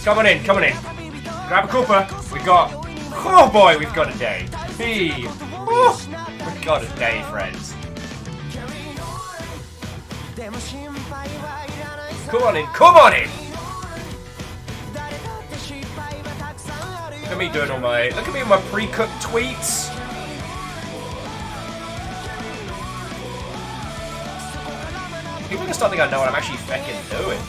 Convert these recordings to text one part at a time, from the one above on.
Come on in, come on in. Grab a Cooper. We got... Oh boy, we've got a day. We've got a day, friends. Come on in, come on in! Look at me doing all my... Look at me with my pre-cooked tweets. People are gonna start thinking I know what I'm actually fucking doing.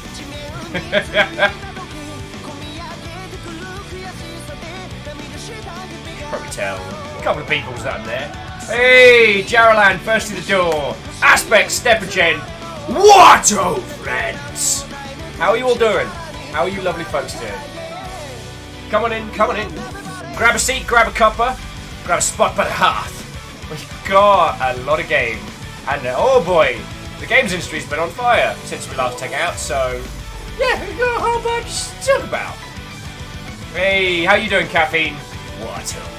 Probably tell. A couple of people's that I'm there. Hey, Jaralan, first to the door. Aspect, Stepagen. What, oh friends? How are you all doing? How are you lovely folks doing? Come on in, come on in. Grab a seat, grab a cuppa, grab a spot by the hearth. We've got a lot of game. And oh boy, the games industry's been on fire since we last hung out, so yeah, we've got a whole bunch to talk about. Hey, how you doing, Caffeine? What, oh friends?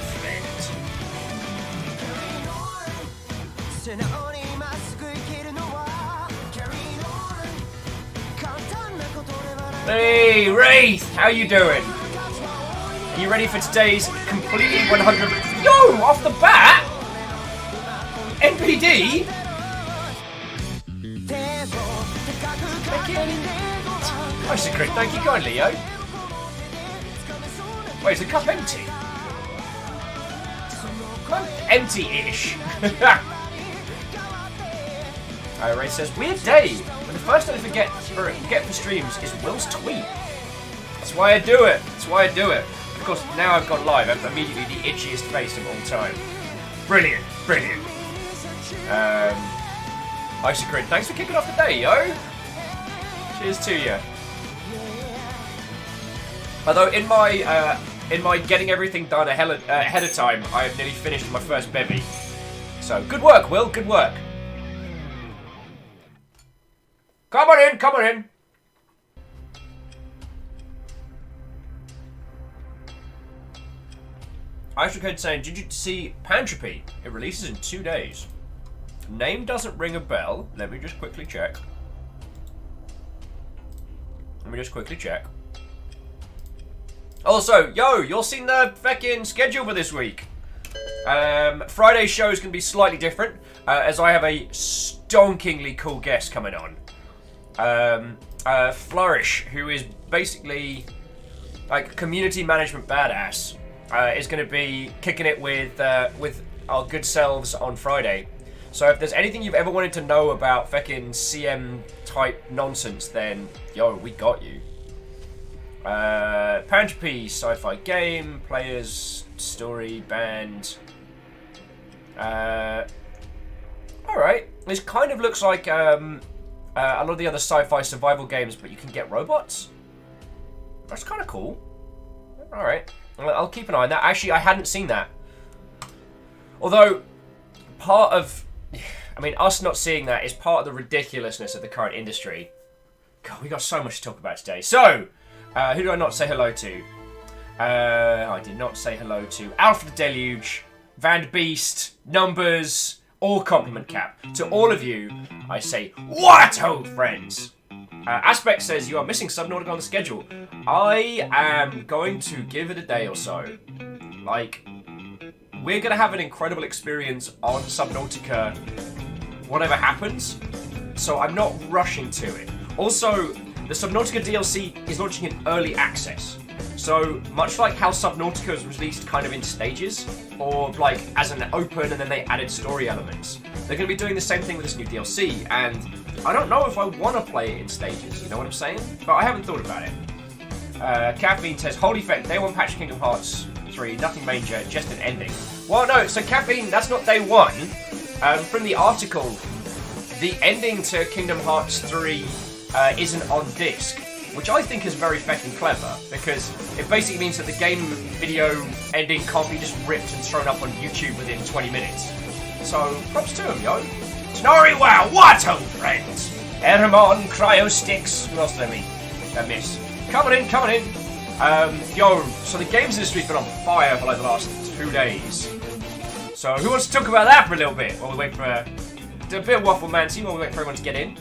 Hey, Wraith! How you doing? Are you ready for today's completely 100... Yo! Off the bat! NPD? Nice and great. Thank you kindly, yo. Wait, is the cup empty? Empty-ish. Ray says, weird day. But the first thing I forget for streams is Will's tweet. That's why I do it. That's why I do it. Of course, now I've gone live, I'm immediately the itchiest face of all time. Brilliant, brilliant. Icy Grid, thanks for kicking off the day, yo. Cheers to you. Although in my getting everything done ahead of time, I have nearly finished my first bevy. So good work, Will. Good work. Come on in. Come on in. Ice Code saying, did you see Pantropy? It releases in 2 days. Name doesn't ring a bell. Let me just quickly check. Also, yo, you'll seen the fucking schedule for this week. Friday's show is going to be slightly different, as I have a stonkingly cool guest coming on. Flourish, who is basically like community management badass, is going to be kicking it with our good selves on Friday. So if there's anything you've ever wanted to know about fucking CM type nonsense, then yo, we got you. Pantropy, sci-fi game, players, story, band. Alright. This kind of looks like a lot of the other sci-fi survival games, but you can get robots. That's kind of cool. Alright. I'll keep an eye on that. Actually, I hadn't seen that. Although, part of... I mean, us not seeing that is part of the ridiculousness of the current industry. God, we got so much to talk about today. So, who do I not say hello to? I did not say hello to Alpha the Deluge, Van Beast, Numbers, or Compliment Cap. To all of you, I say, what ho, friends! Aspect says, you are missing Subnautica on the schedule. I am going to give it a day or so. Like, we're going to have an incredible experience on Subnautica, whatever happens. So I'm not rushing to it. Also, the Subnautica DLC is launching in early access. So, much like how Subnautica was released kind of in stages, or like as an open and then they added story elements, they're going to be doing the same thing with this new DLC, and I don't know if I want to play it in stages, you know what I'm saying? But I haven't thought about it. Caffeine says, holy feck, day one patch Kingdom Hearts 3, nothing major, just an ending. Well, no, so Caffeine, that's not day one. From the article, the ending to Kingdom Hearts 3 isn't on disc, which I think is very feckin' clever, because it basically means that the game video ending can't be just ripped and thrown up on YouTube within 20 minutes. So, props to him, yo. Snorri Wow, what ho, friends! Eremon, Cryo Sticks, who else did I miss? Come on in, come on in. Yo, so the games industry's been on fire for like the last 2 days. So, who wants to talk about that for a little bit while we wait for a bit of waffle mancy while we wait for everyone to get in?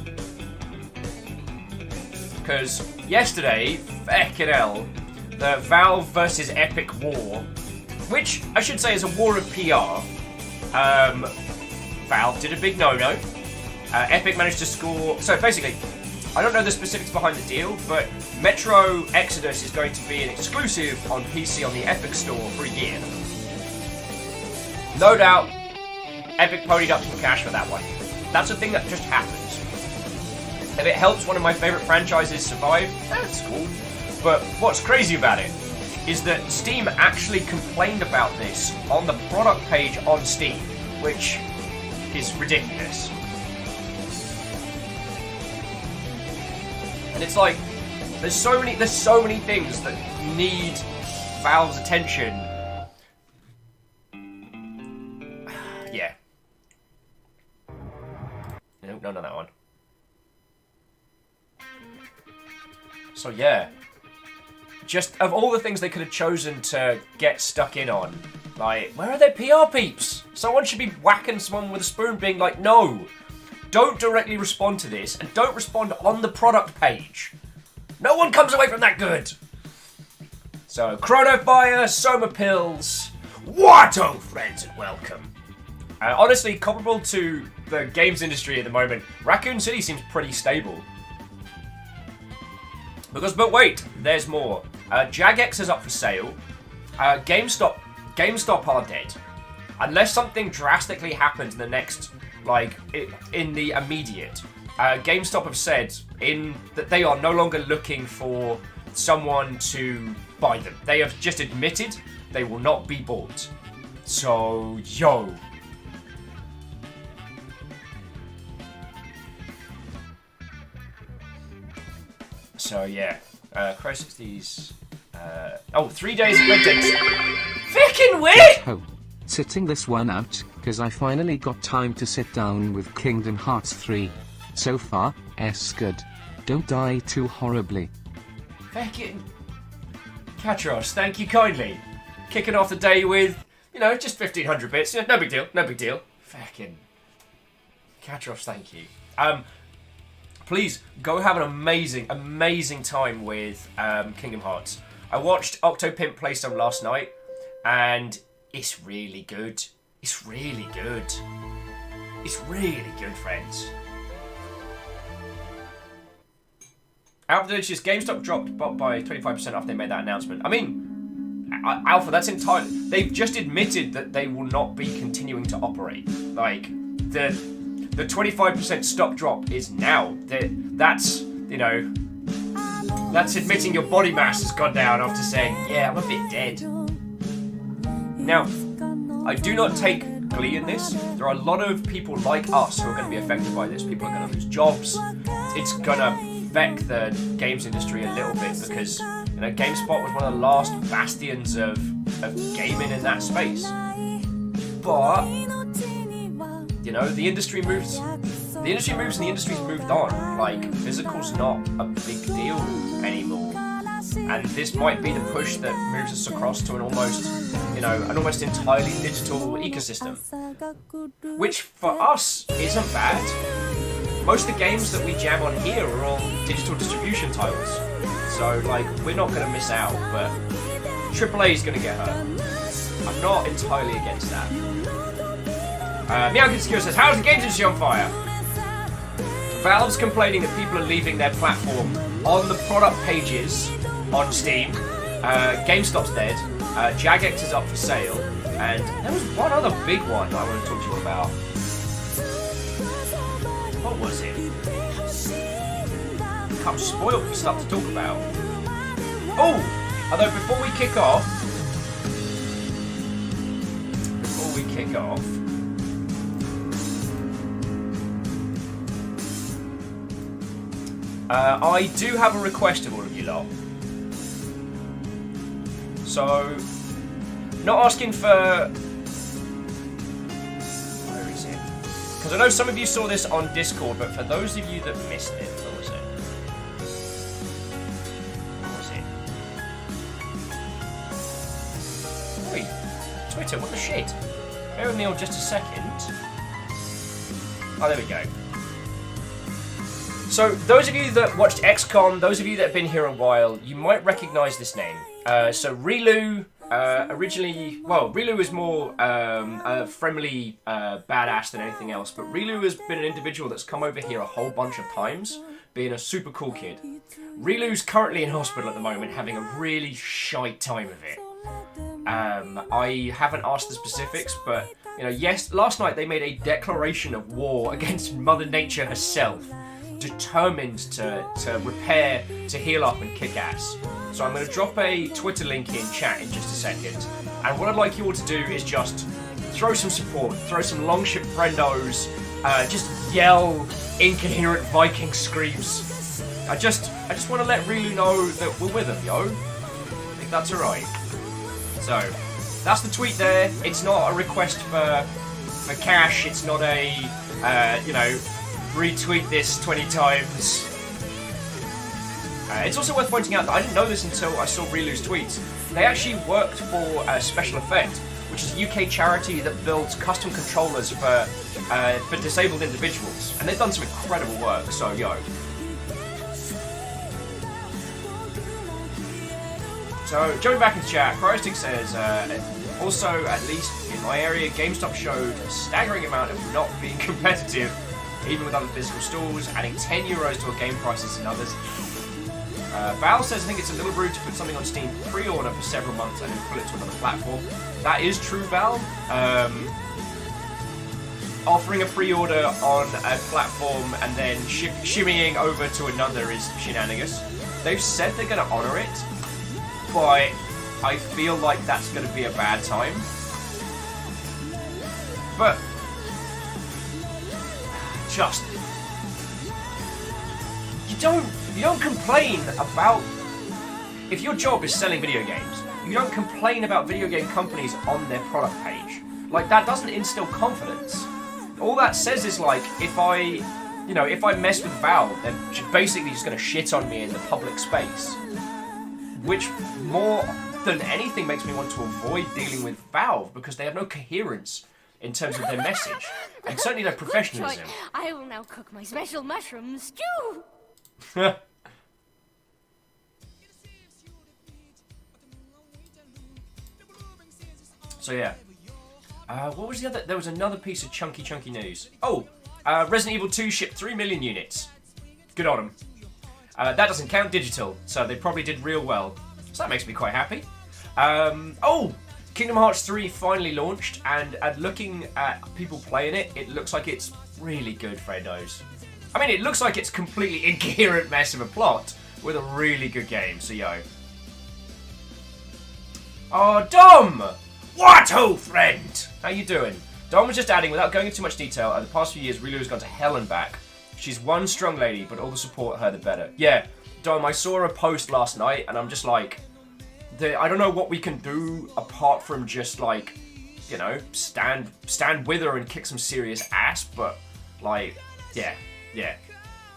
Because yesterday, feckin' hell, the Valve versus Epic war, which I should say is a war of PR. Valve did a big no-no. Epic managed to score... So basically, I don't know the specifics behind the deal, but Metro Exodus is going to be an exclusive on PC on the Epic Store for a year. No doubt, Epic ponied up some cash for that one. That's a thing that just happens. If it helps one of my favourite franchises survive, that's cool. But what's crazy about it is that Steam actually complained about this on the product page on Steam, which is ridiculous. And it's like, there's so many things that need Valve's attention. Yeah. No, not that one. So yeah. Just, of all the things they could have chosen to get stuck in on, like, where are their PR peeps? Someone should be whacking someone with a spoon being like, no, don't directly respond to this, and don't respond on the product page. No one comes away from that good. So, Chrono Fire, Soma Pills, Watto, friends, and welcome. Honestly, comparable to the games industry at the moment, Raccoon City seems pretty stable. But wait, there's more. Jagex is up for sale. GameStop are dead. Unless something drastically happens in the next, in the immediate. GameStop have said that they are no longer looking for someone to buy them. They have just admitted they will not be bought. So, yo. So, yeah. Cry60's... 3 days of Red Dead. Fucking weird! Oh, sitting this one out, cause I finally got time to sit down with Kingdom Hearts 3. So far, good. Don't die too horribly. Fucking... Katros, thank you kindly. Kicking off the day with, just 1500 bits. No big deal, no big deal. Fucking... Katros, thank you. Please, go have an amazing time with Kingdom Hearts. I watched Octopimp play some last night, and it's really good. It's really good. It's really good, friends. Alpha Delicious, GameStop dropped by 25% after they made that announcement. I mean, Alpha, that's entirely... They've just admitted that they will not be continuing to operate. The 25% stock drop is now. That's, that's admitting your body mass has gone down after saying, yeah, I'm a bit dead. Now, I do not take glee in this. There are a lot of people like us who are going to be affected by this. People are going to lose jobs. It's going to affect the games industry a little bit because, GameSpot was one of the last bastions of gaming in that space. But... the industry moves. The industry moves, and the industry's moved on. Physical's not a big deal anymore, and this might be the push that moves us across to an almost entirely digital ecosystem, which for us isn't bad. Most of the games that we jam on here are all digital distribution titles, so we're not going to miss out. But AAA is going to get hurt. I'm not entirely against that. Meowkid says, how's the games industry on fire? Valve's complaining that people are leaving their platform on the product pages on Steam. GameStop's dead. Jagex is up for sale. And there was one other big one I want to talk to you about. What was it? I'm spoiled for stuff to talk about. Oh! Although before we kick off... I do have a request of all of you lot. So, not asking for... Where is it? Because I know some of you saw this on Discord, but for those of you that missed it, what was it? Wait, Twitter, what the shit? Bear with me on just a second. Oh, there we go. So those of you that watched XCOM, those of you that have been here a while, you might recognise this name. So Rilu, originally, well, Rilu was more a friendly badass than anything else, but Rilu has been an individual that's come over here a whole bunch of times, being a super cool kid. Rilu's currently in hospital at the moment, having a really shite time of it. I haven't asked the specifics, but, you know, yes, last night they made a declaration of war against Mother Nature herself, determined to repair, to heal up and kick ass. So I'm going to drop a Twitter link in chat in just a second, and what I'd like you all to do is just throw some support, throw some longship friendos, just yell incoherent Viking screams. I just want to let Rilu know that we're with him, yo. I think that's alright. So, that's the tweet there. It's not a request for cash. It's not a, you know, retweet this 20 times. It's also worth pointing out that I didn't know this until I saw Rilu's tweets. They actually worked for Special Effect, which is a UK charity that builds custom controllers for disabled individuals. And they've done some incredible work, so yo. So, jumping back into chat, Cryostic says, also, at least in my area, GameStop showed a staggering amount of not being competitive, even with other physical stores, adding €10 to a game prices in others. Val says, I think it's a little rude to put something on Steam pre-order for several months and then pull it to another platform. That is true, Val. Offering a pre-order on a platform and then shimmying over to another is shenanigans. They've said they're going to honour it, but I feel like that's going to be a bad time. But just you don't complain about, if your job is selling video games, you don't complain about video game companies on their product page. Like, that doesn't instill confidence. All that says is, like, if I mess with Valve, they're basically just going to shit on me in the public space. Which, more than anything, makes me want to avoid dealing with Valve, because they have no coherence in terms of their message, and certainly no professionalism. I will now cook my special mushroom stew. So yeah, what was the other? There was another piece of chunky news. Oh, Resident Evil 2 shipped 3 million units. Good on them. That doesn't count digital, so they probably did real well. So that makes me quite happy. Oh, Kingdom Hearts 3 finally launched, and looking at people playing it, it looks like it's really good, friendos. I mean, it looks like it's completely incoherent mess of a plot with a really good game, so yo. Oh, Dom! What, oh friend? How you doing? Dom was just adding, without going into too much detail, the past few years, Rilu has gone to hell and back. She's one strong lady, but all the support her, the better. Yeah, Dom, I saw a post last night, and I'm just like, I don't know what we can do apart from just, like, you know, stand with her and kick some serious ass, but, like, yeah.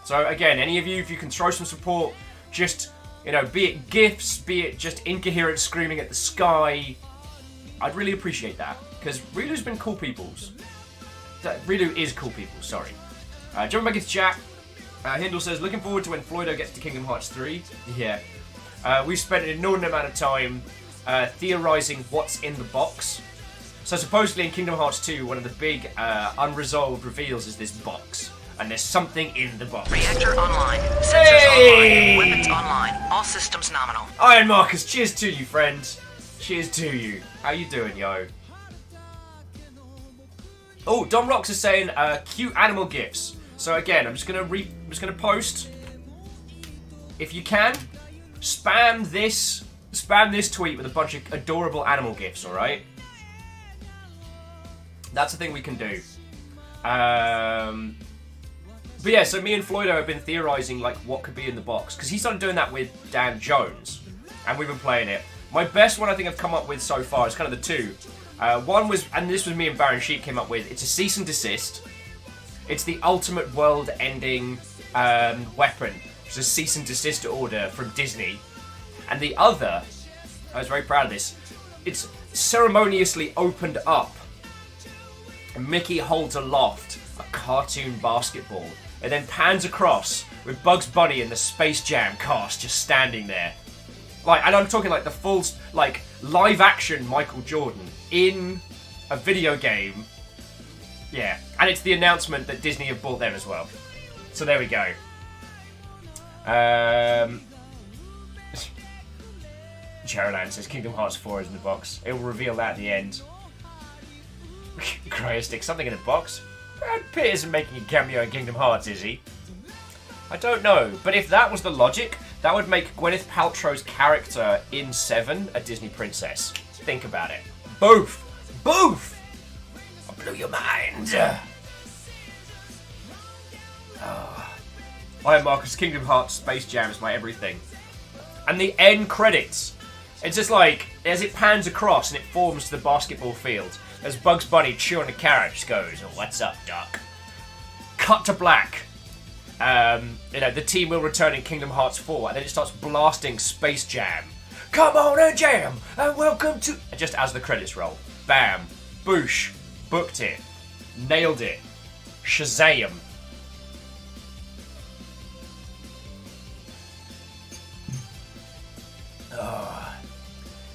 So, again, any of you, if you can throw some support, just, you know, be it gifts, be it just incoherent screaming at the sky, I'd really appreciate that, because Rilu's been cool peoples. Rilu is cool people, sorry. Jumping back into chat, Hindle says, looking forward to when Floydo gets to Kingdom Hearts 3. Yeah. We've spent an inordinate amount of time theorising what's in the box. So supposedly in Kingdom Hearts 2, one of the big unresolved reveals is this box. And there's something in the box. Reactor online. Sensors online. Weapons online. All systems nominal. Iron Marcus, cheers to you, friend. Cheers to you. How you doing, yo? Oh, Dom Rocks is saying cute animal gifs. So again, I'm just gonna post. If you can, spam this tweet with a bunch of adorable animal gifs. All right. That's the thing we can do. But yeah, so me and Floydo have been theorising like what could be in the box, because he started doing that with Dan Jones, and we've been playing it. My best one I think I've come up with so far is kind of the two. One was, and this was me and Baron Sheep came up with, it's a cease and desist. It's the ultimate world-ending weapon. It's a cease and desist order from Disney. And the other, I was very proud of this, it's ceremoniously opened up. And Mickey holds aloft a cartoon basketball It then pans across with Bugs Bunny and the Space Jam cast just standing there. Like, and I'm talking like the full, like, live action Michael Jordan in a video game. Yeah, and it's the announcement that Disney have bought them as well. So there we go. Cheryland says Kingdom Hearts 4 is in the box. It will reveal that at the end. Cryostic, something in the box? Brad Pitt isn't making a cameo in Kingdom Hearts, is he? I don't know, but if that was the logic, that would make Gwyneth Paltrow's character in 7 a Disney princess. Think about it. Both! Both! I blew your mind! Hi Marcus, Kingdom Hearts Space Jam is my everything. And the end credits. It's just like, as it pans across and it forms to the basketball field, as Bugs Bunny chewing the carrot just goes, oh, what's up, Doc? Cut to black. You know, the team will return in Kingdom Hearts 4, and then it starts blasting Space Jam. Come on and jam, and welcome to... Just as the credits roll. Bam. Boosh. Booked it. Nailed it. Shazam.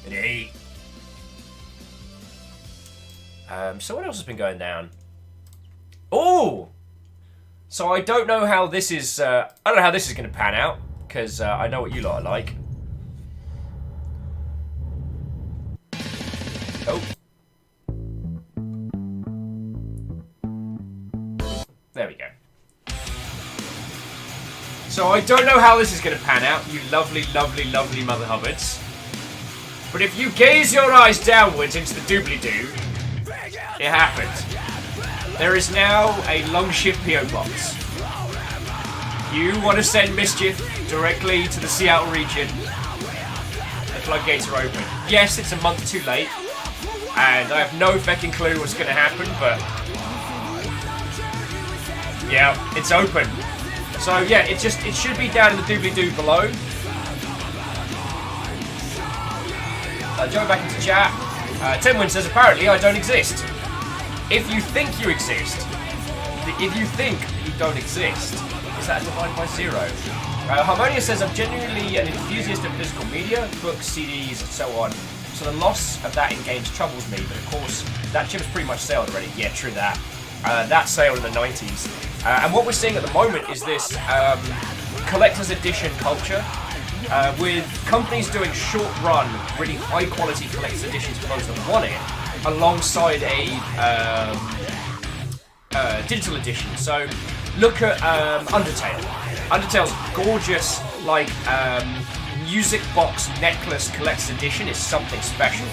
An 8. So what else has been going down? Oh! So I don't know how this is, I don't know how this is going to pan out, because I know what you lot are like. Oh. There we go. So I don't know how this is going to pan out, you lovely, lovely, lovely Mother Hubbards. But if you gaze your eyes downwards into the doobly-doo, it happened. There is now a Longship P.O. box. You want to send mischief directly to the Seattle region, the floodgates are open. Yes, it's a month too late, and I have no fucking clue what's going to happen, but... yeah, it's open. So yeah, it should be down in the doobly-doo below. Joe back into chat. Timwin says, apparently I don't exist. If you think you exist, if you think you don't exist, is that divided by 0? Harmonia says, I'm genuinely an enthusiast of physical media, books, CDs, and so on. So the loss of that in games troubles me, but of course, that chip's pretty much sailed already. Yeah, true that. That sailed in the 90s. And what we're seeing at the moment is this collector's edition culture. With companies doing short-run, really high-quality collector's editions for those that want it, alongside a digital edition. So, look at Undertale. Undertale's gorgeous, like, music box necklace collector's edition is something special.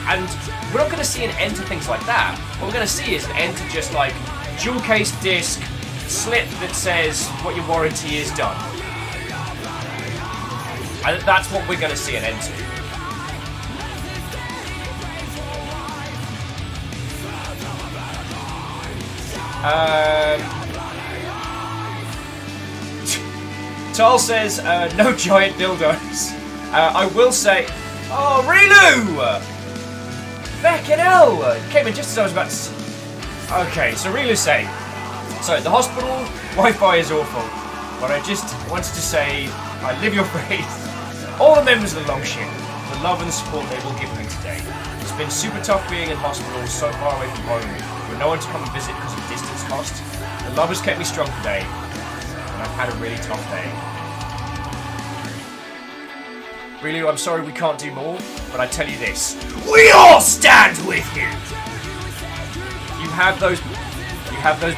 And we're not going to see an end to things like that. What we're going to see is an end to just, like, dual case disc, slip that says what your warranty is done. And that's what we're going to see an end to. Tal says, no giant dildos. I will say... Oh, Rilu! Fucking hell! Came in just as I was about to... Okay, so Rilu's saying... So, the hospital Wi-Fi is awful. But I just wanted to say, I live your faith. All the members of the Longship, the love and the support they will give me today. It's been super tough being in hospital so far away from home, with no one to come and visit because of distance cost. The love has kept me strong today, and I've had a really tough day. Really, I'm sorry we can't do more, but I tell you this, we all stand with you! You have those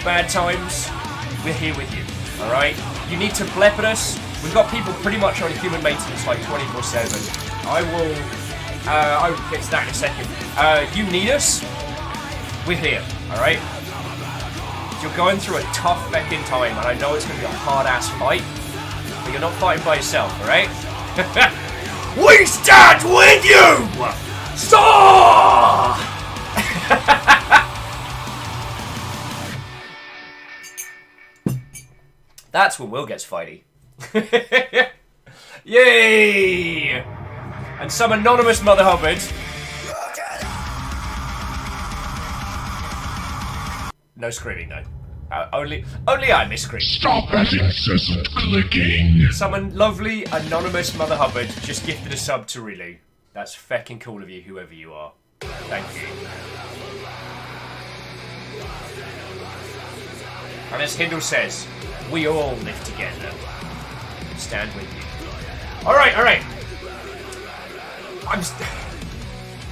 bad times, we're here with you, alright? You need to blep at us. We've got people pretty much on human maintenance like 24/7. I'll get to that in a second. You need us, we're here, alright? You're going through a tough feckin' time, and I know it's going to be a hard-ass fight, but you're not fighting by yourself, alright? We stand with you! Stop! That's when Will gets fighty. Yay! And some anonymous Mother Hubbard. No screaming, though. Only I miss Scream. Stop that incessant clicking. Someone lovely, anonymous Mother Hubbard just gifted a sub to Rilu. That's feckin' cool of you, whoever you are. Thank you. And as Hindle says, we all live together. Stand with you. Alright.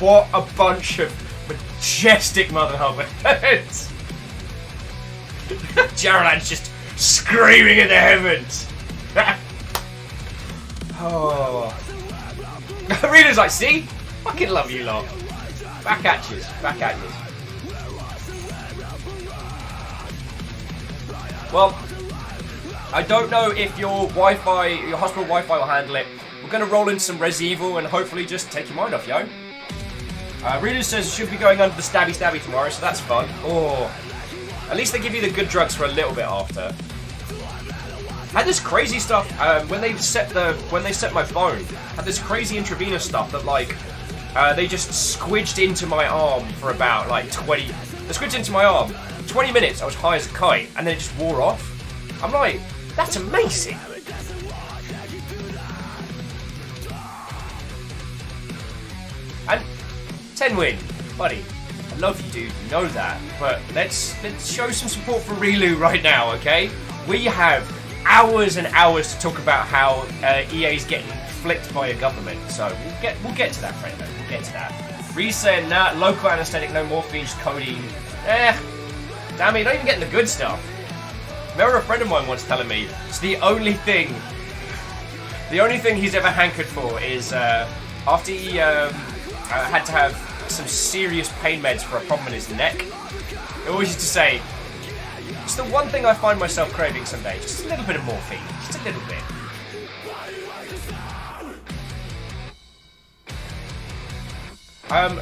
What a bunch of majestic Mother Hubbards. Jarlan's just screaming in the heavens. Oh. Reader's like, see? Fucking love you lot. Back at you. Well, I don't know if your hospital Wi-Fi will handle it. We're going to roll in some Res Evil and hopefully just take your mind off, yo. Reader says it should be going under the stabby tomorrow, so that's fun. Oh, at least they give you the good drugs for a little bit after. Had this crazy stuff when they set my phone. Had this crazy intravenous stuff that like they just squidged into my arm for about like 20. They squidged into my arm. 20 minutes. I was high as a kite, and then it just wore off. I'm like, that's amazing. And 10 win, buddy. I love you, dude. You know that. But let's show some support for Rilu right now, okay? We have hours and hours to talk about how EA's getting flicked by a government. So we'll get to that, friend. We'll get to that. Reese said, nah, local anesthetic, no morphine, just codeine. Damn it, you're not even getting the good stuff. Remember a friend of mine once telling me it's the only thing he's ever hankered for is after he had to have some serious pain meds for a problem in his neck. He always used to say, it's the one thing I find myself craving someday, just a little bit of morphine, just a little bit.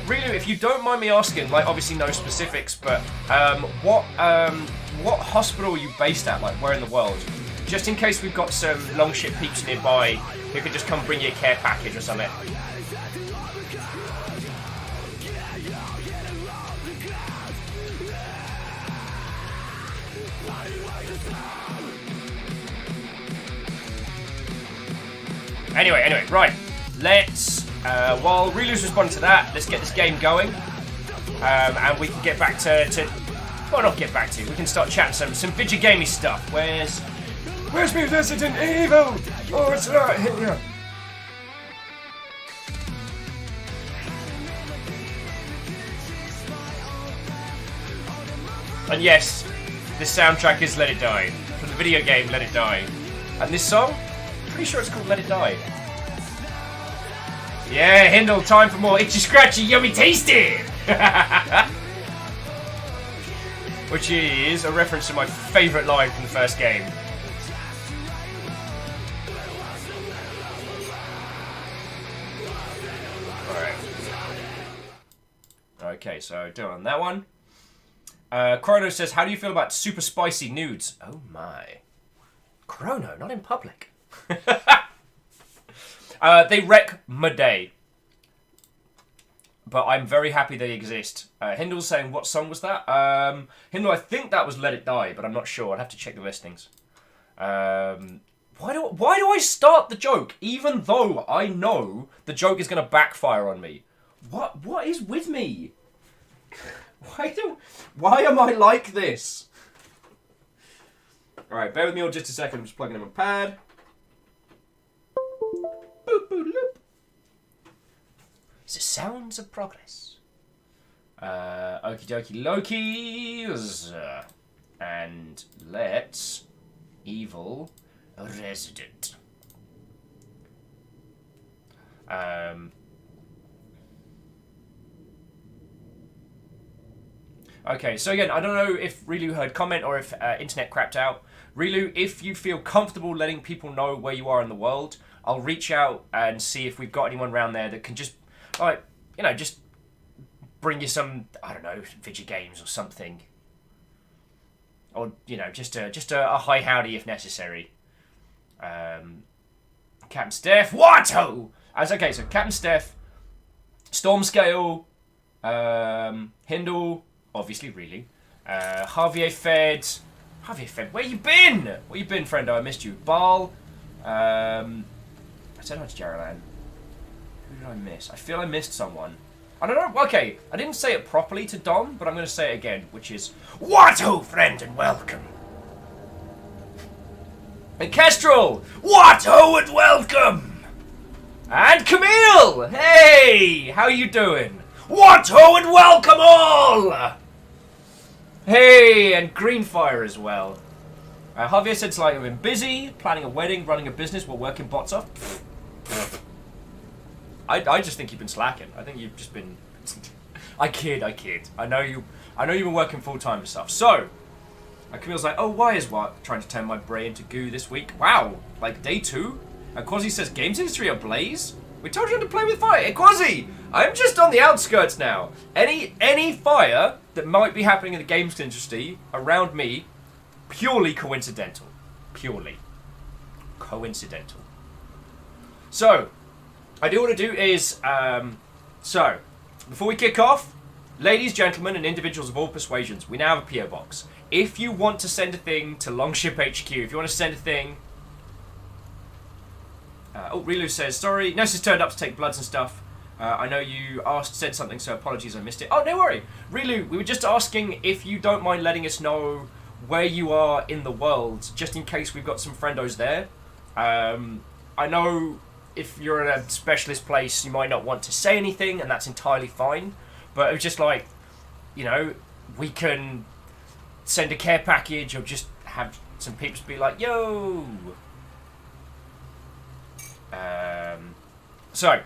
Really, if you don't mind me asking, like obviously no specifics, but what hospital are you based at, like where in the world? Just in case we've got some long ship peeps nearby who could just come bring you a care package or something. Anyway, right. Let's, while Rilu's responding to that, let's get this game going. And we can get back to well, not get back to, we can start chatting some video gamey stuff. Where's me Resident Evil? Oh, it's right here. And yes, this soundtrack is Let It Die, from the video game Let It Die. And this song, pretty sure it's called Let It Die. Yeah, Hindle, time for more itchy scratchy yummy tasty! Which is a reference to my favourite line from the first game. Alright. Okay, so doing on that one. Chrono says, how do you feel about super spicy nudes? Oh my. Chrono, not in public. They wreck my day. But I'm very happy they exist. Hindle's saying, what song was that? Hindle, I think that was Let It Die, but I'm not sure. I'd have to check the listings. Why do I start the joke, even though I know the joke is going to backfire on me? What is with me? Why am I like this? Alright, bear with me on just a second. I'm just plugging in my pad. Boop, boop, loop. It's the sounds of progress. Okie dokie Loki's. And let's Evil Resident. Okay, so again, I don't know if Rilu heard comment or if internet crapped out. Rilu, if you feel comfortable letting people know where you are in the world, I'll reach out and see if we've got anyone around there that can just, like, you know, just bring you some, I don't know, video games or something. Or, you know, just a hi howdy if necessary. Captain Steph, Watto! Okay, so Captain Steph, Stormscale, Hindle, obviously, really. Javier Fed, Javier, where you been? Where you been, friendo? I missed you. Bal. I said hi to Jaralan. Who did I miss? I feel I missed someone. I don't know. Okay, I didn't say it properly to Dom, but I'm going to say it again, which is, what ho, friend, and welcome. And Kestrel, what ho, and welcome. And Camille, hey, how you doing? What ho, and welcome all. Hey, and Greenfire as well. Javier said it's like I've been busy, planning a wedding, running a business while working bots off. I just think you've been slacking. I think you've just been... I kid. I know you've been working full-time and stuff. So, Camille's like, oh, why is what? Trying to turn my brain to goo this week. Wow, like day 2? And Quasi says, games industry Ablaze? We told you to play with fire. Hey, Quasi, I'm just on the outskirts now. Any fire that might be happening in the games industry around me, purely coincidental. Purely coincidental. So, I do want to do is, so, before we kick off, ladies, gentlemen, and individuals of all persuasions, we now have a PO box. If you want to send a thing to Longship HQ, if you want to send a thing... Rilu says, sorry, Nurse has turned up to take bloods and stuff. I know you said something, so apologies, I missed it. Oh, no worry. Rilu, we were just asking if you don't mind letting us know where you are in the world, just in case we've got some friendos there. I know... if you're in a specialist place, you might not want to say anything, and that's entirely fine. But it was just like, you know, we can send a care package or just have some peeps be like, yo! So,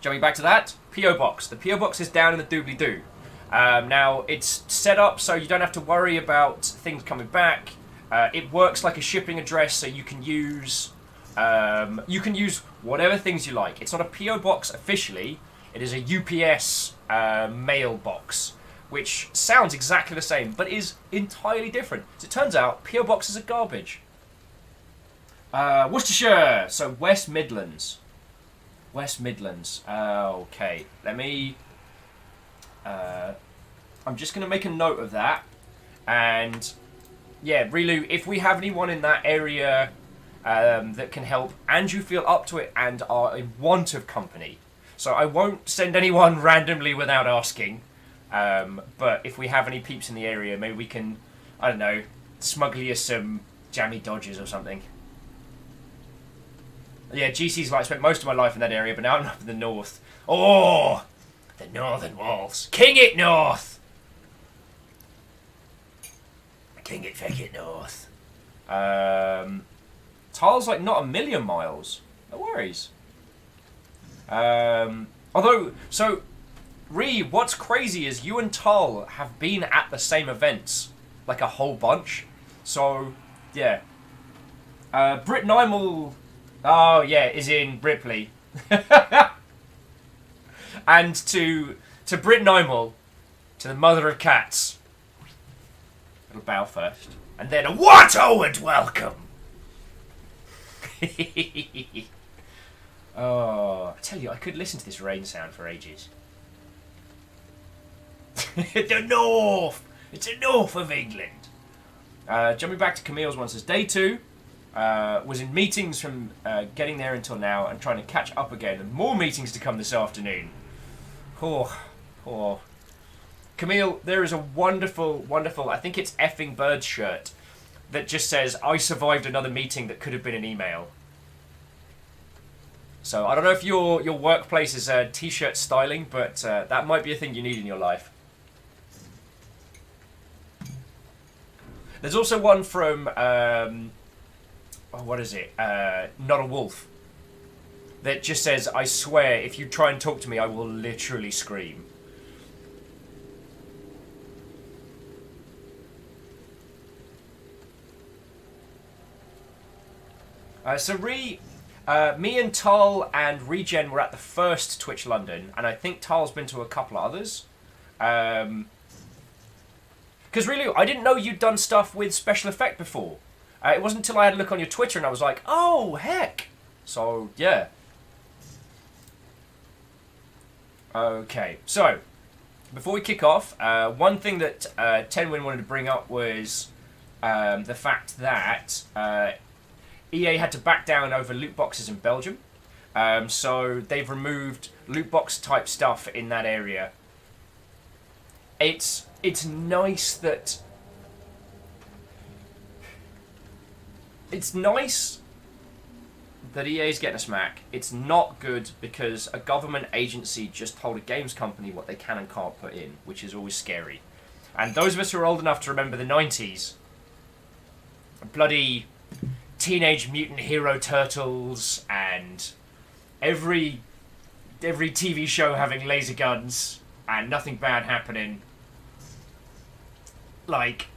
jumping back to that, P.O. Box. The P.O. Box is down in the doobly-doo. Now, it's set up so you don't have to worry about things coming back. It works like a shipping address, so you can use... whatever things you like. It's not a P.O. box officially. It is a UPS mailbox, which sounds exactly the same, but is entirely different. As it turns out, P.O. boxes are garbage. Worcestershire, so West Midlands. West Midlands. Okay, let me... I'm just going to make a note of that. And, yeah, Rilu, if we have anyone in that area... that can help, and you feel up to it and are in want of company. So I won't send anyone randomly without asking, but if we have any peeps in the area, maybe we can, I don't know, smuggle you some jammy dodgers or something. Yeah, GC's like, I spent most of my life in that area, but now I'm up in the north. Oh, the northern walls. King it north! King it, feck it north. Tal's like not a million miles. No worries. Although, so, what's crazy is you and Tal have been at the same events, like a whole bunch. So, yeah. Brit Nymal, oh yeah, is in Ripley. And to Brit Nymal, to the mother of cats. Little bow first. And then a what oh and welcome! Oh, I tell you, I could listen to this rain sound for ages. The north! It's the north of England. Jumping back to Camille's one, says day 2 was in meetings from getting there until now and trying to catch up again, and more meetings to come this afternoon. Oh. Camille, there is a wonderful, I think it's effing bird shirt that just says, I survived another meeting that could have been an email. So, I don't know if your workplace is t-shirt styling, but that might be a thing you need in your life. There's also one from, what is it? Not a Wolf. That just says, I swear, if you try and talk to me, I will literally scream. Me and Tal and Regen were at the first Twitch London, and I think Tal's been to a couple of others. Because really, I didn't know you'd done stuff with special effect before. It wasn't until I had a look on your Twitter and I was like, oh, heck. So, yeah. Okay, so, before we kick off, one thing that Tenwin wanted to bring up was the fact that EA had to back down over loot boxes in Belgium. So they've removed loot box type stuff in that area. It's nice that... It's nice that EA's getting a smack. It's not good because a government agency just told a games company what they can and can't put in, which is always scary. And those of us who are old enough to remember the 90s, bloody Teenage Mutant Hero Turtles and every TV show having laser guns and nothing bad happening. Like,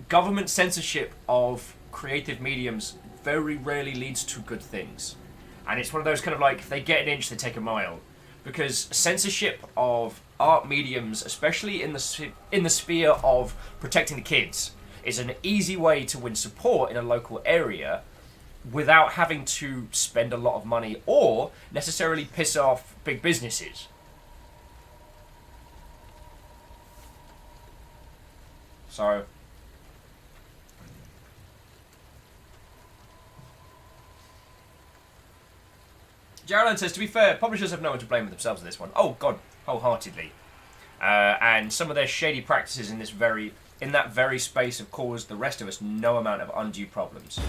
government censorship of creative mediums very rarely leads to good things. And it's one of those kind of like, if they get an inch, they take a mile. Because censorship of art mediums, especially in the sphere of protecting the kids, is an easy way to win support in a local area without having to spend a lot of money or necessarily piss off big businesses. So... Geraldine says, to be fair, publishers have no one to blame with themselves in this one. Oh, God, wholeheartedly. And some of their shady practices in that very space have caused the rest of us no amount of undue problems.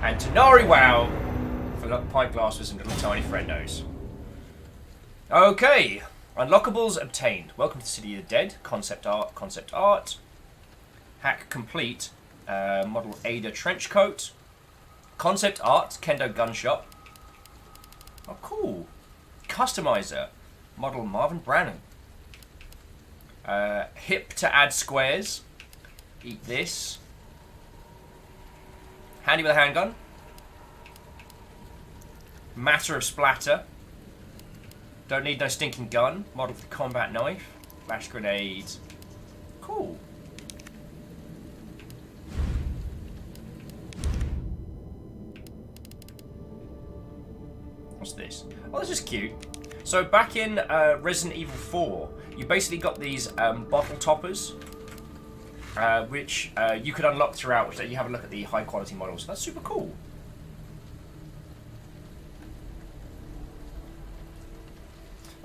And Tanari Wow forgot the pint glasses and little tiny friendos. Okay, unlockables obtained. Welcome to the City of the Dead. Concept art. Hack complete. Model Ada trench coat. Concept art, Kendo gun shop. Oh, cool. Customizer. Model Marvin Brannan. Hip to add squares. Eat this. Handy with a handgun. Matter of splatter. Don't need no stinking gun. Model for combat knife. Flash grenade. Cool. What's this? Oh, this is cute. So back in Resident Evil 4, you basically got these bottle toppers, which you could unlock throughout, which let you have a look at the high quality models. That's super cool.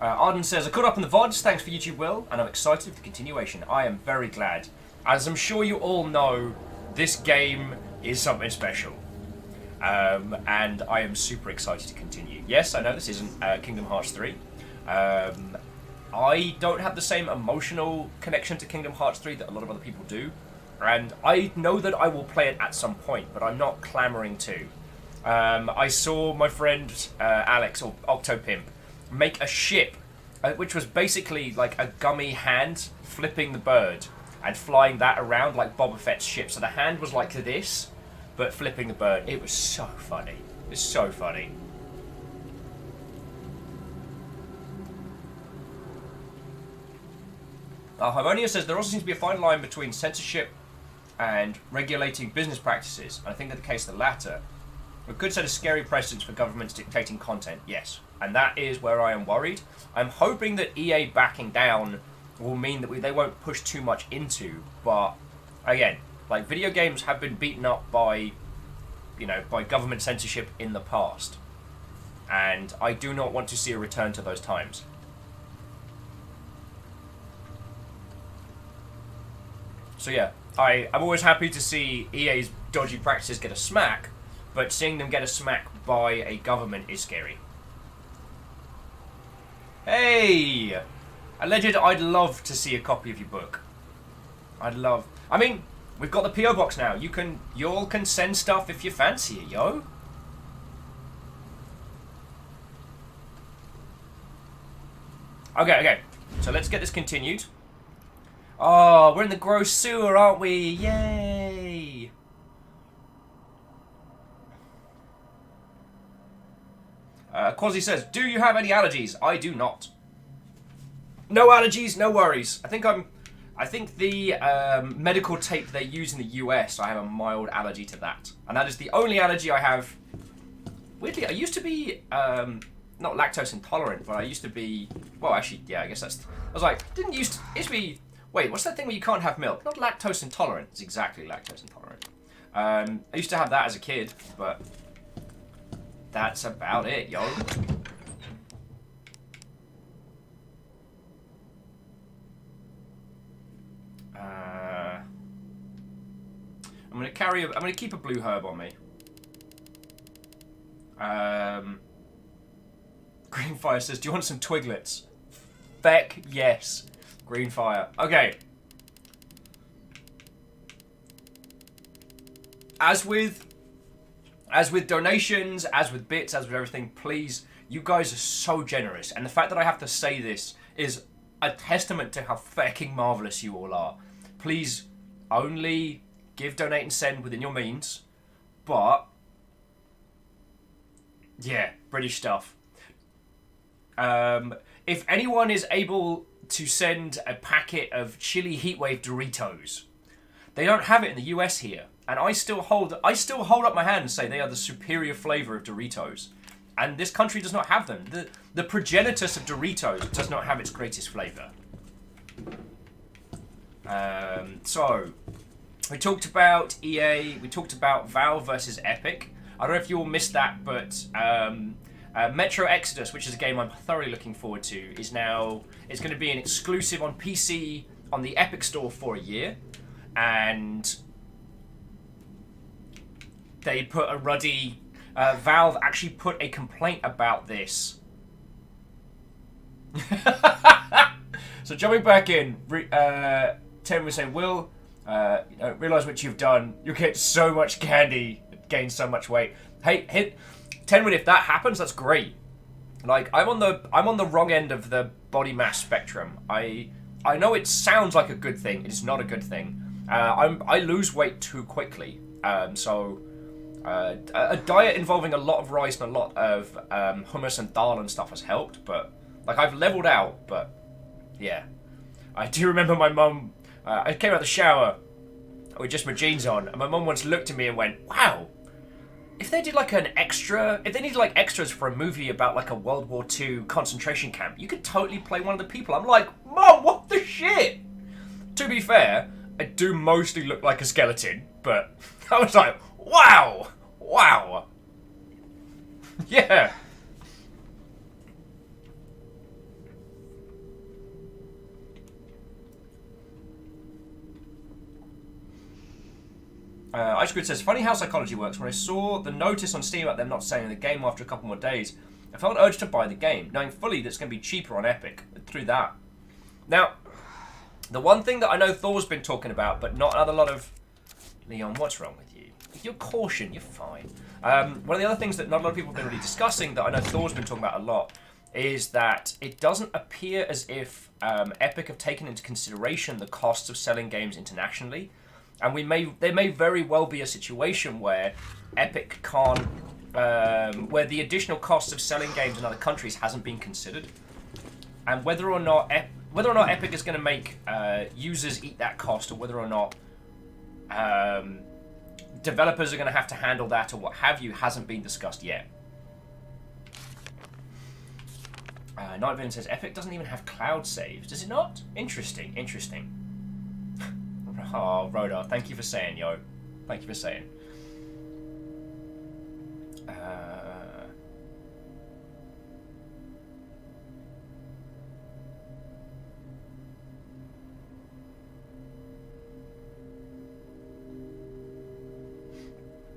Arden says, I caught up on the VODs, thanks for YouTube, Will, and I'm excited for the continuation. I am very glad. As I'm sure you all know, this game is something special. And I am super excited to continue. Yes, I know this isn't Kingdom Hearts 3. I don't have the same emotional connection to Kingdom Hearts 3 that a lot of other people do. And I know that I will play it at some point, but I'm not clamoring to. I saw my friend Alex, or Octopimp, make a ship, which was basically like a gummy hand flipping the bird and flying that around like Boba Fett's ship. So the hand was like this, but flipping the bird. It was so funny. It was so funny. Harmonia says, there also seems to be a fine line between censorship and regulating business practices. And I think in the case of the latter, a good set of scary precedents for governments dictating content, yes. And that is where I am worried. I'm hoping that EA backing down will mean that they won't push too much into, but again, like, video games have been beaten up by, by government censorship in the past. And I do not want to see a return to those times. So yeah, I'm always happy to see EA's dodgy practices get a smack, but seeing them get a smack by a government is scary. Hey! Alleged, I'd love to see a copy of your book. I mean, we've got the P.O. box now. You all can send stuff if you fancy it, yo. Okay. So let's get this continued. Oh, we're in the gross sewer, aren't we? Yay! Quasi says, do you have any allergies? I do not. No allergies, no worries. I think the medical tape they use in the US, I have a mild allergy to that. And that is the only allergy I have. Weirdly, I used to be, not lactose intolerant, but I used to be, well, actually, yeah, I guess that's, I was like, it used to be, wait, what's that thing where you can't have milk? Not lactose intolerant, it's exactly lactose intolerant. I used to have that as a kid, but that's about it, yo. I'm gonna keep a blue herb on me. Green Fire says, do you want some twiglets? Feck yes. Green Fire. Okay. As with donations, as with bits, as with everything, please, you guys are so generous. And the fact that I have to say this is a testament to how fucking marvellous you all are. Please only give, donate, and send within your means. But, yeah, British stuff. If anyone is able to send a packet of chili heatwave Doritos, they don't have it in the US here. And I still hold up my hand and say they are the superior flavour of Doritos. And this country does not have them. The progenitus of Doritos does not have its greatest flavour. So, we talked about EA, we talked about Valve versus Epic. I don't know if you all missed that, but Metro Exodus, which is a game I'm thoroughly looking forward to, it's going to be an exclusive on PC on the Epic Store for a year. And they put a ruddy... Valve actually put a complaint about this. So jumping back in, Tim was saying, Will, realise what you've done. You'll get so much candy, gain so much weight. Hey, Tenwin, if that happens, that's great. Like, I'm on the wrong end of the body mass spectrum. I know it sounds like a good thing. It's not a good thing. I lose weight too quickly. So a diet involving a lot of rice and a lot of hummus and dal and stuff has helped. But like, I've leveled out. But yeah, I do remember my mum. I came out of the shower with just my jeans on, and my mum once looked at me and went, "Wow, if they did like an extra, if they needed like extras for a movie about like a World War II concentration camp, you could totally play one of the people." I'm like, "Mum, what the shit?" To be fair, I do mostly look like a skeleton, but I was like, "Wow, wow, yeah." Ice Grid says, funny how psychology works. When I saw the notice on Steam about them not selling the game after a couple more days, I felt urged to buy the game, knowing fully that it's going to be cheaper on Epic through that. Now, the one thing that I know Thor's been talking about, but not another lot of... Leon, what's wrong with you? You're caution, you're fine. One of the other things that not a lot of people have been really discussing, that I know Thor's been talking about a lot, is that it doesn't appear as if Epic have taken into consideration the costs of selling games internationally. And there may very well be a situation where Epic can't, where the additional cost of selling games in other countries hasn't been considered, and whether or not Epic is going to make users eat that cost, or whether or not developers are going to have to handle that, or what have you, hasn't been discussed yet. Night Villain says Epic doesn't even have cloud saves. Does it not? Interesting. Interesting. Oh, Rodar, thank you for saying, yo. Thank you for saying.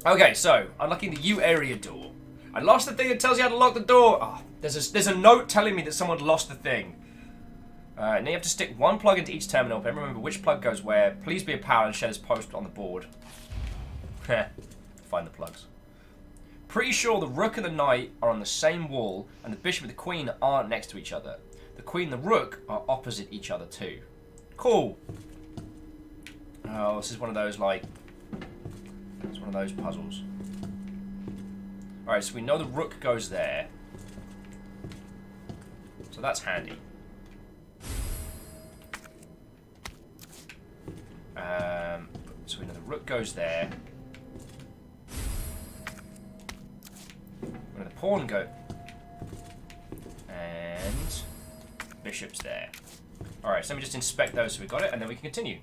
Okay, so, unlocking the U area door. I lost the thing that tells you how to lock the door. Oh, there's a note telling me that someone lost the thing. Now you have to stick one plug into each terminal, but remember which plug goes where. Please be a pal and share this post on the board. Find the plugs. Pretty sure the rook and the knight are on the same wall, and the bishop and the queen aren't next to each other. The queen and the rook are opposite each other too. Cool. Oh, this is one of those, like... It's one of those puzzles. Alright, so we know the rook goes there. So that's handy. So we know the rook goes there. We know the pawn go, and bishop's there. All right, so let me just inspect those so we got it, and then we can continue.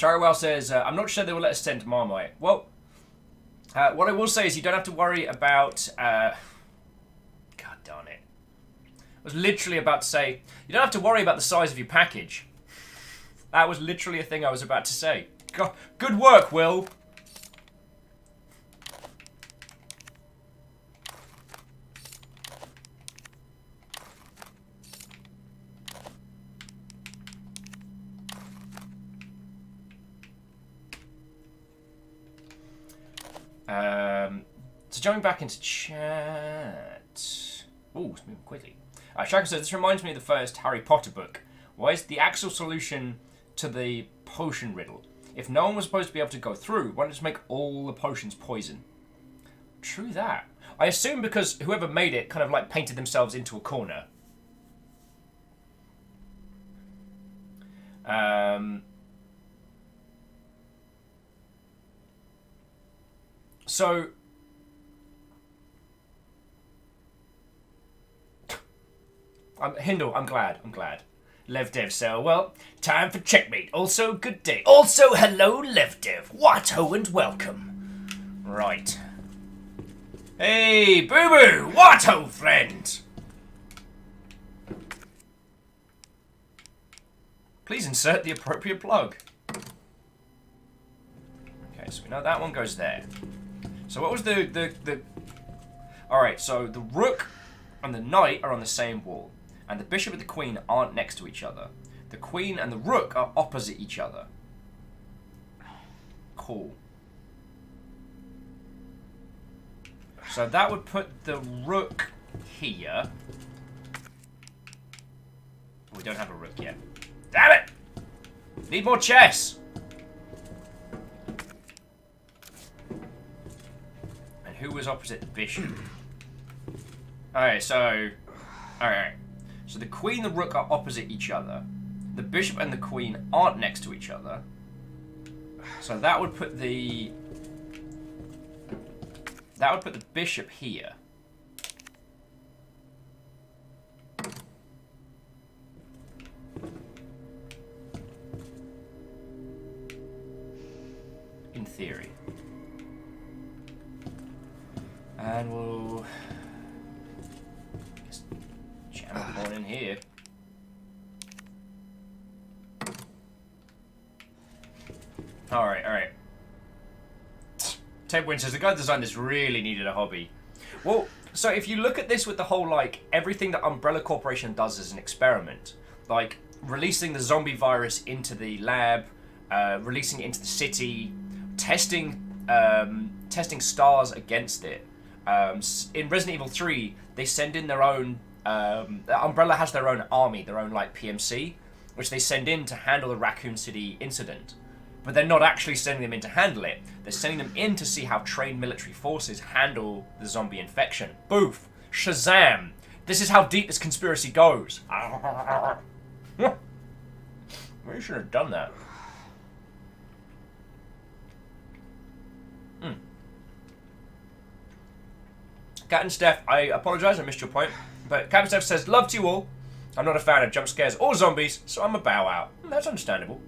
Charywell says, I'm not sure they will let us send Marmite. Well, what I will say is you don't have to worry about... God darn it. I was literally about to say, you don't have to worry about the size of your package. That was literally a thing I was about to say. God, good work, Will. So jumping back into chat. Ooh, it's moving quickly. Shaka says, this reminds me of the first Harry Potter book. Why is the actual solution to the potion riddle? If no one was supposed to be able to go through, why not just make all the potions poison? True that. I assume because whoever made it kind of like painted themselves into a corner. So... Hindle, I'm glad. Lev Dev so well, time for checkmate. Also, good day. Also, hello, Lev Dev. What-ho and welcome. Right. Hey, boo-boo. What-ho, friend. Please insert the appropriate plug. Okay, so we know that one goes there. So what was the... Alright, so the rook and the knight are on the same wall. And the bishop and the queen aren't next to each other. The queen and the rook are opposite each other. Cool. So that would put the rook here. We don't have a rook yet. Damn it! Need more chess! And who was opposite the bishop? Alright, so... Alright. So the queen and the rook are opposite each other. The bishop and the queen aren't next to each other. So that would put the... That would put the bishop here. In theory. And we'll... just jam a pawn in here. Alright. Ted Wynn says, the guy that designed this really needed a hobby. Well, so if you look at this with the whole, like, everything that Umbrella Corporation does as an experiment, like, releasing the zombie virus into the lab, releasing it into the city, testing stars against it. In Resident Evil 3, they send in their own... Umbrella has their own army, their own, like, PMC, which they send in to handle the Raccoon City incident. But they're not actually sending them in to handle it. They're sending them in to see how trained military forces handle the zombie infection. Boof! Shazam! This is how deep this conspiracy goes. Maybe you should have done that. Captain Steph, I apologise, I missed your point. But Captain Steph says, love to you all. I'm not a fan of jump scares or zombies, so I'm a bow out. That's understandable.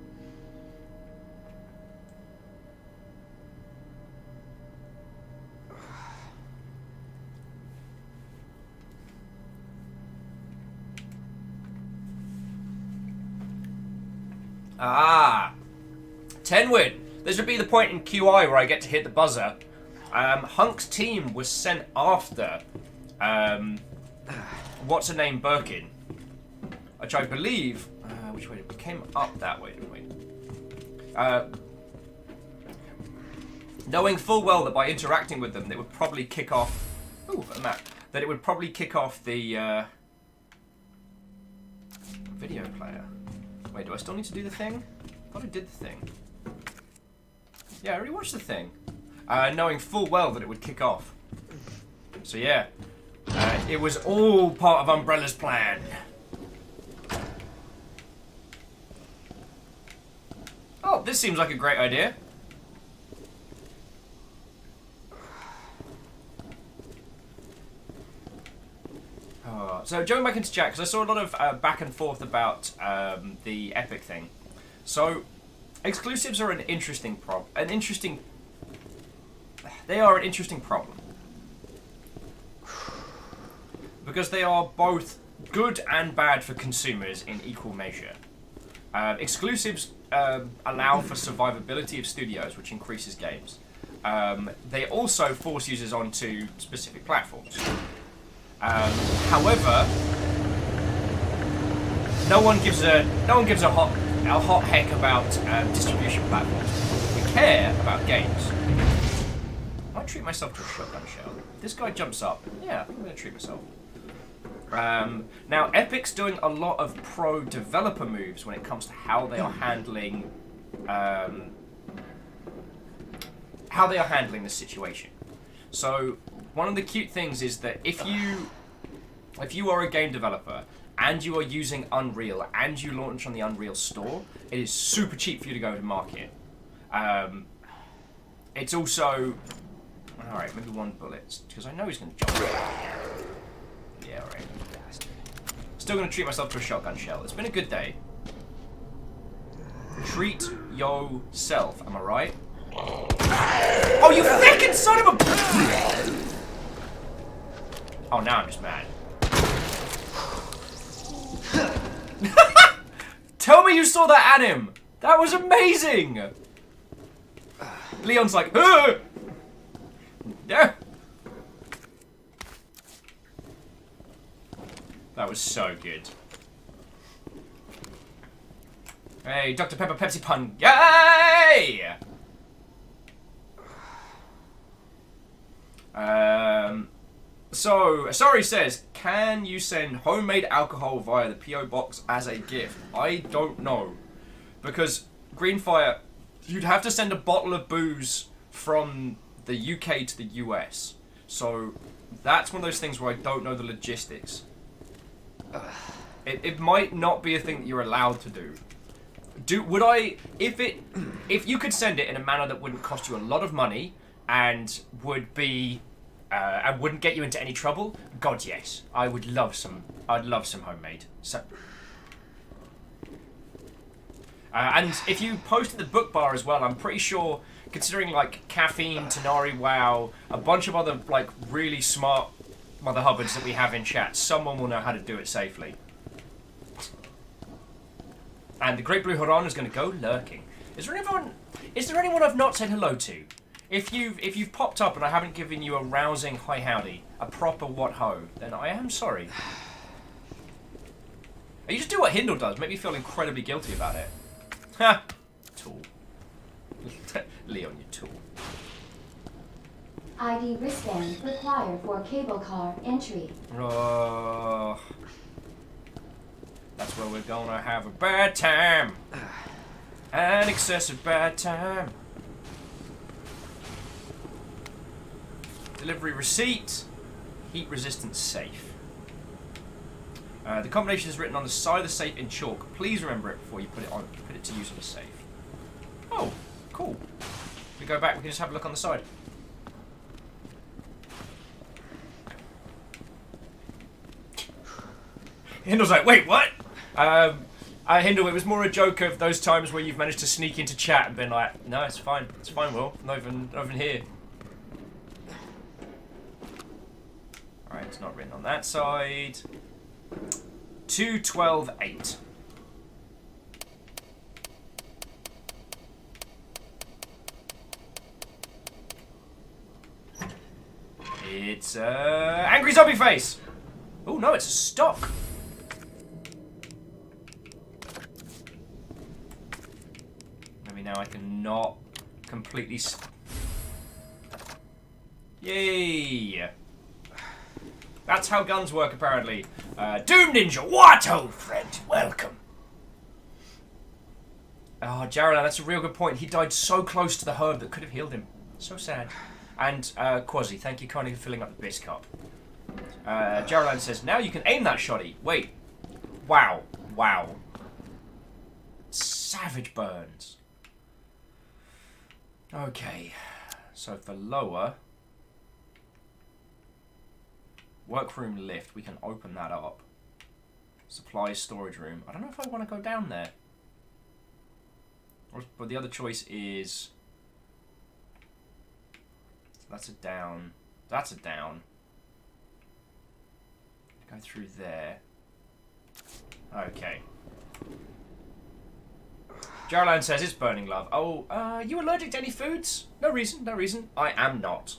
Ah, 10 win. This would be the point in QI where I get to hit the buzzer. Hunk's team was sent after what's her name Birkin, which I believe which way we came up that way, didn't we? Knowing full well that by interacting with them, they would probably kick off. Ooh, a map. That it would probably kick off the video player. Wait, do I still need to do the thing? I thought I did the thing. Yeah, I already watched the thing. Knowing full well that it would kick off. So yeah, it was all part of Umbrella's plan. Oh, this seems like a great idea. So going back into chat, because I saw a lot of back and forth about the Epic thing. So Exclusives are They are an interesting problem. Because they are both good and bad for consumers in equal measure. Exclusives allow for survivability of studios, which increases games. They also force users onto specific platforms. However, no one gives a hot heck about distribution platforms. We care about games. I might treat myself to a shotgun shell. This guy jumps up. Yeah, I think I'm gonna treat myself. Now, Epic's doing a lot of pro developer moves when it comes to how they are handling the situation. So, one of the cute things is that if you are a game developer and you are using Unreal and you launch on the Unreal Store, it is super cheap for you to go to market. It's also... Alright, maybe one bullet, because I know he's going to jump. Yeah, alright. Still going to treat myself to a shotgun shell. It's been a good day. Treat yourself, am I right? Oh, you freaking son of a... Oh, now I'm just mad. Tell me you saw that at him! That was amazing! Leon's like, ugh! Yeah. That was so good. Hey, Dr. Pepper Pepsi pun. Yay! So, Sorry says, can you send homemade alcohol via the P.O. box as a gift? I don't know. Because, Greenfire, you'd have to send a bottle of booze from the UK to the US. So, that's one of those things where I don't know the logistics. It might not be a thing that you're allowed to do. If you could send it in a manner that wouldn't cost you a lot of money and would be and wouldn't get you into any trouble, God yes, I'd love some homemade. So, and if you posted the book bar as well, I'm pretty sure, considering like Caffeine, Tanari Wow, a bunch of other like really smart Mother Hubbards that we have in chat, someone will know how to do it safely. And the Great Blue Huron is going to go lurking. Is there anyone I've not said hello to? If you've popped up and I haven't given you a rousing hi howdy, a proper what ho, then I am sorry. You just do what Hindle does, make me feel incredibly guilty about it. Ha! Tool. Leon, you tool. ID wristband required for cable car entry. Oh, that's where we're gonna have a bad time. An excessive bad time. Delivery receipt. Heat resistant safe. The combination is written on the side of the safe in chalk. Please remember it before you put it to use on the safe. Oh, cool. If we go back, we can just have a look on the side. Hindle's like, wait, what? Hindle, it was more a joke of those times where you've managed to sneak into chat and been like, no, it's fine, Will. Not even here. Alright, it's not written on that side. 212.8. It's Angry Zombie Face! Oh no, it's a stock. Maybe now I can not completely... Yay! That's how guns work, apparently. Doom Ninja, Watto, friend, welcome. Oh, Jared, that's a real good point. He died so close to the herb that could have healed him. So sad. And Quasi, thank you kindly for filling up the bis cup. Geraldine says, now you can aim that shoddy. Wait. Wow. Wow. Savage burns. Okay. So for lower... Workroom lift, we can open that up. Supplies storage room. I don't know if I want to go down there. But the other choice is... That's a down. That's a down. Go through there. Okay. Jarlan says it's burning love. Oh, are you allergic to any foods? No reason, no reason. I am not.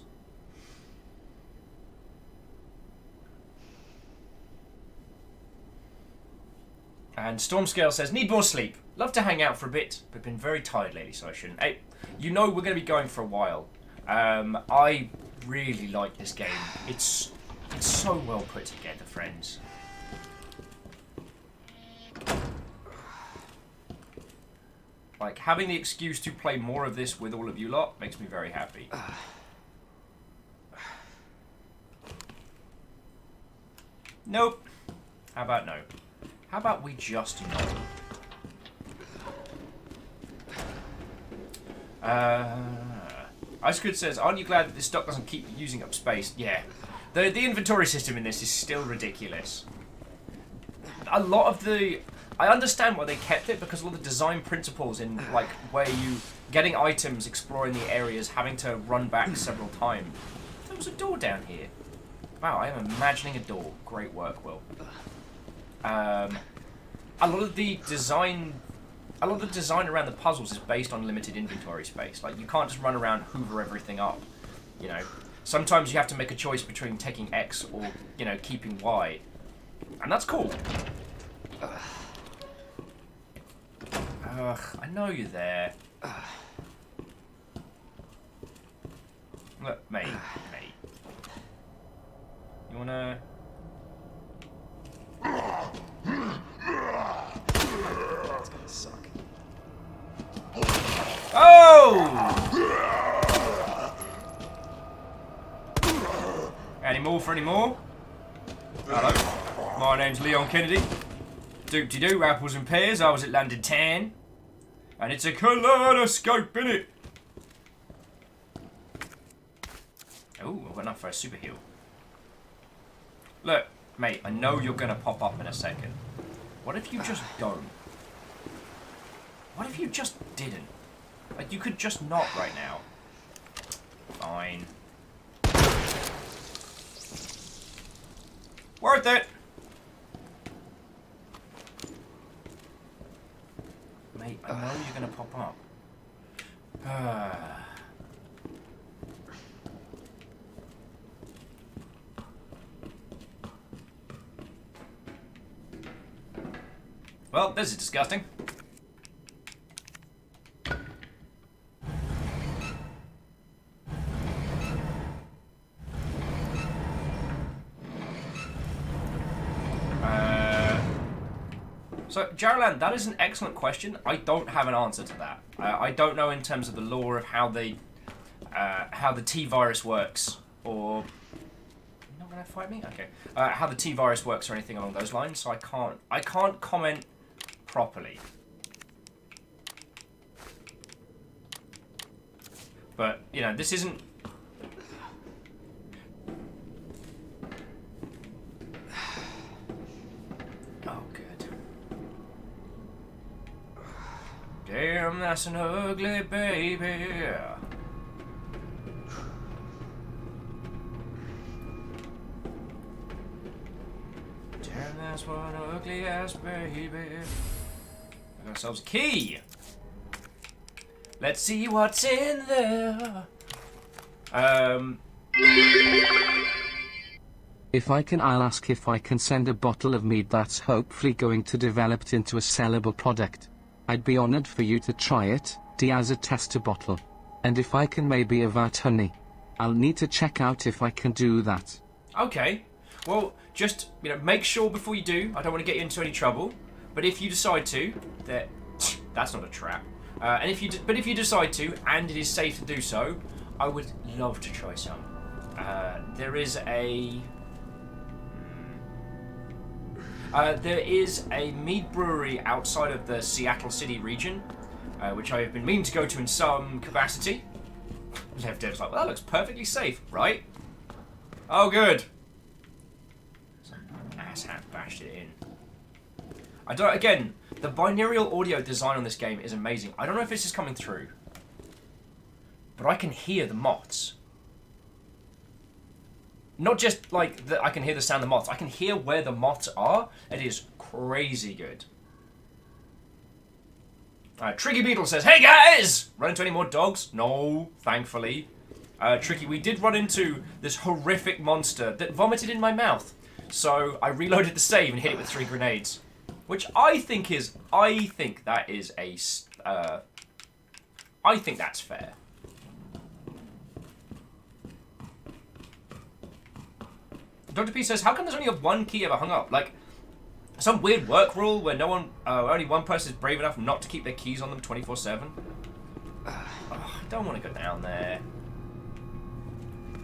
And Stormscale says, need more sleep. Love to hang out for a bit, but been very tired lately, so I shouldn't. Hey, you know we're going to be going for a while. I really like this game. It's so well put together, friends. Like, having the excuse to play more of this with all of you lot makes me very happy. Nope. How about no? How about we just no? Ice Grid says, aren't you glad that this stock doesn't keep using up space? Yeah. The inventory system in this is still ridiculous. A lot of the... I understand why they kept it, because all the design principles in, like, where you... Getting items, exploring the areas, having to run back several times. There was a door down here. Wow, I am imagining a door. Great work, Will. A lot of the design around the puzzles is based on limited inventory space. Like, you can't just run around hoover everything up, you know. Sometimes you have to make a choice between taking X or, you know, keeping Y. And that's cool. Ugh, I know you're there. Look, mate. You wanna... That's gonna suck. Oh! Any more for any more? Hello, my name's Leon Kennedy. Doop-de-doo, apples and pears, I was at London 10. And it's a kaleidoscope, innit? Oh, I've got enough for a super heal. Look, mate, I know you're gonna pop up in a second. What if you just don't? What if you just didn't? Like, you could just not right now. Fine. Worth it! Mate, I know you're gonna pop up. Well, this is disgusting. So, Jarlan, that is an excellent question. I don't have an answer to that. I don't know in terms of the lore of how the T-virus works, or... You're not gonna fight me? Okay. How the T-virus works or anything along those lines, so I can't comment properly. But, you know, this isn't... Oh, good. Damn, that's an ugly baby. Damn, that's one ugly ass baby. We got ourselves a key. Let's see what's in there. If I can, I'll ask if I can send a bottle of mead that's hopefully going to develop into a sellable product. I'd be honored for you to try it, as a tester bottle. And if I can, maybe a vat honey. I'll need to check out if I can do that. Okay. Well, just, you know, make sure before you do. I don't want to get you into any trouble. But if you decide to, that's not a trap. And if you decide to, and it is safe to do so, I would love to try some. There is a mead brewery outside of the Seattle City region, which I have been meaning to go to in some capacity. Left Dev's like, well, that looks perfectly safe, right? Oh, good. Some asshat bashed it in. Again, The binaural audio design on this game is amazing. I don't know if this is coming through, but I can hear the moths. Not just like I can hear the sound of the moths. I can hear where the moths are. It is crazy good. Tricky Beetle says, "Hey guys! Run into any more dogs?" No, thankfully. Tricky, we did run into this horrific monster that vomited in my mouth. So I reloaded the save and hit it with 3 grenades. Which I think that is a... I think that's fair. Dr. P says, how come there's only one key ever hung up? Like, some weird work rule where no one, only one person is brave enough not to keep their keys on them 24/7? I don't want to go down there.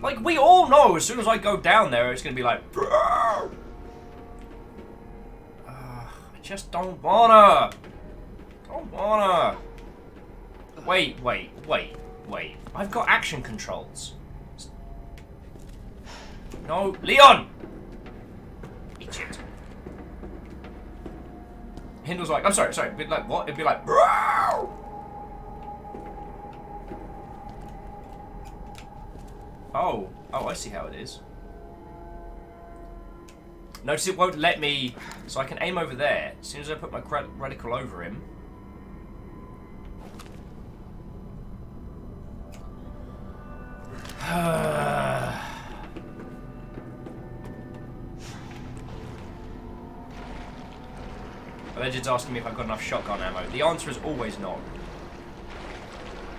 Like, we all know as soon as I go down there, it's going to be like... I just don't wanna. Don't wanna. Wait. I've got action controls. No, Leon! Idiot. Hindle's like, I'm sorry, it'd be like, what? It'd be like, Oh, I see how it is. Notice it won't let me, so I can aim over there. As soon as I put my reticle over him. Legends asking me if I've got enough shotgun ammo. The answer is always not.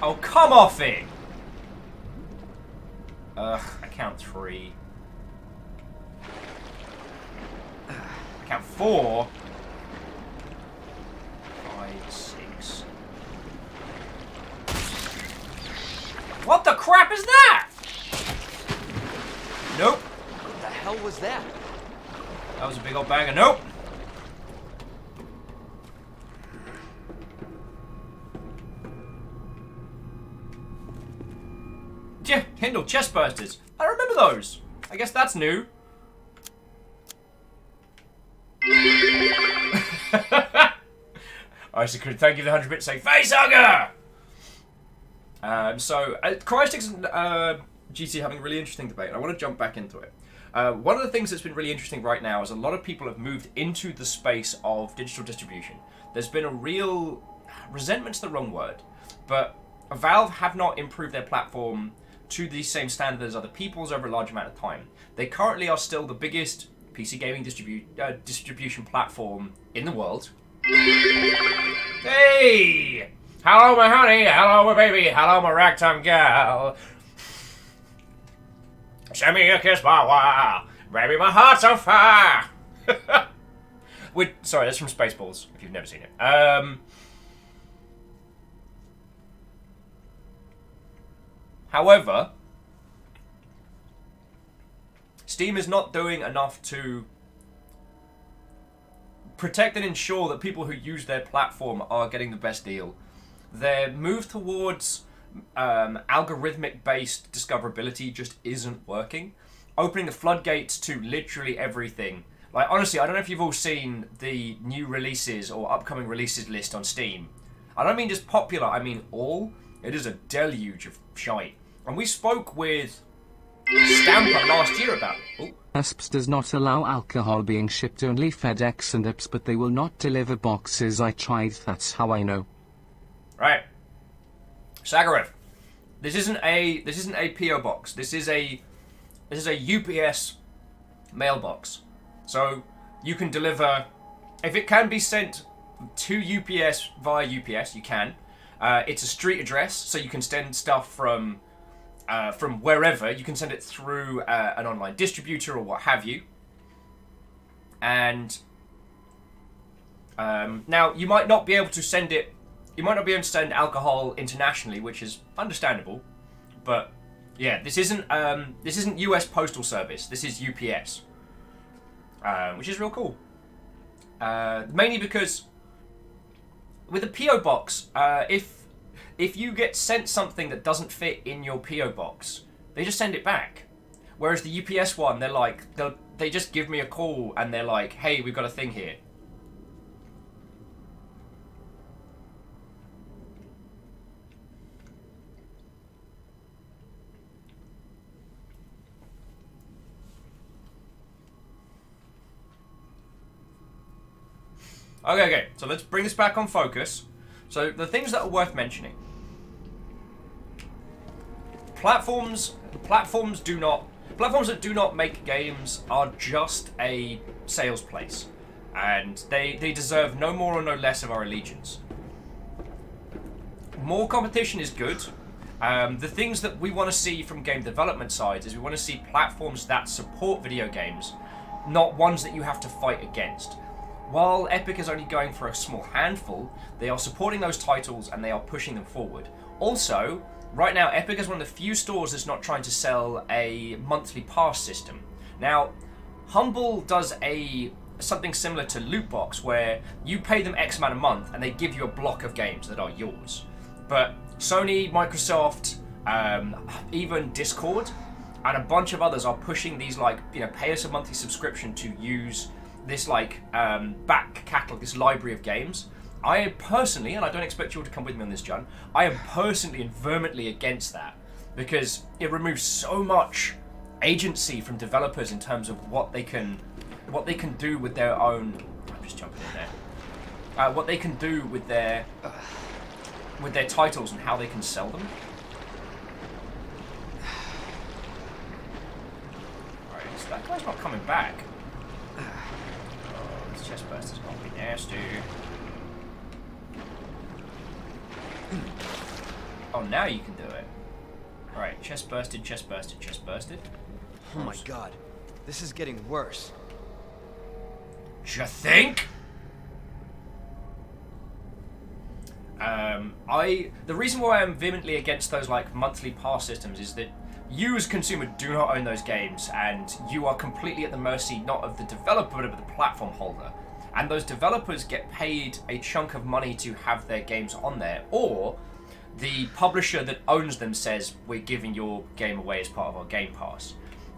Oh, come off it! I count 3. I count 4. 5, 6. What the crap is that? Nope. What the hell was that? That was a big old bag of nope. Yeah, Hindle, chest bursters. I remember those. I guess that's new. Isaac, thank you for the 100 bits. Say facehugger. Cryosticks and GT having a really interesting debate, and I want to jump back into it. One of the things that's been really interesting right now is a lot of people have moved into the space of digital distribution. There's been a real resentment's the wrong word, but Valve have not improved their platform to the same standard as other people's over a large amount of time. They currently are still the biggest PC gaming distribution platform in the world. Hey! Hello, my honey. Hello, my baby. Hello, my ragtime gal. Send me a kiss, wow. Baby, my heart's on fire. Sorry, that's from Spaceballs, if you've never seen it. However, Steam is not doing enough to protect and ensure that people who use their platform are getting the best deal. Their move towards algorithmic-based discoverability just isn't working. Opening the floodgates to literally everything. Like, honestly, I don't know if you've all seen the new releases or upcoming releases list on Steam. I don't mean just popular, I mean all. It is a deluge of shite. And we spoke with Stamper last year about it. USPS does not allow alcohol being shipped, only FedEx and UPS, but they will not deliver boxes. I tried, that's how I know. Right. Sagarev. This isn't a PO box. This is a UPS mailbox. So you can deliver, if it can be sent to UPS via UPS, you can. It's a street address, so you can send stuff from wherever. You can send it through an online distributor or what have you. And now you might not be able to send it. You might not be able to send alcohol internationally, which is understandable. But yeah, this isn't US Postal Service. This is UPS, which is real cool. Mainly because with a PO box, if you get sent something that doesn't fit in your PO box, they just send it back. Whereas the UPS one, they're like, they just give me a call and they're like, hey, we've got a thing here. Okay. So let's bring this back on focus. So the things that are worth mentioning. Platforms that do not make games are just a sales place. And they deserve no more or no less of our allegiance. More competition is good. The things that we want to see from game development sides is we want to see platforms that support video games, not ones that you have to fight against. While Epic is only going for a small handful, they are supporting those titles and they are pushing them forward. Also, right now Epic is one of the few stores that's not trying to sell a monthly pass system. Now, Humble does something similar to Lootbox, where you pay them X amount a month and they give you a block of games that are yours. But Sony, Microsoft, even Discord, and a bunch of others are pushing these, like, you know, pay us a monthly subscription to use this, like, back catalog, this library of games. I personally, and I don't expect you all to come with me on this, John, I am personally and vehemently against that, because it removes so much agency from developers in terms of what they can do with their own. I'm just jumping in there. What they can do with their titles and how they can sell them. Alright, so that guy's not coming back. Oh, this chest burst is gonna be nasty. Oh, now you can do it. Alright, chest bursted. Oh my god. This is getting worse. You think? The reason why I'm vehemently against those, like, monthly pass systems is that you as a consumer do not own those games, and you are completely at the mercy not of the developer but of the platform holder. And those developers get paid a chunk of money to have their games on there, or the publisher that owns them says, we're giving your game away as part of our Game Pass.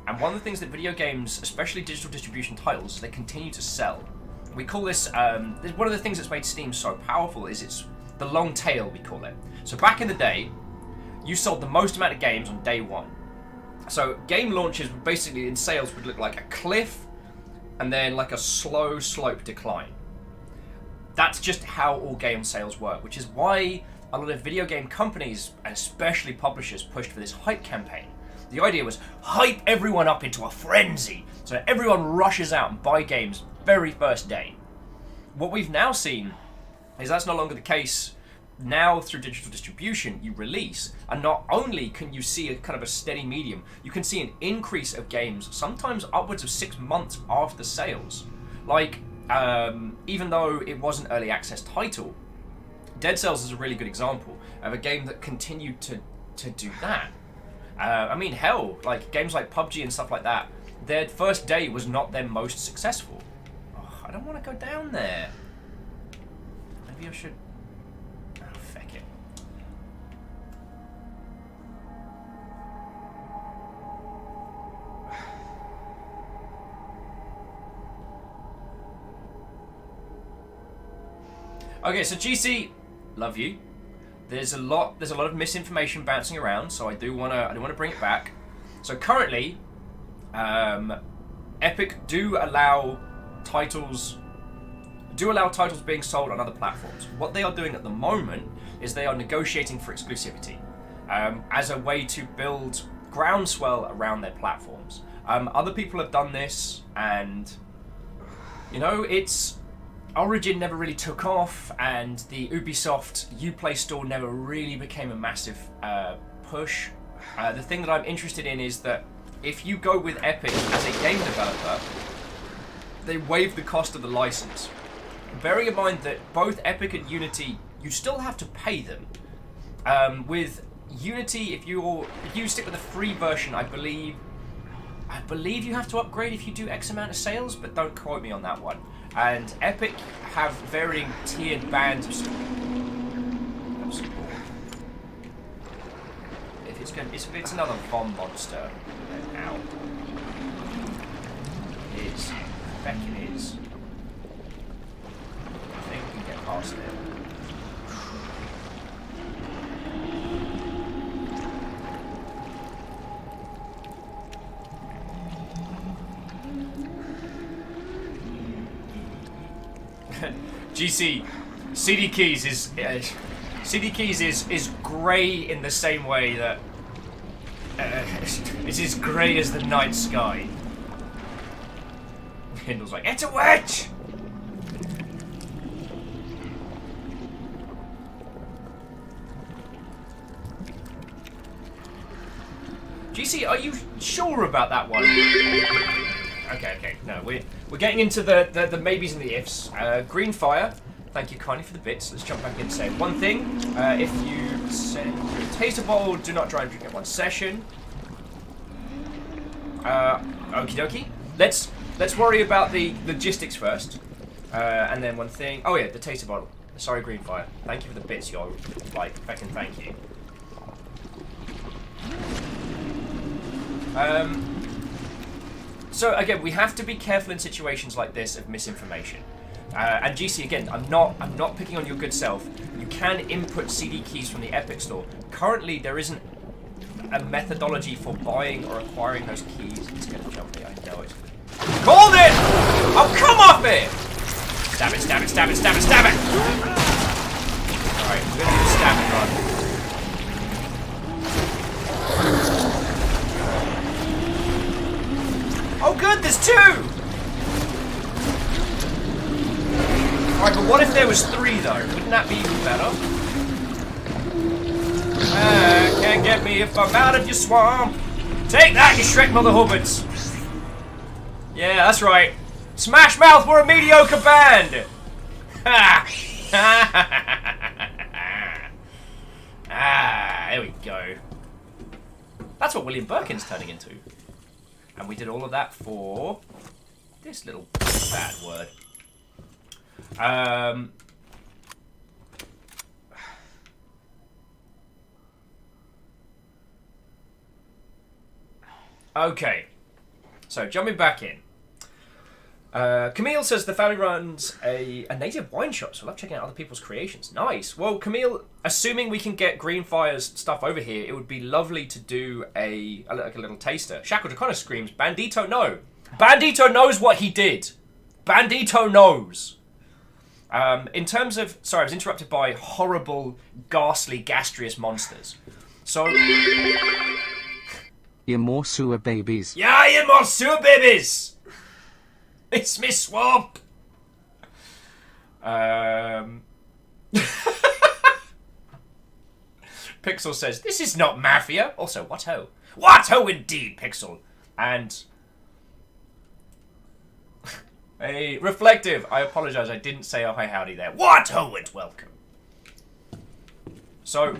And one of the things that video games, especially digital distribution titles, they continue to sell. We call this, one of the things that's made Steam so powerful is it's the long tail, we call it. So back in the day, you sold the most amount of games on day one. So game launches basically in sales would look like a cliff and then like a slow slope decline. That's just how all game sales work, which is why a lot of video game companies, and especially publishers, pushed for this hype campaign. The idea was hype everyone up into a frenzy, so everyone rushes out and buy games very first day. What we've now seen is that's no longer the case. Now through digital distribution, you release, and not only can you see a kind of a steady medium, you can see an increase of games, sometimes upwards of 6 months after sales. Like, even though it was an early access title, Dead Cells is a really good example of a game that continued to do that. I mean, hell, like games like PUBG and stuff like that, their first day was not their most successful. Oh, I don't want to go down there. Maybe I should. Oh, feck it. Okay, so GC, love you. There's a lot of misinformation bouncing around, so I do want to bring it back. So currently, Epic do allow titles being sold on other platforms. What they are doing at the moment is they are negotiating for exclusivity as a way to build groundswell around their platforms. Other people have done this, and you know, Origin never really took off, and the Ubisoft Uplay store never really became a massive push. The thing that I'm interested in is that if you go with Epic as a game developer, they waive the cost of the license. Bearing in mind that both Epic and Unity, you still have to pay them. With Unity, if you stick with the free version, I believe you have to upgrade if you do X amount of sales, but don't quote me on that one. And Epic have varying tiered bands of support. If it's another bomb monster, then out. It is. I reckon it is. I think we can get past it. GC, CD Keys is grey in the same way that it's as grey as the night sky. Hindle's like, it's a witch! GC, are you sure about that one? Okay, no, we're getting into the maybes and the ifs. Green fire, thank you kindly for the bits. Let's jump back in and say one thing. If you send your taster bottle, do not try and drink it one session. Okie dokie. Let's worry about the logistics first. And then one thing. Oh yeah, the taster bottle. Sorry, green fire. Thank you for the bits, yo. Like, fucking thank you. So again, we have to be careful in situations like this of misinformation. And GC, again, I'm not picking on your good self. You can input CD keys from the Epic Store. Currently, there isn't a methodology for buying or acquiring those keys. It's gonna jump me, I know it. Called it! Oh, come off it! Stab it, stab it, stab it, stab it, stab it! Alright, we're gonna do the stab and run. Oh good, there's two! Alright, but what if there was three though? Wouldn't that be even better? Can't get me if I'm out of your swamp. Take that, you Shrek Mother Hubbards! Yeah, that's right. Smash Mouth, we're a mediocre band! Ha! There we go. That's what William Birkin's turning into. And we did all of that for this little bad word. Okay. So, jumping back in. Camille says the family runs a native wine shop, so I love checking out other people's creations. Nice. Well, Camille, assuming we can get Greenfire's stuff over here, it would be lovely to do like a little taster. Shackleton kind of screams, Bandito, no. Bandito knows what he did. Bandito knows. In terms of... Sorry, I was interrupted by horrible, ghastly, gastrious monsters. So... You more sewer babies. Yeah, you more sewer babies! It's me swamp! Pixel says, this is not mafia. Also, what ho? What ho indeed, Pixel. And... Hey, Reflective, I apologise, I didn't say oh hi howdy there. What ho and welcome. So...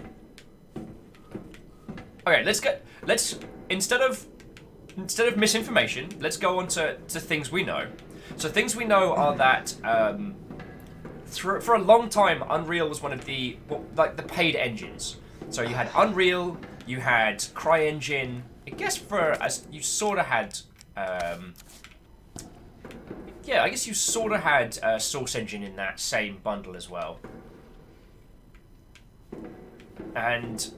Okay, let's instead of misinformation, let's go on to things we know. So things we know are that for a long time, Unreal was one of the the paid engines. So you had Unreal, you had CryEngine. I guess you sort of had yeah, I guess you sort of had Source Engine in that same bundle as well. And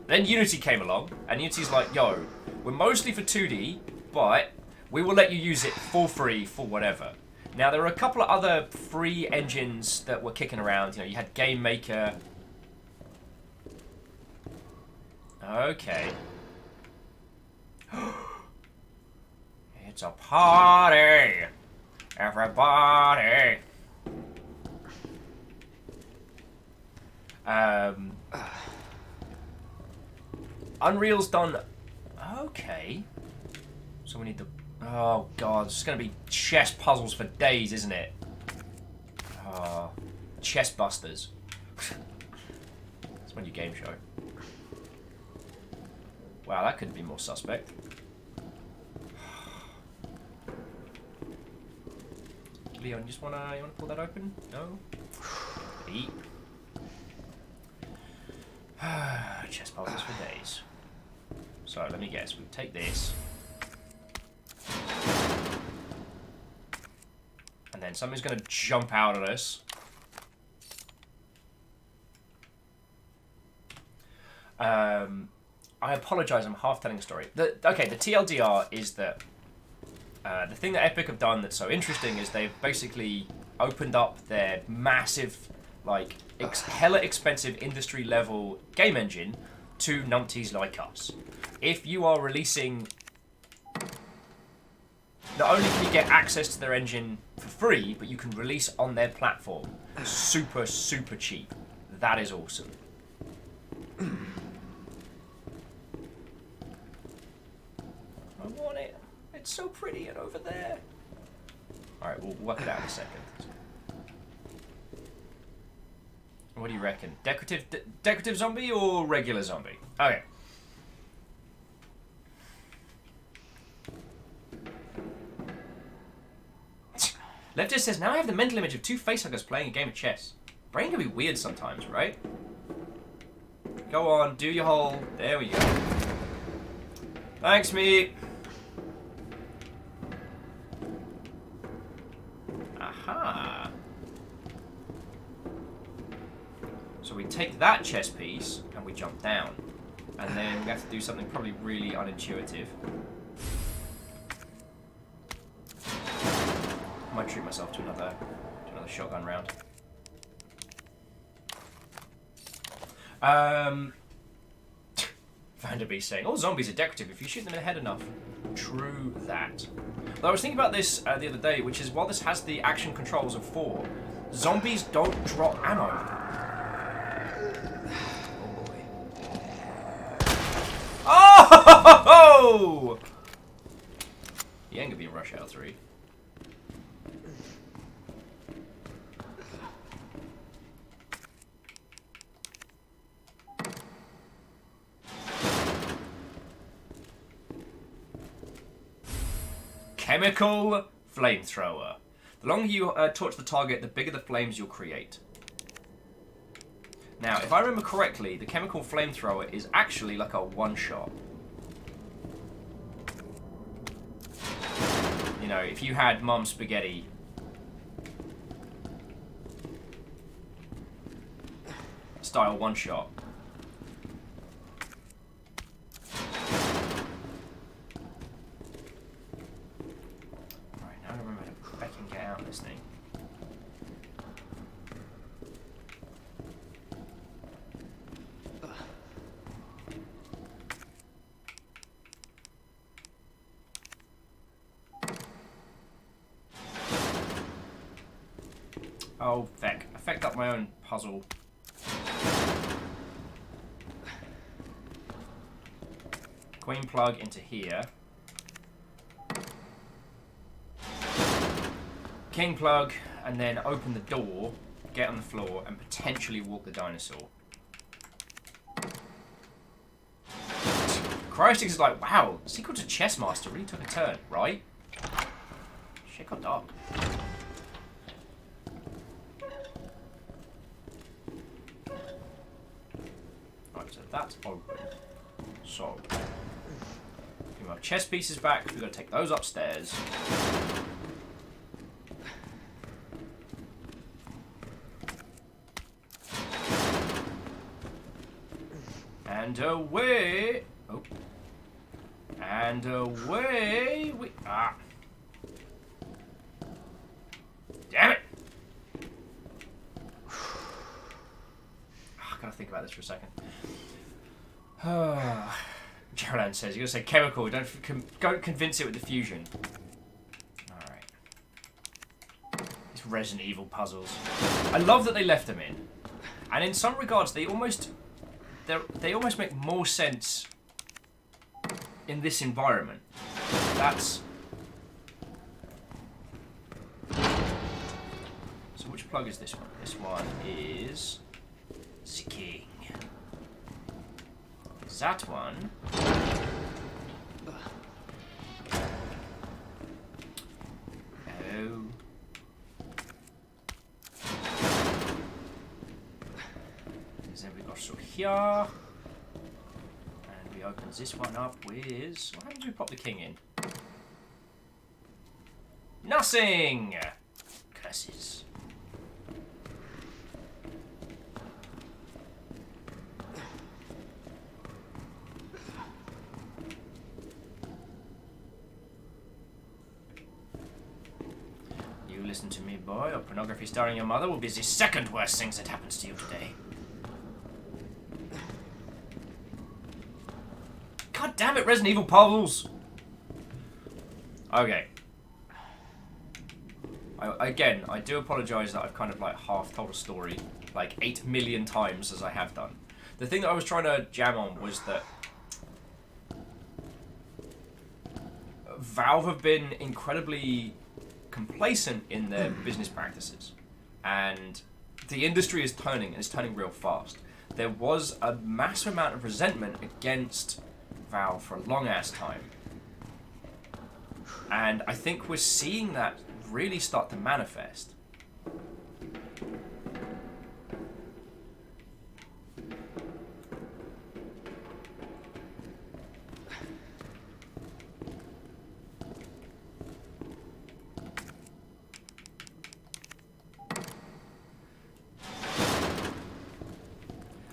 then Unity came along, and Unity's like, yo, we're mostly for 2D, but we will let you use it for free for whatever. Now, there are a couple of other free engines that were kicking around. You know, you had Game Maker. Okay. It's a party! Everybody! Unreal's done... Okay. So we need the... Oh, God. It's going to be chess puzzles for days, isn't it? Oh, chess busters. That's my new game show. Wow, that couldn't be more suspect. Leon, you wanna pull that open? No? Eat. Chess puzzles for days. So let me guess. We take this, and then something's going to jump out at us. I apologise. I'm half telling a story. Okay, the TLDR is that the thing that Epic have done that's so interesting is they've basically opened up their massive, like, hella expensive industry level game engine to numpties like us. If you are releasing, not only can you get access to their engine for free, but you can release on their platform super, super cheap. That is awesome. I want it. It's so pretty and over there. Alright, we'll work it out in a second. What do you reckon? Decorative zombie or regular zombie? Okay. Leftist says, now I have the mental image of two facehuggers playing a game of chess. Brain can be weird sometimes, right? Go on, do your hole. There we go. Thanks, me. Aha. So we take that chess piece and we jump down. And then we have to do something probably really unintuitive. I might treat myself to another shotgun round. Vanderbeest saying, all zombies are decorative if you shoot them in the head enough. True that. But I was thinking about this the other day, which is while this has the action controls of 4, zombies don't drop ammo. Oh! He ain't gonna be in Rush Hour 3. Chemical flamethrower. The longer you torch the target, the bigger the flames you'll create. Now, if I remember correctly, the chemical flamethrower is actually like a one-shot. You know, if you had Mum's spaghetti style one-shot. Alright, now I remember how to back and get out of this thing. Oh, feck. I fecked up my own puzzle. Queen plug into here. King plug, and then open the door, get on the floor, and potentially walk the dinosaur. Cryostix is like, wow, sequel to Chessmaster really took a turn, right? Shit got dark. Right, so that's open. So, give our chess pieces back. We've got to take those upstairs. And away. Oh. And away we. Ah. Damn it. I gotta think about this for a second. Geraldine says, you're gonna say chemical, don't convince it with the fusion. Alright. These Resident Evil puzzles. I love that they left them in. And in some regards, they almost make more sense in this environment. That's... So which plug is this one? This one is... the king. That one. Oh. Then we got so here. And we open this one up with... What happens if we pop the king in? Nothing! Curses. Listen to me boy, or pornography starring your mother will be the second worst things that happens to you today. God damn it, Resident Evil puzzles! Okay. Again, I do apologise that I've kind of like half told a story like 8 million times as I have done. The thing that I was trying to jam on was that Valve have been incredibly complacent in their business practices, and the industry is turning, and it's turning real fast. There was a massive amount of resentment against Valve for a long ass time, and I think we're seeing that really start to manifest.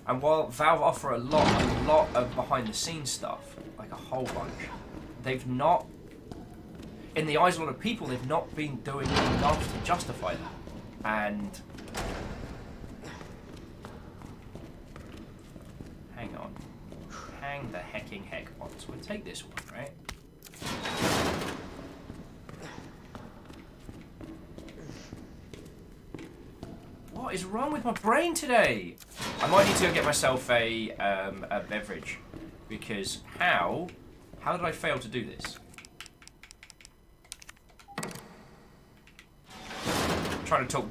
And while Valve offer a lot of behind-the-scenes stuff, like a whole bunch, they've not, in the eyes of a lot of people, they've not been doing enough to justify that. And hang on, hang the hecking heck on. So we'll take this one, right? What is wrong with my brain today? I might need to go get myself a beverage, because how did I fail to do this? I'm trying to talk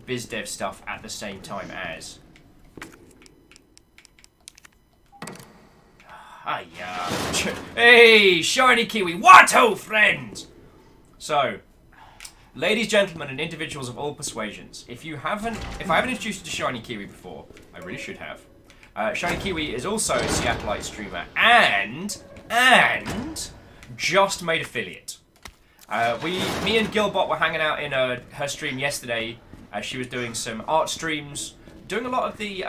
biz dev stuff at the same time as. Hiya. Hey, shiny kiwi, Watto friend. So, ladies, gentlemen, and individuals of all persuasions, if I haven't introduced you to Shiny Kiwi before, I really should have. Shiny Kiwi is also a Seattleite streamer and just made affiliate. Me and Gilbot were hanging out in her stream yesterday as she was doing some art streams, doing a lot of the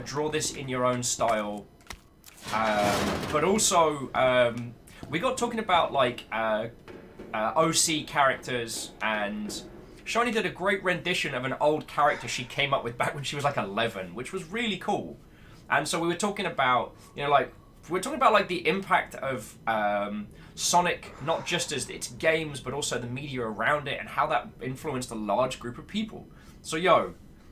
draw this in your own style, but also we got talking about like OC characters, and Shiny did a great rendition of an old character she came up with back when she was like 11, which was really cool. And so we were talking about, the impact of Sonic, not just as its games, but also the media around it, and how that influenced a large group of people. So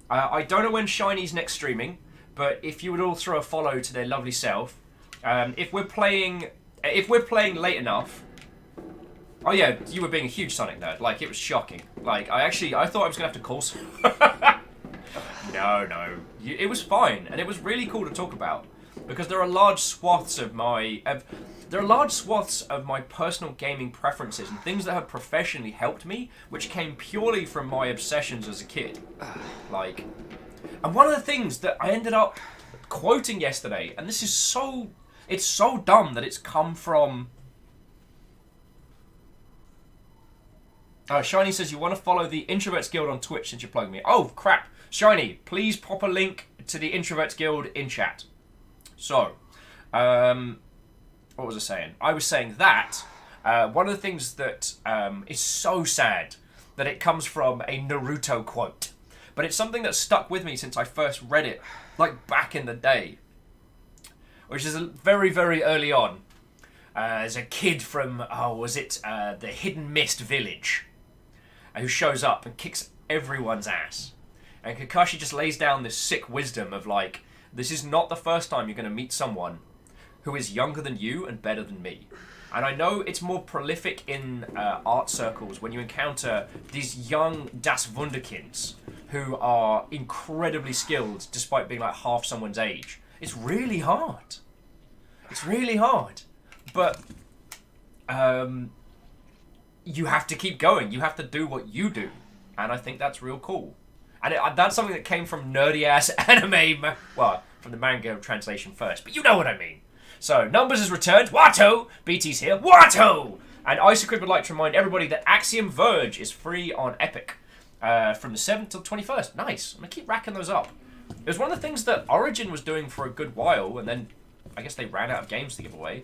I don't know when Shiny's next streaming, but if you would all throw a follow to their lovely self, if we're playing late enough. Oh yeah, you were being a huge Sonic nerd. Like, it was shocking. Like, I thought I was gonna have to call some... No. It was fine, and it was really cool to talk about, because there are large swaths of my personal gaming preferences and things that have professionally helped me, which came purely from my obsessions as a kid. Like, and one of the things that I ended up quoting yesterday, and this is it's so dumb that it's come from. Shiny says you want to follow the Introverts Guild on Twitch since you're plugging me. Oh, crap. Shiny, please pop a link to the Introverts Guild in chat. So, what was I saying? I was saying that one of the things that is so sad that it comes from a Naruto quote. But it's something that stuck with me since I first read it, like back in the day. Which is very, very early on. There's a kid from, the Hidden Mist village, who shows up and kicks everyone's ass. And Kakashi just lays down this sick wisdom of like, this is not the first time you're going to meet someone who is younger than you and better than me. And I know it's more prolific in art circles when you encounter these young Das Wunderkinds who are incredibly skilled despite being like half someone's age. It's really hard. It's really hard. But you have to keep going. You have to do what you do. And I think that's real cool. And that's something that came from nerdy-ass anime... from the manga translation first. But you know what I mean. So, Numbers has returned. Watto! BT's here. Watto! And Isocrid would like to remind everybody that Axiom Verge is free on Epic from the 7th till 21st. Nice. I'm going to keep racking those up. It was one of the things that Origin was doing for a good while, and then I guess they ran out of games to give away.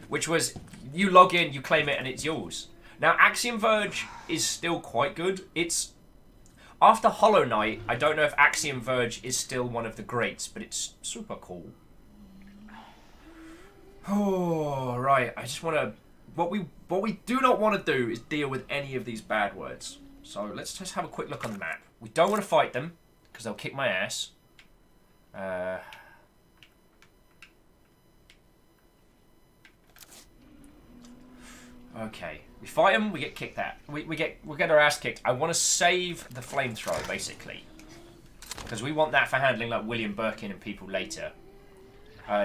Which was, you log in, you claim it, and it's yours. Now, Axiom Verge is still quite good. It's... After Hollow Knight, I don't know if Axiom Verge is still one of the greats, but it's super cool. Oh, right. I just want to... What we do not want to do is deal with any of these bad words. So let's just have a quick look on the map. We don't want to fight them, because they'll kick my ass. Okay. We fight them, we get kicked out. We get our ass kicked. I want to save the flamethrower, basically. Because we want that for handling like William Birkin and people later.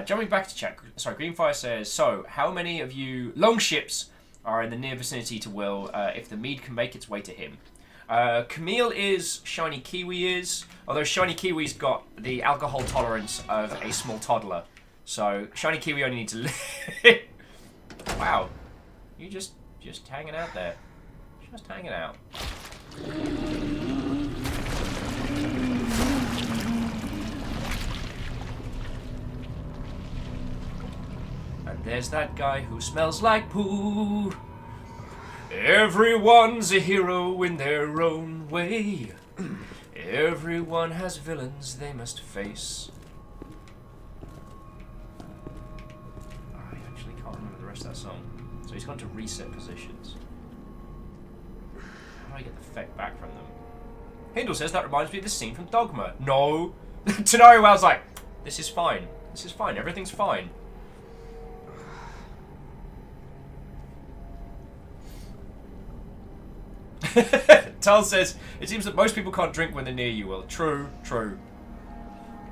Jumping back to chat. Sorry, Greenfire says, so, how many of you longships are in the near vicinity to Will if the mead can make its way to him? Camille is, Shiny Kiwi is, although Shiny Kiwi's got the alcohol tolerance of a small toddler. So, Shiny Kiwi only needs to live. Wow. You just hanging out there. Just hanging out. And there's that guy who smells like poo. Everyone's a hero in their own way. Everyone has villains they must face. I actually can't remember the rest of that song. So he's gone to reset positions. How do I get the effect back from them? Hindle says that reminds me of the scene from Dogma. No! Tenari Well's like, this is fine. This is fine. Everything's fine. Tull says, it seems that most people can't drink when they're near you. Well, true, true.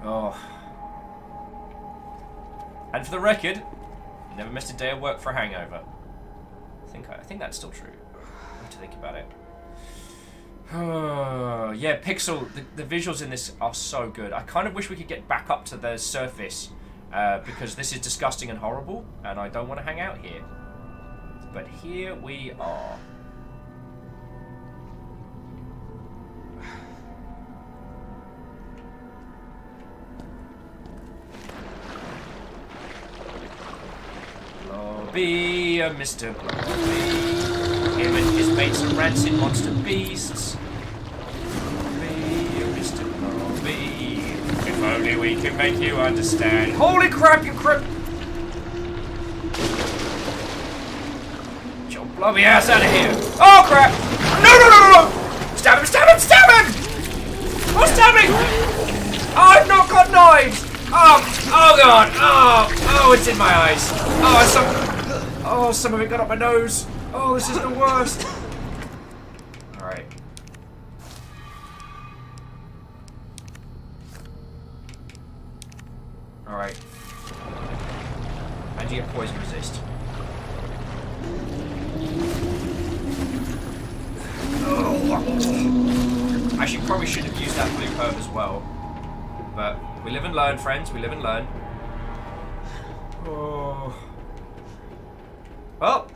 Oh. And for the record, never missed a day of work for a hangover. I think that's still true. I have to think about it. Yeah, Pixel, the visuals in this are so good. I kind of wish we could get back up to the surface because this is disgusting and horrible, and I don't want to hang out here. But here we are. Blobby, Mr. Blobby. Him and his mates are rancid monster beasts. Blobby, Mr. Blobby. If only we can make you understand. Holy crap, you crap! Get your blobby ass out of here. Oh crap! No, no, no, no, no! Stab him, stab him, stab him! Oh, stab him! Oh, I've not got knives! Oh god! Oh, it's in my eyes. Some of it got up my nose. Oh, this is the worst. Alright. Alright. How'd you get poison resist? Oh. Actually, probably should have used that blue herb as well. But we live and learn, friends. We live and learn. Oh. Well,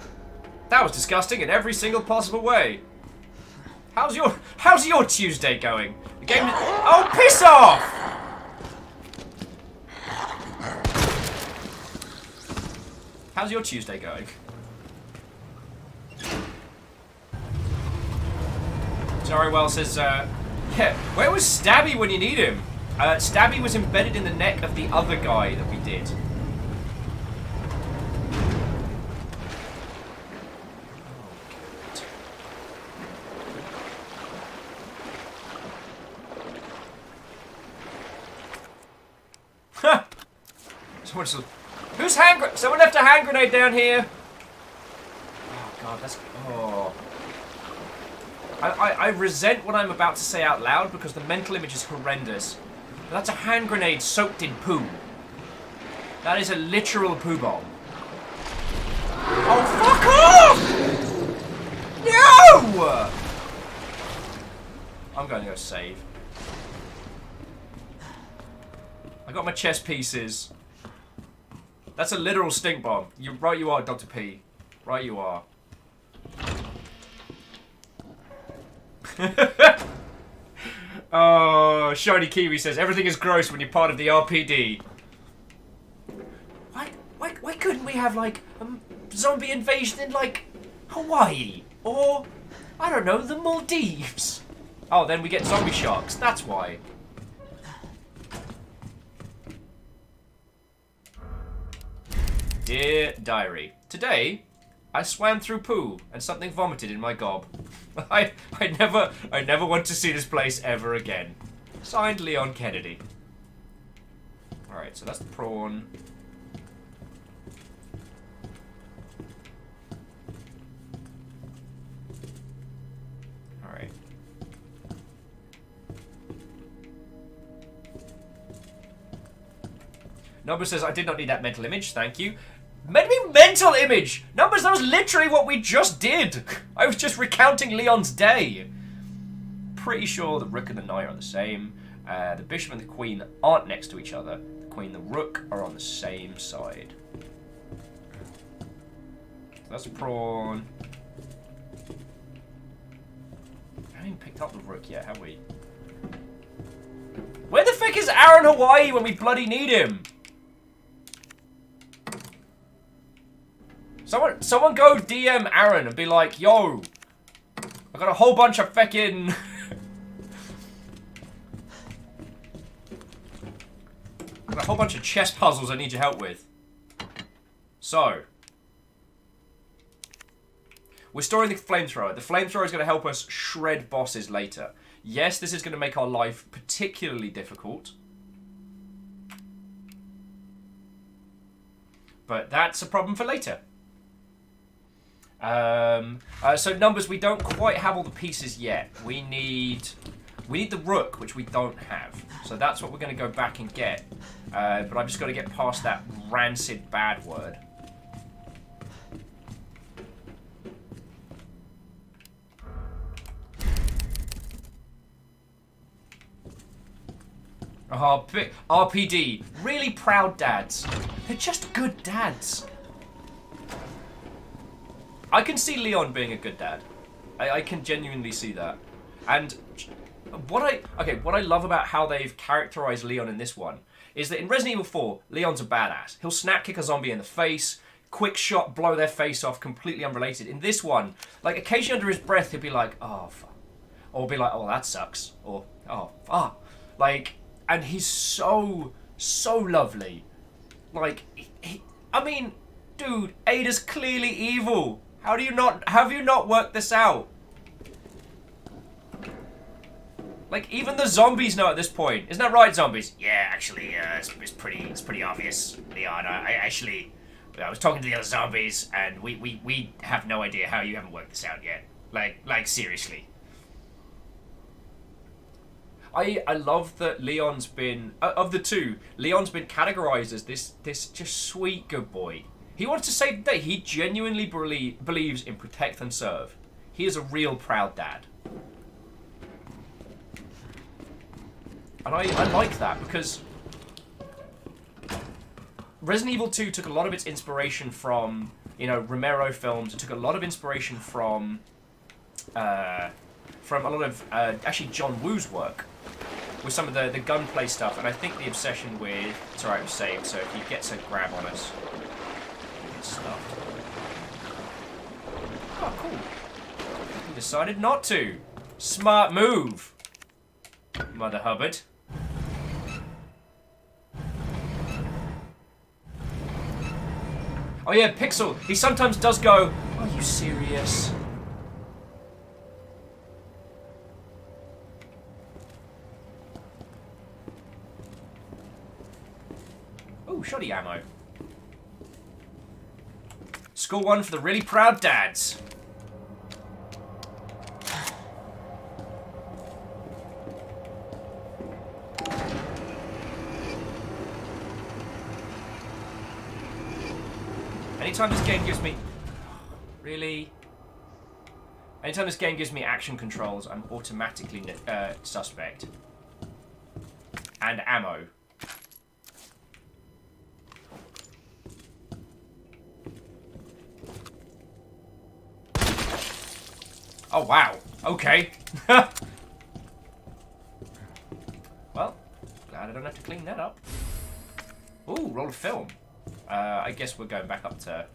that was disgusting in every single possible way. How's your Tuesday going? The game is... Oh, piss off! How's your Tuesday going? Sorry, Well says, yeah, where was Stabby when you need him? Stabby was embedded in the neck of the other guy that we did. Ha! Someone left a hand grenade down here. Oh god, that's... Oh. I resent what I'm about to say out loud because the mental image is horrendous. But that's a hand grenade soaked in poo. That is a literal poo bomb. Oh, fuck off! No! I'm going to go save. I got my chess pieces. That's a literal stink bomb. You're right, you are, Dr. P. Right, you are. Oh, Shiny Kiwi says everything is gross when you're part of the RPD. Why couldn't we have like a zombie invasion in like Hawaii Or, I don't know, the Maldives. Oh, then we get zombie sharks. That's why. Dear Diary, today I swam through poo and something vomited in my gob. I never want to see this place ever again. Signed, Leon Kennedy. Alright, so that's the prawn. Alright. Numbers says, I did not need that mental image, thank you. Mental image! Numbers, that was literally what we just did! I was just recounting Leon's day. Pretty sure the rook and the knight are the same. The bishop and the queen aren't next to each other. The queen and the rook are on the same side. So that's a prawn. I haven't even picked up the rook yet, have we? Where the frick is Aaron Hawaii when we bloody need him? Someone go DM Aaron and be like, yo, I got a whole bunch of feckin'... I got a whole bunch of chess puzzles I need your help with. So. We're storing the flamethrower. The flamethrower is going to help us shred bosses later. Yes, this is going to make our life particularly difficult. But that's a problem for later. So numbers, we don't quite have all the pieces yet. We need the rook, which we don't have. So that's what we're going to go back and get. But I've just got to get past that rancid bad word. Oh, RPD. Really proud dads. They're just good dads. I can see Leon being a good dad. I can genuinely see that. And what I love about how they've characterized Leon in this one is that in Resident Evil 4, Leon's a badass. He'll snap kick a zombie in the face, quick shot, blow their face off, completely unrelated. In this one, like occasionally under his breath, he'll be like, oh, fuck. Or be like, oh, that sucks. Or, oh, fuck. Like, and he's so lovely. Like, I mean, dude, Ada's clearly evil. Have you not worked this out? Like, even the zombies know at this point. Isn't that right, zombies? Yeah, actually, it's pretty obvious, Leon. I was talking to the other zombies, and we have no idea how you haven't worked this out yet. Like seriously. I love that Leon's been, of the two, Leon's been categorized as this just sweet good boy. He wants to save the day. He genuinely believes in protect and serve. He is a real proud dad. And I like that because Resident Evil 2 took a lot of its inspiration from, Romero films. It took a lot of inspiration from a lot of, actually John Woo's work with some of the gunplay stuff. And I think the obsession with, it's alright, we're saved, so if he gets a grab on us, stuff. Oh, cool. He decided not to. Smart move, Mother Hubbard. Oh yeah, Pixel. He sometimes does go, are you serious? Oh, shoddy ammo. Score one for the really proud dads. Anytime this game gives me... Really? Anytime this game gives me action controls, I'm automatically suspect. And ammo. Oh, wow. Okay. Well, glad I don't have to clean that up. Ooh, roll of film. I guess we're going back up to...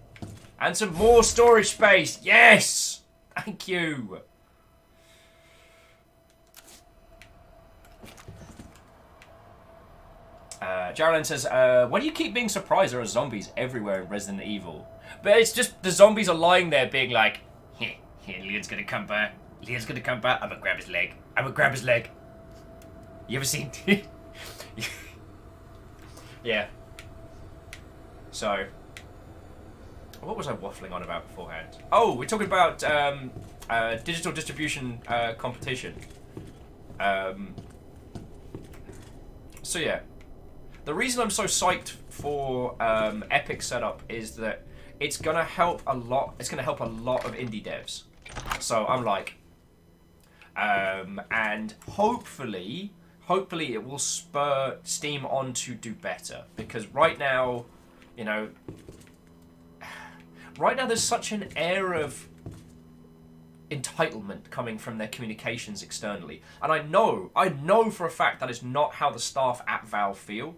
And some more storage space! Yes! Thank you. Jarlan says, why do you keep being surprised there are zombies everywhere in Resident Evil? But it's just the zombies are lying there being like, here, Leon's gonna come back. Leon's gonna come back. I'm gonna grab his leg. I'm gonna grab his leg. You ever seen... Yeah. So, what was I waffling on about beforehand? Oh, we're talking about digital distribution competition. So yeah. The reason I'm so psyched for Epic setup is that it's gonna help a lot. It's gonna help a lot of indie devs. So I'm like, and hopefully it will spur Steam on to do better, because right now, you know, there's such an air of entitlement coming from their communications externally, and I know for a fact that is not how the staff at Valve feel.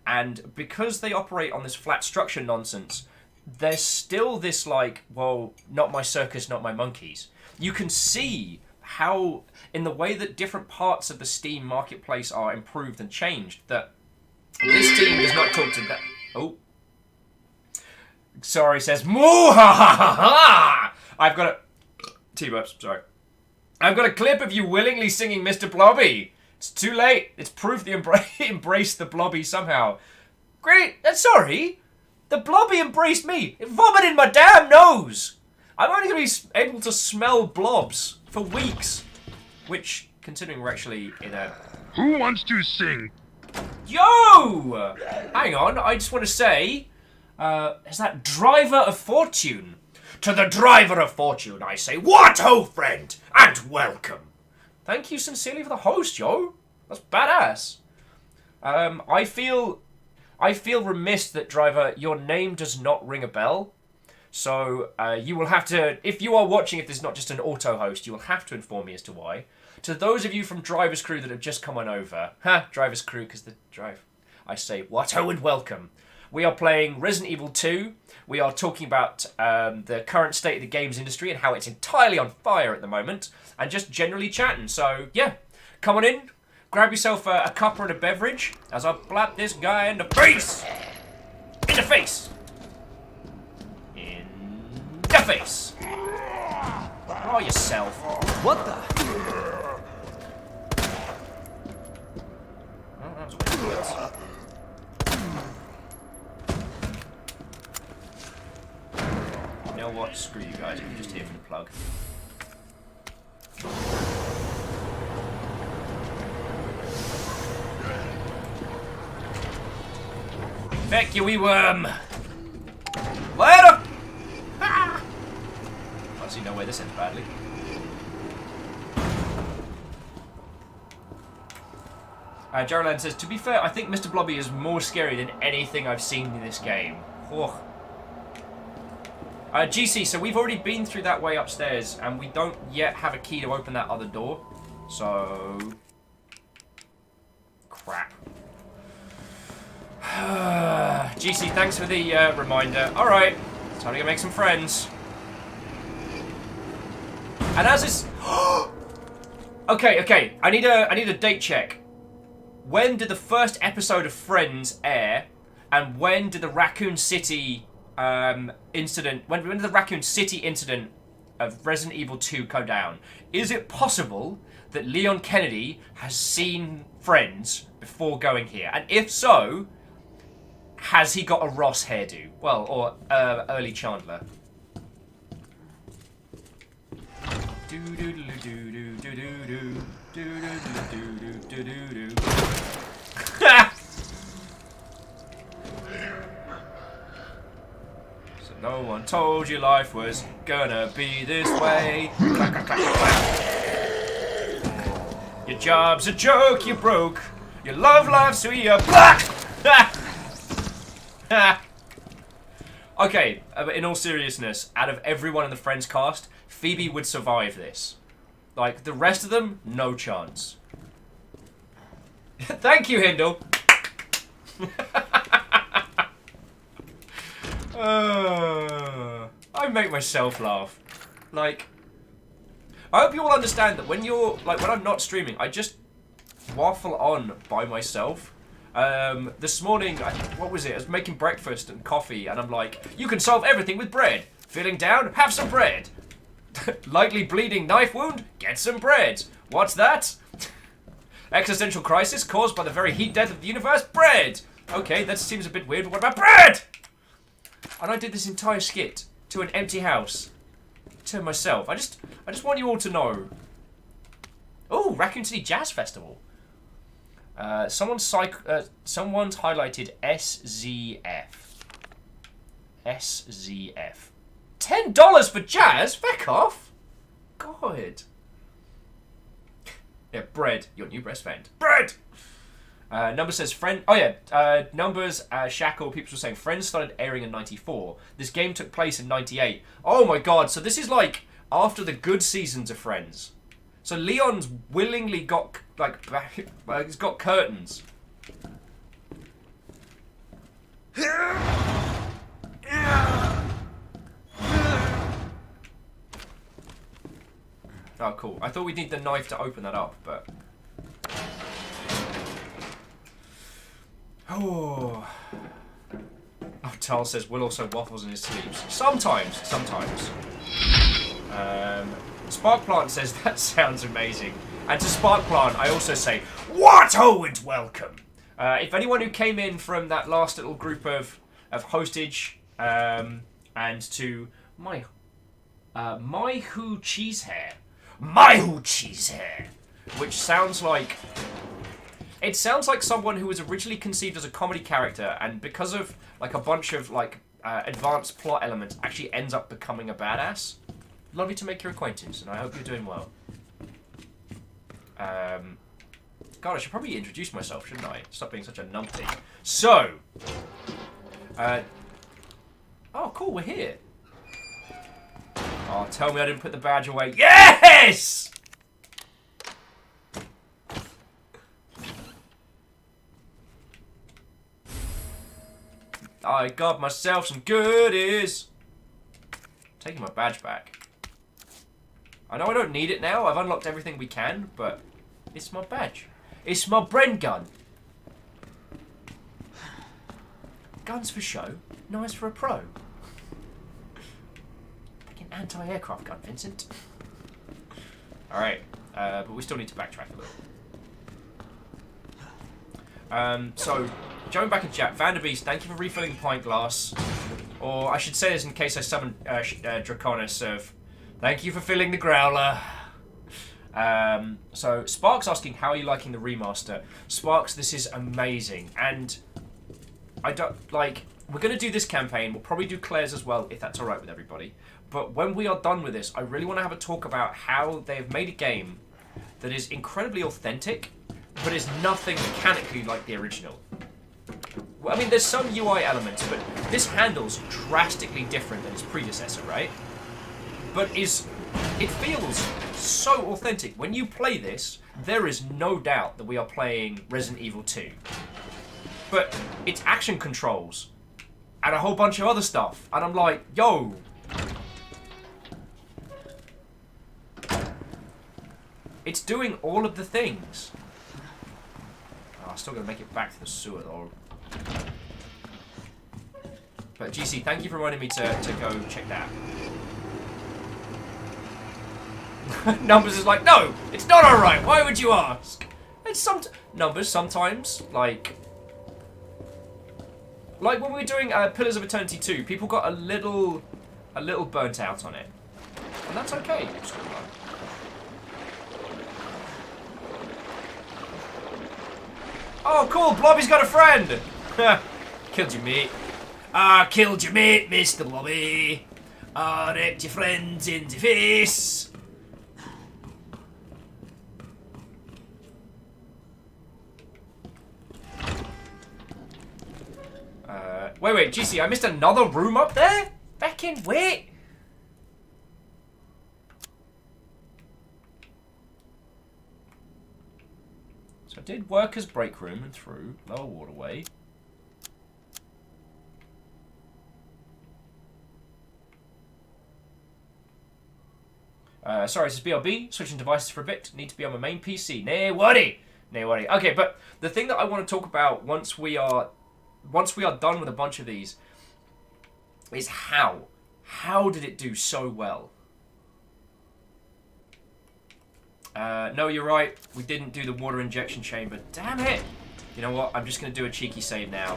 And because they operate on this flat structure nonsense, there's still this like, well, not my circus, not my monkeys. You can see how, in the way that different parts of the Steam marketplace are improved and changed, that this team does not talk to that. Oh. Sorry, says, moo ha ha ha ha! I've got a... T-burps, sorry. I've got a clip of you willingly singing Mr. Blobby. It's too late. It's proof they embraced the Blobby somehow. Great. Sorry. The Blobby embraced me. It vomited my damn nose. I'm only going to be able to smell blobs for weeks. Which, considering we're actually in a... Who wants to sing? Yo! Hang on. I just want to say... is that Driver of Fortune? To the Driver of Fortune, I say, what ho, friend, and welcome. Thank you sincerely for the host, yo. That's badass. I feel remiss that, Driver, your name does not ring a bell. So you will have to, if you are watching, if there's not just an auto host, you will have to inform me as to why. To those of you from Driver's Crew that have just come on over, Driver's Crew, because the drive, I say, what ho and welcome. We are playing Resident Evil 2. We are talking about the current state of the games industry and how it's entirely on fire at the moment, and just generally chatting. So, yeah, come on in, grab yourself a cuppa and a beverage as I blap this guy in the face! In the face! In the face! Oh, yourself. What the? Oh, that was weird. You know what? Screw you guys. You can just hear from the plug. Feck you, wee worm! Later! I see no way this ends badly. Jarland says, to be fair, I think Mr. Blobby is more scary than anything I've seen in this game. Oh. GC, so we've already been through that way upstairs, and we don't yet have a key to open that other door. So... crap. GC, thanks for the reminder. Alright, time to go make some friends. And as is... Okay, I need a date check. When did the first episode of Friends air, and when did the Raccoon City incident, when did the Raccoon City incident of Resident Evil 2 go down? Is it possible that Leon Kennedy has seen Friends before going here? And if so, has he got a Ross hairdo? Well, or early Chandler. So no one told you life was gonna be this way. Clack, clack, clack, clack. Your job's a joke, you broke. Your love life's sweet, you're black. Okay, in all seriousness, out of everyone in the Friends cast, Phoebe would survive this. Like, the rest of them, no chance. Thank you, Hindle. I make myself laugh. Like, I hope you all understand that when you're, like, when I'm not streaming, I just waffle on by myself. This morning, what was it? I was making breakfast and coffee, and I'm like, you can solve everything with bread. Feeling down? Have some bread. Lightly bleeding knife wound? Get some bread. What's that? Existential crisis caused by the very heat death of the universe? Bread! Okay, that seems a bit weird, but what about bread? And I did this entire skit to an empty house. To myself. I just want you all to know. Oh, Raccoon City Jazz Festival. Someone's highlighted SZF. SZF. $10 for jazz? Feck off! God. Yeah, bread. Your new best friend. Bread! Numbers says friend. Oh yeah, Numbers, Shackle, people were saying Friends started airing in '94. This game took place in '98. Oh my god, so this is like after the good seasons of Friends. So Leon's willingly got, like, he's got curtains. Oh, cool. I thought we'd need the knife to open that up, but... Oh, Tal says Will also waffles in his sleeves. Sometimes. Sparkplant says that sounds amazing. And to Sparkplant, I also say, what ho and welcome. If anyone who came in from that last little group of hostage, and to my who cheese hair, which sounds like. It sounds like someone who was originally conceived as a comedy character, and because of like a bunch of like advanced plot elements, actually ends up becoming a badass. Lovely to make your acquaintance, and I hope you're doing well. God, I should probably introduce myself, shouldn't I? Stop being such a numpty. So, oh, cool, we're here. Oh, tell me I didn't put the badge away. Yes! I got myself some goodies. Taking my badge back. I know I don't need it now. I've unlocked everything we can, but it's my badge. It's my Bren gun. Guns for show, nice for a pro. Like an anti-aircraft gun, Vincent. Alright, but we still need to backtrack a little. So, going back in chat, Vanderbeest, thank you for refilling the pint glass. Or I should say this in case I summon Draconis of, thank you for filling the growler. So Sparks asking, how are you liking the remaster? Sparks, this is amazing. And I don't, like, we're going to do this campaign. We'll probably do Claire's as well, if that's alright with everybody. But when we are done with this, I really want to have a talk about how they've made a game that is incredibly authentic, but is nothing mechanically like the original. Well, I mean, there's some UI elements, but this handles drastically different than its predecessor, right? But it feels so authentic. When you play this, there is no doubt that we are playing Resident Evil 2. But it's action controls and a whole bunch of other stuff. And I'm like, yo. It's doing all of the things. Oh, I'm still going to make it back to the sewer, though. But GC, thank you for reminding me to go check that. Numbers is like, no, it's not alright. Why would you ask? It's Numbers sometimes, like when we were doing Pillars of Eternity 2, people got a little burnt out on it, and that's okay. Oh, cool! Blobby's got a friend. Killed your mate. Ah, killed your mate, Mr. Blobby. Ah, wrecked your friends in the face. Wait, GC, I missed another room up there? Fucking wait. So I did workers' break room and through lower waterway. Sorry, this is BRB. Switching devices for a bit. Need to be on my main PC. Nay worry. Nay worry. Okay, but the thing that I want to talk about once we are done with a bunch of these is how. How did it do so well? No, you're right. We didn't do the water injection chamber. Damn it! You know what? I'm just going to do a cheeky save now.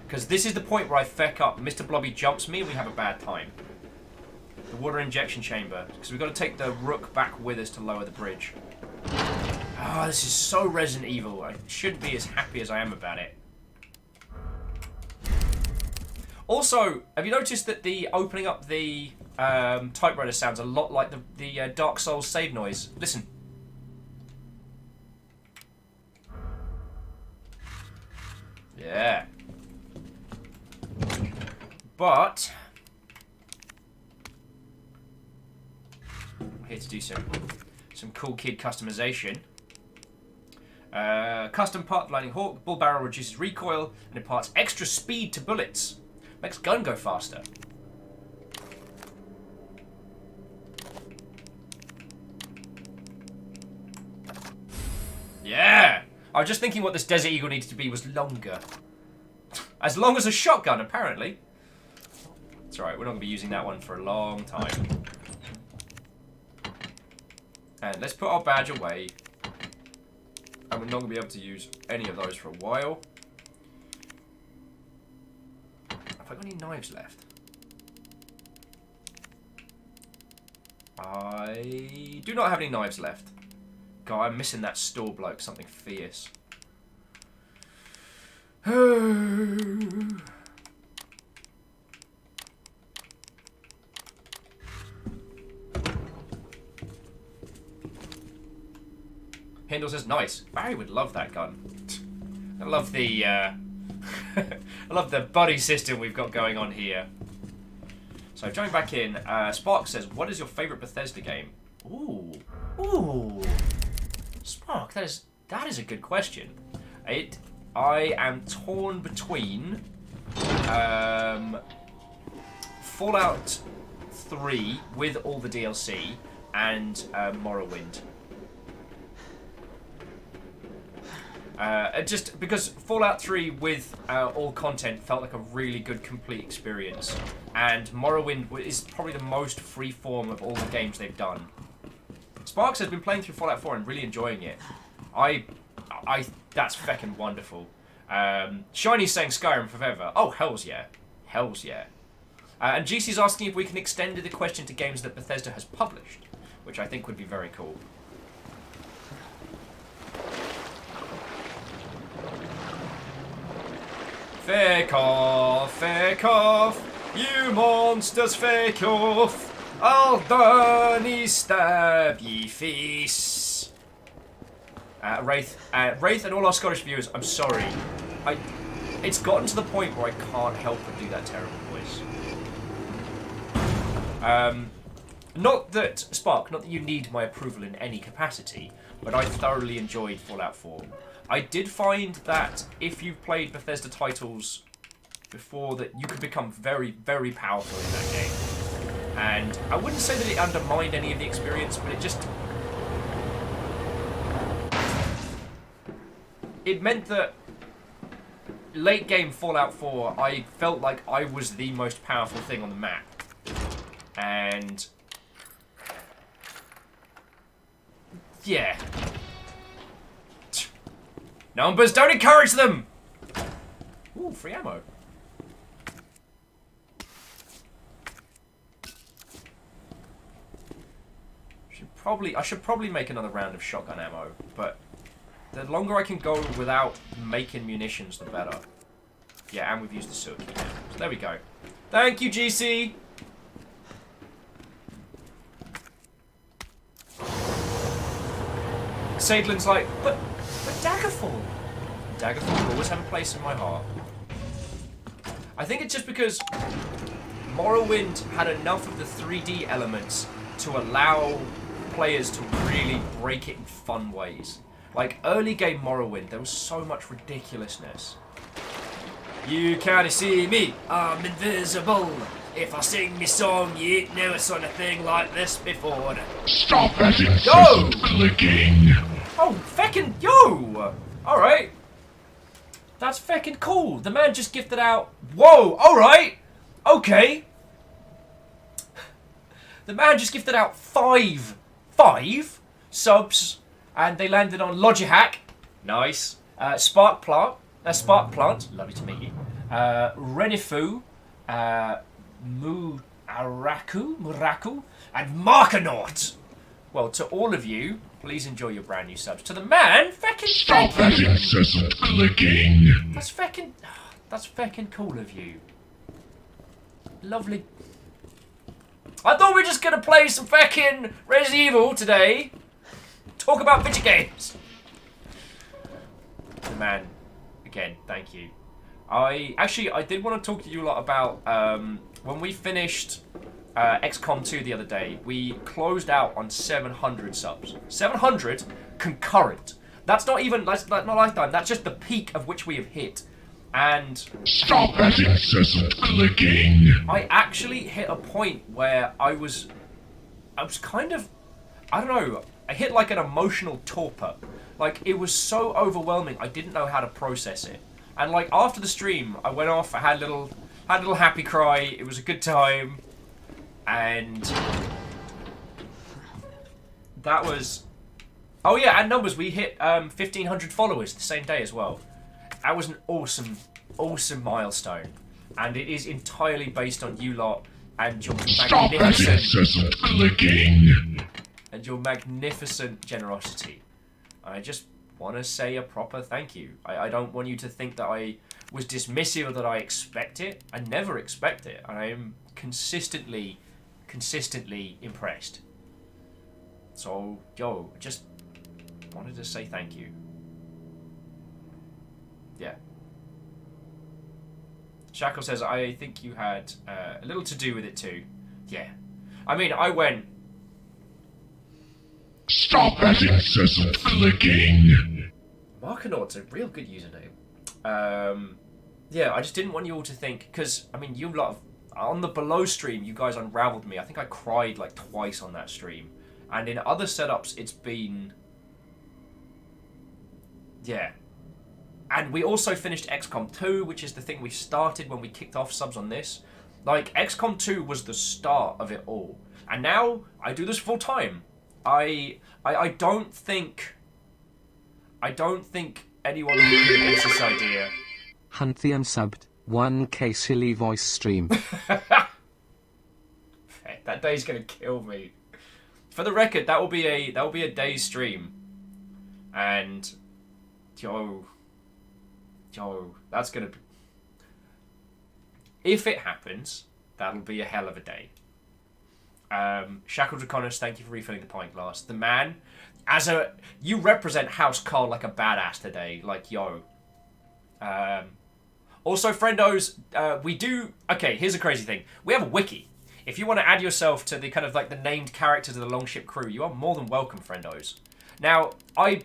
Because this is the point where I feck up. Mr. Blobby jumps me and we have a bad time. The water injection chamber. Because we've got to take the rook back with us to lower the bridge. Ah, this is so Resident Evil. I shouldn't be as happy as I am about it. Also, have you noticed that the opening up the typewriter sounds a lot like the Dark Souls save noise? Listen. Yeah. But I'm here to do some cool kid customization. Custom part Lightning Hawk. Bull barrel reduces recoil and imparts extra speed to bullets. Makes gun go faster. Yeah! I was just thinking what this Desert Eagle needed to be was longer. As long as a shotgun, apparently. It's alright, we're not going to be using that one for a long time. And let's put our badge away. And we're not going to be able to use any of those for a while. Have I got any knives left? I do not have any knives left. God, I'm missing that store bloke, something fierce. Hindle says, nice. Barry would love that gun. I love the, I love the buddy system we've got going on here. So, jumping back in, Spark says, what is your favourite Bethesda game? Ooh. Ooh. Spark, that is a good question. I am torn between Fallout 3 with all the DLC and Morrowind. Just because Fallout 3 with all content felt like a really good complete experience, and Morrowind is probably the most freeform of all the games they've done. Sparks has been playing through Fallout 4 and really enjoying it. That's feckin' wonderful. Shiny's saying Skyrim forever. Oh, hells yeah. Hells yeah. And GC's asking if we can extend the question to games that Bethesda has published, which I think would be very cool. Fake off, you monsters, fake off. I'll Donny stab ye face. Wraith and all our Scottish viewers, I'm sorry. It's gotten to the point where I can't help but do that terrible voice. Not that, Spark, not that you need my approval in any capacity, but I thoroughly enjoyed Fallout 4. I did find that if you've played Bethesda titles before, that you could become very, very powerful in that game. And I wouldn't say that it undermined any of the experience, but it meant that late game Fallout 4, I felt like I was the most powerful thing on the map. And yeah. Numbers, don't encourage them! Ooh, free ammo. I should probably make another round of shotgun ammo, but the longer I can go without making munitions, the better. Yeah, and we've used the sewer key now. So there we go. Thank you, GC! Sadlin's like, but Daggerfall. Daggerfall will always have a place in my heart. I think it's just because Morrowind had enough of the 3D elements to allow players to really break it in fun ways. Like early game Morrowind, there was so much ridiculousness. You can't see me, I'm invisible. If I sing me song, you ain't never sung a thing like this before. Stop that incessant clicking. Oh, feckin' yo! Alright. That's feckin' cool. The man just gifted out... Whoa, alright. Okay. The man just gifted out five subs. And they landed on Logihack. Nice. Spark Plant. Lovely to meet you. Renifu. Muraku. And Markanaut. Well, to all of you, please enjoy your brand new subs. To the man, feckin' Stop that incessant clicking. That's feckin' cool of you. Lovely. I thought we were just gonna play some feckin' Resident Evil today. Talk about video games. The man, again, thank you. I did want to talk to you a lot about when we finished XCOM 2 the other day. We closed out on 700 subs. 700 concurrent. That's not not lifetime. That's just the peak of which we have hit. And stop that incessant clicking. I actually hit a point where I was kind of, I don't know. I hit like an emotional torpor. Like it was so overwhelming. I didn't know how to process it. And like after the stream, I went off. I had a little happy cry. It was a good time, and that was. Oh yeah, and numbers. We hit 1,500 followers the same day as well. That was an awesome milestone, and it is entirely based on you lot and your magnificent generosity. I just want to say a proper thank you. I don't want you to think that I was dismissive or that I expect it. I never expect it. I am consistently impressed. So, yo, just wanted to say thank you. Yeah. Shackle says, I think you had a little to do with it too. Yeah. I mean, I went... Stop that incessant clicking. Markanaut's a real good username. Yeah, I just didn't want you all to think, because, I mean, you lot, on the below stream, you guys unraveled me. I think I cried like twice on that stream. And in other setups, it's been... Yeah. And we also finished XCOM 2, which is the thing we started when we kicked off subs on this. Like, XCOM 2 was the start of it all. And now, I do this full time. I don't think anyone would be against this idea. Hunt the unsubbed 1K silly voice stream. That day's gonna kill me. For the record, that will be a day's stream, and yo, that's gonna be, if it happens, that'll be a hell of a day. Shackle Draconis, thank you for refilling the pint glass. The man, you represent House Carl like a badass today. Like, yo. Also, friendos, okay, here's a crazy thing. We have a wiki. If you want to add yourself to the kind of like the named characters of the Longship crew, you are more than welcome, friendos. Now, I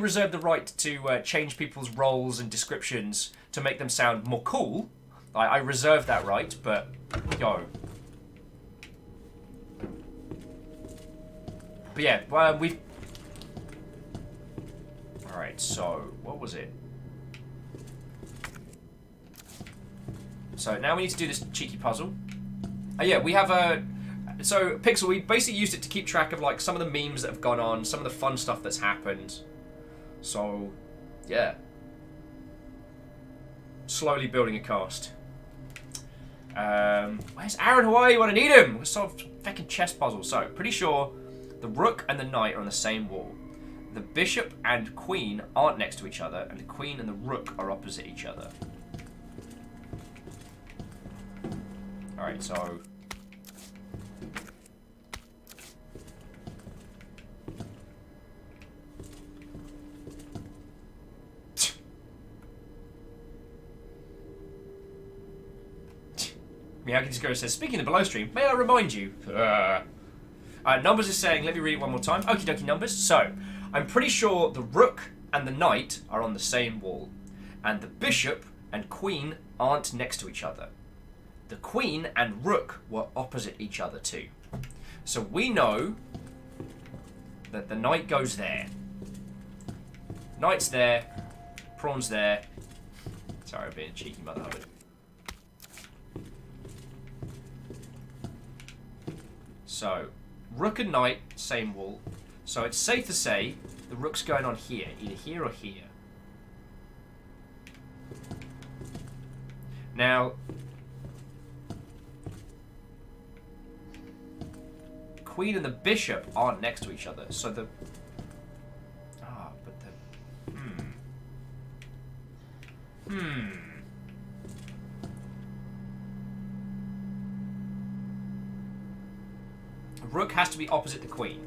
reserve the right to change people's roles and descriptions to make them sound more cool. I reserve that right, but, yo. But yeah, we've... Alright, so, what was it? So, now we need to do this cheeky puzzle. Oh yeah, we have a... So, Pixel, we basically used it to keep track of, like, some of the memes that have gone on, some of the fun stuff that's happened. So, yeah. Slowly building a cast. Where's Aaron Hawaii when I need him? We're solve fucking chess puzzle. So, pretty sure the rook and the knight are on the same wall. The bishop and queen aren't next to each other, and the queen and the rook are opposite each other. Alright, so... Miyagi says, speaking of below stream, may I remind you... Numbers is saying, let me read it one more time. Okie dokie Numbers. So, I'm pretty sure the rook and the knight are on the same wall. And the bishop and queen aren't next to each other. the queen and rook were opposite each other too. So we know that the knight goes there. Knight's there. Prawn's there. Sorry, I'm being a cheeky mother hubbard. So, rook and knight, same wall. So it's safe to say the rook's going on here, either here or here. Now, queen and the bishop aren't next to each other, so the... but the... Rook has to be opposite the queen.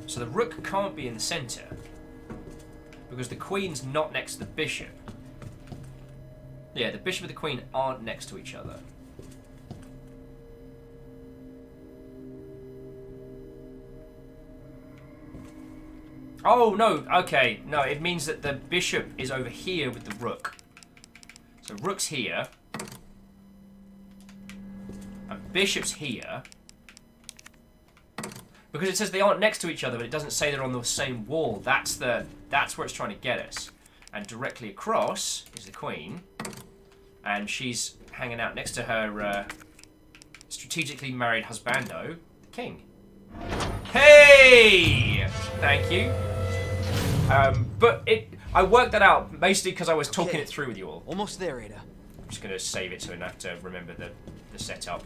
So the rook can't be in the centre, because the queen's not next to the bishop. Yeah, the bishop and the queen aren't next to each other. Oh, no, okay. No, it means that the bishop is over here with the rook. So rook's here. And bishop's here. Because it says they aren't next to each other, but it doesn't say they're on the same wall. That's where it's trying to get us. And directly across is the queen. And she's hanging out next to her strategically married husbando, the king. Hey! Thank you. But I worked that out basically because I was talking it through with you all. Almost there, Ada. I'm just going to save it so I don't have to remember the setup.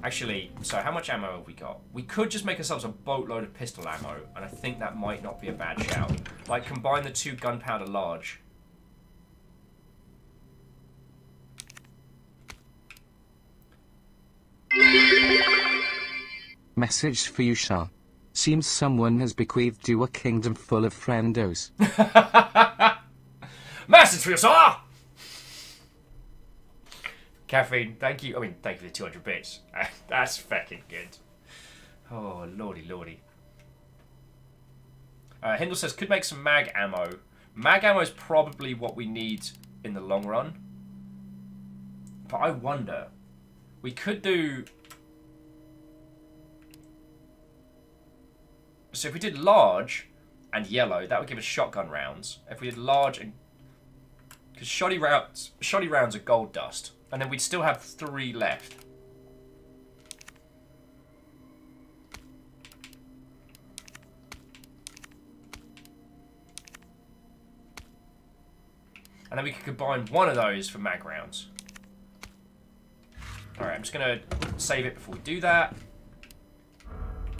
Actually, so how much ammo have we got? We could just make ourselves a boatload of pistol ammo, and I think that might not be a bad shout. Like, combine the 2 gunpowder large. Message for you, Shah. Seems someone has bequeathed you a kingdom full of friendos. Message for you, sir! Caffeine, thank you. I mean, thank you for the 200 bits. That's fucking good. Oh, lordy, lordy. Hindle says, could make some mag ammo. Mag ammo is probably what we need in the long run. But I wonder. We could do... So if we did large and yellow, that would give us shotgun rounds. If we did large and... Because shoddy rounds are gold dust. And then we'd still have 3 left. And then we could combine one of those for mag rounds. Alright, I'm just going to save it before we do that.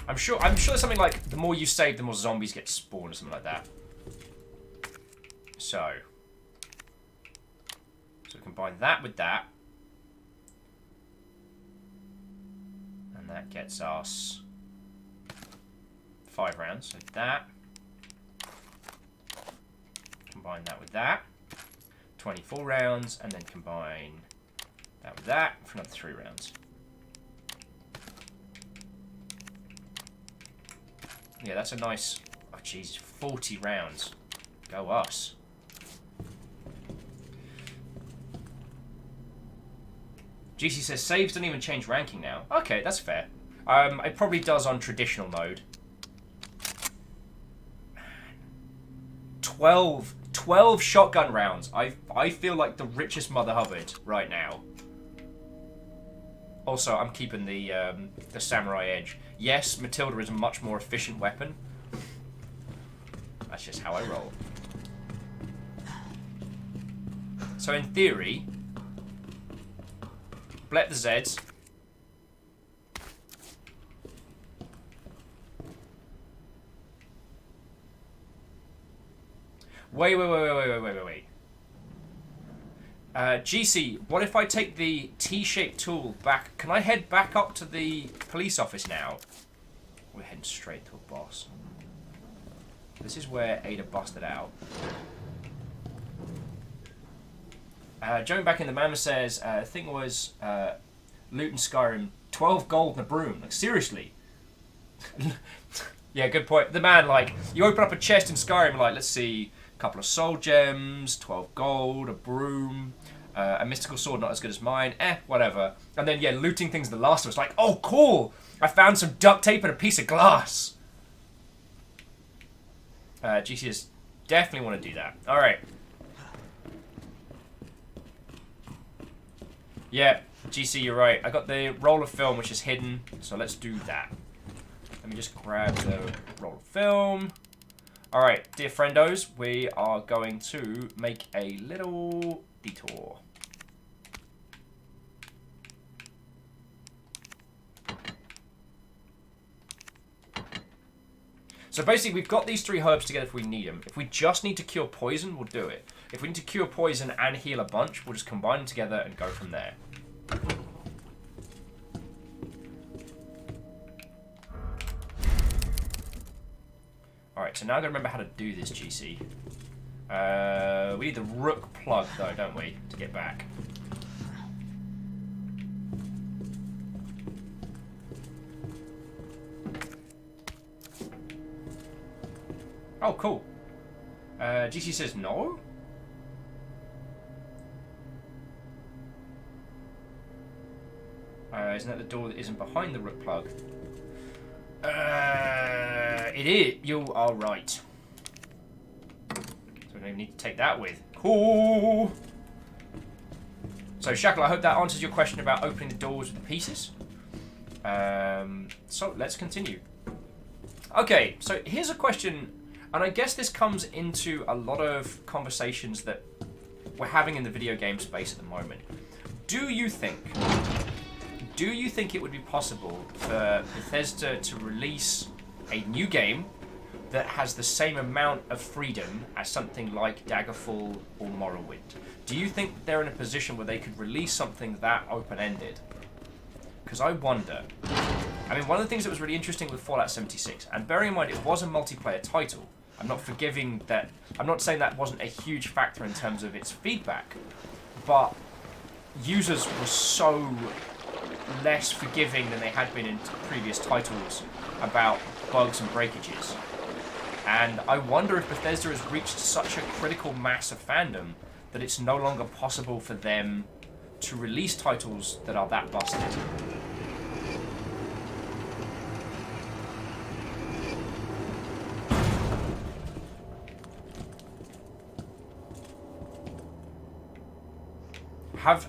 I'm sure there's something like, the more you save, the more zombies get spawned or something like that. So combine that with that. And that gets us 5 rounds. So that. Combine that with that. 24 rounds. And then combine that with that for another 3 rounds. Yeah, that's a nice... Oh, jeez, 40 rounds. Go us. GC says, saves don't even change ranking now. Okay, that's fair. It probably does on traditional mode. 12 shotgun rounds. I feel like the richest Mother Hubbard right now. Also, I'm keeping the Samurai Edge. Yes, Matilda is a much more efficient weapon. That's just how I roll. So in theory, Blet the Zeds. Wait. GC, what if I take the T-shaped tool back? Can I head back up to the police office now? We're heading straight to a boss. This is where Ada busted out. Jumping back in, the man says, I think it was loot in Skyrim, 12 gold and a broom. Like, seriously? Yeah, good point. The man, like, you open up a chest in Skyrim, like, let's see, a couple of soul gems, 12 gold, a broom, A mystical sword not as good as mine. Whatever. And then, yeah, looting things in The Last of Us. Like, oh, cool! I found some duct tape and a piece of glass. GCs definitely want to do that. Alright. Yeah, GC, you're right. I got the roll of film, which is hidden, so let's do that. Let me just grab the roll of film. Alright, dear friendos, we are going to make a little detour. So basically, we've got these 3 herbs together if we need them. If we just need to cure poison, we'll do it. If we need to cure poison and heal a bunch, we'll just combine them together and go from there. Alright, so now I've got to remember how to do this, GC. We need the rook plug, though, don't we, to get back. Oh, cool. GC says no? Isn't that the door that isn't behind the rook plug? It is. You are right. So we don't even need to take that with. Cool. So, Shackle, I hope that answers your question about opening the doors with the pieces. So, let's continue. Okay, so here's a question, and I guess this comes into a lot of conversations that we're having in the video game space at the moment. Do you think it would be possible for Bethesda to release a new game that has the same amount of freedom as something like Daggerfall or Morrowind? Do you think they're in a position where they could release something that open-ended? Because I wonder. I mean, one of the things that was really interesting with Fallout 76, and bearing in mind it was a multiplayer title, I'm not forgiving that, I'm not saying that wasn't a huge factor in terms of its feedback, but users were so less forgiving than they had been in previous titles about bugs and breakages. And I wonder if Bethesda has reached such a critical mass of fandom that it's no longer possible for them to release titles that are that busted.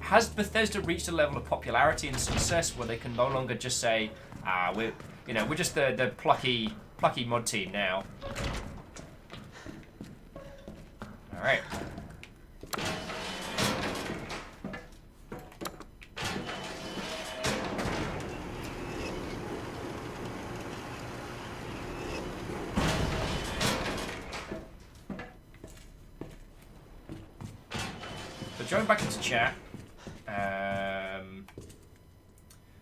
Has Bethesda reached a level of popularity and success where they can no longer just say, we're just the plucky mod team now. All right. So going back into chat.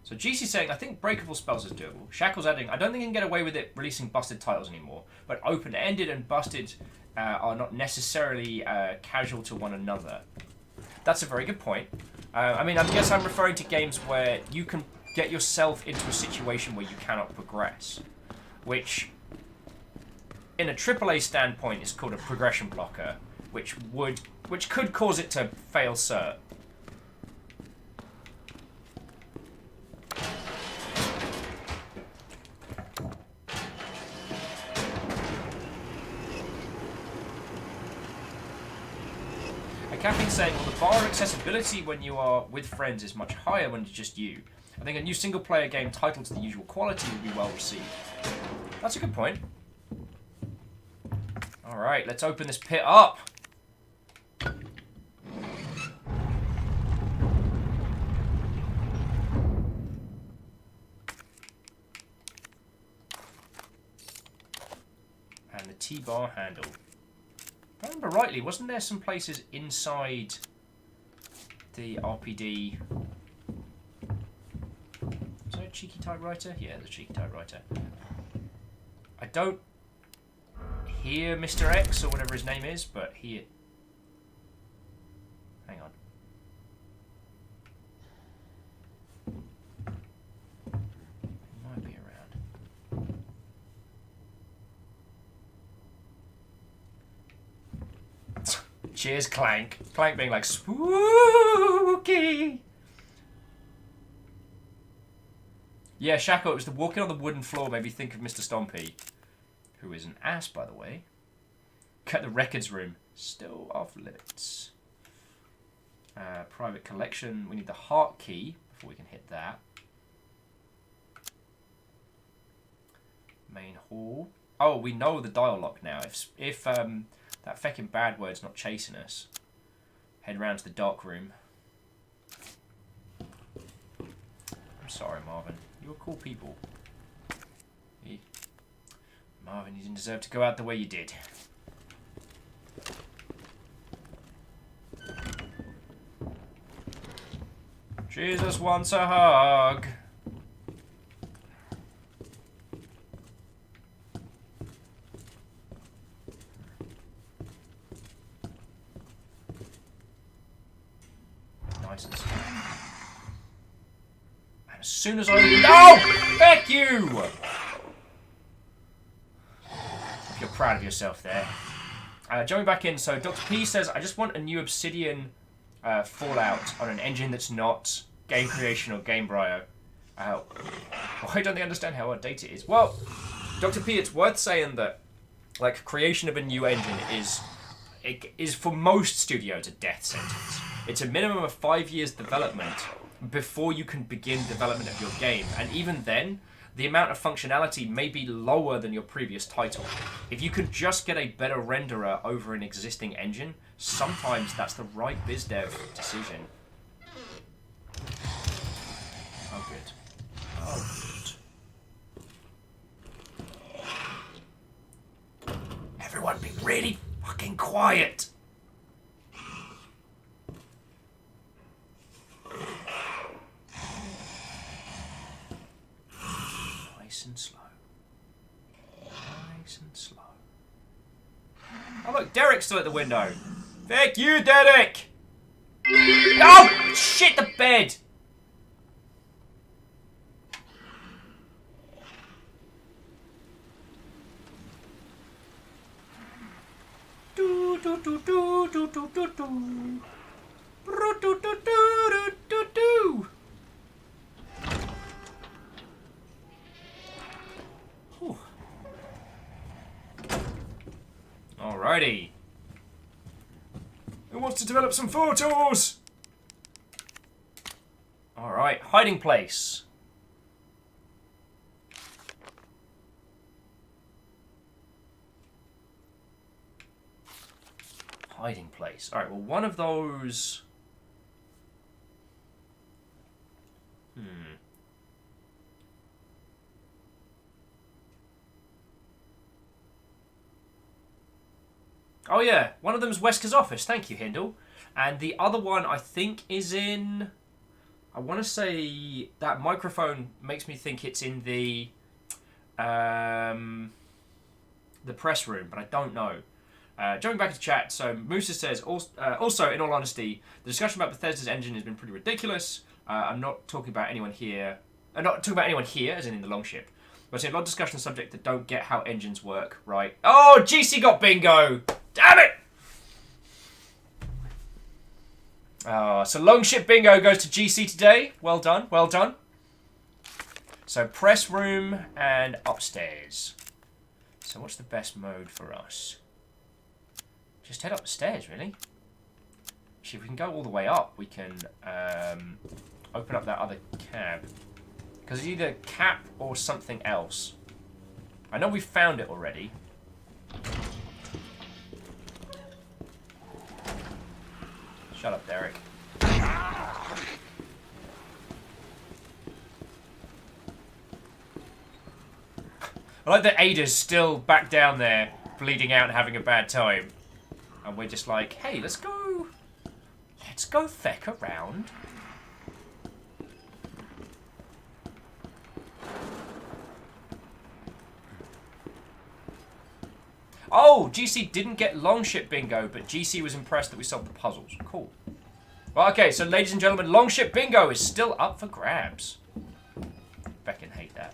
So GC saying, I think breakable spells is doable. Shackle's adding, I don't think you can get away with it releasing busted titles anymore, but open-ended and busted are not necessarily casual to one another. That's a very good point. I mean, I guess I'm referring to games where you can get yourself into a situation where you cannot progress, which, in a AAA standpoint, is called a progression blocker, which could cause it to fail cert. Caffeine's saying, well, the bar of accessibility when you are with friends is much higher when it's just you. I think a new single-player game titled to the usual quality would be well received. That's a good point. Alright, let's open this pit up. And the T-bar handle. If I remember rightly, wasn't there some places inside the RPD? Was there a cheeky typewriter? Yeah, there's a cheeky typewriter. I don't hear Mr. X or whatever his name is, but he... Hang on. He might be around. Cheers, Clank. Clank being like, spooky. Yeah, Shaco, it was the walking on the wooden floor made me think of Mr. Stompy. Who is an ass, by the way. Cut the records room. Still off limits. Private collection. We need the heart key before we can hit that. Main hall. Oh, we know the dial lock now. If that feckin' bad word's not chasing us, head round to the dark room. I'm sorry, Marvin. You're cool people. Marvin, you didn't deserve to go out the way you did. Jesus wants a hug. Nice and slow. And as soon as I... No! Thank you! Hope you're proud of yourself there. Jumping back in, so Dr. P says, I just want a new Obsidian Fallout on an engine that's not Game Creation or Game Brio. Why don't they understand how outdated it is? Well, Dr. P, it's worth saying that like creation of a new engine is for most studios a death sentence. It's a minimum of 5 years development before you can begin development of your game, and even then, the amount of functionality may be lower than your previous title. If you could just get a better renderer over an existing engine, sometimes that's the right biz dev decision. Oh, good. Oh, good. Everyone be really fucking quiet. Nice and slow. Nice and slow. Oh look, Derek's still at the window. Thank you, Derek! Oh! Shit, the bed! Do do do do do do do do. Do do do do do do. Alrighty. Who wants to develop some photos? Alright, hiding place. Hiding place. Alright, well, one of those... Oh yeah, one of them's Wesker's office. Thank you, Hindle. And the other one, I think, is in... I want to say that microphone makes me think it's in the press room, but I don't know. Jumping back to chat, so Musa says, also, in all honesty, the discussion about Bethesda's engine has been pretty ridiculous. I'm not talking about anyone here. I'm not talking about anyone here, as in the Longship. But I've seen a lot of discussion on the subject that don't get how engines work, right? Oh, GC got bingo! Damn it! Oh, so Longship bingo goes to GC today. Well done, well done. So press room and upstairs. So what's the best mode for us? Just head up the stairs, really. Actually, if we can go all the way up, we can open up that other cab. Because it's either cap or something else. I know we found it already. Shut up, Derek. I like that Ada's still back down there, bleeding out and having a bad time. And we're just like, hey, let's go feck around. Oh, GC didn't get Longship bingo, but GC was impressed that we solved the puzzles. Cool. Well, okay, so ladies and gentlemen, Longship bingo is still up for grabs. Feckin' hate that.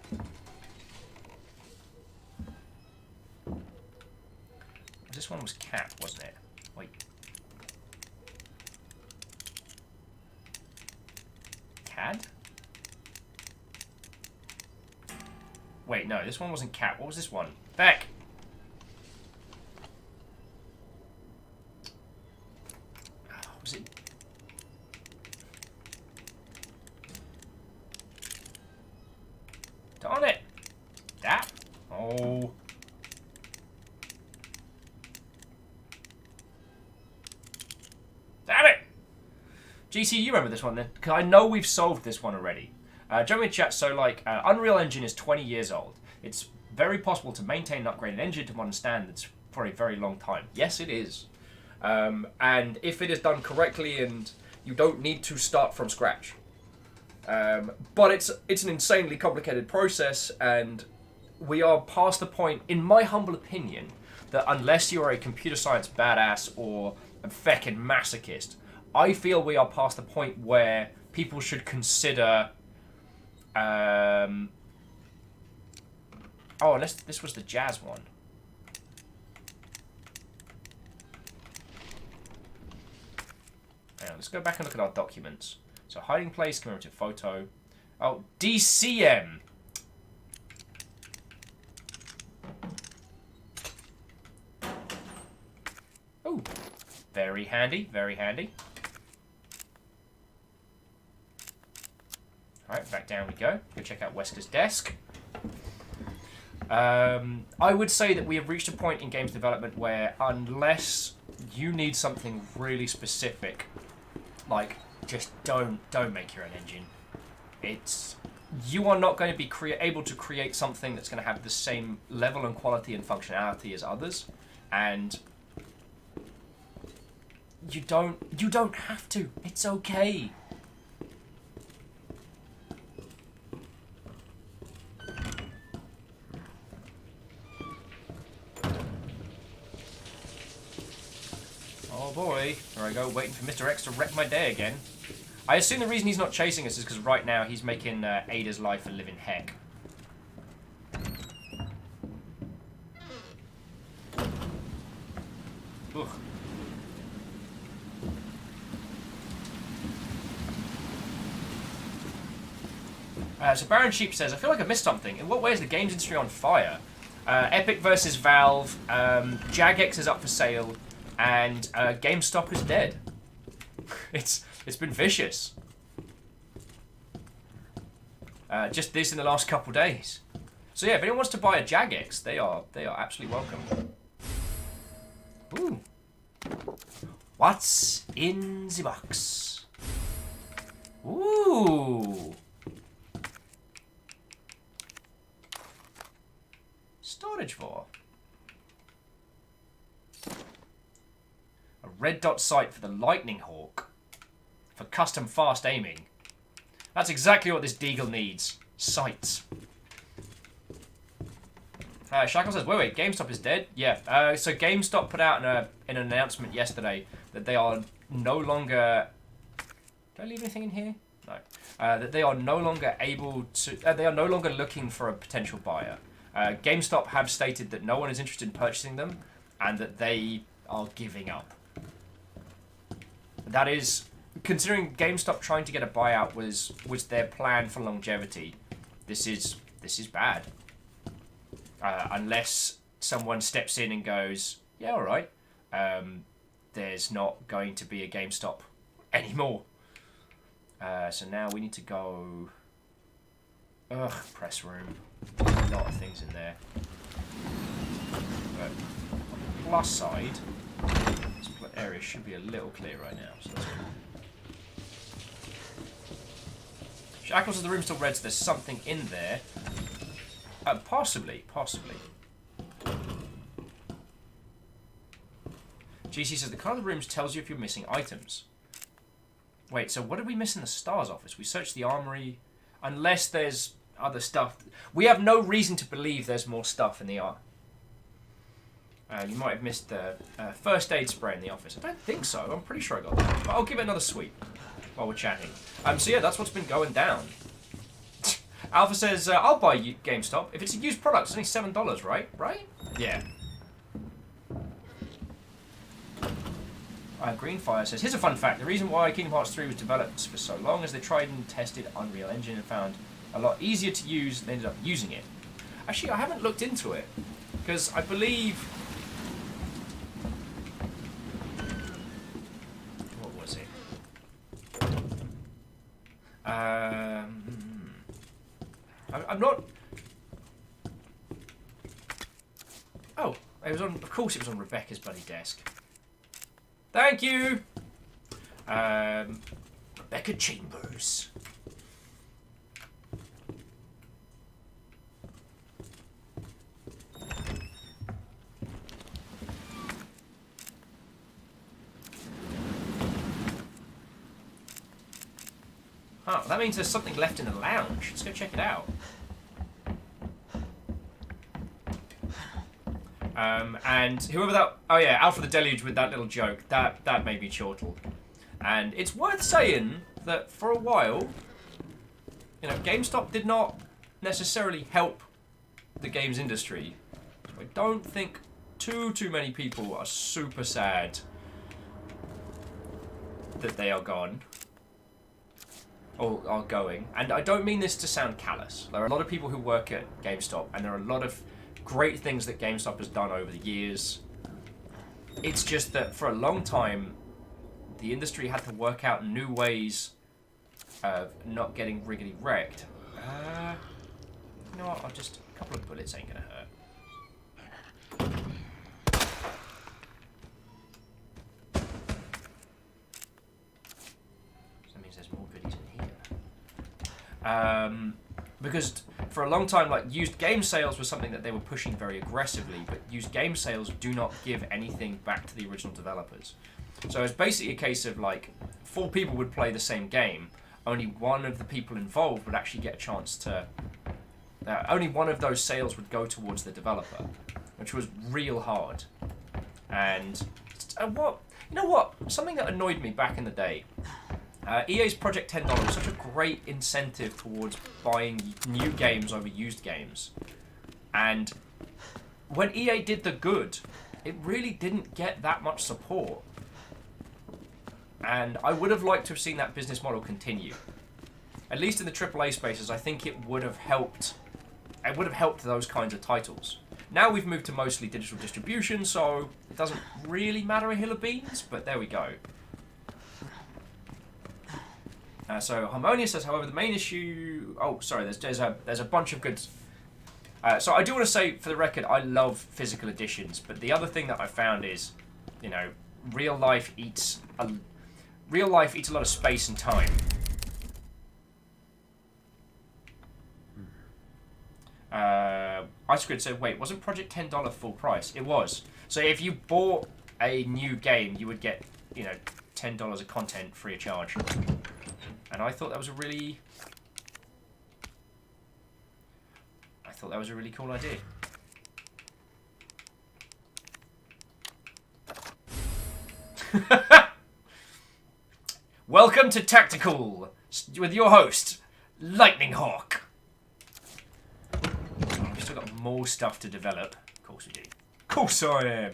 This one was cap, wasn't it? Wait. CAD? Wait, no, this one wasn't CAD. What was this one? Back! Was it... Darn it! That? Oh... Damn it! GC, you remember this one then? Because I know we've solved this one already. Join me in chat. So, like, Unreal Engine is 20 years old. It's very possible to maintain and upgrade an engine to modern standards for a very long time. Yes, it is. And if it is done correctly, and you don't need to start from scratch. But it's an insanely complicated process, and we are past the point, in my humble opinion, that unless you are a computer science badass or a feckin' masochist, I feel we are past the point where people should consider... Oh, unless this was the jazz one. Now, let's go back and look at our documents. So, hiding place, commemorative photo. Oh, DCM! Oh, very handy, very handy. Alright, back down we go. Go check out Wesker's desk. I would say that we have reached a point in games development where unless you need something really specific, like, just don't make your own engine. You are not going to be able to create something that's going to have the same level and quality and functionality as others, and you don't have to. It's okay. Oh boy, there I go, waiting for Mr. X to wreck my day again. I assume the reason he's not chasing us is because right now he's making Ada's life a living heck. Ugh. So Baron Sheep says, I feel like I missed something. In what way is the games industry on fire? Epic versus Valve, Jagex is up for sale, and GameStop is dead. It's been vicious. Just this in the last couple days. So yeah, if anyone wants to buy a Jagex, they are absolutely welcome. Ooh. What's in the box? Ooh. Storage for a red dot sight for the Lightning Hawk for custom fast aiming. That's exactly what this Deagle needs. Sights. Shackle says, wait, GameStop is dead? Yeah, so GameStop put out an announcement yesterday that they are no longer... Did I leave anything in here? No. That they are no longer able to... they are no longer looking for a potential buyer. GameStop have stated that no one is interested in purchasing them, and that they are giving up. That is, considering GameStop trying to get a buyout was their plan for longevity. This is bad. Unless someone steps in and goes, yeah, all right. There's not going to be a GameStop anymore. So now we need to go. Ugh, press room. A lot of things in there. But plus side, this area should be a little clear right now. So that's cool. Shackles of the room still red, so there's something in there. Possibly. GC says the colour of the rooms tells you if you're missing items. Wait, so what did we miss in the STARS office? We searched the armory. Unless there's other stuff. We have no reason to believe there's more stuff in the art. You might have missed the first aid spray in the office. I don't think so. I'm pretty sure I got that. But I'll give it another sweep while we're chatting. So yeah, that's what's been going down. Alpha says, I'll buy you GameStop. If it's a used product, it's only $7, right? Right? Yeah. Greenfire says, here's a fun fact. The reason why Kingdom Hearts 3 was developed for so long is they tried and tested Unreal Engine and found a lot easier to use and ended up using it. Actually, I haven't looked into it, because I believe... What was it? I'm not... Oh, it was on... Of course it was on Rebecca's bloody desk. Thank you! Rebecca Chambers. Oh, that means there's something left in the lounge. Let's go check it out. And whoever that... Oh yeah, Alfred the Deluge with that little joke. That made me chortle. And it's worth saying that for a while, you know, GameStop did not necessarily help the games industry. So I don't think too many people are super sad that they are gone. Or are going. And I don't mean this to sound callous. There are a lot of people who work at GameStop, and there are a lot of great things that GameStop has done over the years. It's just that for a long time, the industry had to work out new ways of not getting riggedy wrecked. You know what? A couple of bullets ain't gonna hurt. So that means there's more goodies in here. Because for a long time, like, used game sales was something that they were pushing very aggressively, but used game sales do not give anything back to the original developers. So it's basically a case of, like, 4 people would play the same game, only one of the people involved would actually get a chance to... only one of those sales would go towards the developer, which was real hard. And you know what? Something that annoyed me back in the day, EA's Project $10 was such a great incentive towards buying new games over used games. And when EA did the good, it really didn't get that much support. And I would have liked to have seen that business model continue. At least in the AAA spaces, I think it would have helped. It would have helped those kinds of titles. Now we've moved to mostly digital distribution, so it doesn't really matter a hill of beans, but there we go. So Harmonia says, however, the main issue... Oh, sorry, there's a bunch of good... so I do want to say, for the record, I love physical editions, but the other thing that I found is, you know, real life eats a lot of space and time. Ice Squid said, wait, wasn't Project $10 full price? It was. So if you bought a new game, you would get, you know, $10 of content free of charge. And I thought that was a really... cool idea. Welcome to Tactical with your host, Lightning Hawk. Oh, we've still got more stuff to develop. Of course we do. Of course I am.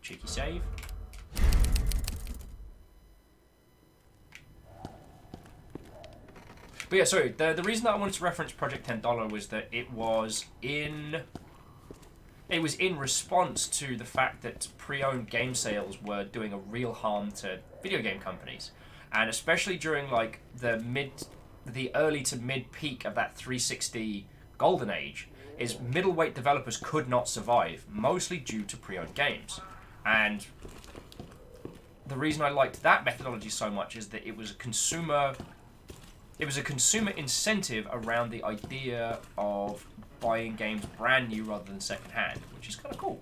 Cheeky save. But yeah, sorry, the reason that I wanted to reference Project $10 was that it was in response to the fact that pre-owned game sales were doing a real harm to video game companies. And especially during like the early to mid peak of that 360 golden age, is middleweight developers could not survive, mostly due to pre-owned games. And the reason I liked that methodology so much is that it was a consumer incentive around the idea of buying games brand new rather than second hand, which is kind of cool.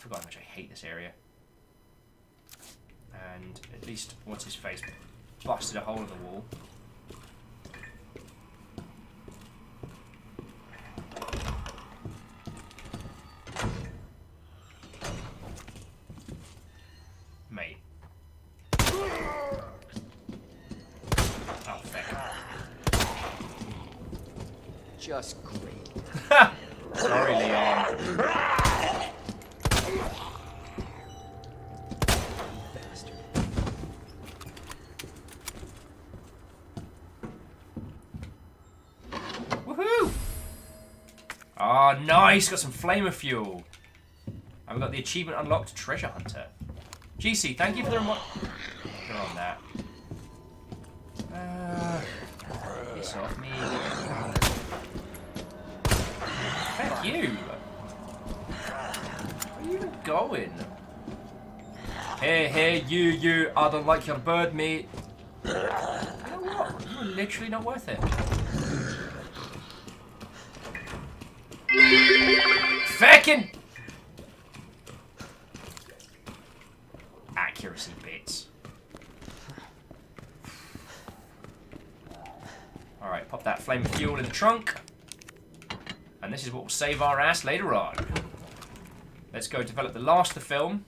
forgot how much I hate this area. And at least, what's his face? Busted a hole in the wall. Mate. Oh, feck. Just great. Sorry, Leon. Bastard. Woohoo! Ah, nice! Got some flamer fuel. And we got the achievement unlocked, Treasure Hunter. GC, thank you for the reminder. Go on that. Piss off me. Thank you. Where are you even going? Hey, you. I don't like your bird meat. You know what? You're literally not worth it. Feckin'! Accuracy bits. Alright, pop that flame of fuel in the trunk. And this is what will save our ass later on. Let's go develop the last of the film.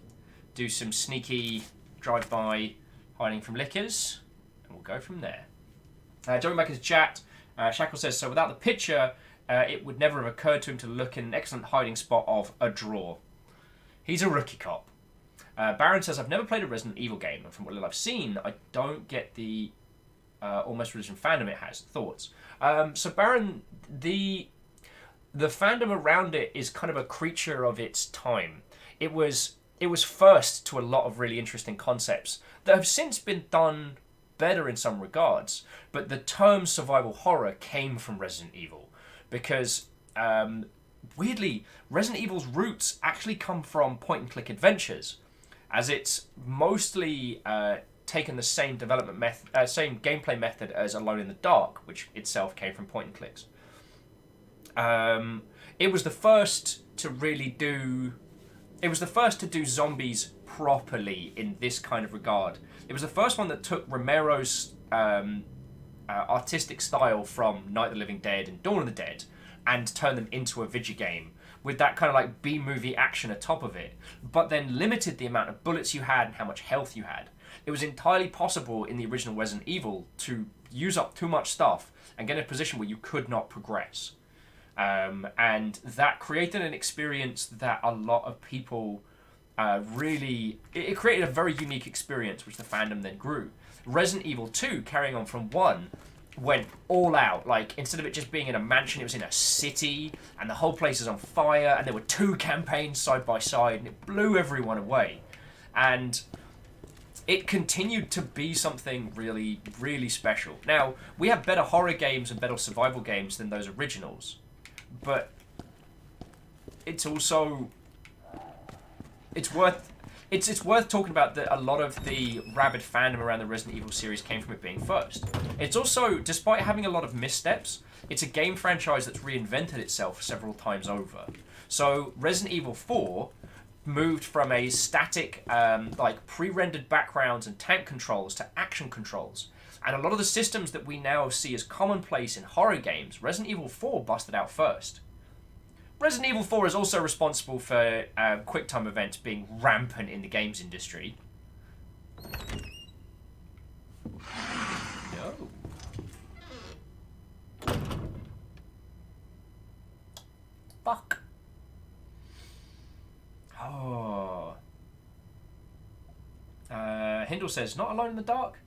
Do some sneaky drive-by hiding from lickers. And we'll go from there. Jumping back into chat, Shackle says, so without the picture, it would never have occurred to him to look in an excellent hiding spot of a drawer. He's a rookie cop. Baron says, I've never played a Resident Evil game, and from what little I've seen, I don't get the almost religion fandom it has. Thoughts? So Baron, the fandom around it is kind of a creature of its time. It was first to a lot of really interesting concepts that have since been done better in some regards, but the term survival horror came from Resident Evil because weirdly Resident Evil's roots actually come from point-and-click adventures, as it's mostly taken the same same gameplay method as Alone in the Dark, which itself came from point-and-clicks. It was the first to really do. It was the first to do zombies properly in this kind of regard. It was the first one that took Romero's artistic style from Night of the Living Dead and Dawn of the Dead and turned them into a video game with that kind of like B-movie action atop of it, but then limited the amount of bullets you had and how much health you had. It was entirely possible in the original Resident Evil to use up too much stuff and get in a position where you could not progress. And that created an experience that a lot of people really... It created a very unique experience, which the fandom then grew. Resident Evil 2, carrying on from 1, went all out. Like, instead of it just being in a mansion, it was in a city, and the whole place is on fire, and there were 2 campaigns side by side, and it blew everyone away. And it continued to be something really, really special. Now, we have better horror games and better survival games than those originals, but it's also... It's worth talking about that a lot of the rabid fandom around the Resident Evil series came from it being first. It's also, despite having a lot of missteps, it's a game franchise that's reinvented itself several times over. So Resident Evil 4 moved from a static, like pre-rendered backgrounds and tank controls to action controls. And a lot of the systems that we now see as commonplace in horror games, Resident Evil 4 busted out first. Resident Evil 4 is also responsible for QuickTime events being rampant in the games industry. No. Fuck. Oh. Hindle says, not Alone in the Dark?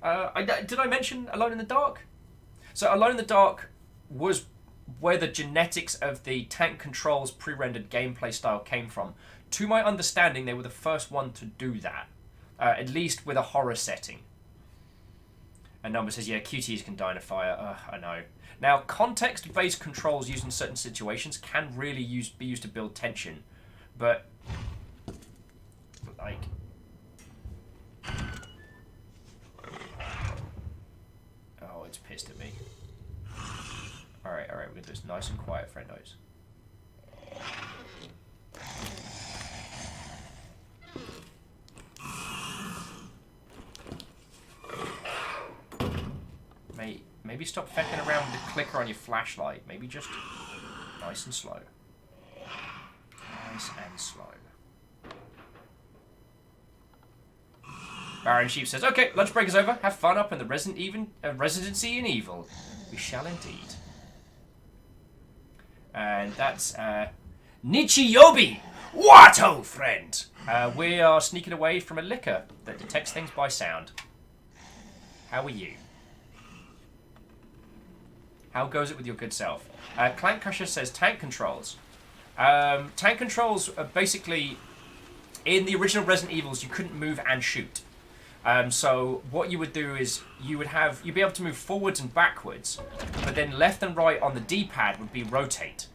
Did I mention Alone in the Dark? So Alone in the Dark was where the genetics of the tank controls pre-rendered gameplay style came from. To my understanding, they were the first one to do that, at least with a horror setting. And Number says, yeah, QTEs can die in a fire. I know. Now, context-based controls used in certain situations can really be used to build tension, but like... Oh, it's pissed at me. Alright, we're going to do this nice and quiet, friendos. Maybe stop fecking around with the clicker on your flashlight. Maybe just nice and slow. Nice and slow. Baron Sheep says, okay, lunch break is over. Have fun up in the Residency in Evil. We shall indeed. And that's Nichiyobi! What, old friend? We are sneaking away from a liquor that detects things by sound. How are you? How goes it with your good self? Clank Crusher says tank controls. Tank controls are basically, in the original Resident Evils, you couldn't move and shoot. So what you would do is you'd be able to move forwards and backwards, but then left and right on the D-pad would be rotate.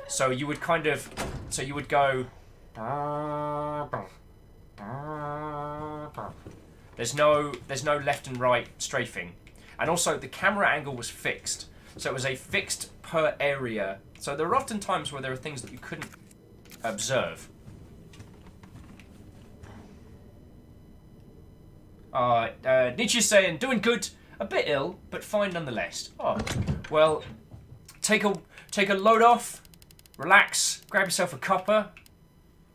So you would go. There's no left and right strafing, and also the camera angle was fixed, so it was a fixed per area. So there are often times where there are things that you couldn't observe. Nietzsche's saying, doing good, a bit ill, but fine nonetheless. Oh, well, take a load off, relax, grab yourself a cuppa.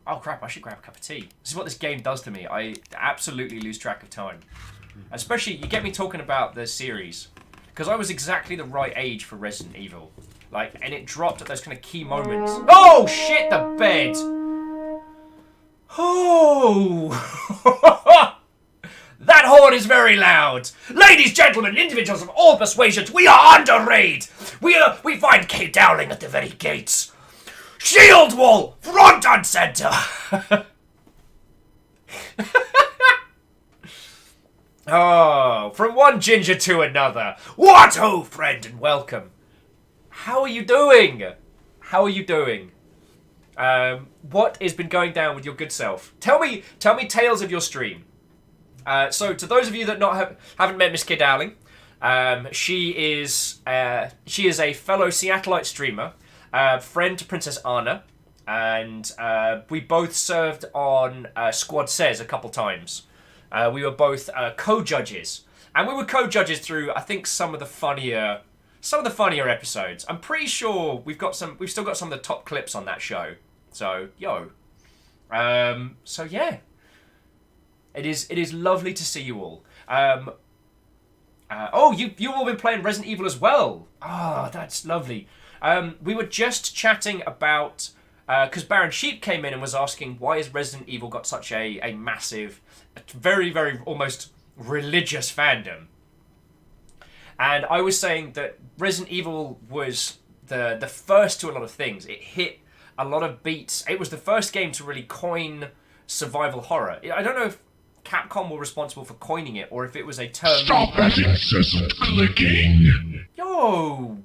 Oh crap, I should grab a cup of tea. This is what this game does to me. I absolutely lose track of time. Especially, you get me talking about the series. Because I was exactly the right age for Resident Evil. Like, and it dropped at those kind of key moments. Oh shit, the bed! Oh! That horn is very loud! Ladies, gentlemen, individuals of all persuasions, we are under raid! We find Kate Dowling at the very gates. Shield wall, front and center! Oh, from one ginger to another. What ho, friend, and welcome. How are you doing? How are you doing? What has been going down with your good self? Tell me tales of your stream. So, to those of you that haven't met Miss Kid Dowling, she is a fellow Seattleite streamer, friend to Princess Anna, and we both served on Squad Says a couple times. We were both co-judges, and we were co-judges through, I think, some of the funnier episodes. I'm pretty sure we've still got some of the top clips on that show. So, yo. So yeah. It is lovely to see you all. Oh, you all been playing Resident Evil as well. Oh, that's lovely. We were just chatting about, because Baron Sheep came in and was asking, why has Resident Evil got such a massive, very, very almost religious fandom? And I was saying that Resident Evil was the first to a lot of things. It hit a lot of beats. It was the first game to really coin survival horror. I don't know if Capcom were responsible for coining it, or if it was a term. Stop that incessant clicking! Yo!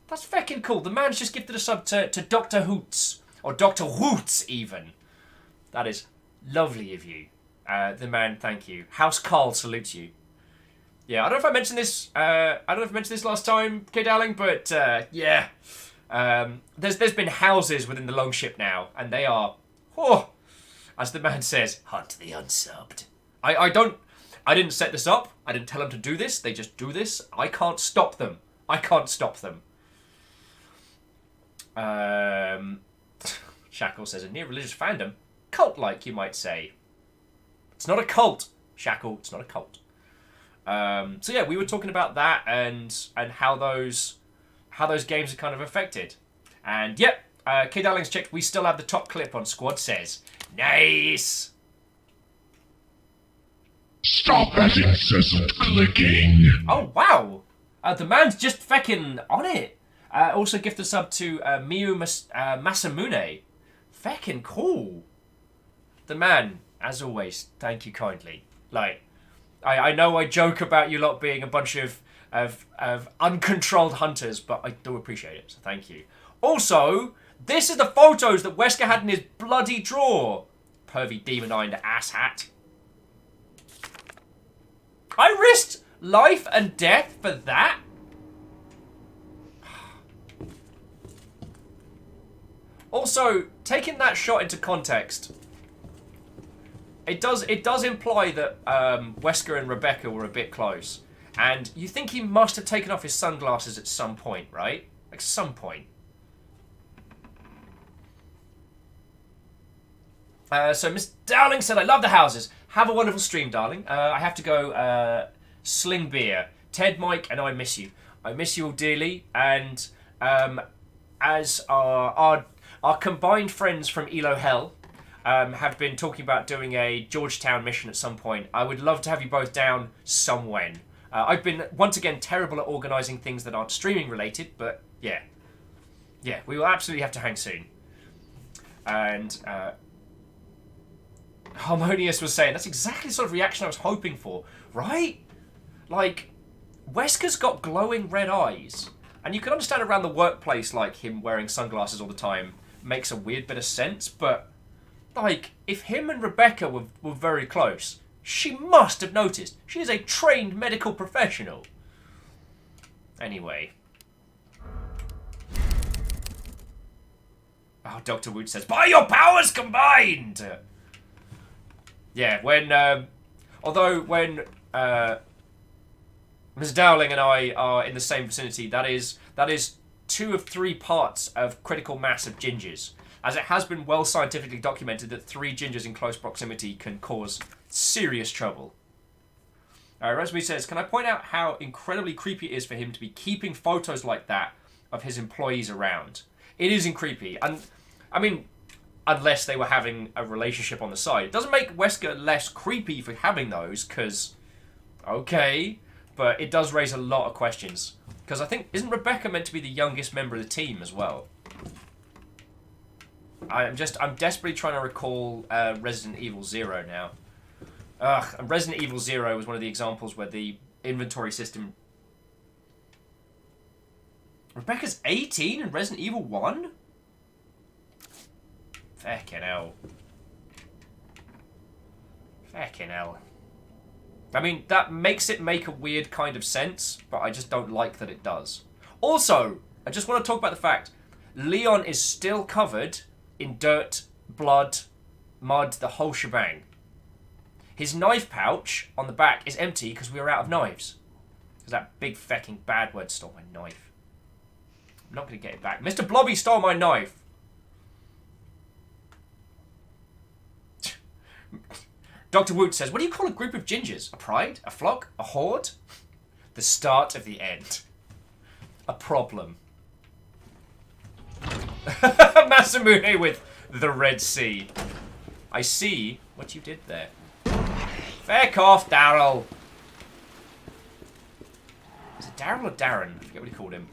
That's feckin' cool. The man's just gifted a sub to Dr. Hoots. Or Dr. Hoots, even. That is lovely of you. The man, thank you. House Carl salutes you. Yeah, I don't know if I mentioned this last time, Kid Dowling, but yeah. There's been houses within the Longship now, and they are, as the man says, hunt the unsubbed. I didn't set this up. I didn't tell them to do this. They just do this. I can't stop them. Shackle says, a near religious fandom. Cult-like, you might say. It's not a cult, Shackle. It's not a cult. So yeah, we were talking about that and how those games are kind of affected. And yep, K Darling's checked. We still have the top clip on Squad Says. Nice. Stop that incessant clicking! Oh wow, the man's just feckin' on it. Also gifted a sub to Miyu Masamune. Feckin' cool. The man, as always, thank you kindly. Like, I know I joke about you lot being a bunch of uncontrolled hunters, but I do appreciate it, so thank you. Also, this is the photos that Wesker had in his bloody drawer. Pervy demon-eyed asshat. I risked life and death for that? Also, taking that shot into context, it does imply that Wesker and Rebecca were a bit close. And you think he must have taken off his sunglasses at some point, right? Like, some point. So Miss Dowling said, I love the houses. Have a wonderful stream, darling. I have to go sling beer. Ted, Mike, and I miss you. I miss you all dearly. And as our combined friends from Elo Hell have been talking about doing a Georgetown mission at some point, I would love to have you both down some when. I've been, once again, terrible at organising things that aren't streaming related, but yeah. Yeah, we will absolutely have to hang soon. And Harmonious was saying, that's exactly the sort of reaction I was hoping for, right? Like, Wesker's got glowing red eyes, and you can understand around the workplace, like, him wearing sunglasses all the time makes a weird bit of sense, but, like, if him and Rebecca were very close, she must have noticed. She is a trained medical professional. Anyway. Oh, Dr. Woot says, by your powers combined! Yeah, when, although when, Ms. Dowling and I are in the same vicinity, that is 2 of 3 parts of critical mass of gingers, as it has been well scientifically documented that 3 gingers in close proximity can cause serious trouble. Rosemary says, can I point out how incredibly creepy it is for him to be keeping photos like that of his employees around? It isn't creepy, and I mean, unless they were having a relationship on the side. It doesn't make Wesker less creepy for having those, because, okay, but it does raise a lot of questions. Because I think, isn't Rebecca meant to be the youngest member of the team as well? I'm desperately trying to recall Resident Evil 0 now. And Resident Evil 0 was one of the examples where the inventory system... Rebecca's 18 in Resident Evil 1? Fucking hell. Fucking hell. I mean, that makes it make a weird kind of sense, but I just don't like that it does. Also, I just want to talk about the fact Leon is still covered in dirt, blood, mud, the whole shebang. His knife pouch on the back is empty because we were out of knives. Because that big fucking bad word stole my knife. I'm not going to get it back. Mr. Blobby stole my knife. Dr. Woot says, what do you call a group of gingers? A pride? A flock? A horde? The start of the end. A problem. Masamune with the Red Sea. I see what you did there. Feck off, Daryl. Is it Daryl or Darren? I forget what he called him.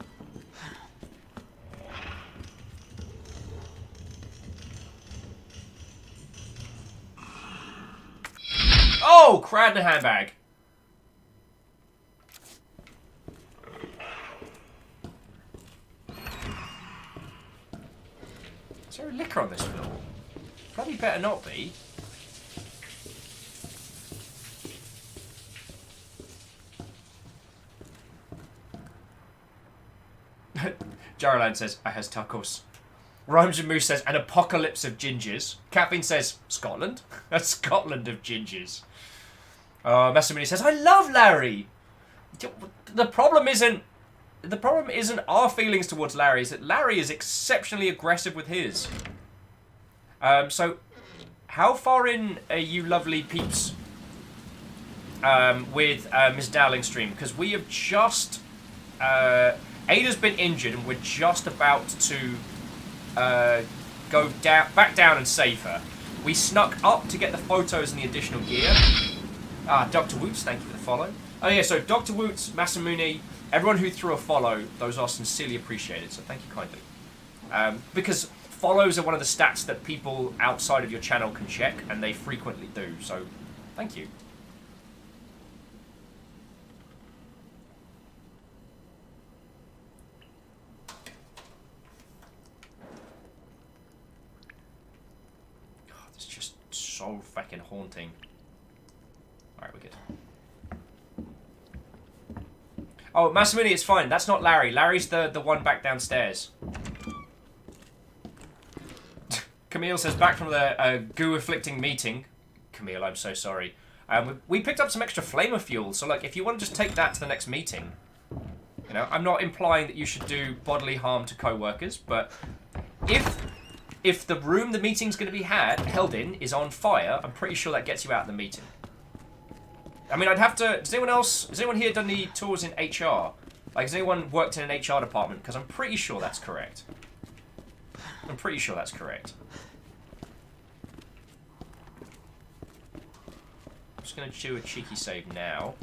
Oh, crab in a handbag. Is there a liquor on this floor? Probably better not be. Jaraland says, I has tacos. Rhymes and Moose says, an apocalypse of gingers. Kathleen says, Scotland? A Scotland of gingers. Massamini says, I love Larry. The problem isn't our feelings towards Larry, is that Larry is exceptionally aggressive with his. So, how far in are you lovely peeps with Miss Dowling stream? Because we have just... Ada's been injured and we're just about to go back down and save her. We snuck up to get the photos and the additional gear. Dr. Woots, thank you for the follow. Oh yeah, so Dr. Woots, Masamune, everyone who threw a follow, those are sincerely appreciated, so thank you kindly. Because follows are one of the stats that people outside of your channel can check, and they frequently do, so thank you. God, it's just so fucking haunting. Alright, we're good. Oh, Masamune, it's fine. That's not Larry. Larry's the one back downstairs. Camille says, back from the goo-afflicting meeting. Camille, I'm so sorry. We picked up some extra flamer fuel, so like, if you want to just take that to the next meeting, you know, I'm not implying that you should do bodily harm to co-workers, but if the room the meeting's going to be held in is on fire, I'm pretty sure that gets you out of the meeting. I mean, I'd have to... Has anyone here done the tours in HR? Like, has anyone worked in an HR department? Because I'm pretty sure that's correct. I'm pretty sure that's correct. I'm just going to do a cheeky save now.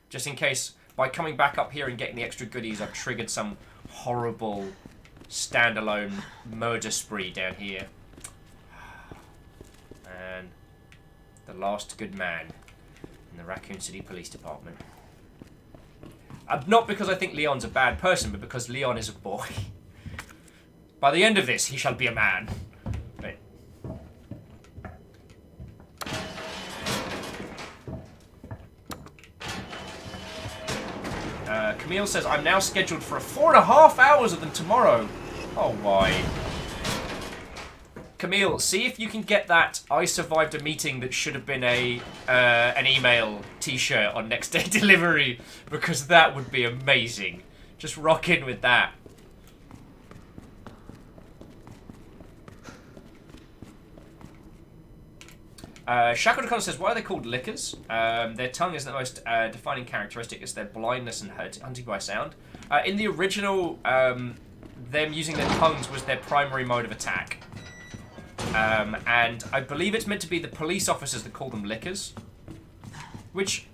Just in case, by coming back up here and getting the extra goodies, I've triggered some horrible standalone murder spree down here. And the last good man in the Raccoon City Police Department. Not because I think Leon's a bad person, but because Leon is a boy. By the end of this, he shall be a man. Right. Camille says, I'm now scheduled for 4.5 hours of them tomorrow. Oh, why? Camille, see if you can get that I survived a meeting that should have been an email t-shirt on next day delivery, because that would be amazing. Just rock in with that. Shackled Connor says, why are they called lickers? Their tongue is the most defining characteristic. It's their blindness and hunting by sound. In the original, them using their tongues was their primary mode of attack. And I believe it's meant to be the police officers that call them lickers. Which...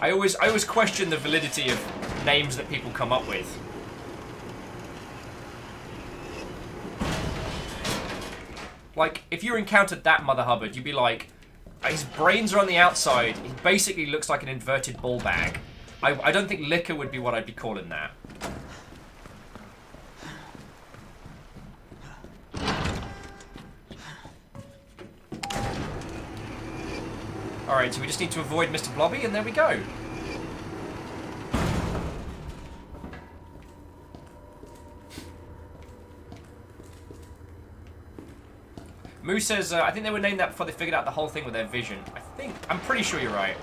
I always question the validity of names that people come up with. Like, if you encountered that Mother Hubbard, you'd be like, his brains are on the outside, he basically looks like an inverted ball bag. I don't think liquor would be what I'd be calling that. Alright, so we just need to avoid Mr. Blobby, and there we go. Moo says, I think they were named that before they figured out the whole thing with their vision. I'm pretty sure you're right.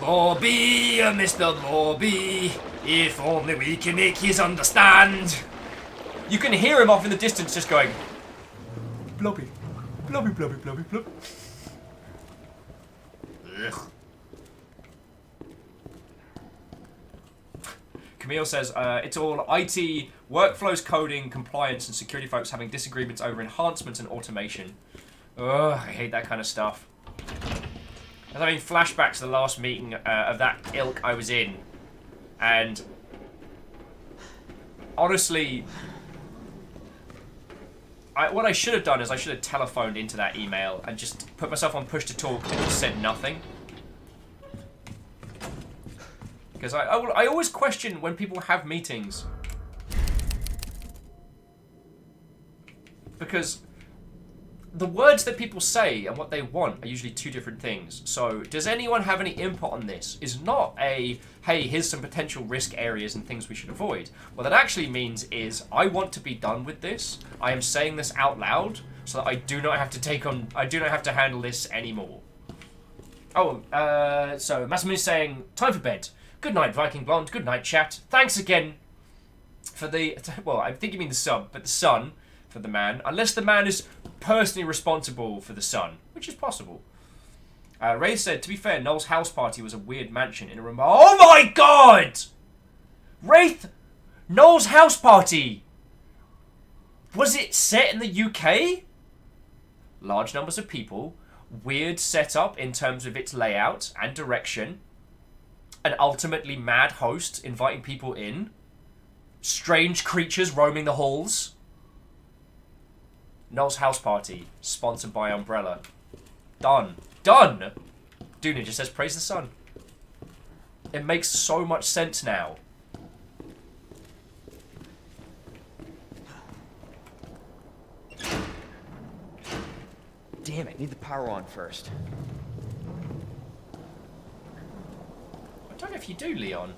Blobby, Mr. Blobby, if only we can make his understand. You can hear him off in the distance just going, Blobby, Blobby, Blobby, Blobby, Blobby. Ugh. Camille says, it's all IT, workflows, coding, compliance, and security folks having disagreements over enhancements and automation. Ugh, I hate that kind of stuff. I was having flashbacks to the last meeting of that ilk I was in. And honestly, what I should have done is I should have telephoned into that email and just put myself on push to talk and just said nothing. Because I always question when people have meetings. Because the words that people say and what they want are usually two different things. So, does anyone have any input on this? Is not a, hey, here's some potential risk areas and things we should avoid. What that actually means is, I want to be done with this. I am saying this out loud so that I do not have to handle this anymore. Oh, so Masamune is saying, time for bed. Good night, Viking Blonde. Good night, chat. Thanks again for the... Well, I think you mean the sub, but the sun for the man. Unless the man is personally responsible for the sun, which is possible. Ray said, to be fair, Noel's house party was a weird mansion in a remote... Oh my god! Wraith! Noel's house party! Was it set in the UK? Large numbers of people. Weird setup in terms of its layout and direction. An ultimately mad host inviting people in. Strange creatures roaming the halls. Noel's house party, sponsored by Umbrella. Done. Done! Duna just says, praise the sun. It makes so much sense now. Damn it, need the power on first. I don't know if you do, Leon.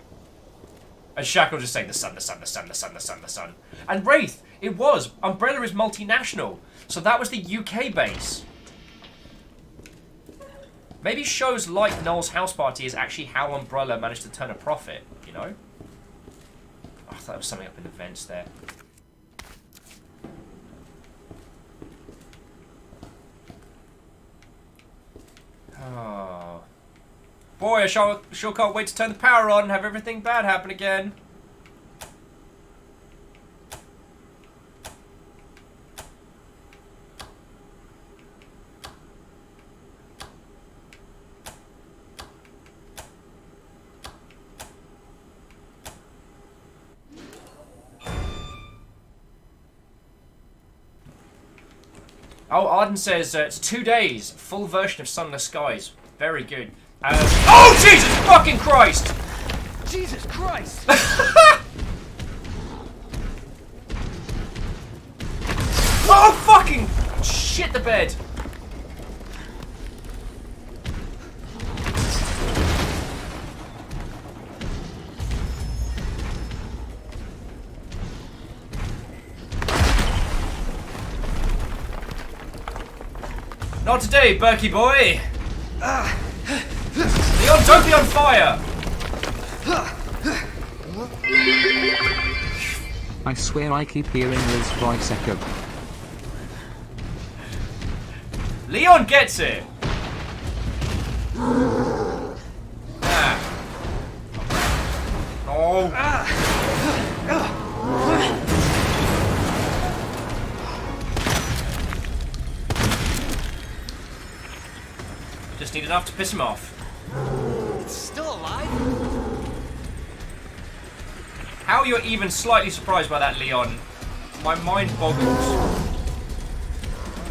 And Shackle just saying the sun, the sun, the sun, the sun, the sun, the sun. And Wraith, it was. Umbrella is multinational. So that was the UK base. Maybe shows like Noel's House Party is actually how Umbrella managed to turn a profit, you know? Oh, I thought there was something up in the vents there. Oh. Boy, I sure can't wait to turn the power on and have everything bad happen again. Oh, Arden says it's 2 days, full version of Sunless Skies. Very good. Oh, Jesus fucking Christ! Jesus Christ! Oh, fucking shit the bed! Not today, Berkey boy! Leon, don't be on fire! I swear I keep hearing Liz's voice echo. Leon gets it! Ah. Oh. Just need enough to piss him off. It's still alive? How you're even slightly surprised by that, Leon, my mind boggles.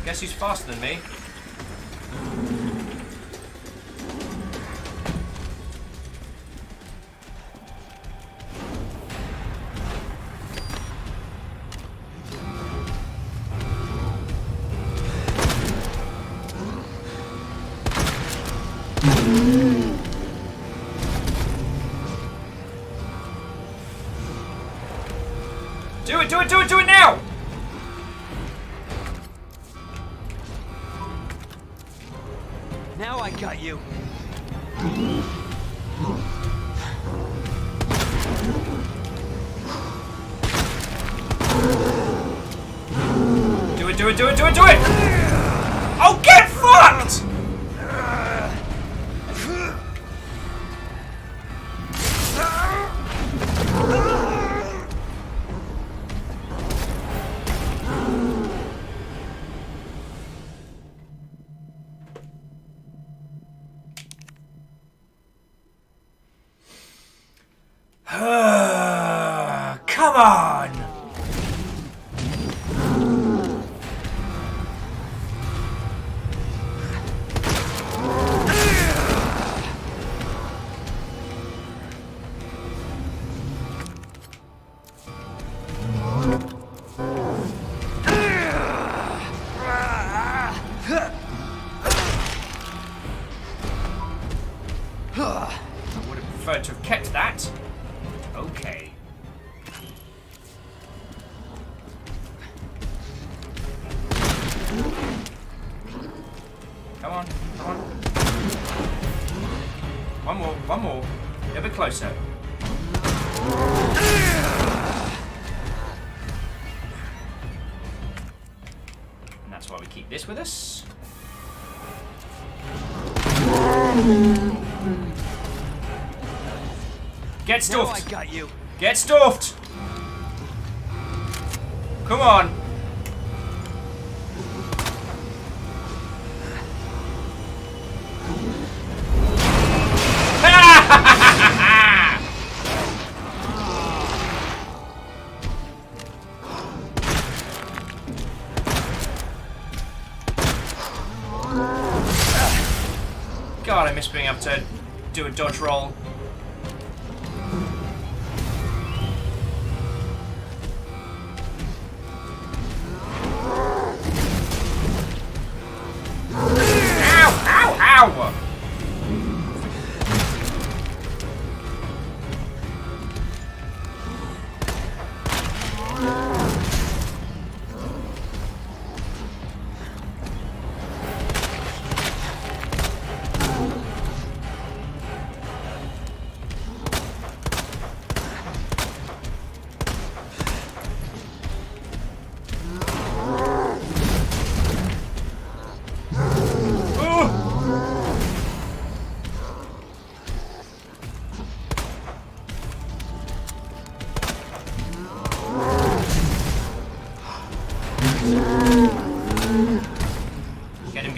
Guess who's faster than me? Do it, do it, do it, do it now! Now I got you. Do it, do it, do it, do it, do it! Oh, get fucked! Come on! I would have preferred to have kept that. Okay. Come on, come on. One more. Get a bit closer. And that's why we keep this with us. Get Now I stuffed! got you. Get stuffed! Come on! God, I miss being able to do a dodge roll. Ow!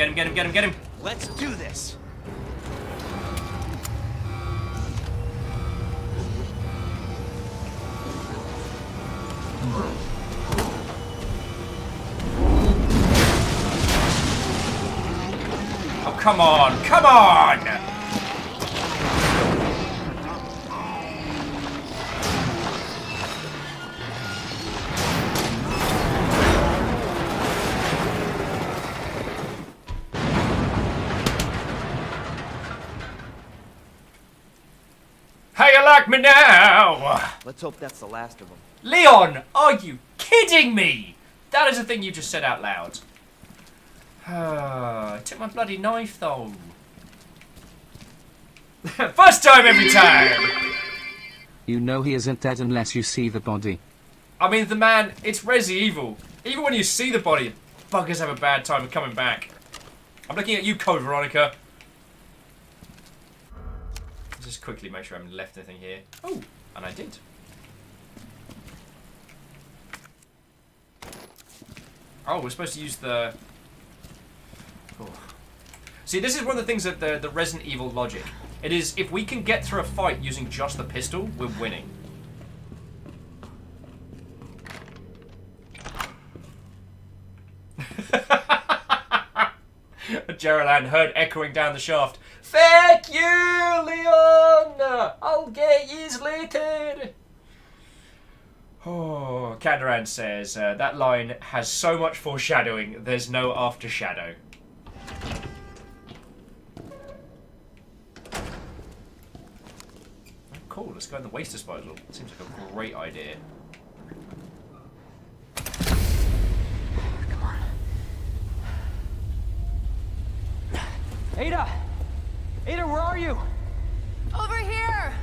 Get him, get him, get him, get him. Let's do this. Oh, come on, come on! How you like me now? Let's hope that's the last of them. Leon, are you kidding me? That is a thing you just said out loud. I took my bloody knife, though. First time every time! You know he isn't dead unless you see the body. I mean, the man, it's Resi Evil. Even when you see the body, buggers have a bad time of coming back. I'm looking at you, Code Veronica. Let's just quickly make sure I haven't left anything here. Oh, and I did. Oh, we're supposed to use the... Oh. See, this is one of the things that the Resident Evil logic. It is, if we can get through a fight using just the pistol, we're winning. Geraldine heard echoing down the shaft. Thank you, Leon! I'll get yous later! Oh, Kandaran says, that line has so much foreshadowing, there's no after shadow. Cool, let's go in the waste disposal. Seems like a great idea. Come on. Ada! Ada, where are you? Over here!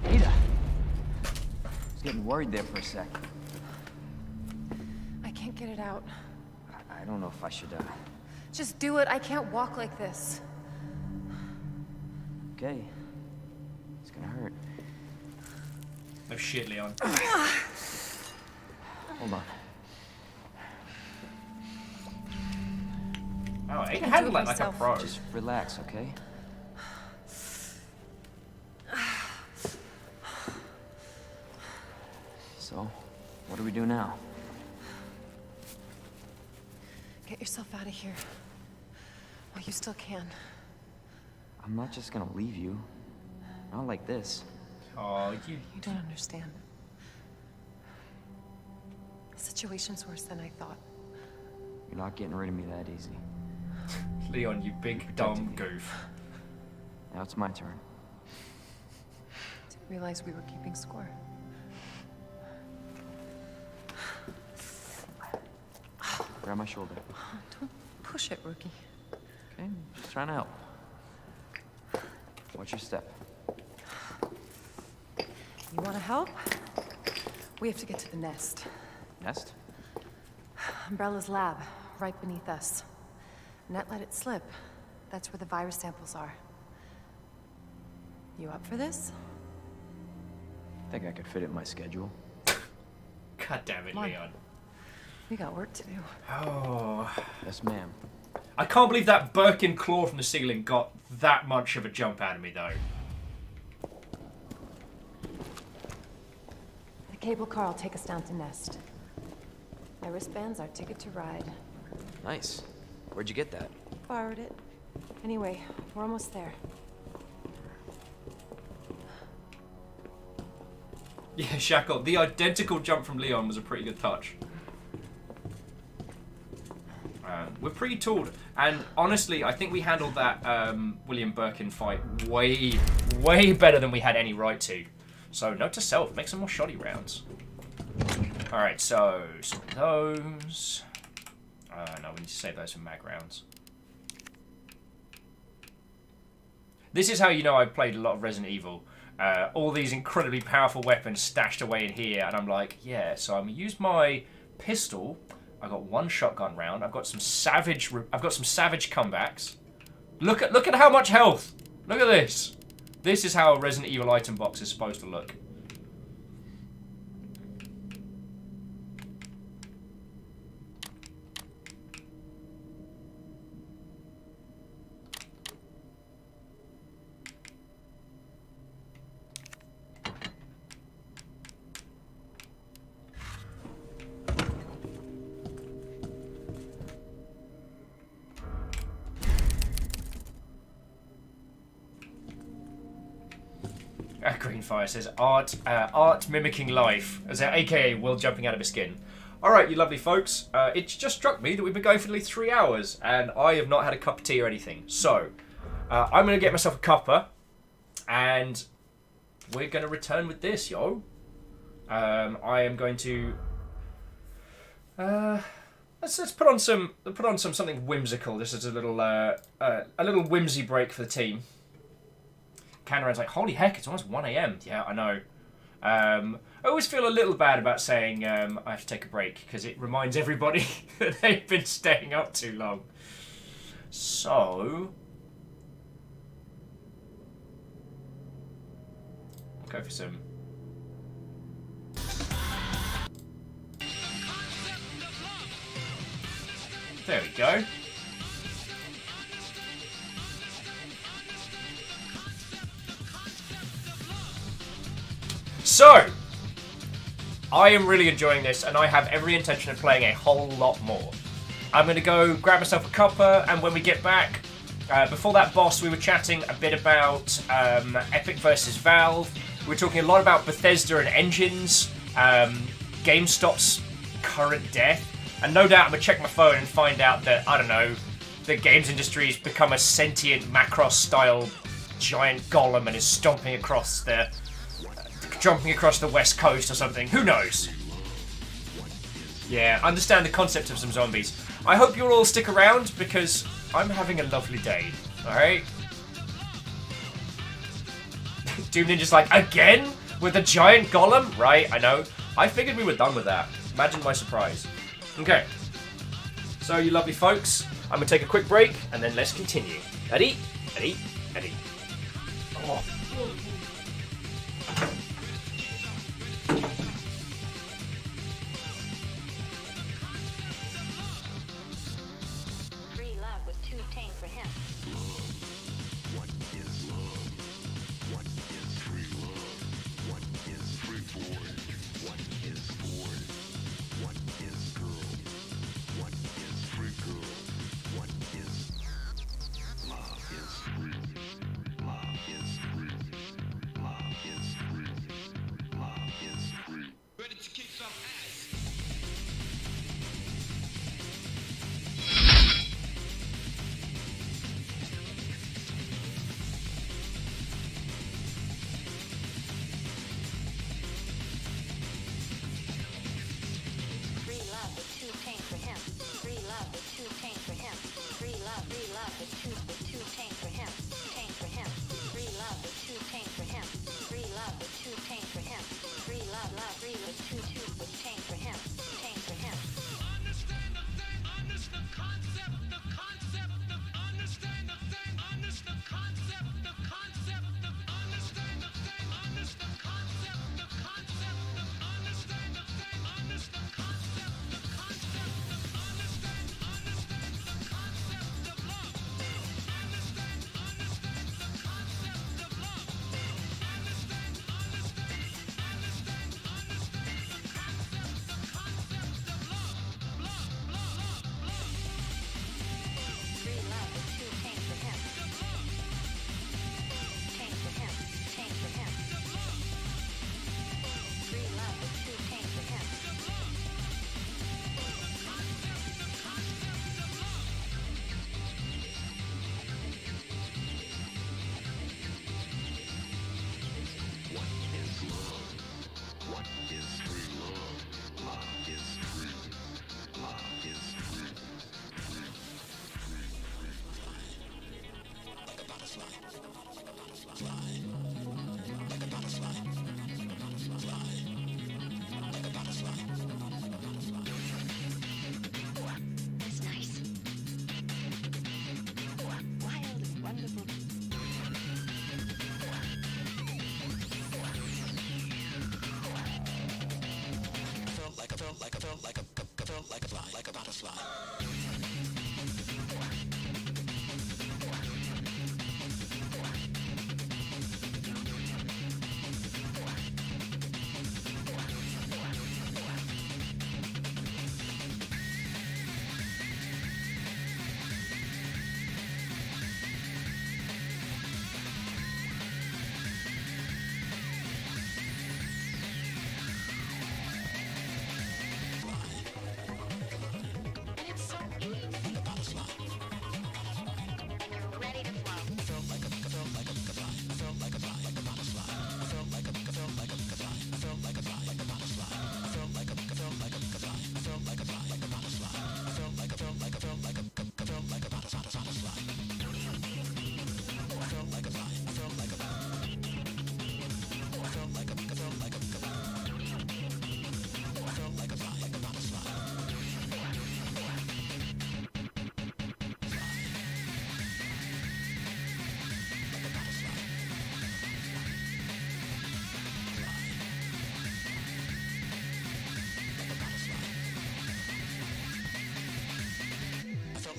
Ada! I was getting worried there for a sec. I can't get it out. I don't know if I should, Just do it. I can't walk like this. Okay. It's gonna hurt. No shit, Leon. Hold on. Oh, I can do handle it that like a myself. pro. Just relax, okay? So, what do we do now? Get yourself out of here. While you still can. I'm not just gonna leave you. Not like this. Oh, you... You don't understand. The situation's worse than I thought. You're not getting rid of me that easy. Leon, you big dumb goof. Now it's my turn. Didn't realize we were keeping score. Grab my shoulder. Don't push it, rookie. Okay, just trying to help. Watch your step. You want to help? We have to get to the nest. Nest? Umbrella's lab, right beneath us. Net let it slip. That's where the virus samples are. You up for this? Think I could fit it in my schedule. God damn it, Come on. Leon. We got work to do. Oh... Yes, ma'am. I can't believe that Birkin claw from the ceiling got that much of a jump out of me, though. The cable car will take us down to Nest. My wristband's our ticket to ride. Nice. Where'd you get that? Borrowed it. Anyway, we're almost there. Yeah, Shackle, the identical jump from Leon was a pretty good touch. We're pretty tooled, and honestly, I think we handled that William Birkin fight way, way better than we had any right to. So, note to self, make some more shoddy rounds. Alright, so, some of those. No, we need to save those for mag rounds. This is how you know I've played a lot of Resident Evil. All these incredibly powerful weapons stashed away in here, and I'm like, yeah, so I'm gonna use my pistol. I've got one shotgun round. I've got some savage comebacks. Look at how much health. Look at this. This is how a Resident Evil item box is supposed to look. Fire says art mimicking life, as aka Will jumping out of his skin. All right, you lovely folks. It just struck me that we've been going for nearly 3 hours, and I have not had a cup of tea or anything. So I'm gonna get myself a cuppa, and we're gonna return with this, yo. I am going to let's put on something whimsical. This is a little whimsy break for the team. Canaran's like, holy heck, it's almost 1 a.m. Yeah, I know. I always feel a little bad about saying I have to take a break, because it reminds everybody that they've been staying up too long. So I'll go for some. There we go. So, I am really enjoying this, and I have every intention of playing a whole lot more. I'm going to go grab myself a cuppa, and when we get back, before that boss, we were chatting a bit about Epic versus Valve. We were talking a lot about Bethesda and engines, GameStop's current death, and no doubt I'm going to check my phone and find out that, I don't know, the games industry has become a sentient Macross-style giant golem and is stomping across the West Coast or something. Who knows? Yeah, I understand the concept of some zombies. I hope you'll all stick around, because I'm having a lovely day. Alright? Doom Ninja's like, again? With a giant golem? Right, I know. I figured we were done with that. Imagine my surprise. Okay. So, you lovely folks, I'm going to take a quick break, and then let's continue. Ready? Ready? Ready. Oh.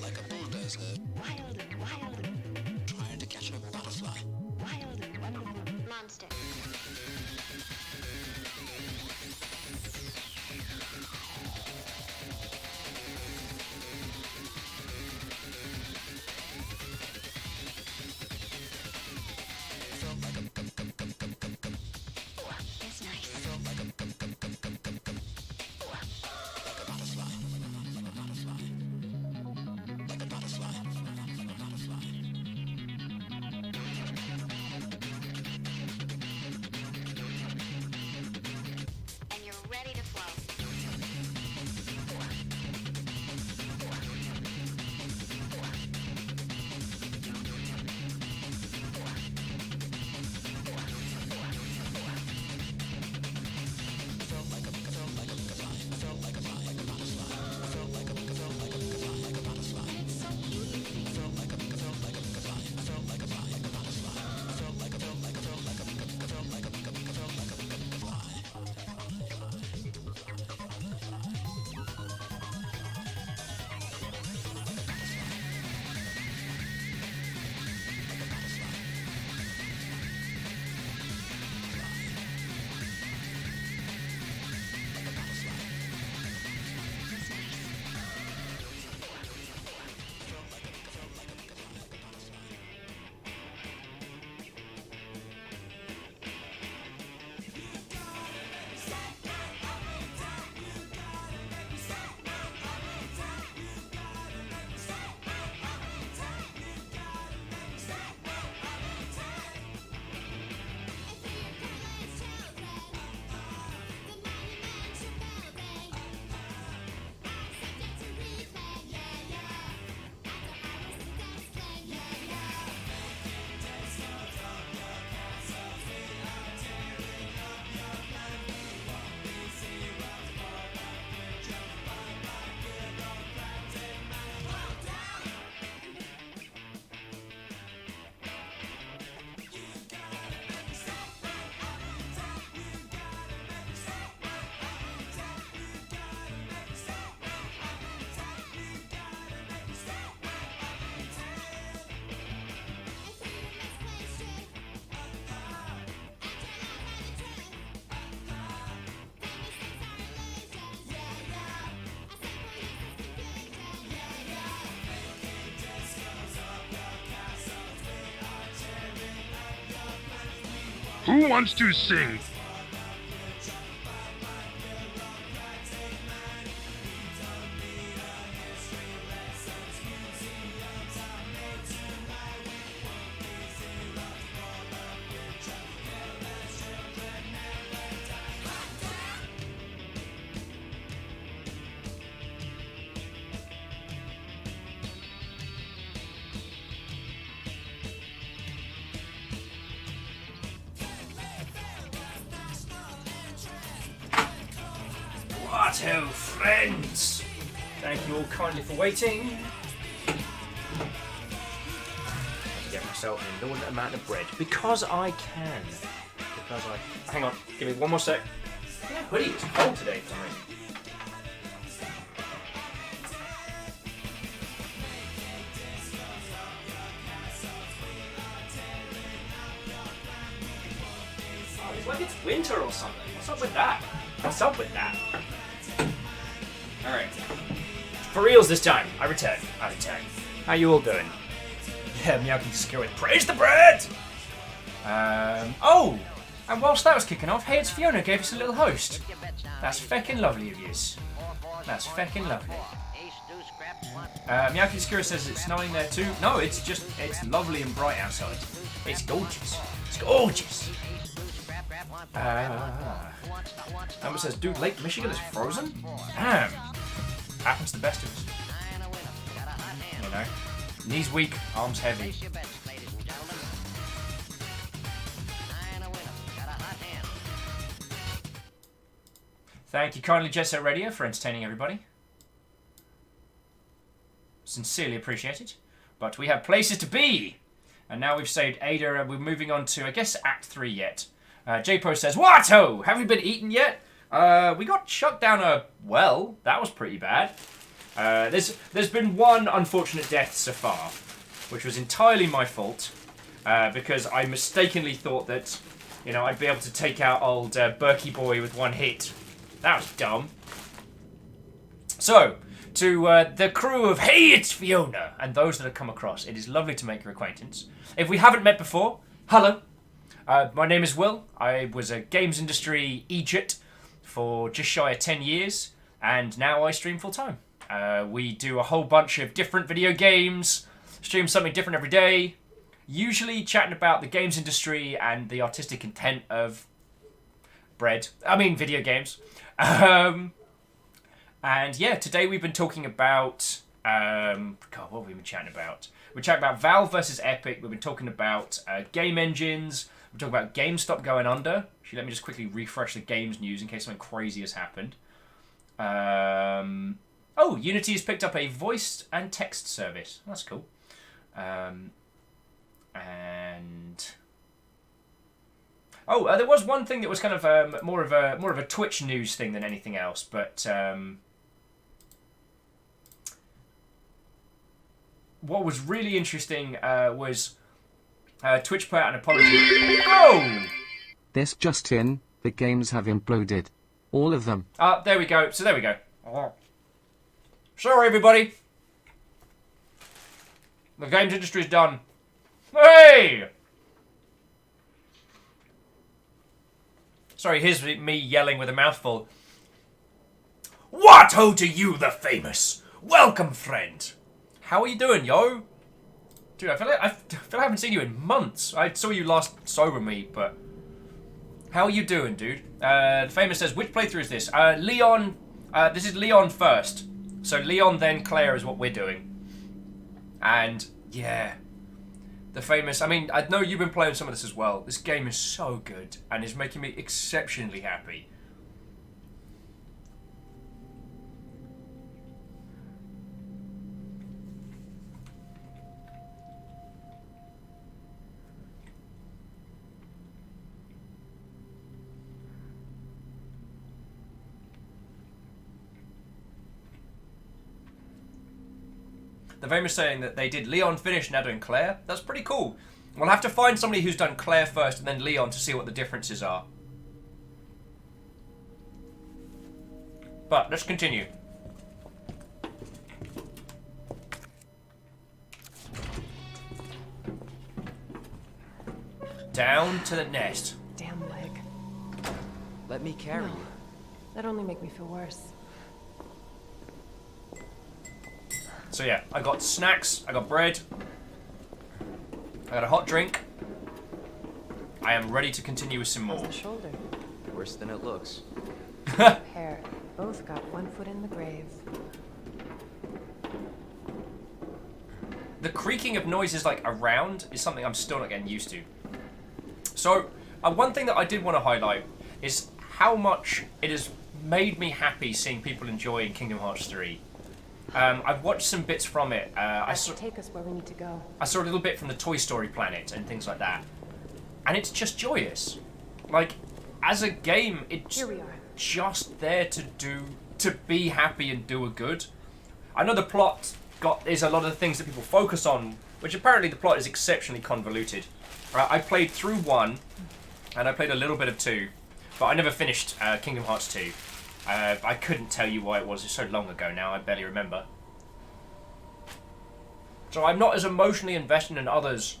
like a bulldozer. Wild and wild. Trying to catch a butterfly. Wild and wonderful. Monster. That's nice. And you're ready to flow. Who wants to sing? Righto, friends. Thank you all kindly for waiting. Get myself an inordinate amount of bread because I can. Because I. Hang on, give me one more sec. Yeah, hoodie, it's cold today for some reason. Oh, it's like it's winter or something. What's up with that? What's up with that? Alright. For reals this time. I return. How you all doing? Yeah, Meow can just go with praise the bread! Oh! And whilst that was kicking off, hey, it's Fiona gave us a little host. That's feckin' lovely of yous. That's feckin' lovely. Miyaki Skura says it's snowing there too. No, it's lovely and bright outside. It's gorgeous. It's gorgeous. Amber says, dude, Lake Michigan is frozen? Damn. Happens to the best of us. You know. Knees weak, arms heavy. Thank you kindly, Jet Set Radio, for entertaining everybody. Sincerely appreciated. But we have places to be! And now we've saved Ada, and we're moving on to, I guess, Act 3 yet. J-Po says, What-ho! Have you been eaten yet? We got shut down a well. That was pretty bad. There's been one unfortunate death so far, which was entirely my fault, because I mistakenly thought that, you know, I'd be able to take out old Berkey boy with one hit. That was dumb. So, to the crew of Hey, it's Fiona, and those that have come across, it is lovely to make your acquaintance. If we haven't met before, hello. My name is Will. I was a games industry Egypt for just shy of 10 years, and now I stream full time. We do a whole bunch of different video games, stream something different every day, usually chatting about the games industry and the artistic intent of video games. And yeah, today we've been talking about, what have we been chatting about? We're chatting about Valve versus Epic. We've been talking about game engines. We're talking about GameStop going under. Actually, let me just quickly refresh the games news in case something crazy has happened. Unity has picked up a voice and text service. That's cool. There was one thing that was kind of more of a Twitch news thing than anything else, but what was really interesting was Twitch put out an apology. Oh! This just in, the games have imploded. All of them. There we go. So there we go. Sorry, everybody. The games industry is done. Hey! Sorry, here's me yelling with a mouthful. What ho to you, the famous! Welcome, friend. How are you doing, yo? Dude, I feel like I haven't seen you in months. I saw you last sober me, but how are you doing, dude? The famous says, which playthrough is this? Leon. This is Leon first. So Leon, then Claire is what we're doing. And yeah, the famous. I mean, I know you've been playing some of this as well. This game is so good and is making me exceptionally happy. The famous saying that they did Leon finish, now doing Claire. That's pretty cool. We'll have to find somebody who's done Claire first and then Leon to see what the differences are. But let's continue. Down to the nest. Damn leg. Let me carry No. you. That'd only make me feel worse. So yeah, I got snacks, I got bread, I got a hot drink. I am ready to continue with some more. How's the shoulder? Worse than it looks. Pair. Both got one foot in the grave. The creaking of noises like around is something I'm still not getting used to. So, one thing that I did want to highlight is how much it has made me happy seeing people enjoying Kingdom Hearts 3. I've watched some bits from it. Take us where we need to go. I saw a little bit from the Toy Story planet and things like that. And it's just joyous. Like, as a game, it's Here we are. just there to be happy and do a good. I know the plot is a lot of the things that people focus on, which apparently the plot is exceptionally convoluted. I played through 1, and I played a little bit of 2, but I never finished Kingdom Hearts 2. I couldn't tell you why it was. It's so long ago now, I barely remember. So I'm not as emotionally invested in others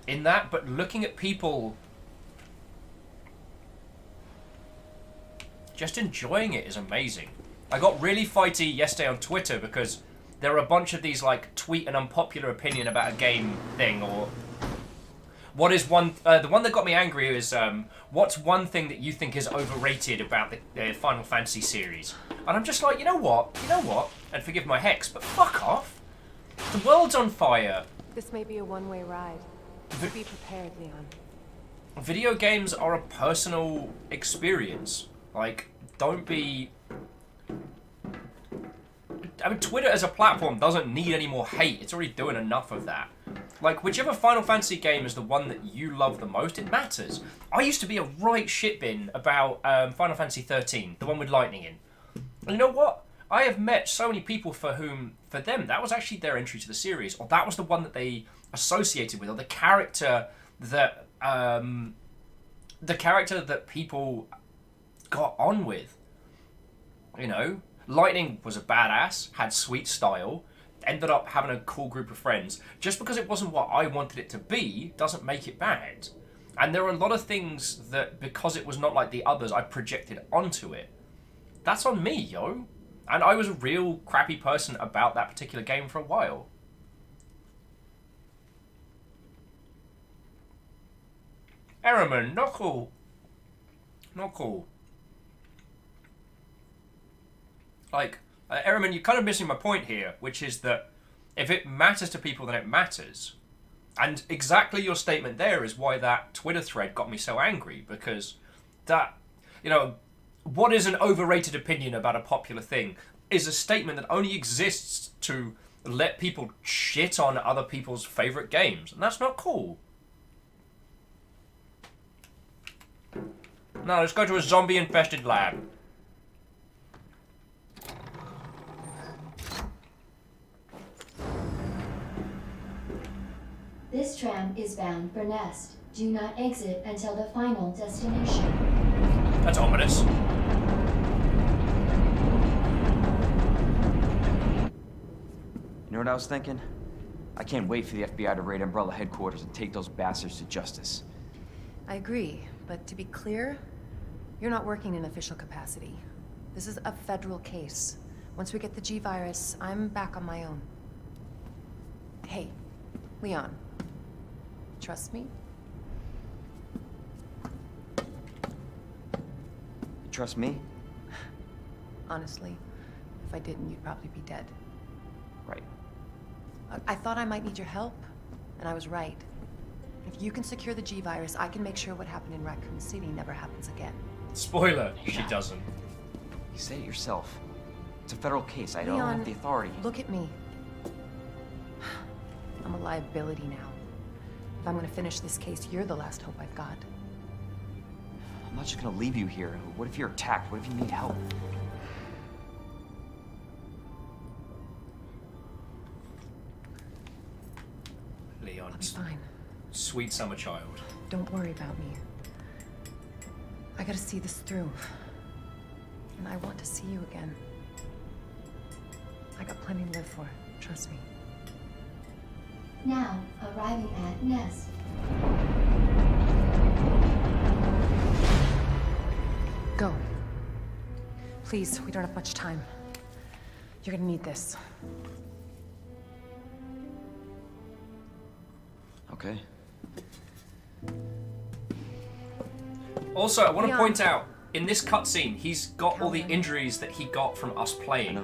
in that, but looking at people just enjoying it is amazing. I got really fighty yesterday on Twitter because there are a bunch of these like tweet an unpopular opinion about a game thing, or what is one... the one that got me angry is, what's one thing that you think is overrated about the Final Fantasy series? And I'm just like, you know what? And forgive my hex, but fuck off. The world's on fire. This may be a one-way ride. Be prepared, Leon. Video games are a personal experience. Like, don't be... I mean, Twitter as a platform doesn't need any more hate. It's already doing enough of that. Like, whichever Final Fantasy game is the one that you love the most, it matters. I used to be a right shitbin about Final Fantasy 13, the one with lightning in. And you know what? I have met so many people for them, that was actually their entry to the series, or that was the one that they associated with, or the character that people got on with. You know, Lightning was a badass, had sweet style, ended up having a cool group of friends. Just because it wasn't what I wanted it to be doesn't make it bad. And there are a lot of things that, because it was not like the others, I projected onto it. That's on me, yo. And I was a real crappy person about that particular game for a while. Errorman, not cool. Not cool. Like, Errorman, you're kind of missing my point here, which is that if it matters to people, then it matters. And exactly your statement there is why that Twitter thread got me so angry, because that, you know, what is an overrated opinion about a popular thing is a statement that only exists to let people shit on other people's favourite games, and that's not cool. No, let's go to a zombie-infested lab. This tram is bound for Nest. Do not exit until the final destination. That's ominous. You know what I was thinking? I can't wait for the FBI to raid Umbrella headquarters and take those bastards to justice. I agree, but to be clear, you're not working in official capacity. This is a federal case. Once we get the G-Virus, I'm back on my own. Hey, Leon. Trust me? You trust me? Honestly, if I didn't, you'd probably be dead. Right. I thought I might need your help, and I was right. If you can secure the G-Virus, I can make sure what happened in Raccoon City never happens again. Spoiler, she doesn't. You said it yourself. It's a federal case. I don't Leon, have the authority. Look at me. I'm a liability now. If I'm gonna finish this case, you're the last hope I've got. I'm not just gonna leave you here. What if you're attacked? What if you need help? Leon, I'll be fine. sweet summer child. Don't worry about me. I gotta see this through. And I want to see you again. I got plenty to live for, trust me. Now, arriving at Nest. Go. Please, we don't have much time. You're gonna need this. Okay. Also, I want to Leon. point out, in this cutscene, he's got all the injuries that he got from us playing.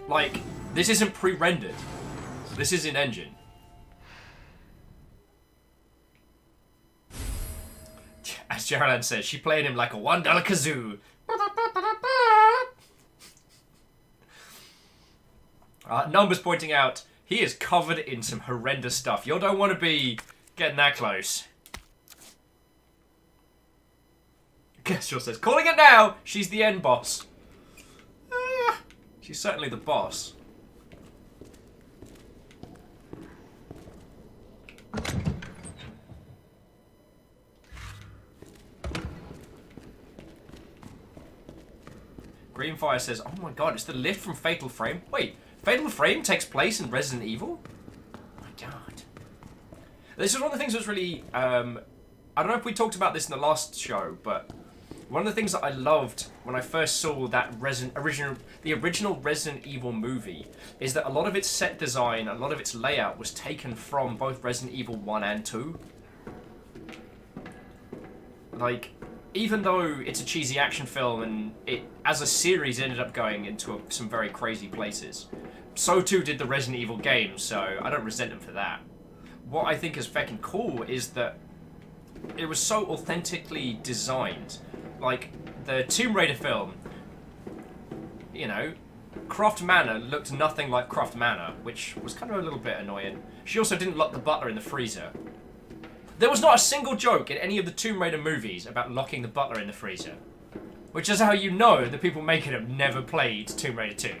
Like, this isn't pre-rendered. This is in-engine. As Geraldine says, she played him like a $1 kazoo. Numbers pointing out, he is covered in some horrendous stuff. You don't want to be getting that close. Kestrel says, calling it now! She's the end boss. She's certainly the boss. Greenfire says, oh my god, it's the lift from Fatal Frame. Wait, Fatal Frame takes place in Resident Evil? Oh my god. This is one of the things that's really, I don't know if we talked about this in the last show, but one of the things that I loved when I first saw that the original Resident Evil movie is that a lot of its set design, a lot of its layout was taken from both Resident Evil 1 and 2. Like, even though it's a cheesy action film and it, as a series, ended up going into some very crazy places, so too did the Resident Evil games, so I don't resent them for that. What I think is fucking cool is that it was so authentically designed. Like, the Tomb Raider film, you know, Croft Manor looked nothing like Croft Manor, which was kind of a little bit annoying. She also didn't lock the butler in the freezer. There was not a single joke in any of the Tomb Raider movies about locking the butler in the freezer. Which is how you know the people making it have never played Tomb Raider 2.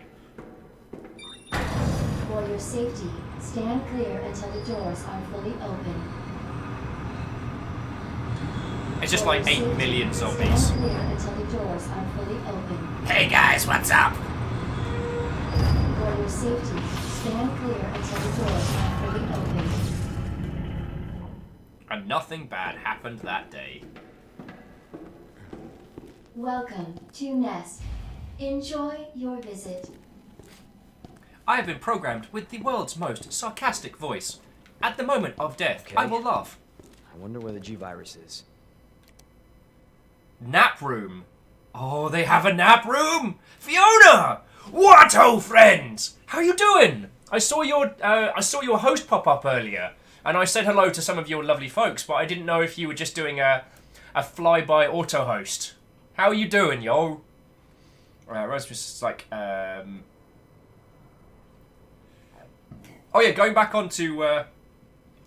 For your safety, stand clear until the doors are fully open. It's just For like your 8 safety, million zombies. Stand clear until the doors are fully open. Hey guys, what's up? For your safety, stand clear until the doors are fully open. And nothing bad happened that day. Welcome to Nest. Enjoy your visit. I have been programmed with the world's most sarcastic voice. At the moment of death, Okay. I will laugh. I wonder where the G-Virus is. Nap room. Oh, they have a nap room? Fiona! What, old friends? How you doing? I saw your host pop up earlier, and I said hello to some of your lovely folks, but I didn't know if you were just doing a fly-by auto host. How are you doing, yo? Rose was like, Oh yeah, going back onto,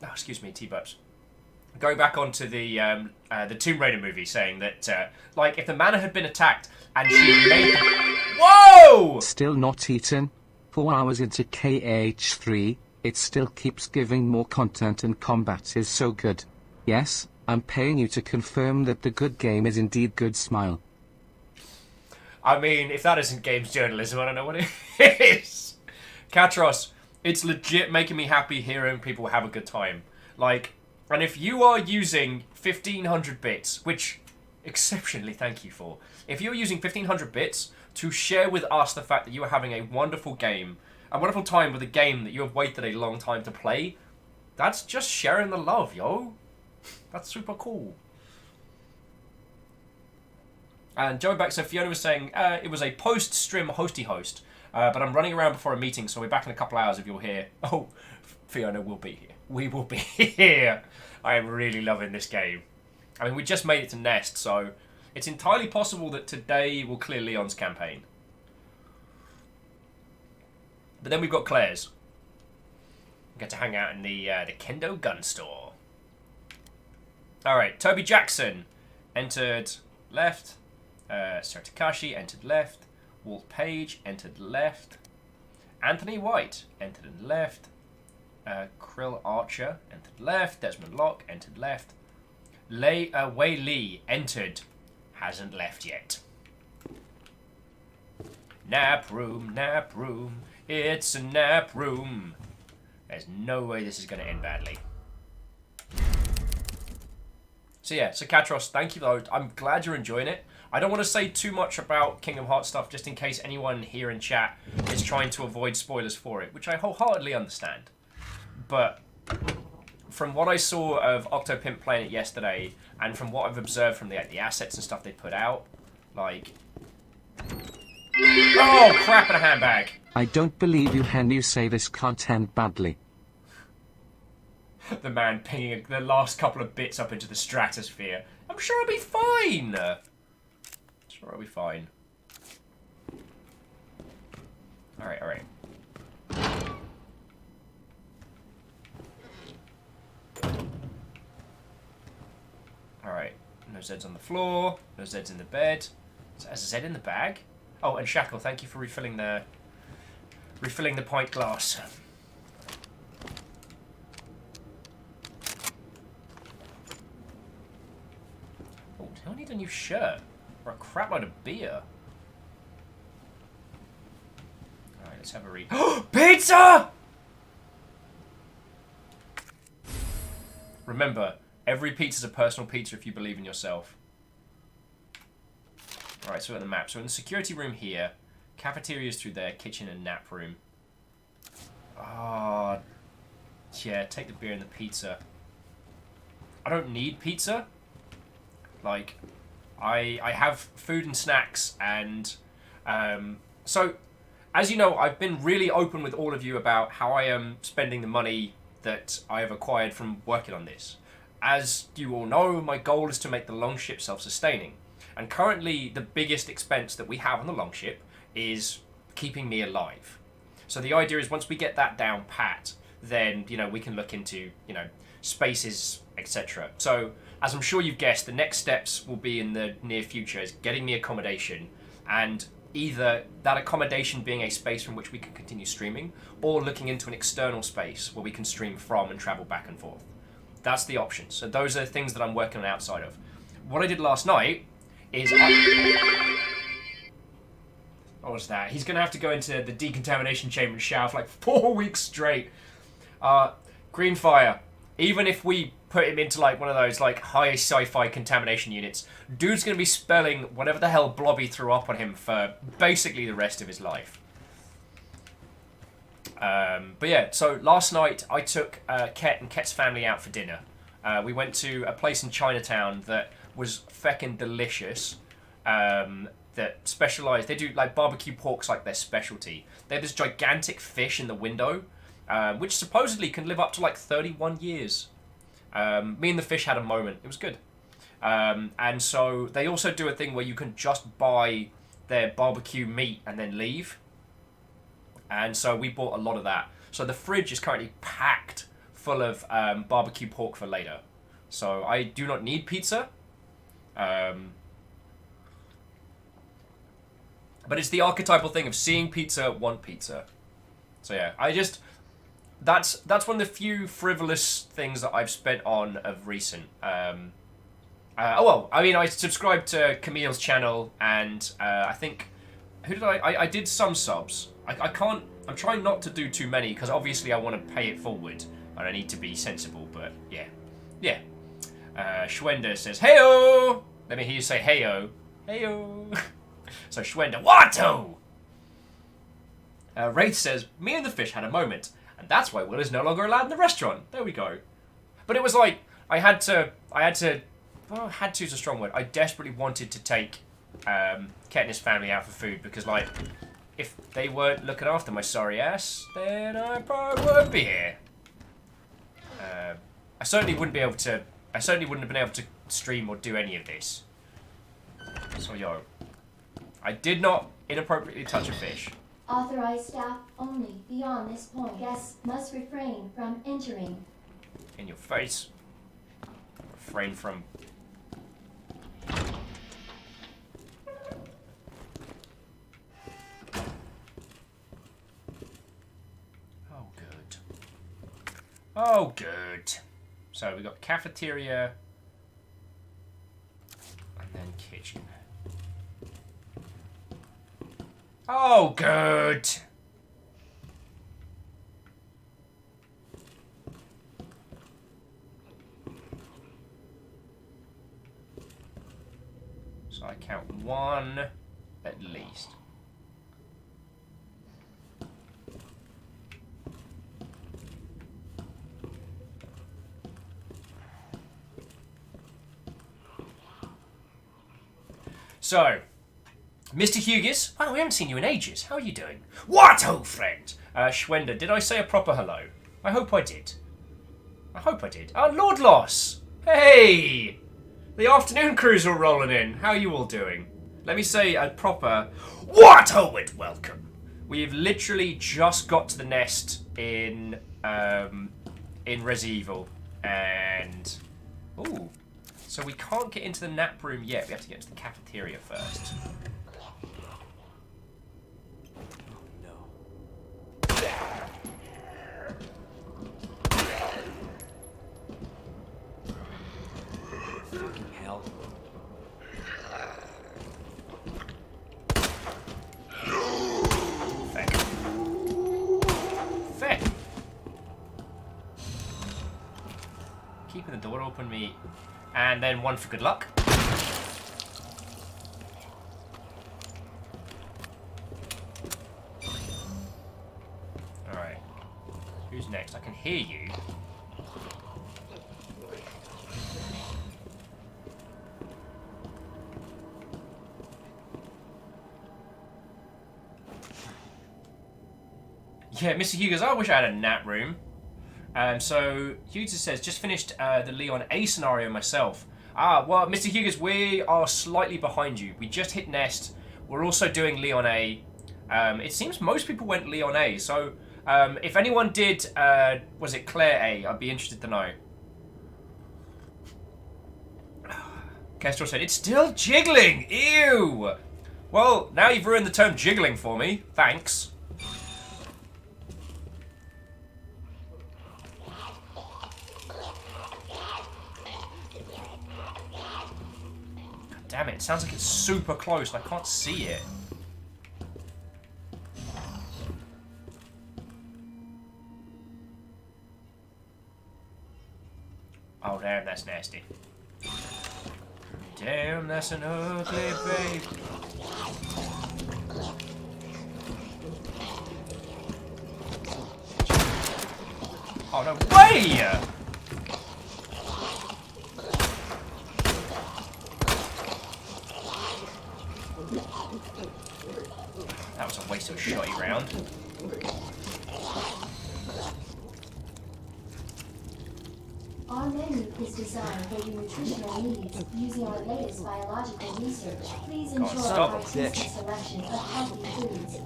excuse me, T-Burps. Going back onto the Tomb Raider movie, saying that, like, if the manor had been attacked and she made... Whoa! Still not eaten. 4 hours into KH3, it still keeps giving more content and combat is so good. Yes, I'm paying you to confirm that the good game is indeed good. Smile. I mean, if that isn't games journalism, I don't know what it is. Katros, it's legit making me happy hearing people have a good time. Like, and if you are using 1500 bits, which exceptionally thank you for, if you're using 1500 bits to share with us the fact that you are having a wonderful game, a wonderful time with a game that you have waited a long time to play, that's just sharing the love, yo. That's super cool. And Joey back, so Fiona was saying it was a post-stream hosty host, but I'm running around before a meeting, so we're back in a couple hours if you're here. Oh, Fiona will be here. We will be here. I am really loving this game. I mean, we just made it to Nest, so it's entirely possible that today will clear Leon's campaign. But then we've got Claire's. We get to hang out in the Kendo gun store. Alright, Toby Jackson entered left. Sarah Takashi entered left. Walt Page entered left. Anthony White entered left. Krill Archer entered left. Desmond Locke entered left. Wei Lee entered. Hasn't left yet. Nap room, it's a nap room. There's no way this is going to end badly. So yeah, so Katros, thank you though. I'm glad you're enjoying it. I don't want to say too much about Kingdom Hearts stuff just in case anyone here in chat is trying to avoid spoilers for it, which I wholeheartedly understand. But from what I saw of Octopimp playing it yesterday, and from what I've observed from the assets and stuff they put out, like... Oh, crap in a handbag! I don't believe you when you say this can't end badly. The man pinging the last couple of bits up into the stratosphere. I'm sure I'll be fine! Sure I'll be fine. Alright, alright. Alright, no Zeds on the floor, no Zeds in the bed. Is a Z in the bag? Oh, and Shackle, thank you for refilling the pint glass. Oh, do I need a new shirt? Or a crap load of beer? Alright, let's have a read. Pizza! Remember, every pizza's a personal pizza if you believe in yourself. Alright, so we're at the map. So we're in the security room here. Cafeteria's through there. Kitchen and nap room. Ah, yeah, take the beer and the pizza. I don't need pizza. Like, I have food and snacks and... so, as you know, I've been really open with all of you about how I am spending the money that I have acquired from working on this. As you all know, my goal is to make the Longship self-sustaining. And currently, the biggest expense that we have on the Longship is keeping me alive. So the idea is once we get that down pat, then, you know, we can look into, you know, spaces, etc. So as I'm sure you've guessed, the next steps will be in the near future is getting the accommodation, and either that accommodation being a space from which we can continue streaming, or looking into an external space where we can stream from and travel back and forth. That's the option. So those are things that I'm working on outside of. What I did last night is... What was that? He's going to have to go into the decontamination chamber and shower for like 4 weeks straight. Green Fire. Even if we put him into like one of those like high sci-fi contamination units, dude's going to be spelling whatever the hell Blobby threw up on him for basically the rest of his life. But yeah, so last night I took Ket and Ket's family out for dinner. We went to a place in Chinatown that was feckin' delicious. That specialised, they do like barbecue pork's like their specialty. They have this gigantic fish in the window, which supposedly can live up to like 31 years. Me and the fish had a moment. It was good. And so they also do a thing where you can just buy their barbecue meat and then leave. And so we bought a lot of that. So the fridge is currently packed full of barbecue pork for later. So I do not need pizza. But it's the archetypal thing of seeing pizza, want pizza. So yeah, that's one of the few frivolous things that I've spent on of recent. I subscribed to Camille's channel, and I think, I did some subs. I'm trying not to do too many, because obviously I want to pay it forward, and I need to be sensible, but yeah. Schwender says, heyo! Let me hear you say heyo. Heyo! So Schwender, Watto! Wraith says, me and the fish had a moment, and that's why Will is no longer allowed in the restaurant. There we go. But it was like, I had to, well, had to's a strong word. I desperately wanted to take Ket and his family out for food, because like, if they weren't looking after my sorry ass, then I probably wouldn't be here. I certainly wouldn't have been able to stream or do any of this. So yo, I did not inappropriately touch a fish. Authorized staff only beyond this point. Guests must refrain from entering. In your face. Refrain from... Oh, good. Oh, good. So we got cafeteria. And then kitchen. Oh, good. So I count one at least. So, Mr. Hughes, wow, we haven't seen you in ages. How are you doing? What, old friend? Schwender, did I say a proper hello? I hope I did. I hope I did. Lord Loss! Hey! The afternoon crew's all rolling in. How are you all doing? Let me say a proper what Howard welcome. We've literally just got to the nest in Resi Evil, and ooh, so we can't get into the nap room yet. We have to get to the cafeteria first. Keeping the door open, me. And then one for good luck. Alright. Who's next? I can hear you. Yeah, Mr. Hughes, I wish I had a nap room. So Hughes says, just finished the Leon A scenario myself. Well, Mr. Hughes, we are slightly behind you. We just hit Nest. We're also doing Leon A. It seems most people went Leon A. So if anyone did, was it Claire A? I'd be interested to know. Kestrel said, it's still jiggling! Ew! Well, now you've ruined the term jiggling for me. Thanks. God damn it, it sounds like it's super close and I can't see it. Oh damn, that's nasty. Damn, that's an ugly baby. Oh no way! That was a waste of a shotty round. Our menu is designed for your nutritional needs using our latest biological research. Please enjoy stop our it, tasty bitch. selection of healthy foods.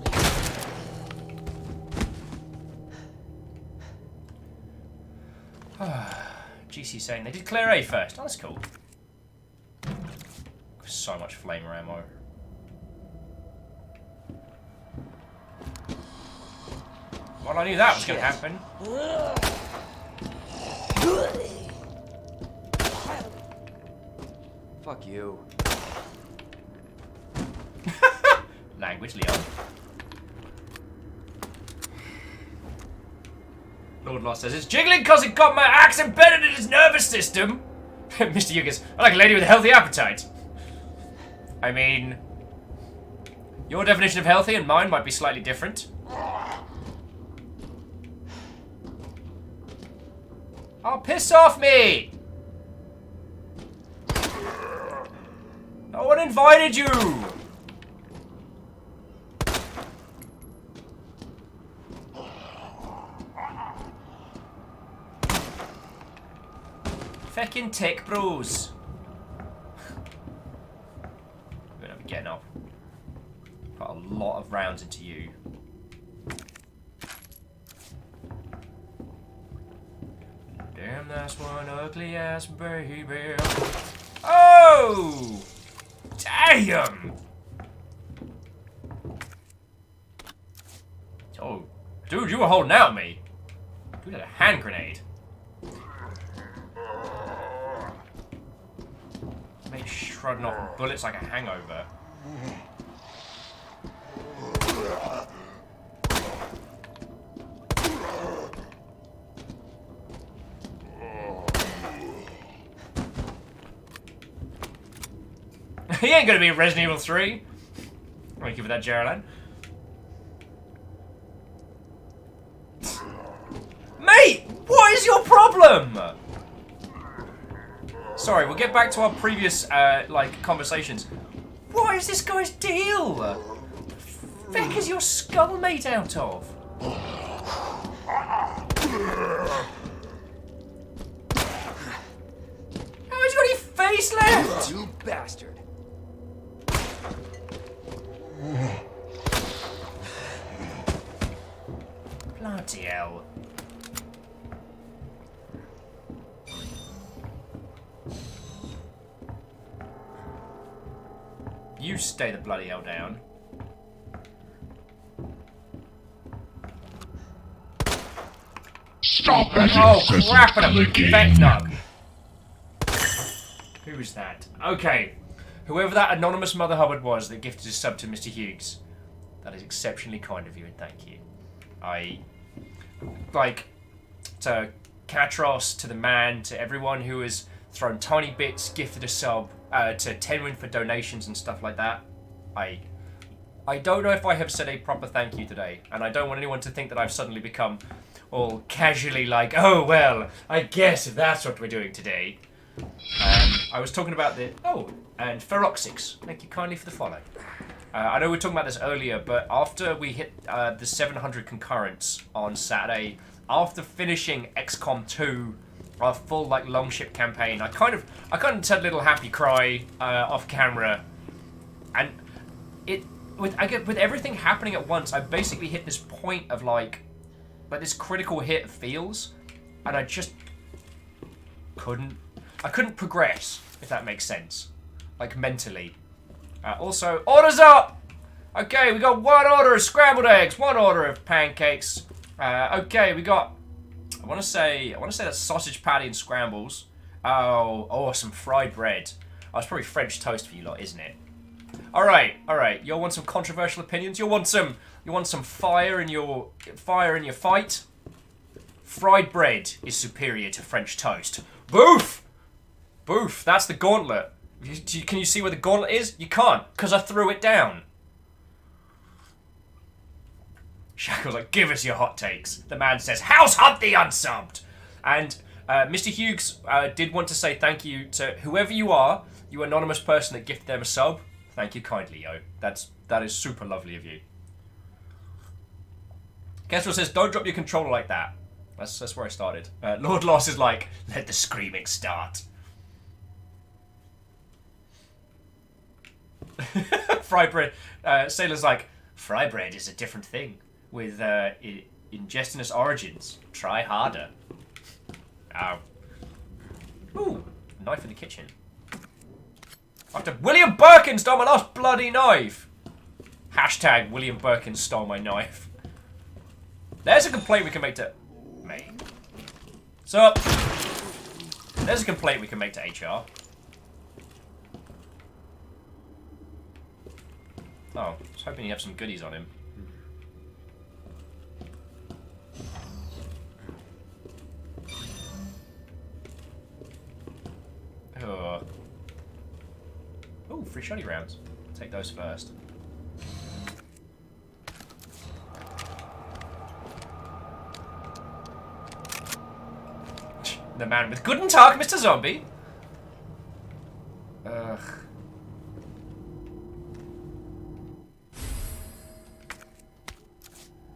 GC saying they did clear A first. Oh, that's cool. So much flamer ammo. Well, I knew that was going to happen. Fuck you. Language, Leon. Lord Lost says, it's jiggling because it got my axe embedded in his nervous system. Mr. Yugas, I like a lady with a healthy appetite. I mean, your definition of healthy and mine might be slightly different. Oh, piss off me! No one invited you! Feckin' tech bros. We're gonna be getting up. Put a lot of rounds into you. Damn, that's one ugly ass baby. Oh! Damn! Oh, dude, you were holding out me. Dude had a hand grenade. Mate shrugging off bullets like a hangover. He ain't gonna be in Resident Evil 3. Thank you for that, Geraldine. Mate, what is your problem? Sorry, we'll get back to our previous, like, conversations. What is this guy's deal? The feck is your skull made out of? How has he got any face left? You bastard. Bloody hell. You stay the bloody hell down. Stop that Oh, incessant crap and a clicking. Vecnug. Who's that? Okay. Whoever that anonymous Mother Hubbard was that gifted a sub to Mr. Hughes. That is exceptionally kind of you and thank you. I... Like, to Katros, to the man, to everyone who has thrown tiny bits, gifted a sub, to Tenwin for donations and stuff like that. I don't know if I have said a proper thank you today, and I don't want anyone to think that I've suddenly become all casually like, oh, well, I guess if that's what we're doing today. I was talking about the... Oh, and Feroxix, thank you kindly for the follow. I know we were talking about this earlier, but after we hit the 700 concurrents on Saturday, after finishing XCOM 2, our full like longship campaign, I kind of said a little happy cry off camera, and with everything happening at once, I basically hit this point of like this critical hit of feels, and I just couldn't progress, if that makes sense. like mentally. Also, orders up! Okay, we got 1 order of scrambled eggs, 1 order of pancakes. Okay, we got, I want to say that's sausage patty and scrambles. Oh, some fried bread. Oh, it's probably French toast for you lot, isn't it? All right. You'll want some controversial opinions. You'll want some fire in your fight. Fried bread is superior to French toast. Boof! Boof! That's the gauntlet. Can you see where the gauntlet is? You can't, because I threw it down. Shackle's like, give us your hot takes. The man says, House Hunt the Unsubbed! And Mr. Hughes did want to say thank you to whoever you are, you anonymous person that gifted them a sub. Thank you kindly, yo. That is super lovely of you. Kestrel says, don't drop your controller like that. That's where I started. Lord Loss is like, let the screaming start. Fry bread. Sailor's like, fry bread is a different thing with ingestinous origins. Try harder. Ow. Ooh, knife in the kitchen. After William Birkin stole my last bloody knife. Hashtag William Birkin stole my knife. There's a complaint we can make to... May. So, there's a complaint we can make to HR. Oh, I was hoping you have some goodies on him. Oh. Ooh, free shotty rounds. Take those first. The man with Guten Tag, Mr. Zombie. Ugh.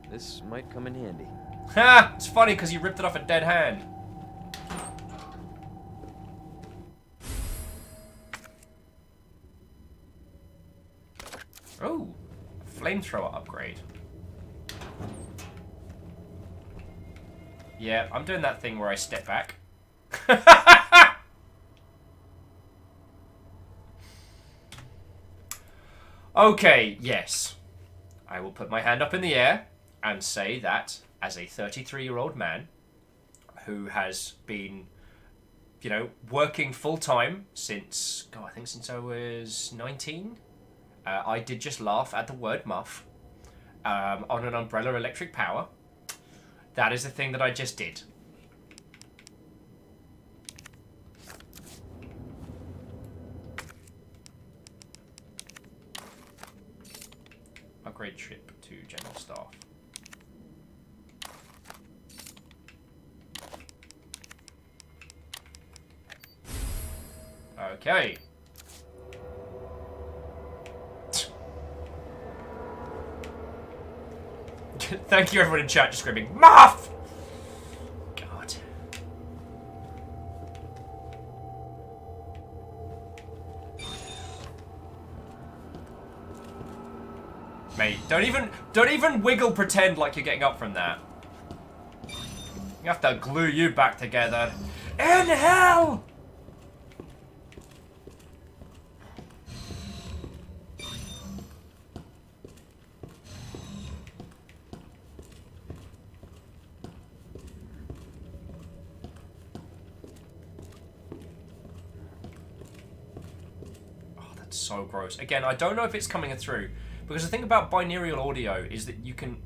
This might come in handy. Ha! It's funny because you ripped it off a dead hand. Oh, flamethrower upgrade. Yeah, I'm doing that thing where I step back. Okay, yes. I will put my hand up in the air and say that as a 33-year-old man who has been, you know, working full-time since, God, I think since I was 19, I did just laugh at the word muff on an umbrella electric power. That is the thing that I just did. Upgrade ship to general staff. Okay. Thank you everyone in chat just screaming, Muff! God. Mate, don't even wiggle pretend like you're getting up from that. You have to glue you back together. In hell! So gross. Again, I don't know if it's coming through, because the thing about binaural audio is that you can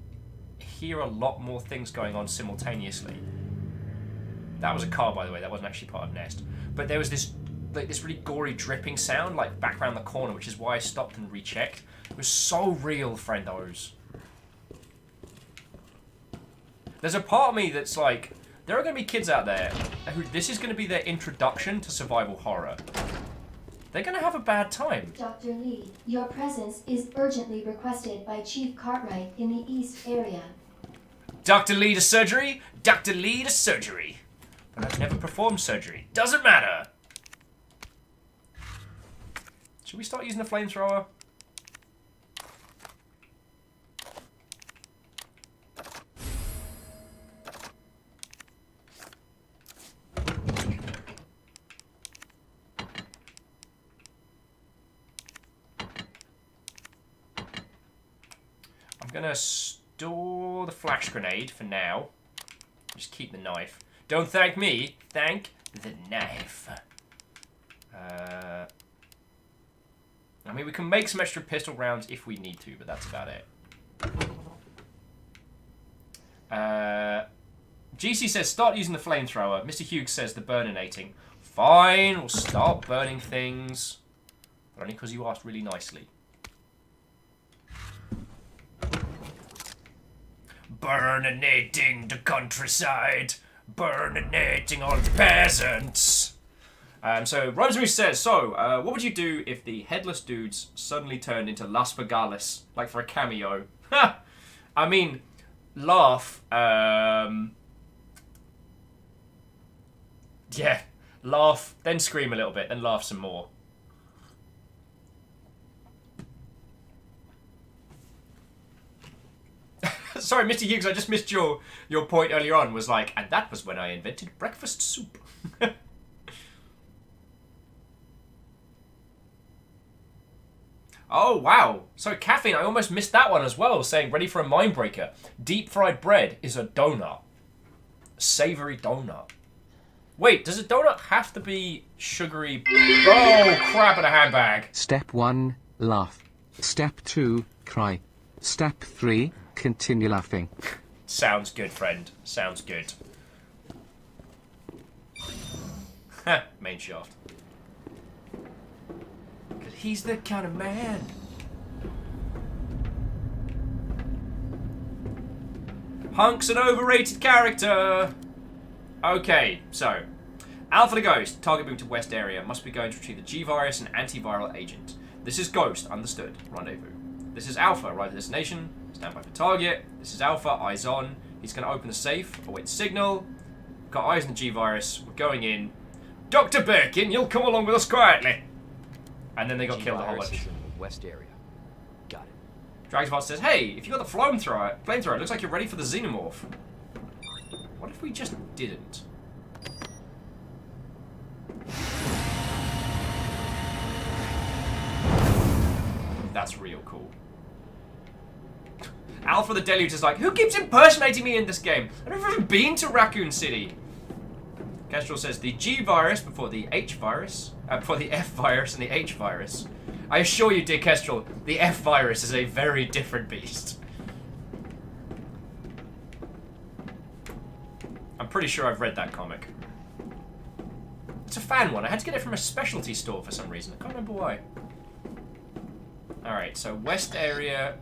hear a lot more things going on simultaneously. That was a car, by the way. That wasn't actually part of Nest. But there was this really gory dripping sound, like back around the corner, which is why I stopped and rechecked. It was so real, friendos. There's a part of me that's like, there are going to be kids out there who this is going to be their introduction to survival horror. They're gonna have a bad time. Dr. Lee, your presence is urgently requested by Chief Cartwright in the East area. Dr. Lee to surgery? Dr. Lee to surgery. But I've never performed surgery. Doesn't matter. Should we start using the flamethrower? gonna store the flash grenade for now. Just keep the knife. Don't thank me. Thank the knife. I mean, we can make some extra pistol rounds if we need to, but that's about it. GC says, start using the flamethrower. Mr. Hughes says the burninating. Fine, we'll start burning things. But only because you asked really nicely. Burninating the countryside. Burninating all the peasants. So, Rosemary says, what would you do if the headless dudes suddenly turned into Las Vegas, like for a cameo? Ha! I mean, laugh. Yeah, laugh, then scream a little bit, then laugh some more. Sorry, Mr. Hughes, I just missed your point earlier on, was like, and that was when I invented breakfast soup. Oh, wow. So, caffeine, I almost missed that one as well, saying ready for a mind breaker. Deep fried bread is a donut. Savory donut. Wait, does a donut have to be sugary? Oh, crap in a handbag. Step 1, laugh. Step 2, cry. Step 3, continue laughing. Sounds good, friend. Sounds good. Ha, main shaft. Because he's the kind of man. Hunk's an overrated character. Okay, so. Alpha the Ghost. Target moving to west area. Must be going to retrieve the G-Virus and antiviral agent. This is Ghost. Understood. Rendezvous. This is Alpha. Arrive at destination. Stand by for target. This is Alpha. Eyes on. He's going to open the safe. Await the signal. Got eyes on the G-Virus. We're going in. Dr. Birkin, you'll come along with us quietly. And then they got killed a whole bunch. In the west area. Got it. Dragonbot says, hey, if you got the flamethrower, it looks like you're ready for the xenomorph. What if we just didn't? That's real cool. Alpha the Deluge is like, who keeps impersonating me in this game? I've never even been to Raccoon City. Kestrel says, the G-Virus before the H-Virus, before the F-Virus and the H-Virus. I assure you, dear Kestrel, the F-Virus is a very different beast. I'm pretty sure I've read that comic. It's a fan one. I had to get it from a specialty store for some reason. I can't remember why. Alright, so west area.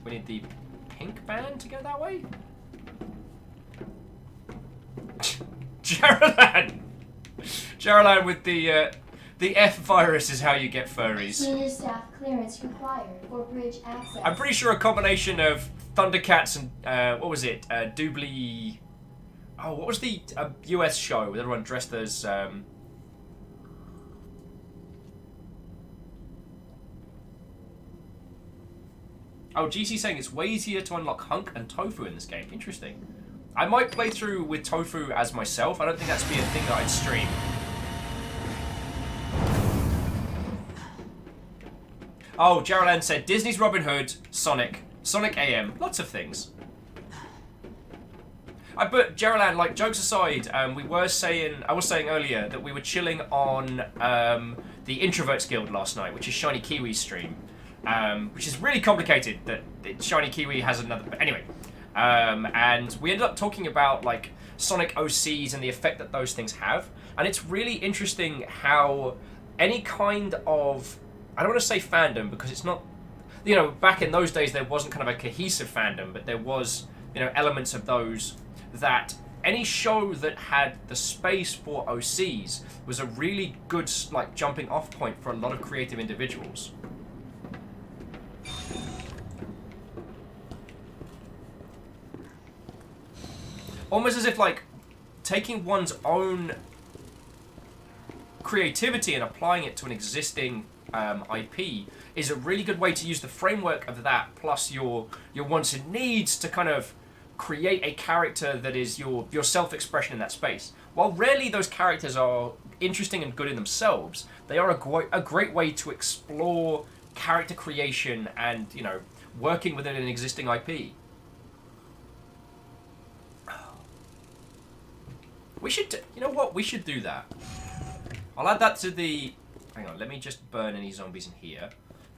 We need the pink band to go that way? Geraldine! Geraldine with the F-Virus is how you get furries. Senior staff clearance required for bridge access. I'm pretty sure a combination of Thundercats and, what was it? Doobly... Oh, what was the US show with everyone dressed as, Oh, GC saying it's way easier to unlock Hunk and Tofu in this game. Interesting. I might play through with Tofu as myself. I don't think that's be a thing that I'd stream. Oh, Geraldine said Disney's Robin Hood, Sonic AM, lots of things. But Geraldine, like, jokes aside, I was saying earlier that we were chilling on the Introverts Guild last night, which is Shiny Kiwi's stream, which is really complicated. That Shiny Kiwi has another. But anyway, and we ended up talking about like Sonic OCs and the effect that those things have, and it's really interesting how any kind of, I don't want to say fandom because it's not, you know, back in those days there wasn't kind of a cohesive fandom, but there was, you know, elements of those, that any show that had the space for OCs was a really good like jumping off point for a lot of creative individuals. Almost as if like taking one's own creativity and applying it to an existing IP is a really good way to use the framework of that plus your wants and needs to kind of create a character that is your self-expression in that space. While rarely those characters are interesting and good in themselves, they are a great way to explore character creation and, you know, working within an existing IP. We should, you know what? We should do that. I'll add that to the. Hang on, let me just burn any zombies in here,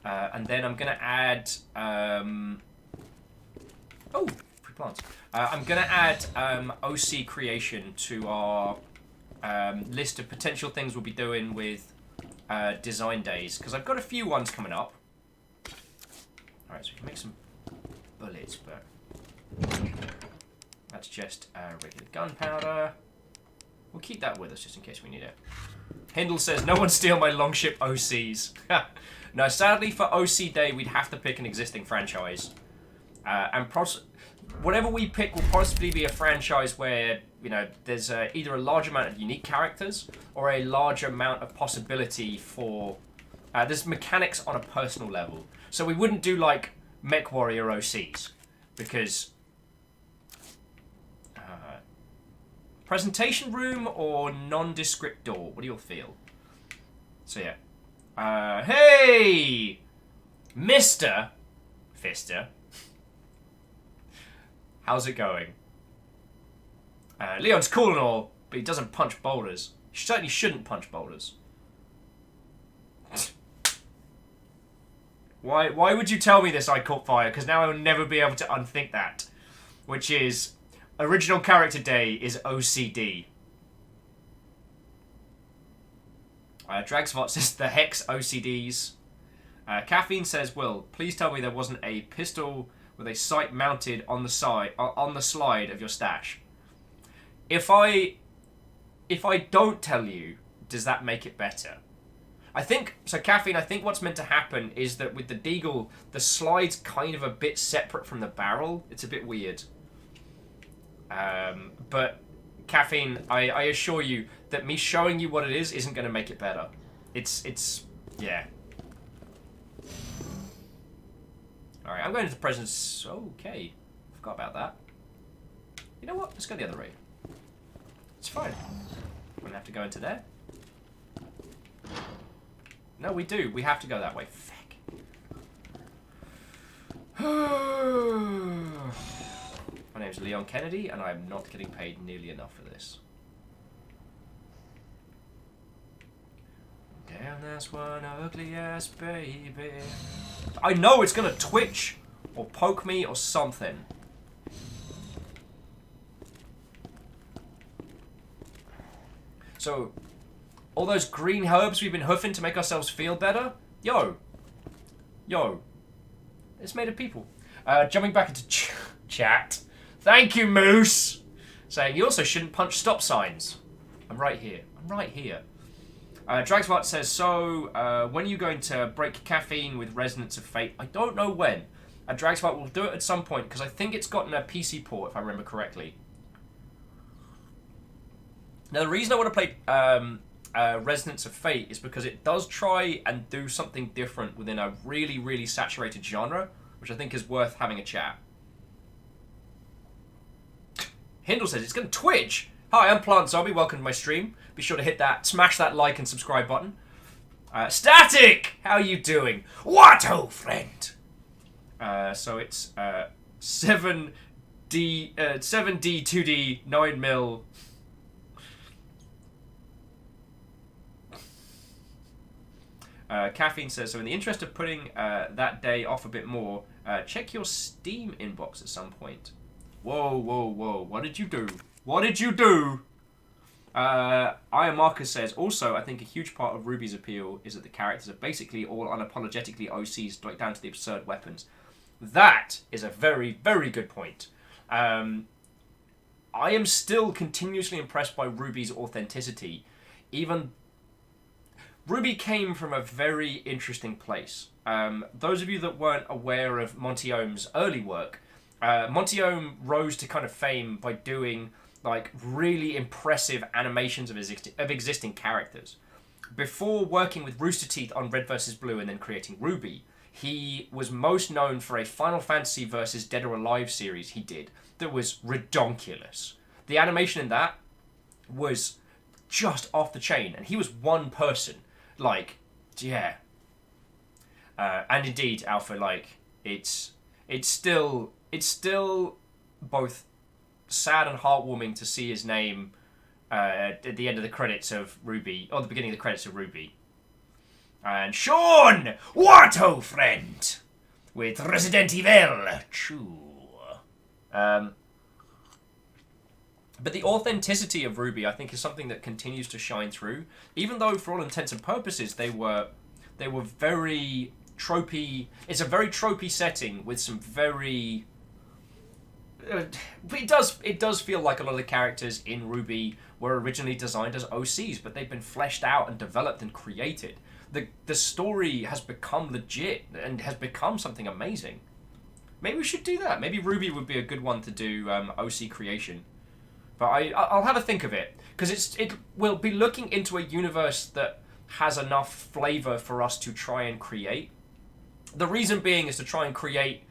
and then I'm gonna add. Oh, free plants. I'm gonna add OC creation to our list of potential things we'll be doing with design days, because I've got a few ones coming up. All right, so we can make some bullets, but that's just regular gunpowder. We'll keep that with us just in case we need it. Hindle says, no one steal my longship OCs. No, sadly for OC Day, we'd have to pick an existing franchise. And whatever we pick will possibly be a franchise where, you know, there's either a large amount of unique characters or a large amount of possibility for... there's mechanics on a personal level. So we wouldn't do, like, Mech Warrior OCs. Because... presentation room or nondescript door? What do you all feel? So yeah. Hey! Mr. Fister. How's it going? Leon's cool and all, but he doesn't punch boulders. He certainly shouldn't punch boulders. Why would you tell me this, I caught fire? Because now I will never be able to unthink that. Which is... Original character day is OCD. Dragsvot says the Hex OCDs. Caffeine says, Will, please tell me there wasn't a pistol with a sight mounted on the side on the slide of your stash. If I don't tell you, does that make it better? I think so. Caffeine, I think what's meant to happen is that with the Deagle, the slide's kind of a bit separate from the barrel. It's a bit weird. But Caffeine, I assure you that me showing you what it is isn't going to make it better. It's yeah. Alright, I'm going to the presence. Okay. Forgot about that. You know what? Let's go the other way. It's fine. We're going to have to go into there. No, we do. We have to go that way. Feck. My name's Leon Kennedy, and I'm not getting paid nearly enough for this. Damn, that's one ugly ass baby. I know it's gonna twitch, or poke me, or something. So, all those green herbs we've been hoofing to make ourselves feel better? Yo. It's made of people. Jumping back into chat. Thank you, Moose! Saying, you also shouldn't punch stop signs. I'm right here. Dragsvart says, so, when are you going to break Caffeine with Resonance of Fate? I don't know when. Dragsvart will do it at some point, because I think it's gotten a PC port, if I remember correctly. Now, the reason I want to play Resonance of Fate is because it does try and do something different within a really, really saturated genre, which I think is worth having a chat. Hindle says, it's going to twitch. Hi, I'm Plant Zombie. Welcome to my stream. Be sure to hit that, smash that like and subscribe button. Static! How you doing? What, oh friend? So it's 7D, 2D, 9mm. Caffeine says, so in the interest of putting that day off a bit more, check your Steam inbox at some point. Whoa. What did you do? Iron Marcus says, also, I think a huge part of Ruby's appeal is that the characters are basically all unapologetically OCs, like down to the absurd weapons. That is a very, very good point. I am still continuously impressed by Ruby's authenticity. Even Ruby came from a very interesting place. Those of you that weren't aware of Monty Ohm's early work, Monty Ohm rose to kind of fame by doing like really impressive animations of existing characters. Before working with Rooster Teeth on Red vs. Blue and then creating Ruby, he was most known for a Final Fantasy vs. Dead or Alive series he did that was redonkulous. The animation in that was just off the chain, and he was one person. Like, yeah. And indeed, Alpha, like, it's... it's still both sad and heartwarming to see his name at the end of the credits of Ruby, or the beginning of the credits of Ruby. And Sean, what ho friend, with Resident Evil 2. But the authenticity of Ruby, I think, is something that continues to shine through. Even though, for all intents and purposes, they were very tropey. It's a very tropey setting with some very. It does feel like a lot of the characters in Ruby were originally designed as OCs, but they've been fleshed out and developed and created. The story has become legit and has become something amazing. Maybe we should do that. Maybe Ruby would be a good one to do OC creation. But I'll have a think of it, because it will be looking into a universe that has enough flavor for us to try and create. The reason being is to try and create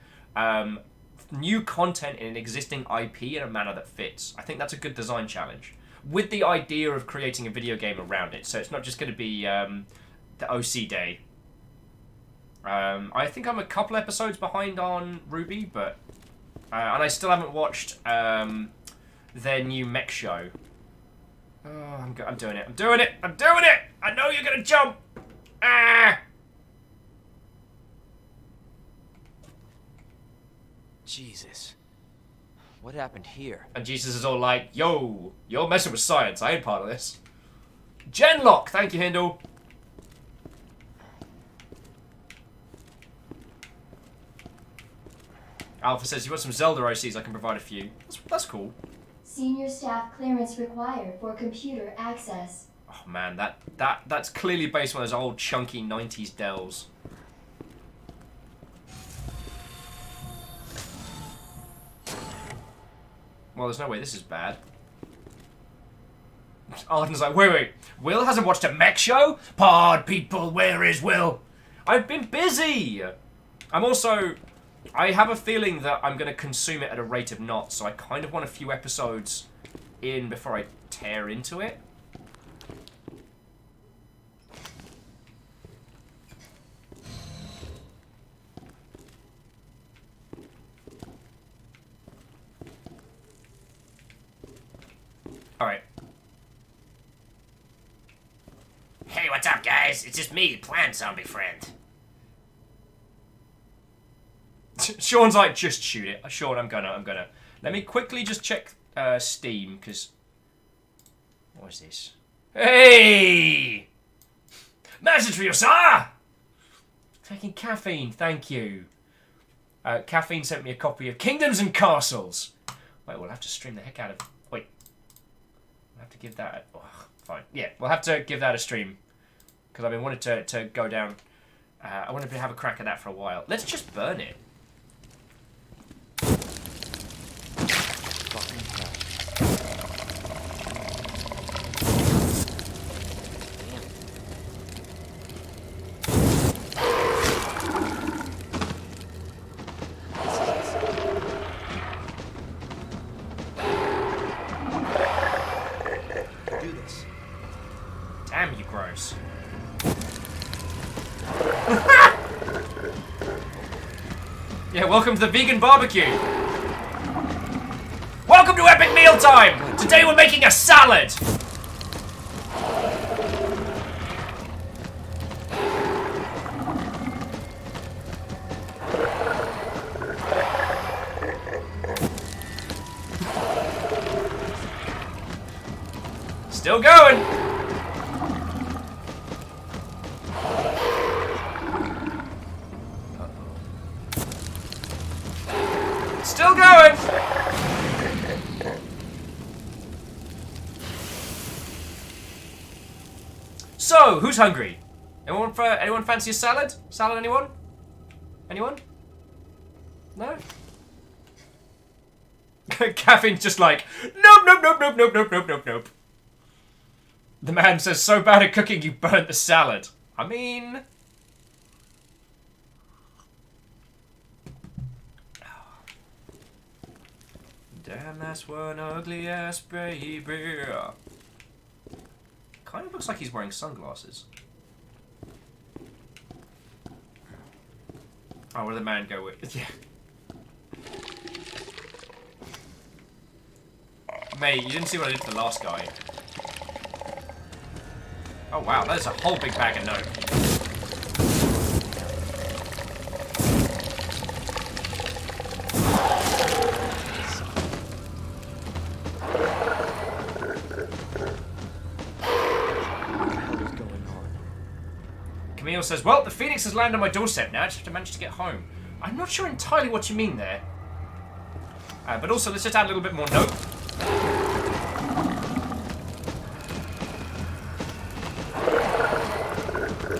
new content in an existing IP in a manner that fits. I think that's a good design challenge, with the idea of creating a video game around it. So it's not just going to be the OC day. I think I'm a couple episodes behind on Ruby, but and I still haven't watched their new mech show. Oh, I'm doing it. I'm doing it. I'm doing it. I know you're gonna jump. Ah! Jesus. What happened here? And Jesus is all like, yo, you're messing with science. I ain't part of this. Genlock! Thank you, Hindle. Alpha says, you want some Zelda OCs? I can provide a few. That's cool. Senior staff clearance required for computer access. Oh man, that's clearly based on those old chunky 90s Dells. Well, there's no way this is bad. Arden's like, wait. Will hasn't watched a mech show? Pod people, where is Will? I've been busy! I have a feeling that I'm going to consume it at a rate of knots, so I kind of want a few episodes in before I tear into it. Alright. Hey, what's up, guys? It's just me, plant zombie friend. Sean's like, just shoot it. Sean, I'm gonna. Let me quickly just check Steam, because... What is this? Hey! Message for you, sir! Taking caffeine, thank you. Caffeine sent me a copy of Kingdoms and Castles. Wait, we'll have to stream the heck out of... Wait. We'll have to give that... Oh, fine. Yeah, we'll have to give that a stream. Because I've been wanting to go down... I wanted to have a crack at that for a while. Let's just burn it. Damn you, gross. Yeah, welcome to the vegan barbecue. Welcome to Epic Meal Time! Today we're making a salad! Still going! Still going! So, who's hungry? Anyone fancy a salad? Salad, anyone? Anyone? No? Caffeine's just like, nope. The man says, so bad at cooking you burnt the salad. I mean... Damn, that's one ugly ass baby. Kind of looks like he's wearing sunglasses. Oh, where did the man go with? Yeah. Mate, you didn't see what I did to the last guy. Oh wow, that is a whole big bag of note. Camille says, well, the Phoenix has landed on my doorstep now. I just have to manage to get home. I'm not sure entirely what you mean there. But also, let's just add a little bit more note.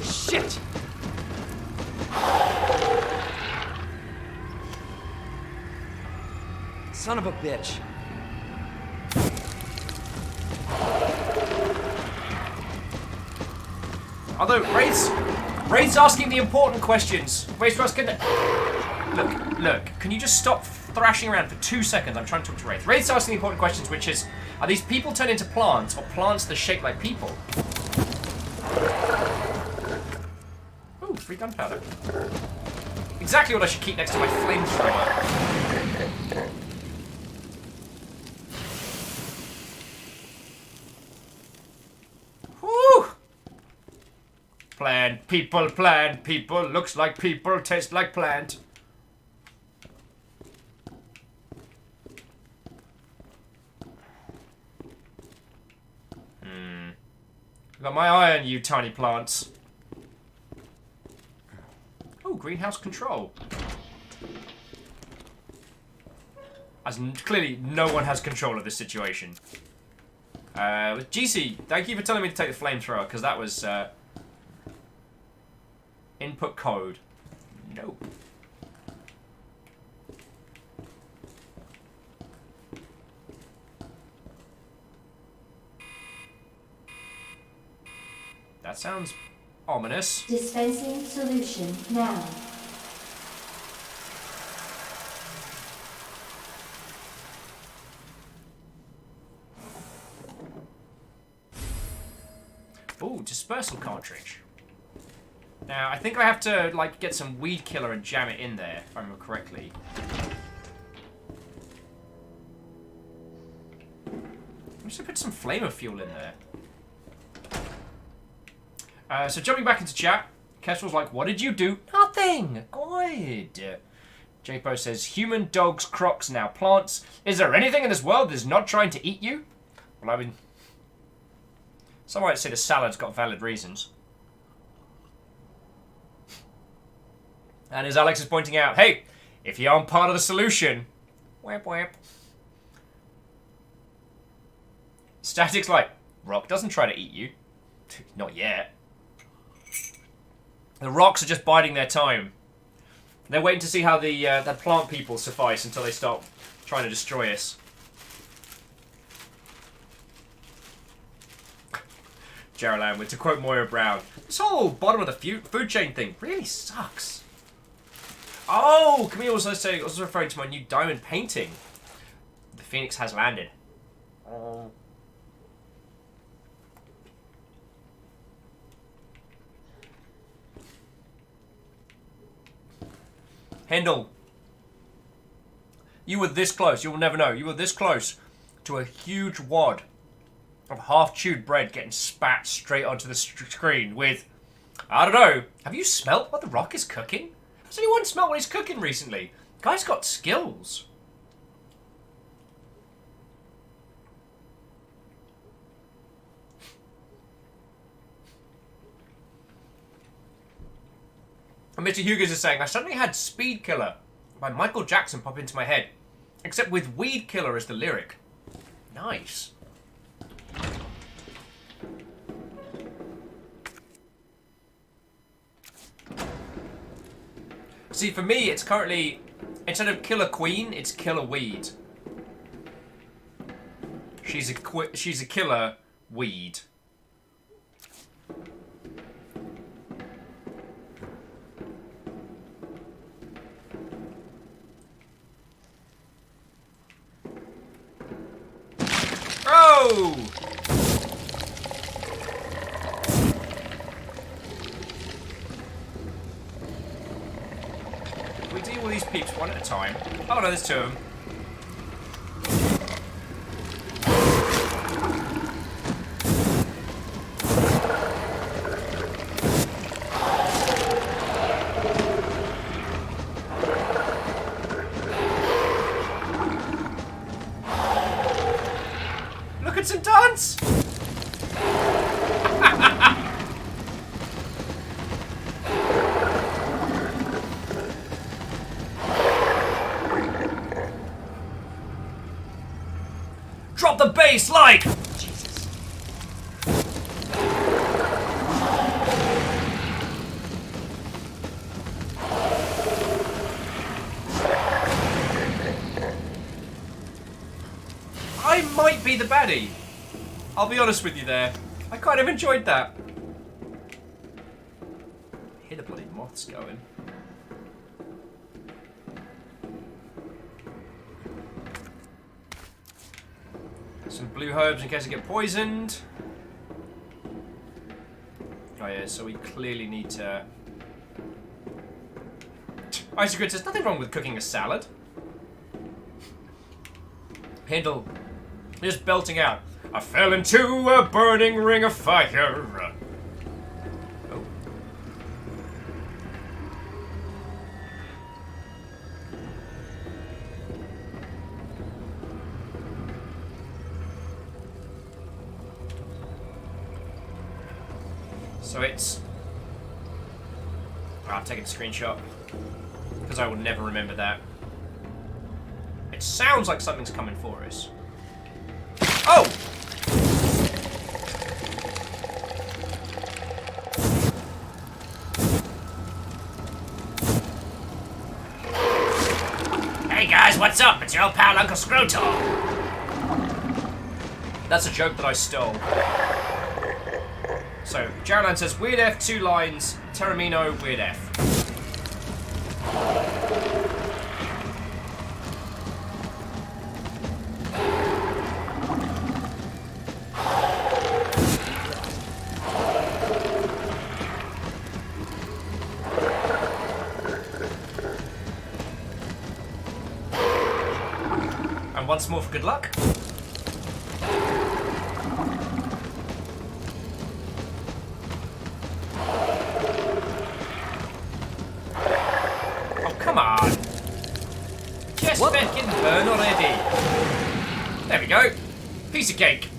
Shit! Son of a bitch. Although, Raid's asking the important questions. Raid's asking Look, can you just stop thrashing around for 2 seconds? I'm trying to talk to Raid. Raid's asking the important questions, which is, are these people turned into plants, or plants that shape like people? Ooh, free gunpowder. Exactly what I should keep next to my flamethrower. Whew! Plant, people, looks like people, taste like plant. Got my eye on you, tiny plants. Oh, greenhouse control. As clearly, no one has control of this situation. GC, thank you for telling me to take the flamethrower, because that was, input code. Nope. That sounds ominous. Dispensing solution now. Ooh, dispersal cartridge. Now, I think I have to, like, get some weed killer and jam it in there, if I remember correctly. I'm just gonna put some flamer fuel in there. So jumping back into chat, Kestrel's like, what did you do? Nothing! Good. JPO says, human, dogs, crocs, now plants. Is there anything in this world that is not trying to eat you? Well, I mean, some might say the salad's got valid reasons. And as Alex is pointing out, hey, if you aren't part of the solution, whap whap. Static's like, rock doesn't try to eat you. Not yet. The rocks are just biding their time. They're waiting to see how the plant people suffice until they start trying to destroy us. Gerald to quote Moira Brown, this whole bottom of the food chain thing really sucks. Oh, can we also say, also referring to my new diamond painting. The Phoenix has landed. Hendel, you were this close, you will never know, you were this close to a huge wad of half-chewed bread getting spat straight onto the screen with, I don't know, have you smelt what the Rock is cooking? Has anyone smelt what he's cooking recently? The guy's got skills. And Mr. Hughes is saying, I suddenly had Speed Killer by Michael Jackson pop into my head. Except with Weed Killer as the lyric. Nice. See, for me, it's currently, instead of Killer Queen, it's Killer Weed. She's a killer weed. Oh! We deal with these peeps one at a time. Oh no, there's two of them. Drop the bass, like! Jesus. I might be the baddie. I'll be honest with you there. I kind of enjoyed that. Hear the bloody moths going. Some blue herbs in case I get poisoned. Oh yeah, so we clearly need to... Isogrid says, nothing wrong with cooking a salad. Hindle, just belting out. I fell into a burning ring of fire. Oh. So it's... Oh, I'll take a screenshot. Because I will never remember that. It sounds like something's coming for us. Oh! Hey guys, what's up? It's your old pal Uncle Scrotor. That's a joke that I stole. So, Jarlan says, Weird F, 2 lines, Terramino, Weird F. And once more for good luck. Come on. Just fucking burn already. There we go. Piece of cake.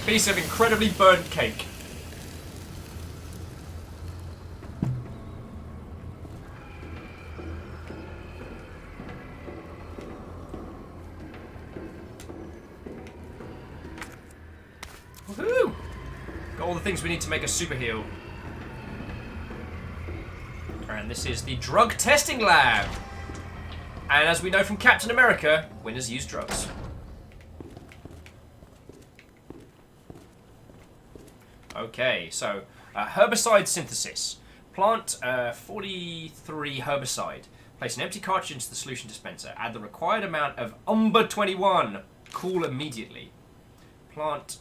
Piece of incredibly burnt cake. Woohoo! Got all the things we need to make a super heal. And this is the drug testing lab. And as we know from Captain America, winners use drugs. Okay, so herbicide synthesis. Plant 43 herbicide. Place an empty cartridge into the solution dispenser. Add the required amount of Umber 21. Cool immediately. Plant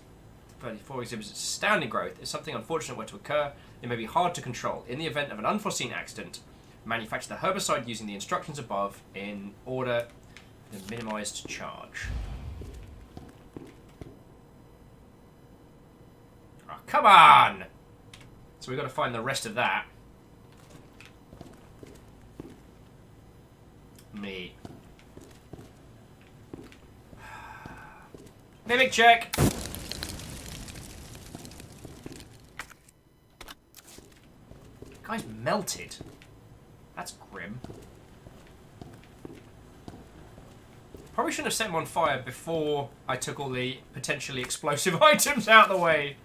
34 exhibits astounding growth. If something unfortunate were to occur, it may be hard to control. In the event of an unforeseen accident, manufacture the herbicide using the instructions above in order for the minimized charge. Oh, come on! So we've got to find the rest of that. Me. Mimic check! Guy's melted. That's grim. Probably shouldn't have set him on fire before I took all the potentially explosive items out of the way.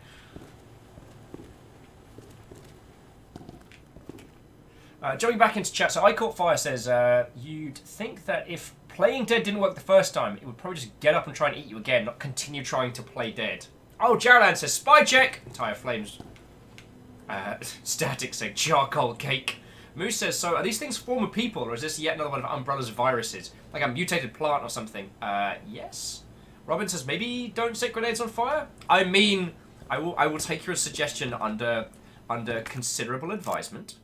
Jumping back into chat, so I Caught Fire says, you'd think that if playing dead didn't work the first time, it would probably just get up and try and eat you again, not continue trying to play dead. Oh, Jarlan says, spy check! Entire flames. Static saying, charcoal cake. Moose says, so are these things former people, or is this yet another one of Umbrella's viruses? Like a mutated plant or something? Yes. Robin says, maybe don't set grenades on fire? I mean, I will take your suggestion under considerable advisement.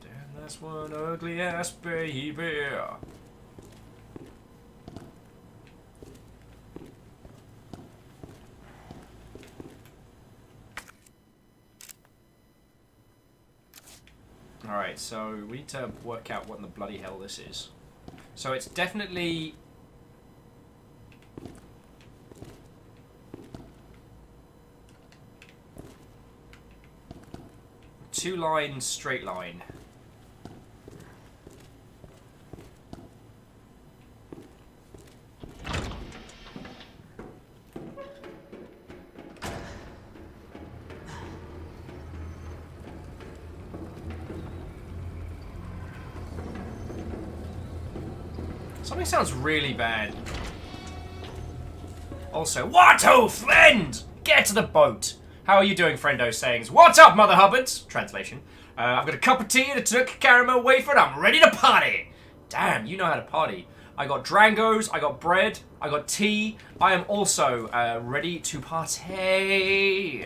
Damn, that's one ugly ass baby. Alright, so we need to work out what in the bloody hell this is. So it's definitely... two lines, straight line. Something sounds really bad. Also, what, oh, friend? Get to the boat. How are you doing, friendo? Sayings. What's up, Mother Hubbards? Translation. I've got a cup of tea and a Turk caramel wafer and I'm ready to party. Damn, you know how to party. I got Drangos, I got bread, I got tea. I am also ready to party.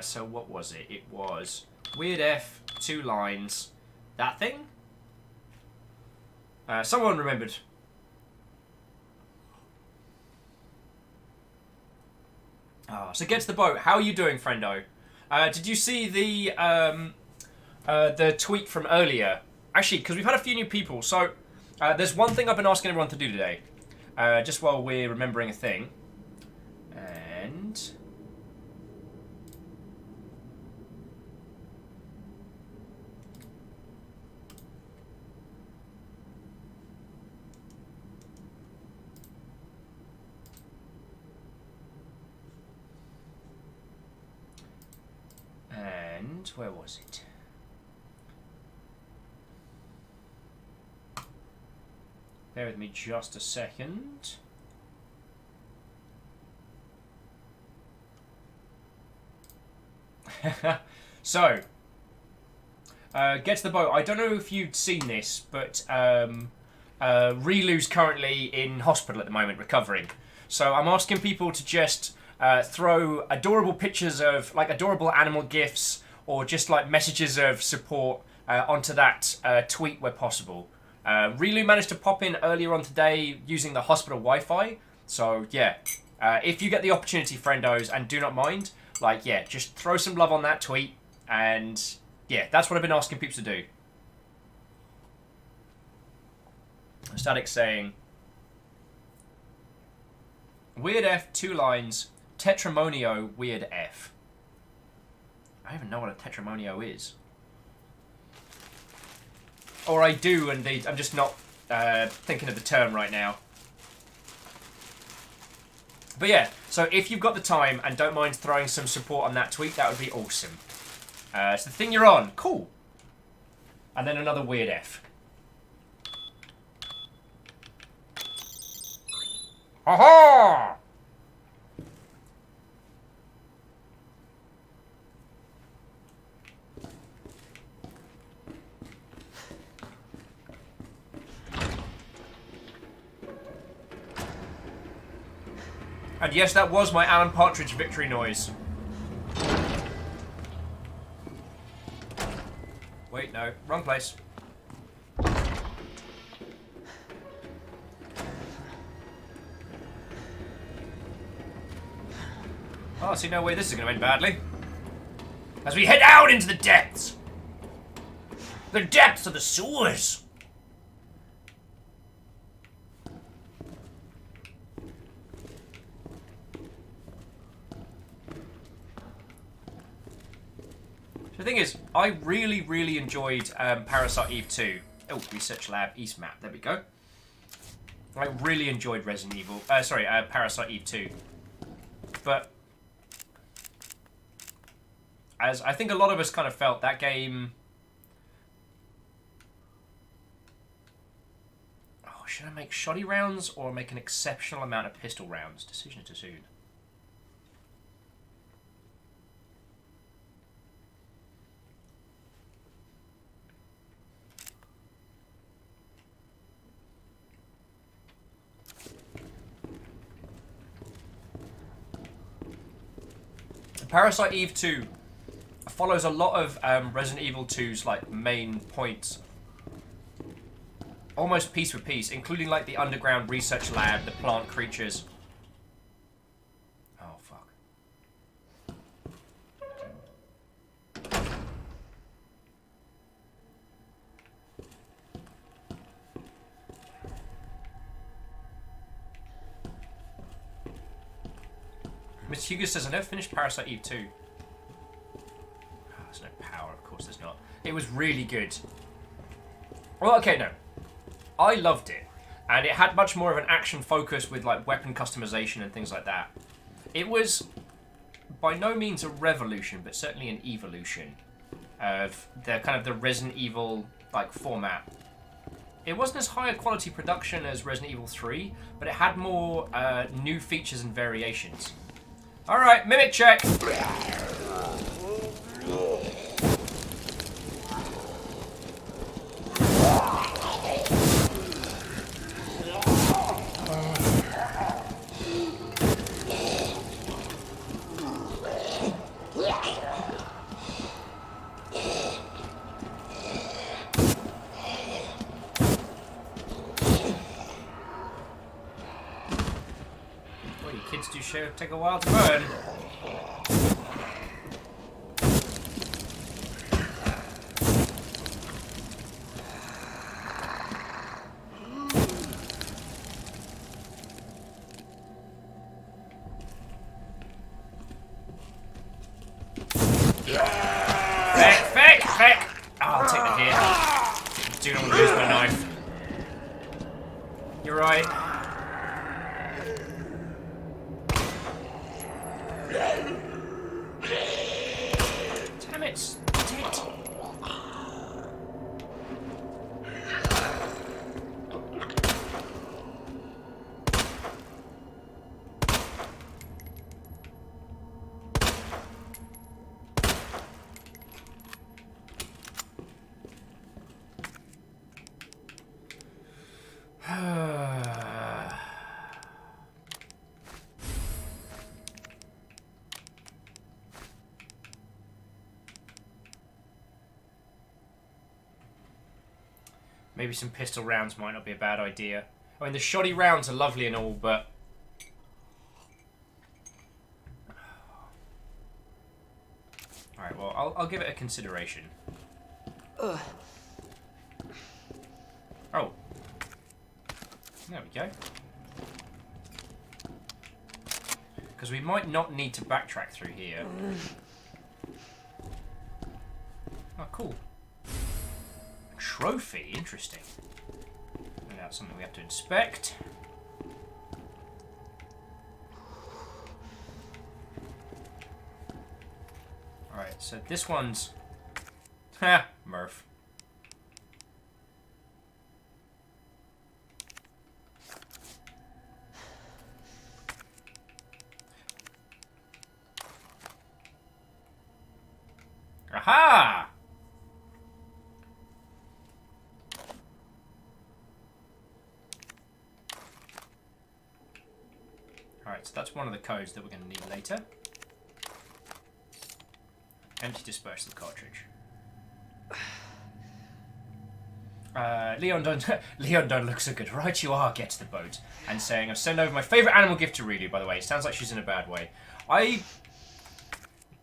So what was it? It was Weird F, 2 lines. That thing? Someone remembered. Oh, so get to the boat. How are you doing, friendo? Did you see the tweet from earlier? Actually, because we've had a few new people. So there's one thing I've been asking everyone to do today, just while we're remembering a thing. And where was it? Bear with me just a second. So, get to the boat. I don't know if you'd seen this, but Rilu's currently in hospital at the moment, recovering. So I'm asking people to just throw adorable pictures of, like, adorable animal gifs, or just like messages of support onto that tweet where possible. Rilu managed to pop in earlier on today using the hospital Wi-Fi. So yeah, if you get the opportunity, friendos, and do not mind, like, yeah, just throw some love on that tweet. And yeah, that's what I've been asking people to do. Static saying, Weird F, 2 lines, Tetramonio, Weird F. I don't even know what a Tetramonio is. Or I do, indeed. I'm just not thinking of the term right now. But yeah, so if you've got the time and don't mind throwing some support on that tweet, that would be awesome. So the thing you're on, cool. And then another Weird F. Ha-ha! And yes, that was my Alan Partridge victory noise. Wait, no. Wrong place. Oh, see, no way this is going to end badly. As we head out into the depths. The depths of the sewers. The thing is, I really, really enjoyed Parasite Eve 2. Oh, Research Lab East Map. There we go. I really enjoyed Resident Evil. Parasite Eve 2. But as I think a lot of us kind of felt, that game. Oh, should I make shoddy rounds or make an exceptional amount of pistol rounds? Decision to soon. Parasite Eve 2 follows a lot of Resident Evil 2's like main points, almost piece for piece, including like the underground research lab, the plant creatures. Oh fuck. Mr. Hugo says, I never finished Parasite Eve 2. Oh, there's no power, of course there's not. It was really good. Well, okay, no. I loved it. And it had much more of an action focus with like weapon customization and things like that. It was by no means a revolution, but certainly an evolution of the kind of the Resident Evil like format. It wasn't as high a quality production as Resident Evil 3, but it had more new features and variations. All right, mimic check. Kids do sure take a while to burn. Feck! Oh, I'll take the hit. Do not want to lose my knife. You're right. Damn it! Maybe some pistol rounds might not be a bad idea. I mean, the shoddy rounds are lovely and all, but... Alright, well, I'll give it a consideration. Oh. There we go. Because we might not need to backtrack through here. Oh, cool. Trophy, interesting. And that's something we have to inspect. Alright, so this one's... Ha! Murph. Aha! Alright, so that's one of the codes that we're going to need later. Empty dispersal cartridge. Leon don't look so good. Right you are, get to the boat. And saying, I've sent over my favourite animal gift to Riley, by the way. It sounds like she's in a bad way.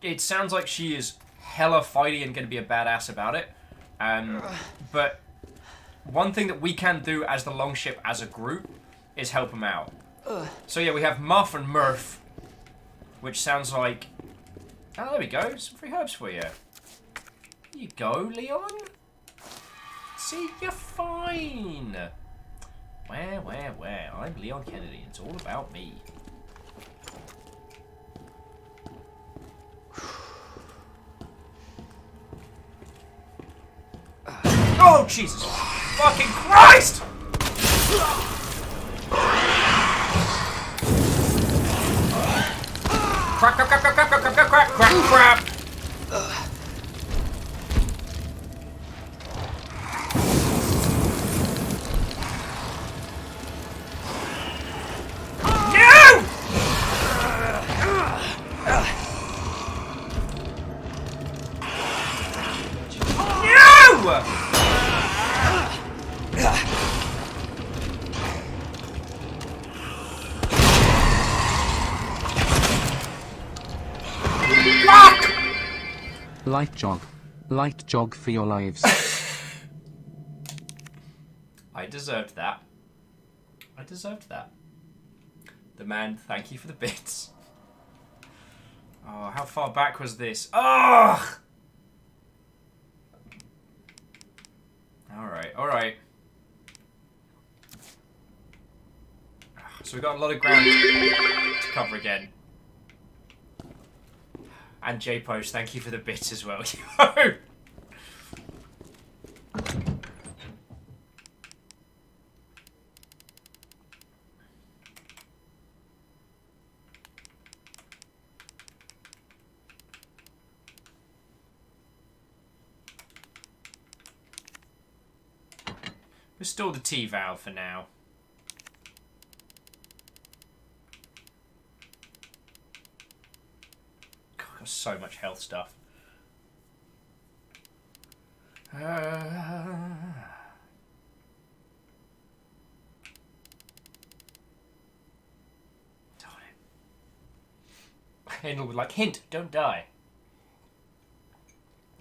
It sounds like she is hella fighty and going to be a badass about it. But one thing that we can do as the Longship as a group is help him out. So yeah, we have Muff and Murph, which sounds like... Oh, there we go. Some free herbs for you. Here you go, Leon. See, you're fine. Where? I'm Leon Kennedy. It's all about me. Oh, Jesus fucking Christ! Crap. Light jog for your lives. I deserved that. The man, thank you for the bits. Oh, how far back was this? Ugh! Alright. So we've got a lot of ground to cover again. And J-Post, thank you for the bits as well. Restore the T-valve for now. God, I've got so much health stuff. Handle with like, hint, don't die.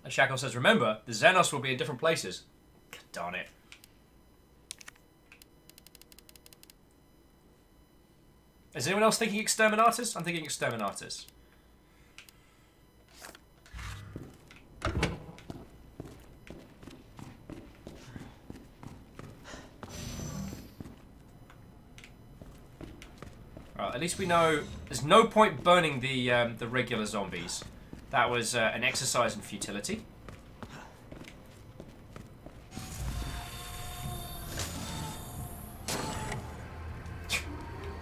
And Shackle says, remember, the Xenos will be in different places. God darn it. Is anyone else thinking Exterminatus? I'm thinking Exterminatus. At least we know there's no point burning the regular zombies. That was an exercise in futility.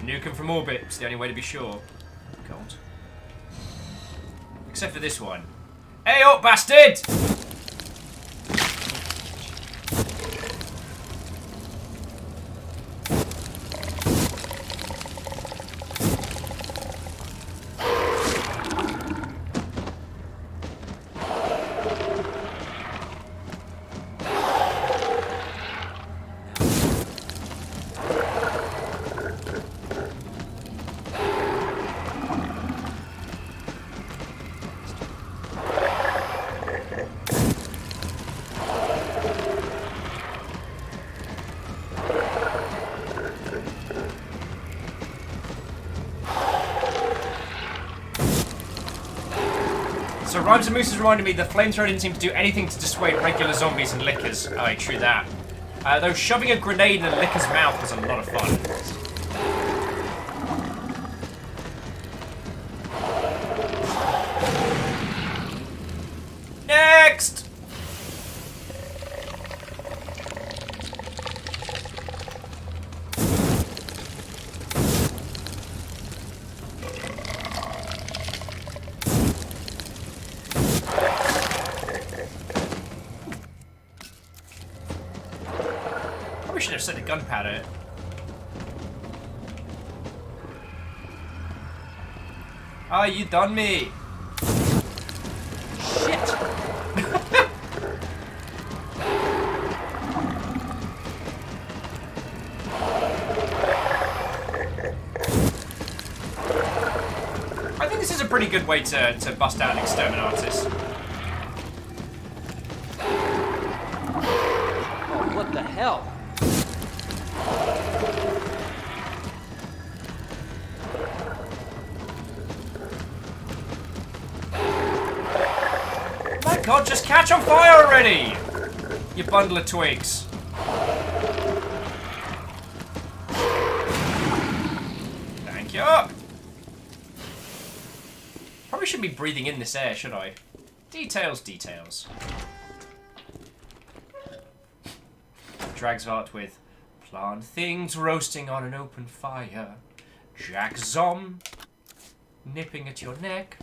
Nuke them from orbit. It's the only way to be sure. God. Except for this one. Hey up, bastard! So Rhymes and Moose is reminding me the flamethrower didn't seem to do anything to dissuade regular zombies and lickers. Oh, true that. Though shoving a grenade in a licker's mouth was a lot of fun. Next! Probably should have set the gunpowder. Oh, you done me! Shit! I think this is a pretty good way to bust out an Exterminatus. Oh, what the hell? My God, just catch on fire already! You bundle of twigs. Thank you. Probably shouldn't be breathing in this air, should I? Details, details. Dragsvart with plant things roasting on an open fire. Jack Zom nipping at your neck.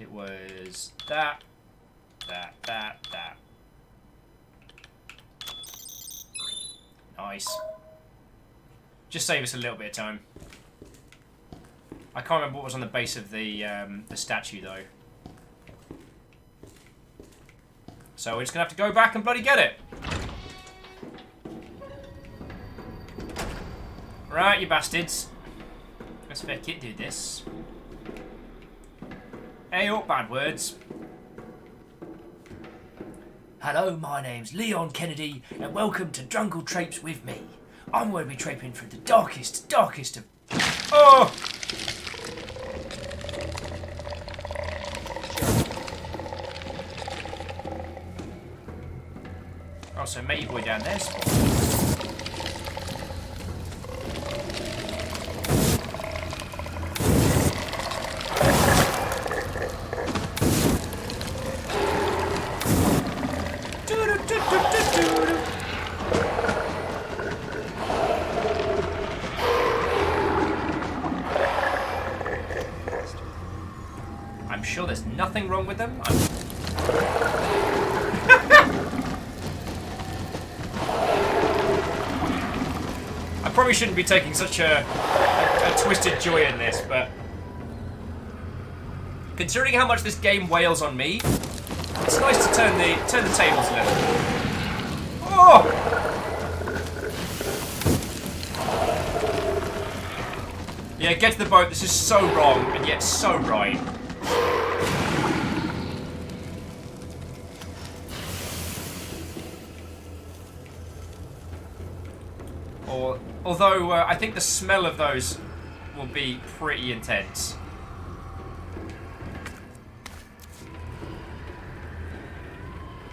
It was that. Nice. Just save us a little bit of time. I can't remember what was on the base of the statue though. So we're just gonna have to go back and bloody get it. Right, you bastards. Let's make it do this. Hey up, bad words. Hello, my name's Leon Kennedy, and welcome to Drungle Trapes with me. I'm going to be traping through the darkest of... Oh! Oh, so matey boy down there. sure there's nothing wrong with them? I probably shouldn't be taking such a twisted joy in this, but considering how much this game wails on me, it's nice to turn the tables a little. Oh! Yeah, get to the boat. This is so wrong, and yet so right. Although, I think the smell of those will be pretty intense.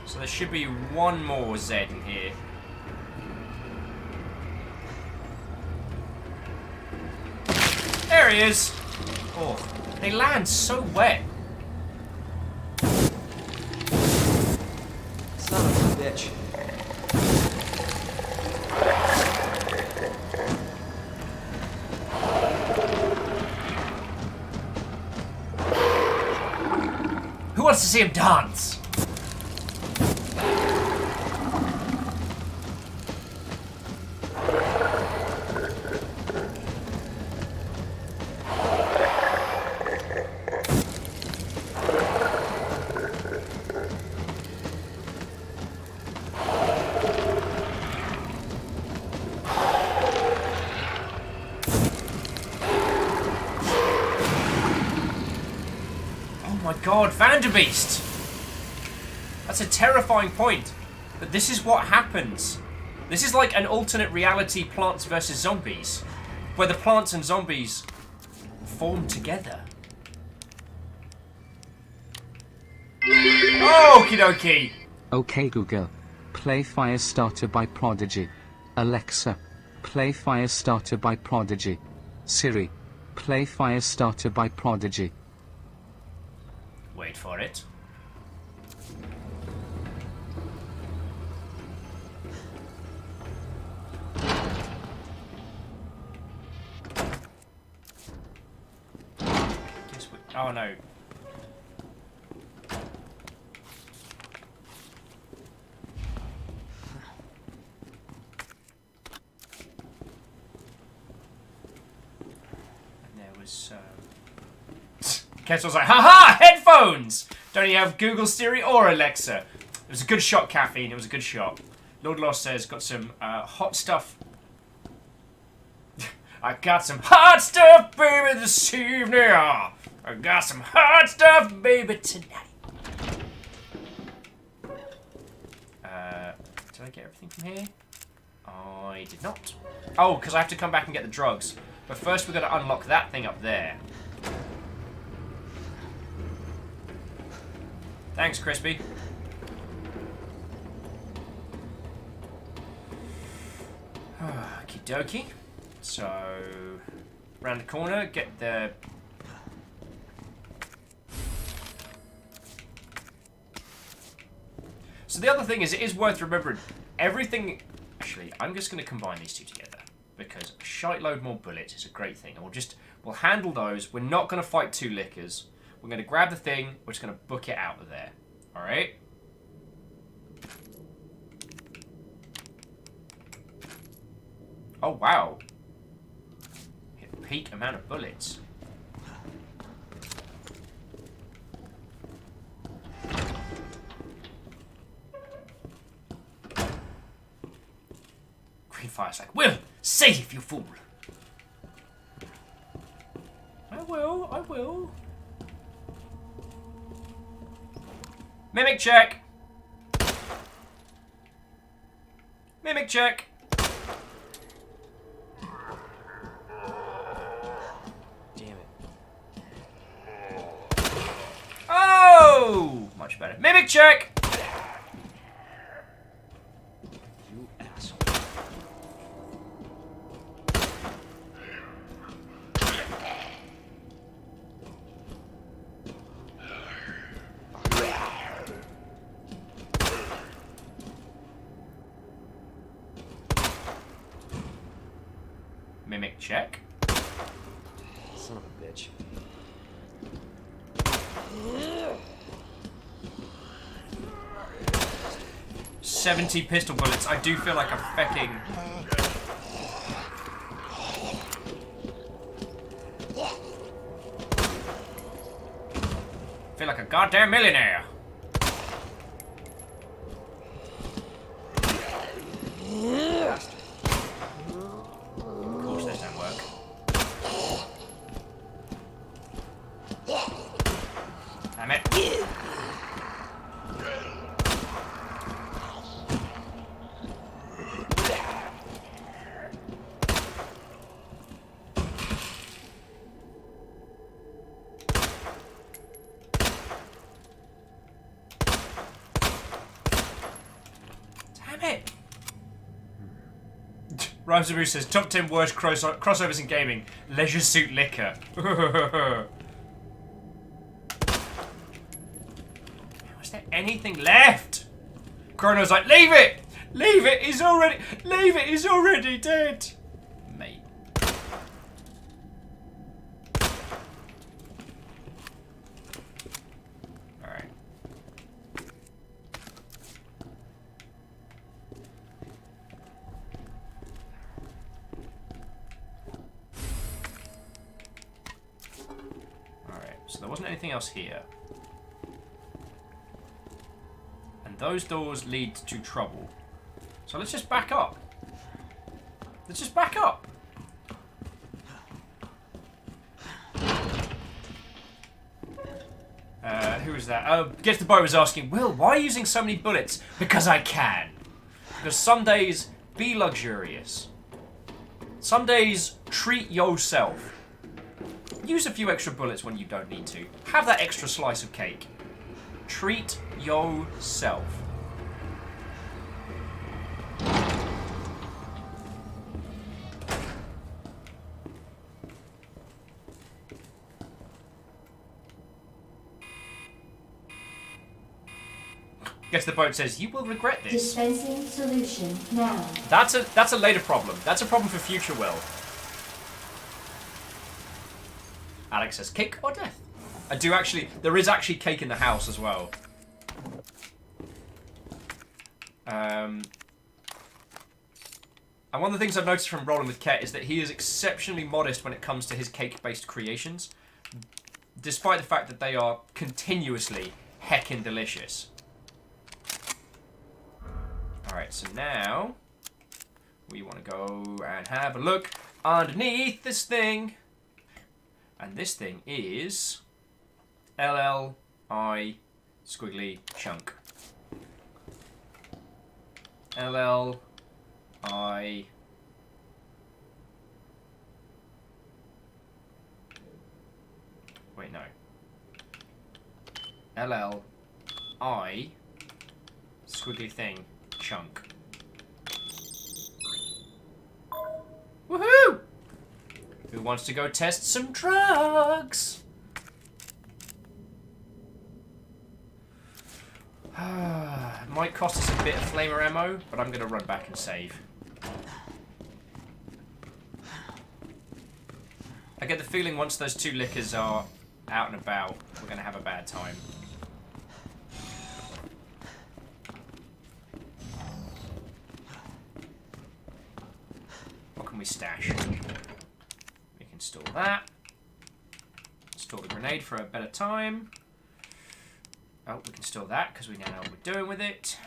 So there should be one more Z in here. There he is! Oh, they land so wet. Son of a bitch. Who wants to see him dance? God, Vanderbeest! That's a terrifying point. But this is what happens. This is like an alternate reality Plants vs. Zombies, where the plants and zombies form together. Okie dokie! Okay Google. Play Firestarter by Prodigy. Alexa. Play Firestarter by Prodigy. Siri. Play Firestarter by Prodigy. Wait for it. Oh no. And there was Kessel's like, haha, headphones! Don't you have Google Siri or Alexa? It was a good shot, Caffeine. It was a good shot. Lord Lost says, got some hot stuff. I got some hot stuff, baby, this evening. I got some hot stuff, baby, tonight. Did I get everything from here? I did not. Oh, because I have to come back and get the drugs. But first we've got to unlock that thing up there. Thanks, Crispy. Okie dokie. So, round the corner, get the... So the other thing is, it is worth remembering, everything... Actually, I'm just going to combine these two together, because a shite load more bullets is a great thing. And we'll handle those. We're not going to fight two lickers. We're going to grab the thing, we're just going to book it out of there. Alright? Oh, wow. Hit peak amount of bullets. Greenfire's like, Will, save, you fool! I will. Mimic check! Mimic check! Damn it. Oh! Much better. Mimic check! You asshole. Mimic check. Son of a bitch. "70 pistol bullets." I do feel like a fecking... feel like a goddamn millionaire. Of course this don't work. Damn it. Damn it. Rhymes and Roo says, top 10 worst crossovers in gaming. Leisure Suit Liquor. Was there anything left? Chrono's like, leave it! Leave it! He's already... Leave it! He's already dead! Mate. Alright. Alright, so there wasn't anything else here. And those doors lead to trouble. So let's just back up. Let's just back up. Who was that? Get the Boy was asking, Will, why are you using so many bullets? Because I can. Because some days, be luxurious. Some days, treat yourself. Use a few extra bullets when you don't need to. Have that extra slice of cake. Treat yourself. Guess the boat says, you will regret this. Dispensing solution now. That's a later problem. That's a problem for future Will. Alex says, cake or death? There is actually cake in the house as well. And one of the things I've noticed from rolling with Ket is that he is exceptionally modest when it comes to his cake-based creations, despite the fact that they are continuously heckin' delicious. Alright, so now we want to go and have a look underneath this thing. And this thing is LLI squiggly chunk. LLI. Wait, no. LLI squiggly thing chunk. Woohoo! Who wants to go test some drugs? Might cost us a bit of flamer ammo, but I'm going to run back and save. I get the feeling once those two liquors are out and about, we're going to have a bad time. What can we stash? We can store that. Store the grenade for a better time. Oh, we can store that because we now know what we're doing with it.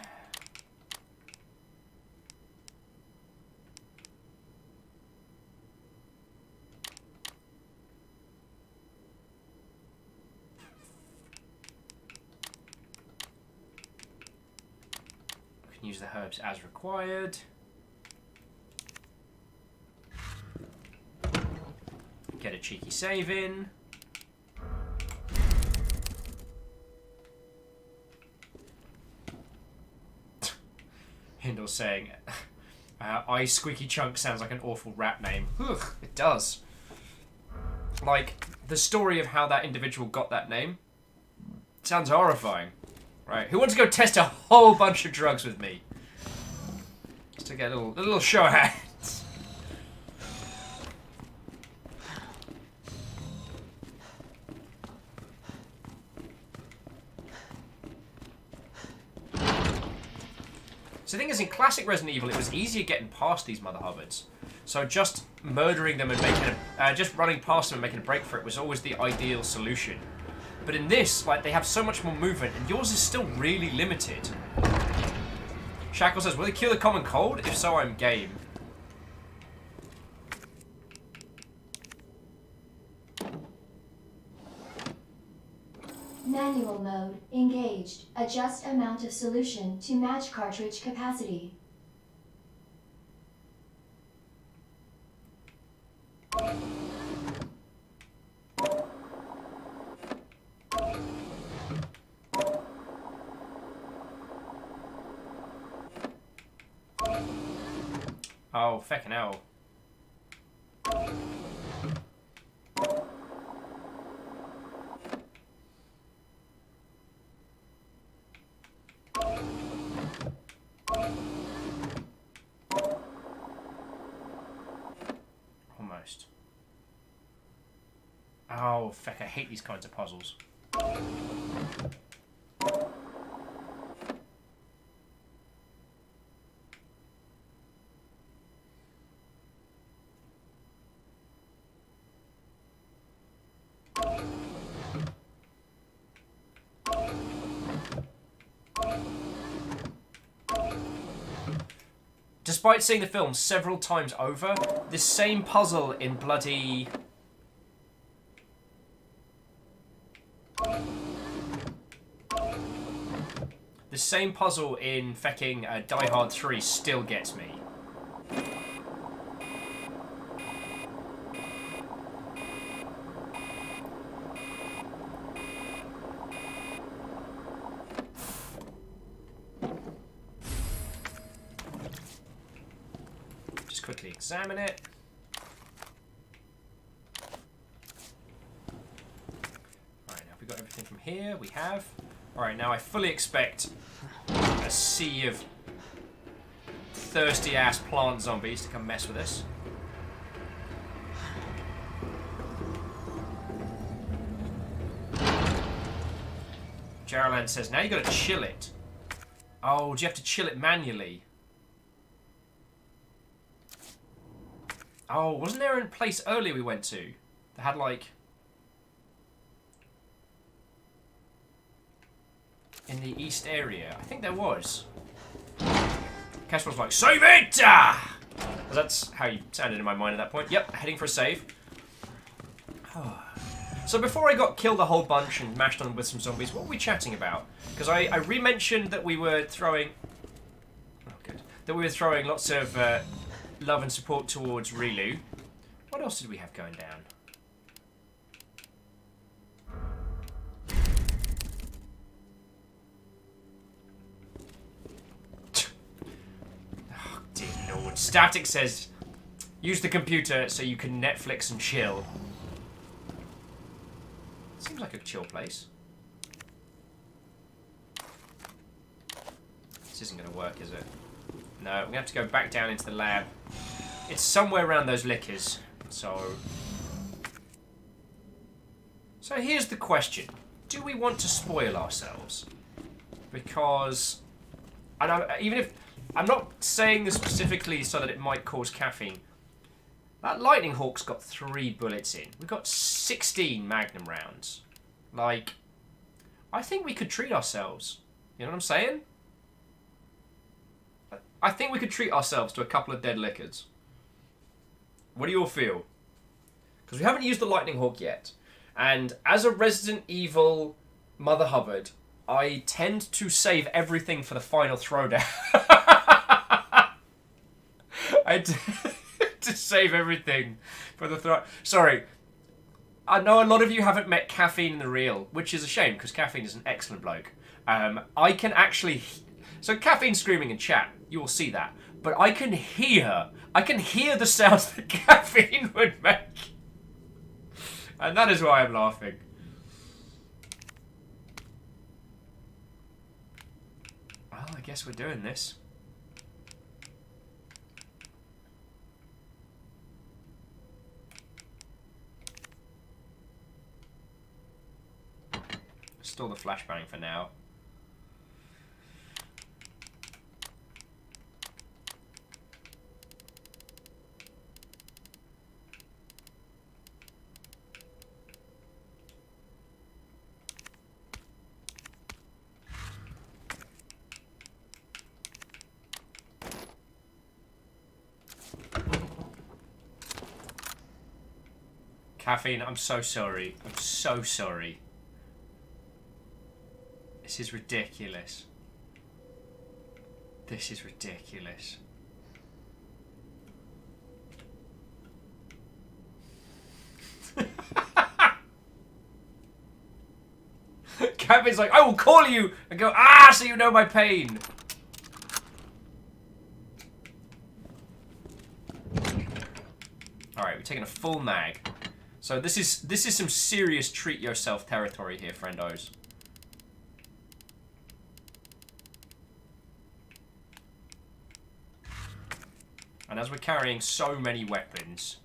We can use the herbs as required. Get a cheeky save in. Hindle saying, I Squeaky Chunk sounds like an awful rap name. Ugh, it does. Like, the story of how that individual got that name sounds horrifying. Right, who wants to go test a whole bunch of drugs with me? Just to get a little show of hands. So the thing is, in classic Resident Evil, it was easier getting past these Mother Hubbards. So just murdering them and making just running past them and making a break for it was always the ideal solution. But in this, like, they have so much more movement, and yours is still really limited. Shackle says, will they cure the common cold? If so, I'm game. Manual mode engaged. Adjust amount of solution to match cartridge capacity. Oh, feckin' hell. Almost. Oh, feck, I hate these kinds of puzzles. Despite seeing the film several times over, this same puzzle in bloody... The same puzzle in fecking Die Hard 3 still gets me. Just quickly examine it. Alright, now have we got everything from here? We have. Alright, now I fully expect a sea of thirsty-ass plant zombies to come mess with us. Jaraland says, now you gotta chill it. Oh, do you have to chill it manually? Oh, wasn't there a place earlier we went to that had, like... in the east area? I think there was. Casper's like, save it! Ah! That's how you sounded in my mind at that point. Yep, heading for a save. So before I got killed a whole bunch and mashed on with some zombies, what were we chatting about? Because I re-mentioned that we were throwing... Oh, good. That we were throwing lots of love and support towards Rilu. What else did we have going down? Oh, dear Lord. Static says, use the computer so you can Netflix and chill. Seems like a chill place. This isn't going to work, is it? No, we're going to have to go back down into the lab. It's somewhere around those liquors. So here's the question. Do we want to spoil ourselves? Because, even if... I'm not saying this specifically so that it might cause caffeine. That Lightning Hawk's got 3 bullets in. We've got 16 Magnum rounds. Like, I think we could treat ourselves. You know what I'm saying? I think we could treat ourselves to a couple of dead liquors. What do you all feel? Because we haven't used the Lightning Hawk yet. And as a Resident Evil Mother Hubbard, I tend to save everything for the final throwdown. To save everything for the throw. Sorry. I know a lot of you haven't met Caffeine in the real, which is a shame, because Caffeine is an excellent bloke. I can actually... So Caffeine's screaming in chat. You will see that. But I can hear the sounds that Caffeine would make. And that is why I'm laughing. Well, I guess we're doing this. Store the flashbang for now. Caffeine, I'm so sorry. I'm so sorry. This is ridiculous. This is ridiculous. Caffeine's like, I will call you and go, ah, so you know my pain. Alright, we're taking a full mag. So this is some serious treat yourself territory here, friendos. And as we're carrying so many weapons,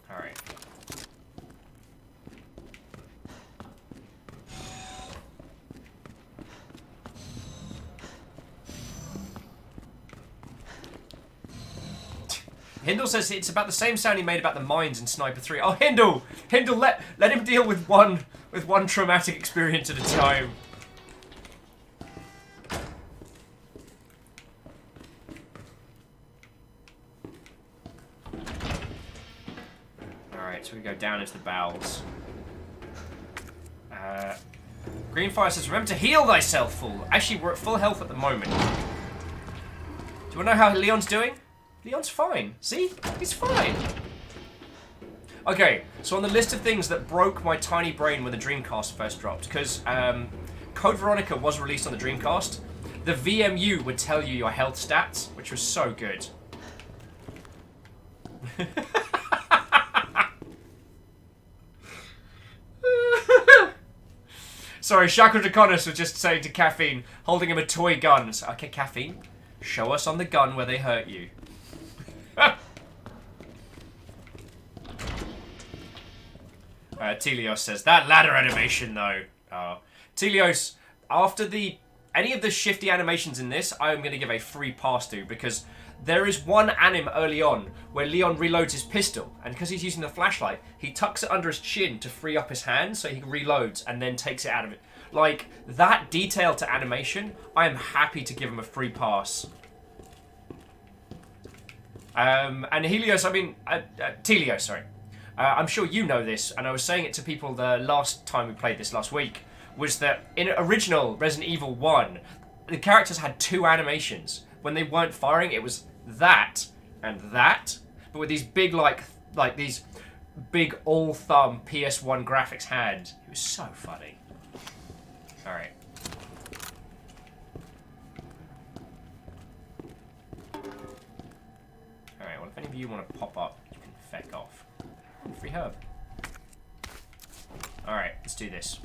alright. Hindle says it's about the same sound he made about the mines in Sniper 3. Oh, Hindle! Hindle, let him deal with one traumatic experience at a time. Alright, so we go down into the bowels. Greenfire says, remember to heal thyself, fool. Actually, we're at full health at the moment. Do you want to know how Leon's doing? Leon's fine. See? He's fine. Okay, so on the list of things that broke my tiny brain when the Dreamcast first dropped, because Code Veronica was released on the Dreamcast, the VMU would tell you your health stats, which was so good. Sorry, Shackle Draconis was just saying to Caffeine, holding him a toy gun. So, okay, Caffeine, show us on the gun where they hurt you. Telios says, that ladder animation though. Telios, after any of the shifty animations in this, I am going to give a free pass to, because there is one anim early on where Leon reloads his pistol, and because he's using the flashlight, he tucks it under his chin to free up his hand so he reloads and then takes it out of it. Like, that detail to animation, I am happy to give him a free pass. And Helios, Telios, sorry. I'm sure you know this, and I was saying it to people the last time we played this last week, was that in original Resident Evil 1, the characters had two animations. When they weren't firing, it was that and that, but with these big, like these big all-thumb PS1 graphics hands. It was so funny. Alright. Alright, well, if any of you want to pop up, you can feck off. Free herb. Alright, let's do this.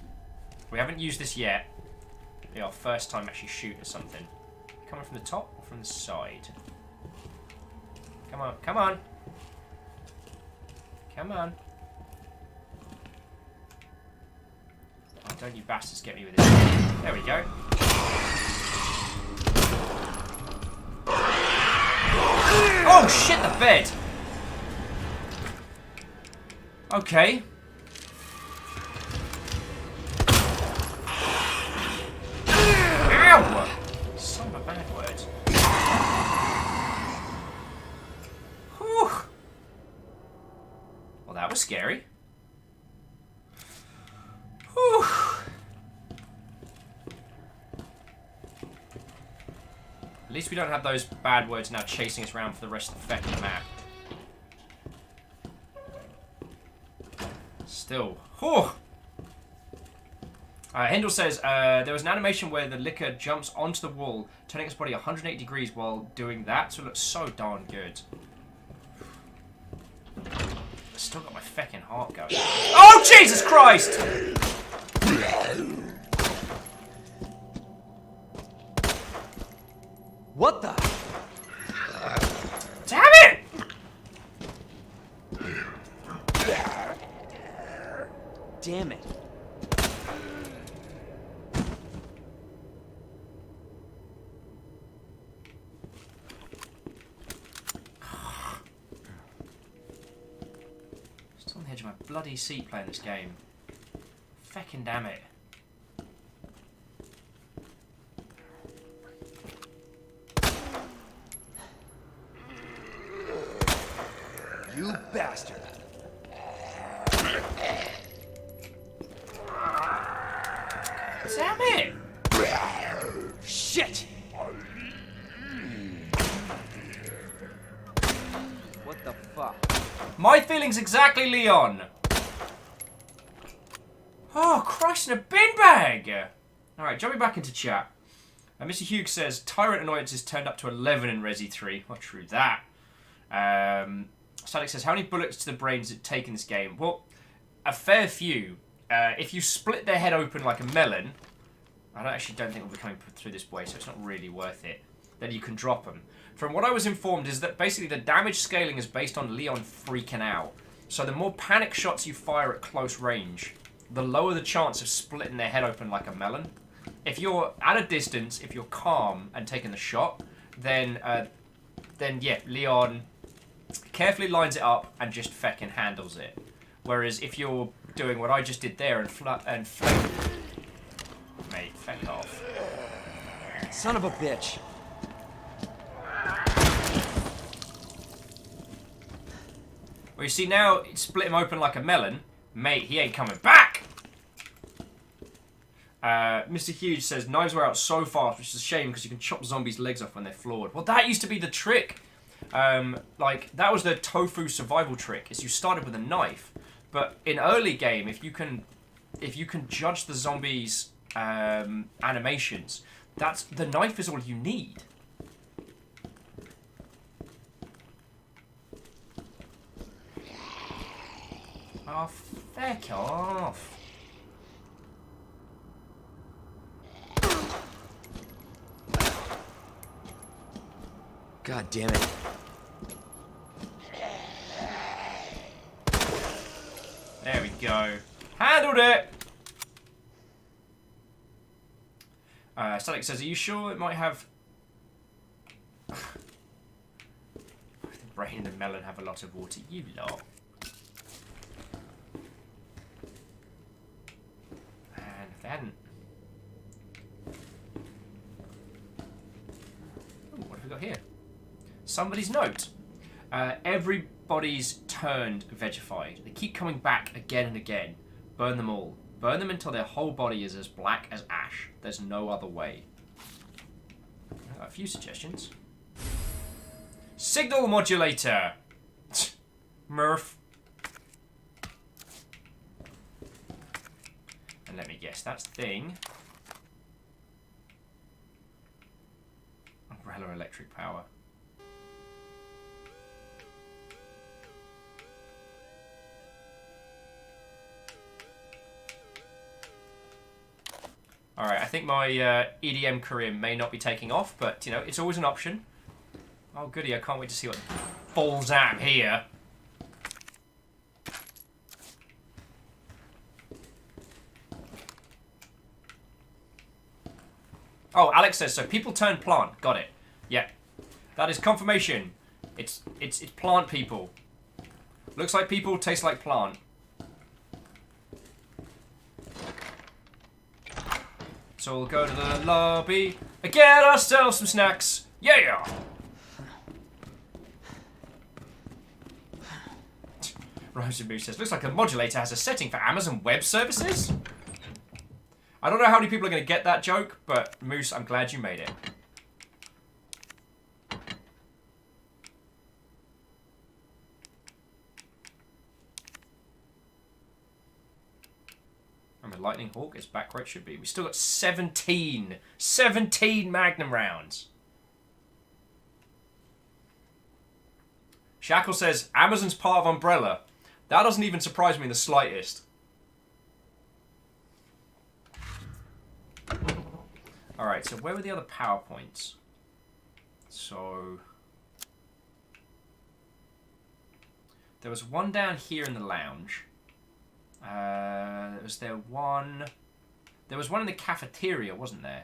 We haven't used this yet. It'll be our first time actually shooting something. Coming from the top or from the side? Come on, come on. Come on. Oh, don't you bastards get me with this. There we go. Oh shit, the bed! Okay. Ow! Son of a bad word. Whew. Well, that was scary. Whew. At least we don't have those bad words now chasing us around for the rest of the fucking map. Still. Whew. Hindle says, there was an animation where the liquor jumps onto the wall, turning its body 180 degrees while doing that, so it looks so darn good. I've still got my feckin' heart going. Oh, Jesus Christ! What the? Damn it! Damn it. bloody seat playing this game. Feckin' damn it. You bastard! Damn it! Shit! What the fuck? My feelings exactly, Leon. Oh, Christ in a bin bag! Alright, jumping back into chat. Mr. Hughes says, Tyrant annoyances turned up to 11 in Resi 3. Well, true that. Static says, how many bullets to the brain does it take in this game? Well, a fair few. If you split their head open like a melon, I don't think we'll be coming through this way, so it's not really worth it. Then you can drop them. From what I was informed is that basically the damage scaling is based on Leon freaking out. So the more panic shots you fire at close range, the lower the chance of splitting their head open like a melon. If you're at a distance, if you're calm and taking the shot, then yeah, Leon carefully lines it up and just feckin' handles it. Whereas if you're doing what I just did there and mate, feck off. Son of a bitch. Well, you see now, split him open like a melon. Mate, he ain't coming back! Mr. Huge says, knives wear out so fast, which is a shame because you can chop zombies' legs off when they're flawed. Well, that used to be the trick. Like, that was the tofu survival trick, is you started with a knife. But in early game, if you can judge the zombies' animations, the knife is all you need. Oh, feck off. God damn it. There we go. Handled it! Static says, are you sure it might have... the brain and the melon have a lot of water. You lot. And if they hadn't... Ooh, what have we got here? Somebody's note. Everybody's turned vegified. They keep coming back again and again. Burn them all. Burn them until their whole body is as black as ash. There's no other way. A few suggestions. Signal modulator. Murph. And let me guess, that's thing. Umbrella electric power. Alright, I think my EDM career may not be taking off, but, you know, it's always an option. Oh, goody, I can't wait to see what falls out here. Oh, Alex says, so people turn plant. Got it. Yeah. That is confirmation. It's plant people. Looks like people, taste like plant. So we'll go to the lobby and get ourselves some snacks. Yeah! Rose and Moose says, looks like a modulator has a setting for Amazon Web Services. I don't know how many people are going to get that joke, but Moose, I'm glad you made it. Remember, Lightning Hawk is back where it should be. We still got 17 Magnum rounds. Shackle says, Amazon's part of Umbrella. That doesn't even surprise me in the slightest. Alright, so where were the other PowerPoints? So... there was one down here in the lounge. Was there one... there was one in the cafeteria, wasn't there?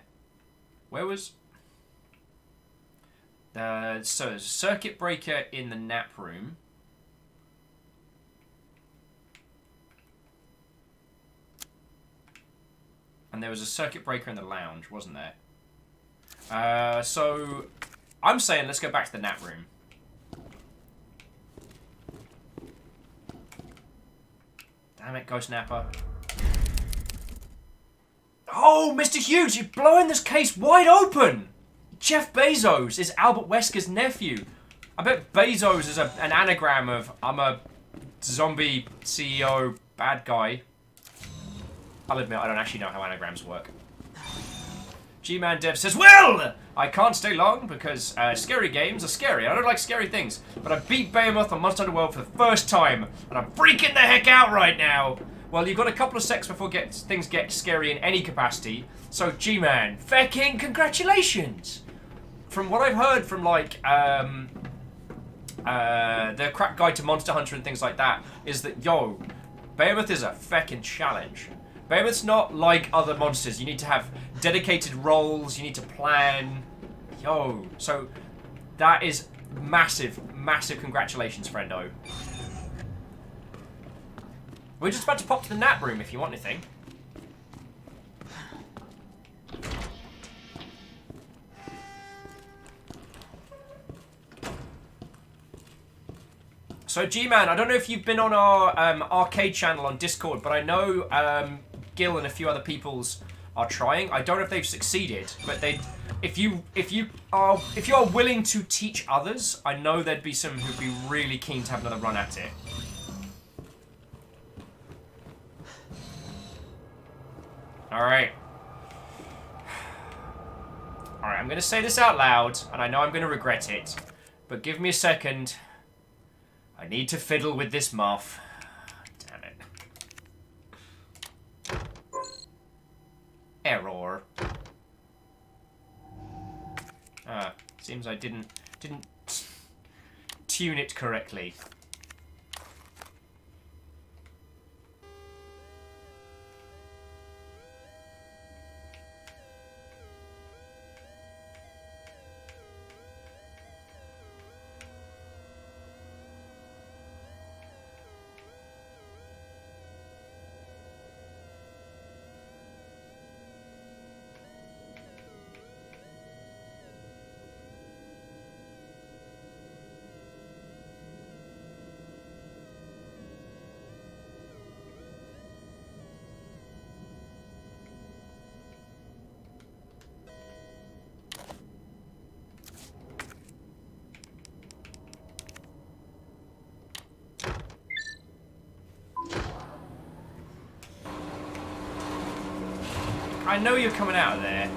Where was... so there's a circuit breaker in the nap room. there was a circuit breaker in the lounge, wasn't there? So I'm saying let's go back to the nap room. Damn it, Ghost Napper. Oh, Mr. Hughes, you're blowing this case wide open! Jeff Bezos is Albert Wesker's nephew. I bet Bezos is an anagram of I'm a zombie CEO bad guy. I'll admit I don't actually know how anagrams work. G-Man Dev says, well, I can't stay long because scary games are scary. I don't like scary things. But I beat Behemoth on Monster Hunter World for the first time. And I'm freaking the heck out right now. Well, you've got a couple of secs before things get scary in any capacity. So, G-Man, fecking congratulations. From what I've heard from, like, the Crack Guide to Monster Hunter and things like that, is that, yo, Behemoth is a fecking challenge. Behemoth's not like other monsters. You need to have dedicated roles. You need to plan. Yo. So, that is massive, massive congratulations, friendo. We're just about to pop to the nap room if you want anything. So, G-Man, I don't know if you've been on our arcade channel on Discord, but I know Gil and a few other people's are trying. I don't know if they've succeeded, but if you are willing to teach others, I know there'd be some who'd be really keen to have another run at it. Alright. Alright, I'm going to say this out loud, and I know I'm going to regret it, but give me a second. I need to fiddle with this muff. Damn it. Error. Seems I didn't tune it correctly. I know you're coming out of there.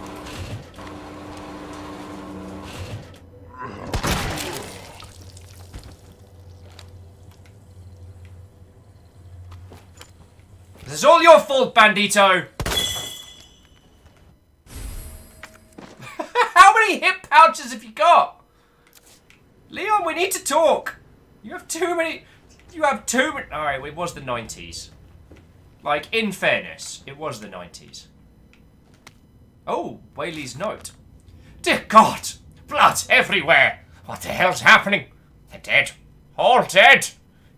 This is all your fault, Bandito! How many hip pouches have you got? Leon, we need to talk! You have too many... Alright, it was the 90s. Like, in fairness, it was the 90s. Oh, Whaley's note. Dear God! Blood everywhere! What the hell's happening? They're dead. All dead!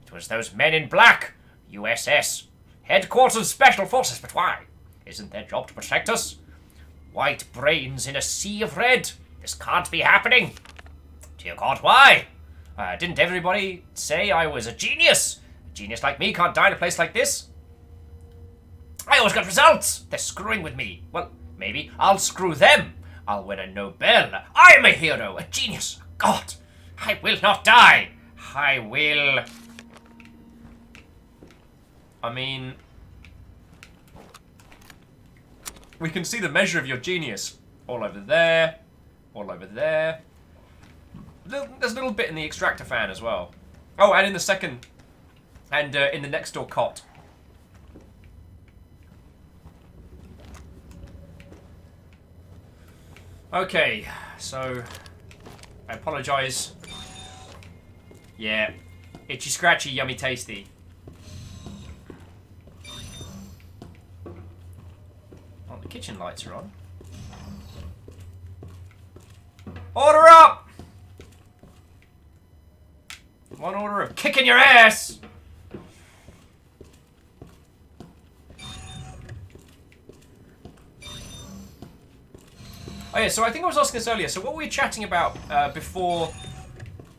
It was those men in black. USS. Headquarters Special Forces, but why? Isn't their job to protect us? White brains in a sea of red. This can't be happening. Dear God, why? Didn't everybody say I was a genius? A genius like me can't die in a place like this. I always got results. They're screwing with me. Well, maybe I'll screw them. I'll win a Nobel. I'm a hero, a genius, a god. I will not die. I will... I mean... We can see the measure of your genius. All over there. All over there. There's a little bit in the extractor fan as well. Oh, and in the second... And in the next door cot. Okay, so... I apologise. Yeah. Itchy scratchy, yummy tasty. Oh, the kitchen lights are on. Order up! One order of kicking your ass! Oh yeah, so I think I was asking this earlier. So what were we chatting about before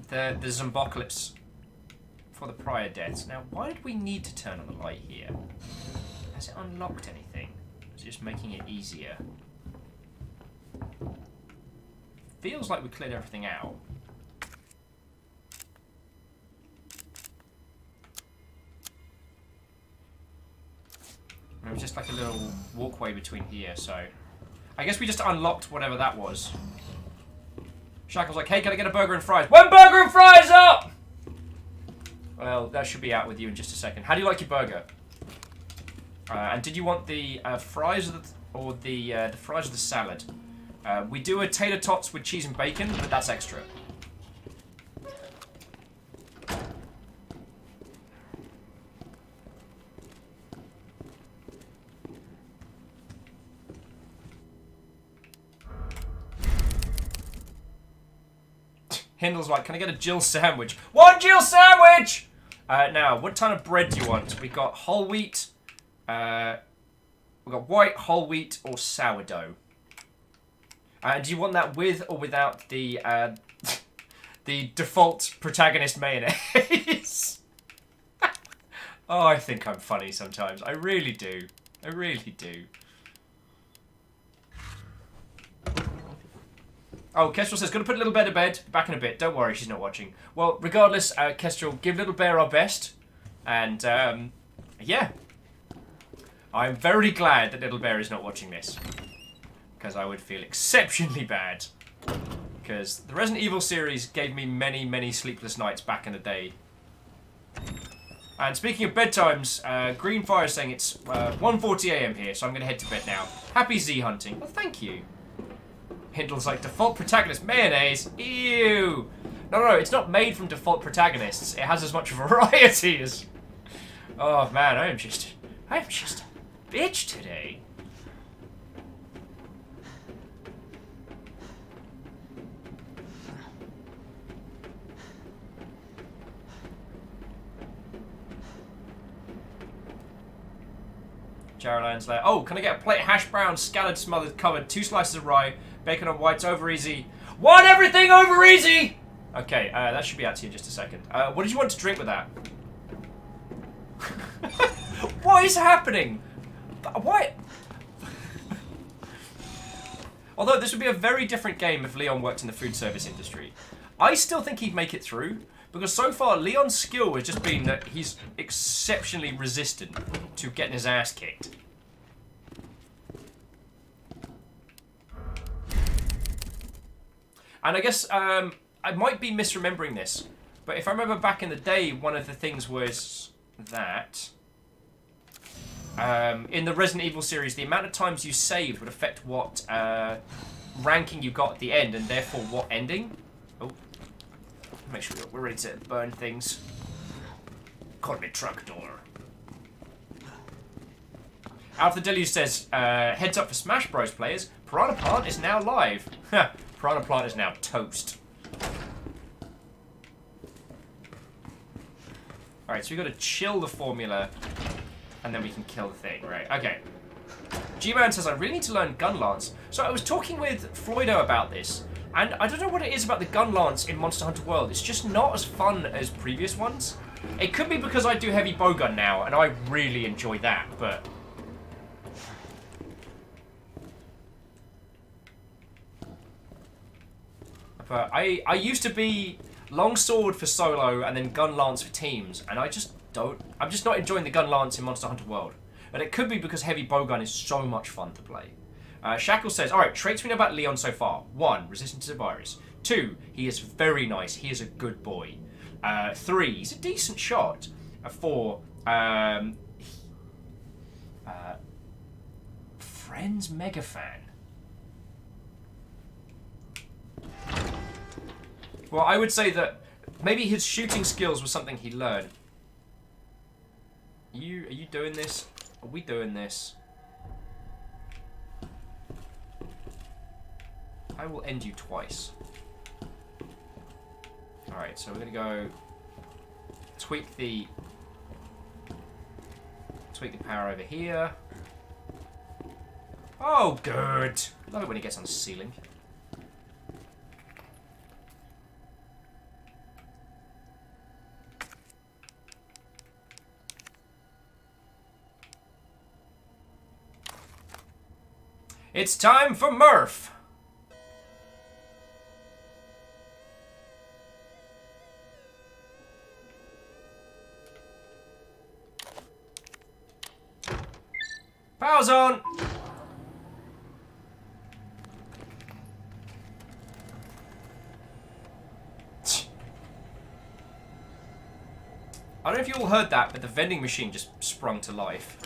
the Zombocalypse, before the prior deaths? Now, why did we need to turn on the light here? Has it unlocked anything? Is it just making it easier? Feels like we cleared everything out. There was just like a little walkway between here, so... I guess we just unlocked whatever that was. Shackle's like, hey, can I get a burger and fries? One burger and fries up! Well, that should be out with you in just a second. How do you like your burger? And did you want the fries or the fries or the salad? We do a tater tots with cheese and bacon, but that's extra. Hindle's like, can I get a Jill sandwich? One Jill sandwich! Now, what kind of bread do you want? We got whole wheat. We got white, whole wheat, or sourdough. Do you want that with or without the the default protagonist mayonnaise? Oh, I think I'm funny sometimes. I really do. I really do. Oh, Kestrel says, gonna put Little Bear to bed. Back in a bit. Don't worry, she's not watching. Well, regardless, Kestrel, give Little Bear our best. And, yeah. I'm very glad that Little Bear is not watching this. Because I would feel exceptionally bad. Because the Resident Evil series gave me many, many sleepless nights back in the day. And speaking of bedtimes, Greenfire is saying it's 1:40 AM here, so I'm going to head to bed now. Happy Z hunting. Well, thank you. Hindle's like, default protagonist mayonnaise? Ew! No, it's not made from default protagonists. It has as much variety as... Oh man, I am just a bitch today. Jaroline's like, oh, can I get a plate of hash brown, scalloped, smothered, covered, 2 slices of rye, bacon on whites, over easy. Want everything over easy! Okay, that should be out to you in just a second. What did you want to drink with that? What is happening? What? Although this would be a very different game if Leon worked in the food service industry. I still think he'd make it through, because so far Leon's skill has just been that he's exceptionally resistant to getting his ass kicked. And I guess, I might be misremembering this, but if I remember back in the day, one of the things was that in the Resident Evil series, the amount of times you saved would affect what ranking you got at the end, and therefore what ending. Oh, make sure we're ready to burn things. Caught me truck door. Alpha Deluge says, heads up for Smash Bros players, Piranha Plant is now live. Piranha Plant is now toast. Alright, so we've got to chill the formula, and then we can kill the thing, right? Okay. G-Man says, I really need to learn Gun Lance. So I was talking with Floydo about this, and I don't know what it is about the Gun Lance in Monster Hunter World. It's just not as fun as previous ones. It could be because I do heavy bowgun now, and I really enjoy that, but... But I used to be longsword for solo and then gun lance for teams, and I'm just not enjoying the gun lance in Monster Hunter World. And it could be because heavy bowgun is so much fun to play. Shackle says, alright, traits we know about Leon so far. 1, resistant to the virus. 2, he is very nice. He is a good boy. 3, he's a decent shot. 4, friends mega fan. Well, I would say that maybe his shooting skills was something he learned. Are you doing this? Are we doing this? I will end you twice. Alright, so we're gonna go tweak the power over here. Oh, good. Love it when he gets on the ceiling. It's time for Murph. Power's on. I don't know if you all heard that, but the vending machine just sprung to life.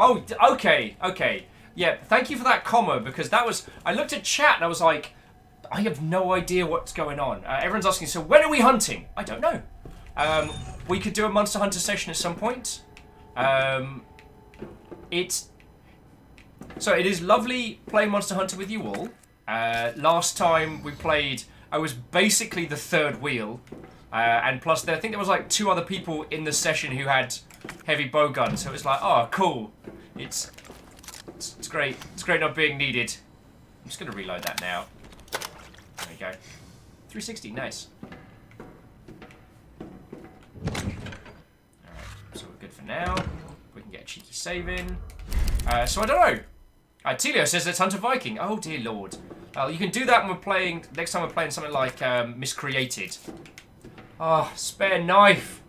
Oh, okay, okay. Yeah, thank you for that comma, because that was... I looked at chat and I was like, I have no idea what's going on. Everyone's asking, so when are we hunting? I don't know. We could do a Monster Hunter session at some point. It is lovely playing Monster Hunter with you all. Last time we played, I was basically the third wheel. And plus, I think there was like 2 other people in the session who had heavy bow guns. So it was like, oh, cool. It's great. It's great not being needed. I'm just going to reload that now. There we go. 360, nice. Alright, so we're good for now. We can get a cheeky save in. So I don't know. Telio says let's hunt a Viking. Oh dear lord. You can do that when we're playing, next time we're playing something like Miscreated. Ah, spare knife.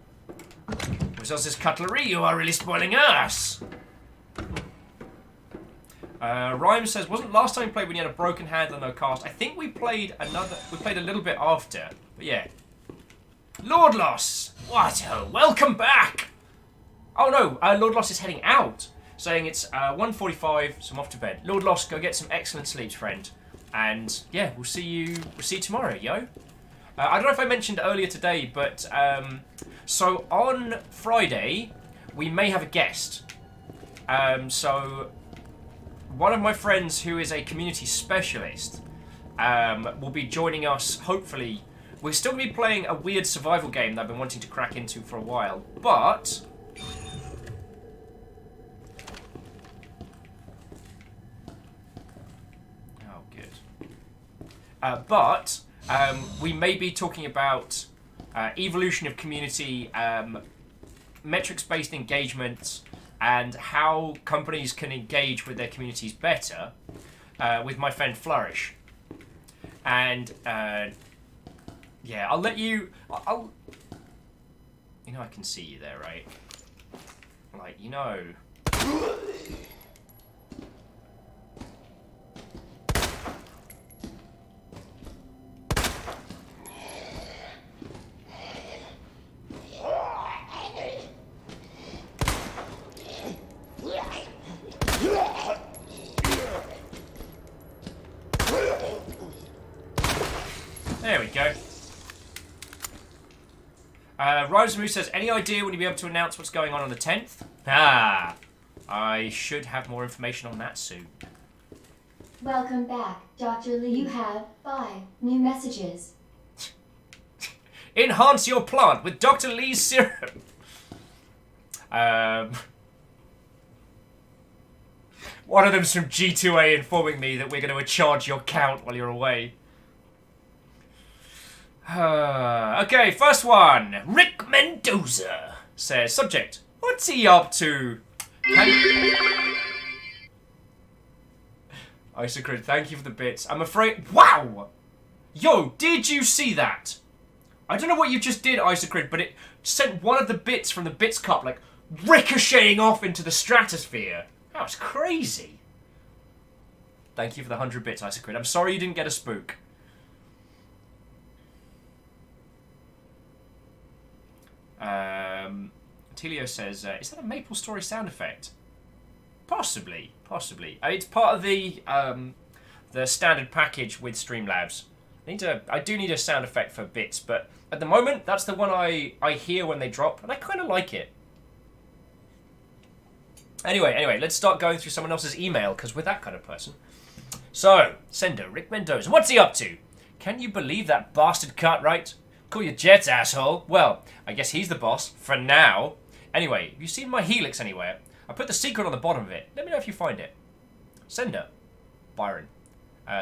Where's this cutlery? You are really spoiling us. Rhyme says, wasn't last time we played when you had a broken hand and no cast? I think we played a little bit after. But yeah. Lord Loss! What? Welcome back! Oh no, Lord Loss is heading out. Saying it's 1:45, so I'm off to bed. Lord Loss, go get some excellent sleep, friend. And yeah, we'll see you tomorrow, yo. I don't know if I mentioned earlier today, but so on Friday, we may have a guest. So one of my friends who is a community specialist will be joining us, hopefully. We're still going to be playing a weird survival game that I've been wanting to crack into for a while, but... Oh, good. We may be talking about evolution of community, metrics-based engagement, and how companies can engage with their communities better with my friend Flourish. And... yeah, I'll let you... You know I can see you there, right? Like, you know... There we go. Rosemary says, any idea when you'll be able to announce what's going on the 10th? Ah, I should have more information on that soon. Welcome back, Dr. Lee. You have 5 new messages. Enhance your plant with Dr. Lee's serum. One of them's from G2A informing me that we're going to charge your count while you're away. Okay, first one. Rick Mendoza says, subject, what's he up to? Isocrid, thank you for the bits. I'm afraid... Wow! Yo, did you see that? I don't know what you just did, Isocrid, but it sent one of the bits from the Bits Cup, like, ricocheting off into the stratosphere. That was crazy. Thank you for the 100 bits, Isocrid. I'm sorry you didn't get a spook. Telio says, is that a Maple Story sound effect? Possibly, possibly. It's part of the standard package with Streamlabs. I do need a sound effect for bits, but at the moment, that's the one I hear when they drop, and I kind of like it. Anyway, let's start going through someone else's email, because we're that kind of person. So, sender Rick Mendoza, what's he up to? Can you believe that bastard Cartwright? Call your jets, asshole. Well, I guess he's the boss, for now. Anyway, have you seen my helix anywhere? I put the secret on the bottom of it. Let me know if you find it. Sender, Byron.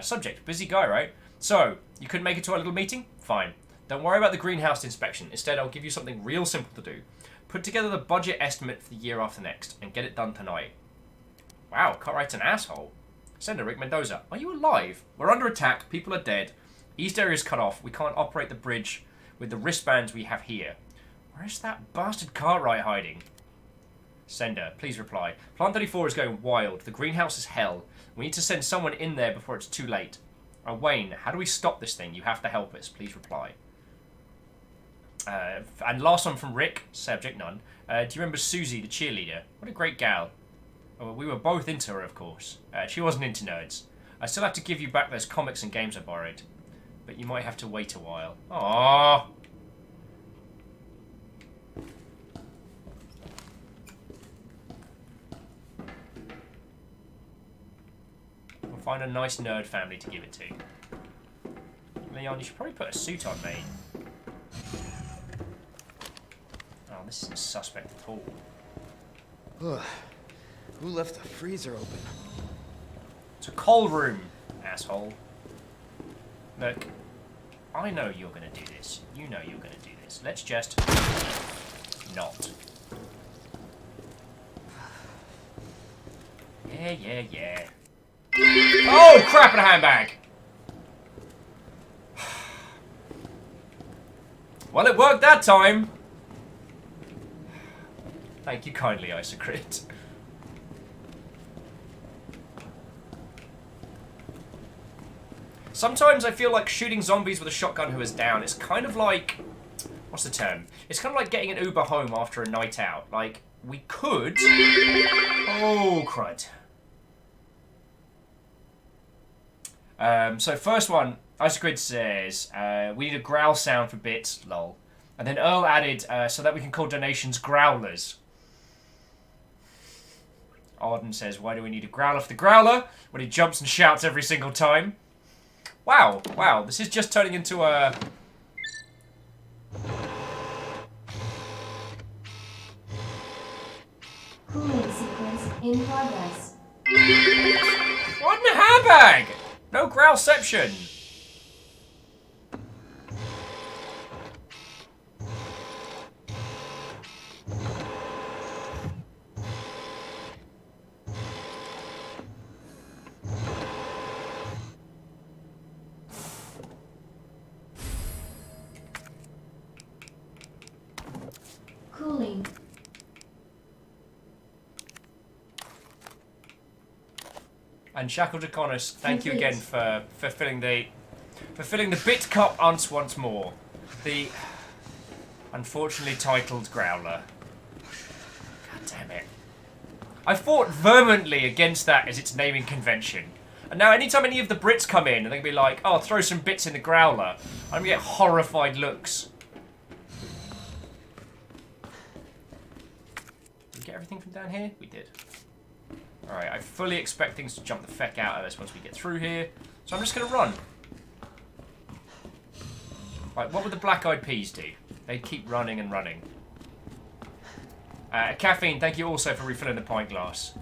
Subject, busy guy, right? So, you couldn't make it to our little meeting? Fine. Don't worry about the greenhouse inspection. Instead, I'll give you something real simple to do. Put together the budget estimate for the year after next, and get it done tonight. Wow, Cartwright's an asshole. Sender Rick Mendoza, are you alive? We're under attack, people are dead. East area's cut off, we can't operate the bridge with the wristbands we have here. Where's that bastard Cartwright hiding? Sender, please reply. Plant 34 is going wild. The greenhouse is hell. We need to send someone in there before it's too late. Wayne, how do we stop this thing? You have to help us. Please reply. And last one from Rick. Subject, none. Do you remember Susie, the cheerleader? What a great gal. Well, we were both into her, of course. She wasn't into nerds. I still have to give you back those comics and games I borrowed. But you might have to wait a while. Aww. We'll find a nice nerd family to give it to. Leon, you should probably put a suit on, mate. Oh, this isn't suspect at all. Who left the freezer open? It's a cold room, asshole. Look, I know you're gonna do this. You know you're gonna do this. Let's just not. Yeah. Oh, crap in a handbag! Well, it worked that time. Thank you kindly, Isocrit. Sometimes I feel like shooting zombies with a shotgun who is down. It's kind of like... What's the term? It's kind of like getting an Uber home after a night out. Like, we could... Oh, crud. So first one, Isogrid says, we need a growl sound for bits, lol. And then Earl added, so that we can call donations growlers. Arden says, why do we need a growler for the growler when he jumps and shouts every single time? Wow, this is just turning into a... Cooling sequence in progress. What in the handbag? No growlception. Cooling. And Shackled Draconis, thank you again for filling the bit cup once more. The unfortunately titled growler. God damn it. I fought vehemently against that as its naming convention. And now anytime any of the Brits come in and they can be like, oh, throw some bits in the growler, I'm gonna get horrified looks. Did we get everything from down here? We did. Alright, I fully expect things to jump the feck out of us once we get through here. So I'm just going to run. Right, what would the Black Eyed Peas do? They'd keep running and running. Caffeine, thank you also for refilling the pint glass.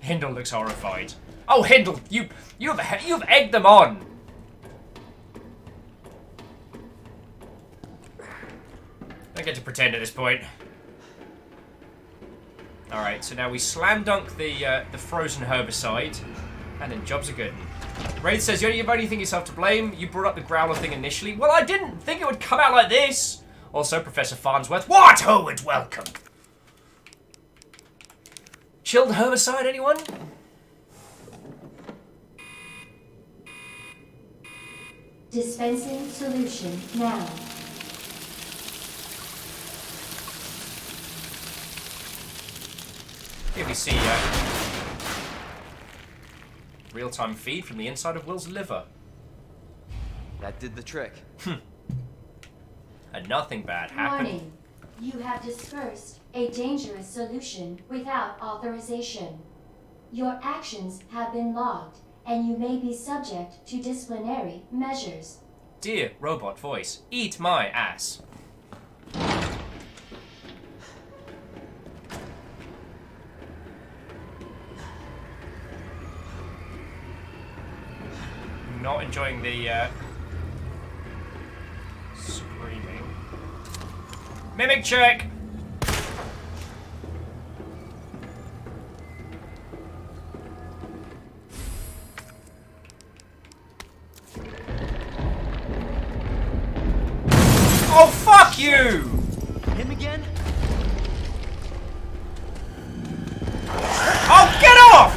Hindle looks horrified. Oh, Hindle, you've egged them on. I get to pretend at this point. Alright, so now we slam dunk the frozen herbicide, and then jobs are good. Raid says, you've only think yourself to blame. You brought up the growler thing initially. Well, I didn't think it would come out like this. Also, Professor Farnsworth. What? Howard, welcome. Chilled herbicide, anyone? Dispensing solution now. Here we see real-time feed from the inside of Will's liver. That did the trick. And nothing bad happened. Warning. You have dispersed a dangerous solution without authorization. Your actions have been logged, and you may be subject to disciplinary measures. Dear robot voice, eat my ass. Not enjoying the screaming. Mimic check! Oh, fuck you! Him again? Oh, get off!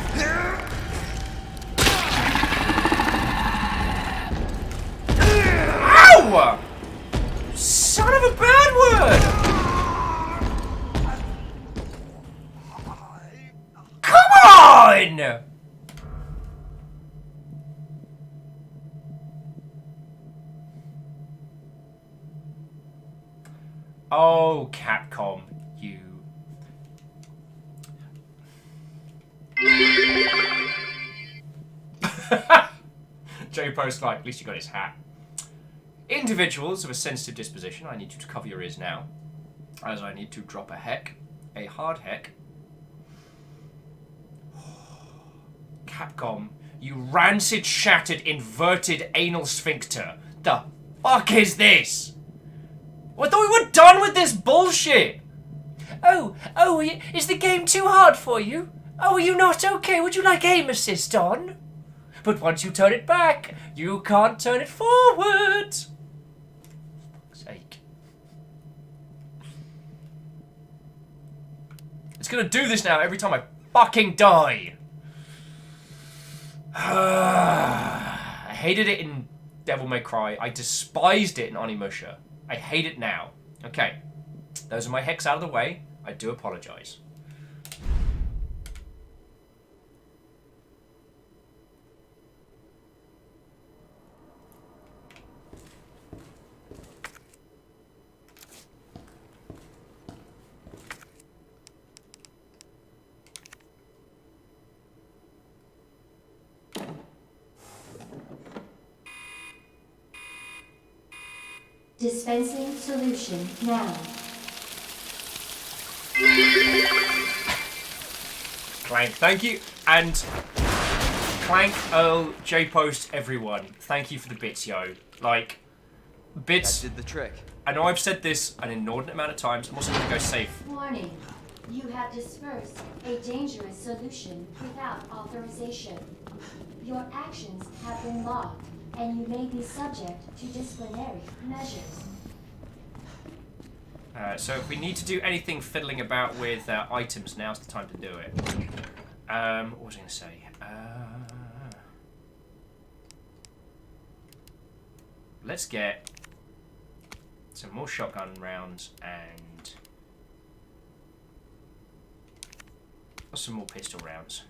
Ow! Son of a bad word! Come on! Oh, Capcom, you... Joe Post like, at least you got his hat. Individuals of a sensitive disposition, I need you to cover your ears now, as I need to drop a hard heck. Capcom, you rancid, shattered, inverted anal sphincter. The fuck is this? I thought we were done with this bullshit! Oh, is the game too hard for you? Oh, are you not okay? Would you like aim assist on? But once you turn it back, you can't turn it forward! For fuck's sake. It's gonna do this now every time I fucking die! I hated it in Devil May Cry. I despised it in Onimusha. I hate it now. Okay. Those are my hecks out of the way. I do apologise. Dispensing solution now. Clank, thank you. And Clank, Earl, J-Post, everyone. Thank you for the bits, yo. Like, bits... That did the trick. I know I've said this an inordinate amount of times. I'm also going to go safe. Warning. You have dispersed a dangerous solution without authorization. Your actions have been logged, and you may be subject to disciplinary measures. So if we need to do anything fiddling about with items, now's the time to do it. What was I going to say? Let's get some more shotgun rounds and some more pistol rounds.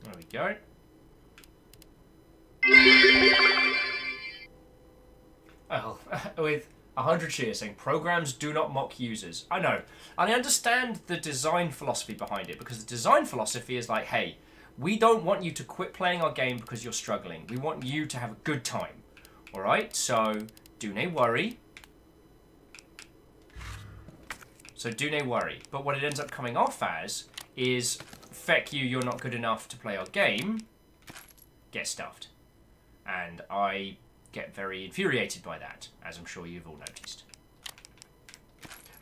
There we go. Oh, with 100 cheers saying programs do not mock users. I know. And I understand the design philosophy behind it, because the design philosophy is like, hey, we don't want you to quit playing our game because you're struggling. We want you to have a good time. Alright? So, do nae worry. But what it ends up coming off as is, feck you, you're not good enough to play our game. Get stuffed. And I get very infuriated by that, as I'm sure you've all noticed.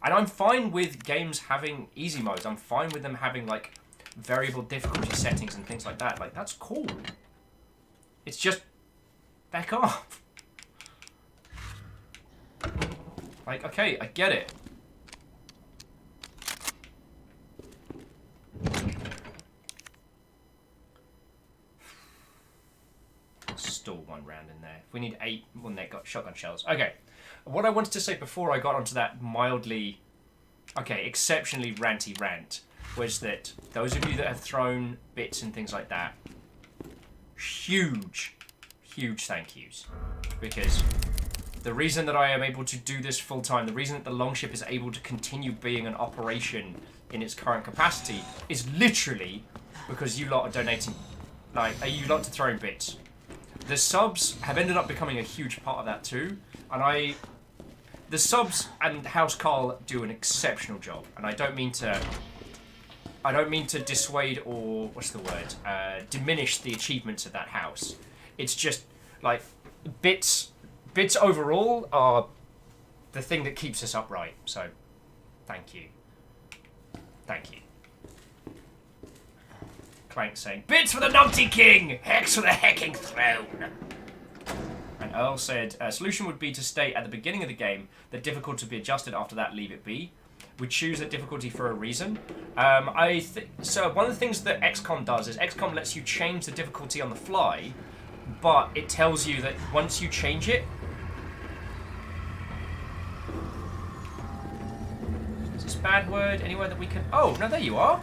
And I'm fine with games having easy modes. I'm fine with them having, like, variable difficulty settings and things like that. Like, that's cool. It's just, back off. Like, okay, I get it. Store one round in there. If we need 8, well, they've got shotgun shells. Okay. What I wanted to say before I got onto that mildly, okay, exceptionally ranty rant, was that those of you that have thrown bits and things like that, huge thank yous. Because the reason that I am able to do this full time, the reason that the Longship is able to continue being an operation in its current capacity is literally because you lot are donating, like, you lot to throwing bits. The subs have ended up becoming a huge part of that too, and the subs and House Carl do an exceptional job, and I don't mean to dissuade or diminish the achievements of that house. It's just like bits overall are the thing that keeps us upright. So, thank you. Clank saying, "Bits for the Numpty King! Hex for the hecking throne!" And Earl said, solution would be to state at the beginning of the game that difficulty be adjusted, after that leave it be. We choose that difficulty for a reason. So one of the things that XCOM does is XCOM lets you change the difficulty on the fly, but it tells you that once you change it... Is this a bad word? Anywhere that we can... Oh, no, there you are.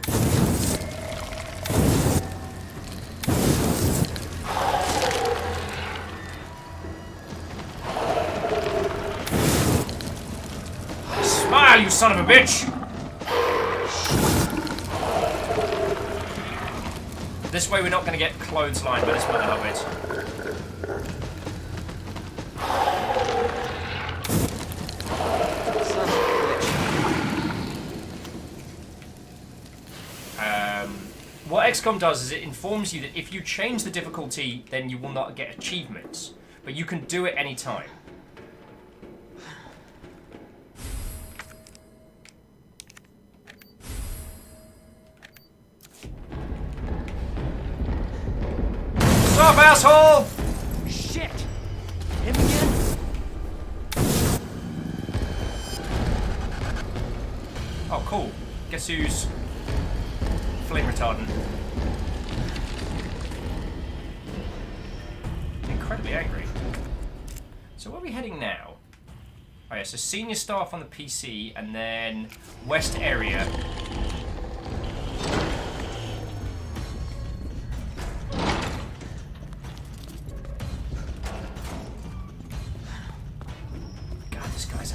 Smile, you son of a bitch! This way we're not going to get clotheslined by this mother hobbit. What XCOM does is it informs you that if you change the difficulty, then you will not get achievements. But you can do it any time. Stop, asshole! Shit! Him again? Oh, cool. Guess who's flame retardant? Incredibly angry. So where are we heading now? Oh yeah, so senior staff on the PC, and then west area.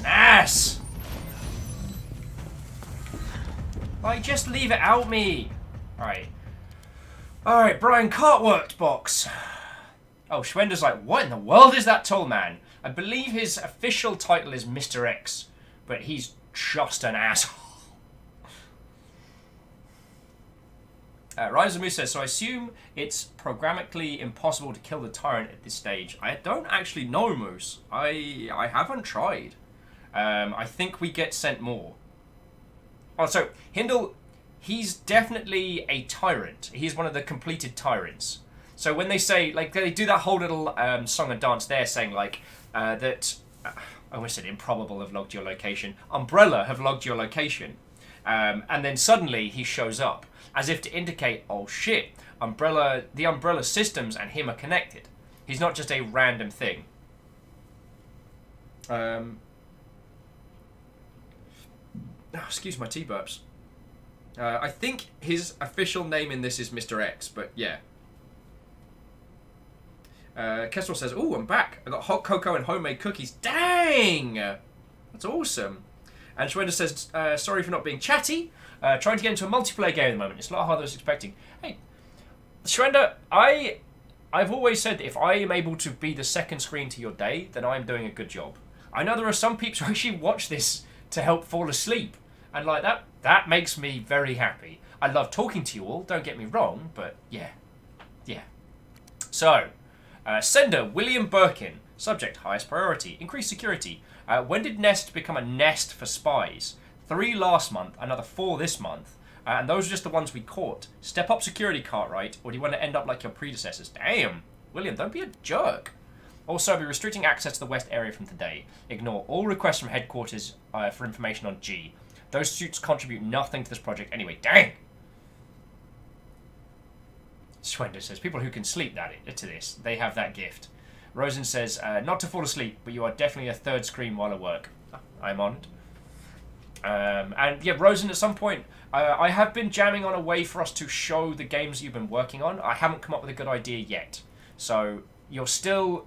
Ass! Like, just leave it out me. Alright, Brian Cartworked box. Oh, Schwender's like, what in the world is that tall man? I believe his official title is Mr. X, but he's just an asshole. Rise Moose says, so I assume it's programmatically impossible to kill the tyrant at this stage. I don't actually know, Moose. I haven't tried. I think we get sent more. Oh, so Hindle, he's definitely a tyrant. He's one of the completed tyrants. So when they say, like, they do that whole little song and dance there saying, like, that, I almost said improbable have logged your location. Umbrella have logged your location. And then suddenly he shows up, as if to indicate, oh shit, the Umbrella systems and him are connected. He's not just a random thing. Excuse my tea burps. I think his official name in this is Mr. X, but yeah. Kestrel says, "Ooh, I'm back. I got hot cocoa and homemade cookies. Dang! That's awesome." And Schwender says, "Sorry for not being chatty. Trying to get into a multiplayer game at the moment. It's a lot harder than I was expecting." Hey, Schwender, I've always said that if I am able to be the second screen to your day, then I'm doing a good job. I know there are some people who actually watch this to help fall asleep, and like that makes me very happy. I love talking to you all, don't get me wrong, but yeah. So, sender William Birkin, subject highest priority, increased security. When did Nest become a nest for spies? 3 last month, another 4 this month, and those are just the ones we caught. Step up security, Cartwright, or do you want to end up like your predecessors? Damn, William, don't be a jerk. Also, I'll be restricting access to the west area from today. Ignore all requests from headquarters for information on G. Those suits contribute nothing to this project anyway. Dang! Schwender says, people who can sleep to this, they have that gift. Rosen says, not to fall asleep, but you are definitely a third screen while at work. I'm honoured. And yeah, Rosen, at some point, I have been jamming on a way for us to show the games you've been working on. I haven't come up with a good idea yet. So you're still,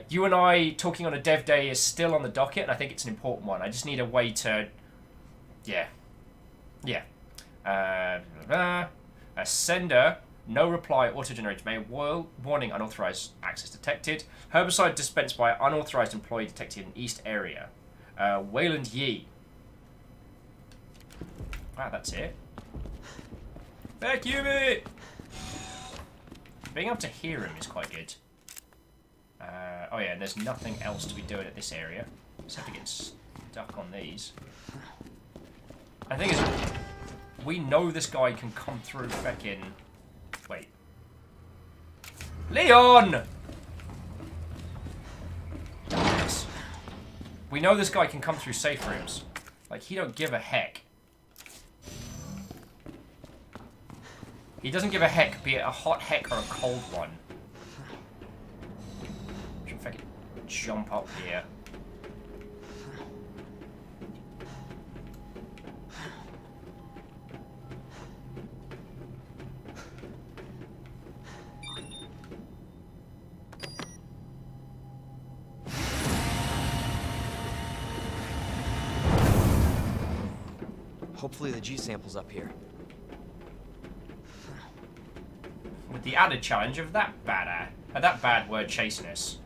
you and I talking on a dev day is still on the docket, and I think it's an important one. I just need a way to, yeah. A sender, no reply, auto-generated mail, warning, unauthorized access detected. Herbicide dispensed by unauthorized employee detected in East area. Wayland Yee. Wow, that's it. Vacuum it! Being able to hear him is quite good. Oh yeah, and there's nothing else to be doing at this area. Except to get stuck on these. I think it's... We know this guy can come through feckin'... Wait. Leon! Yes. We know this guy can come through safe rooms. Like, he don't give a heck. He doesn't give a heck, be it a hot heck or a cold one. Should feckin' jump up here. Hopefully the G sample's up here. With the added challenge of that bad word chasing us.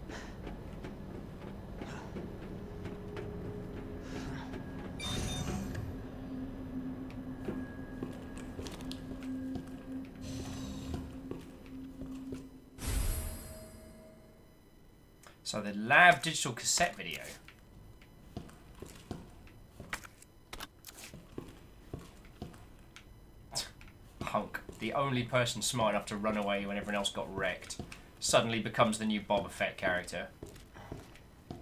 So the lab digital cassette video. Hunk, the only person smart enough to run away when everyone else got wrecked, suddenly becomes the new Boba Fett character. What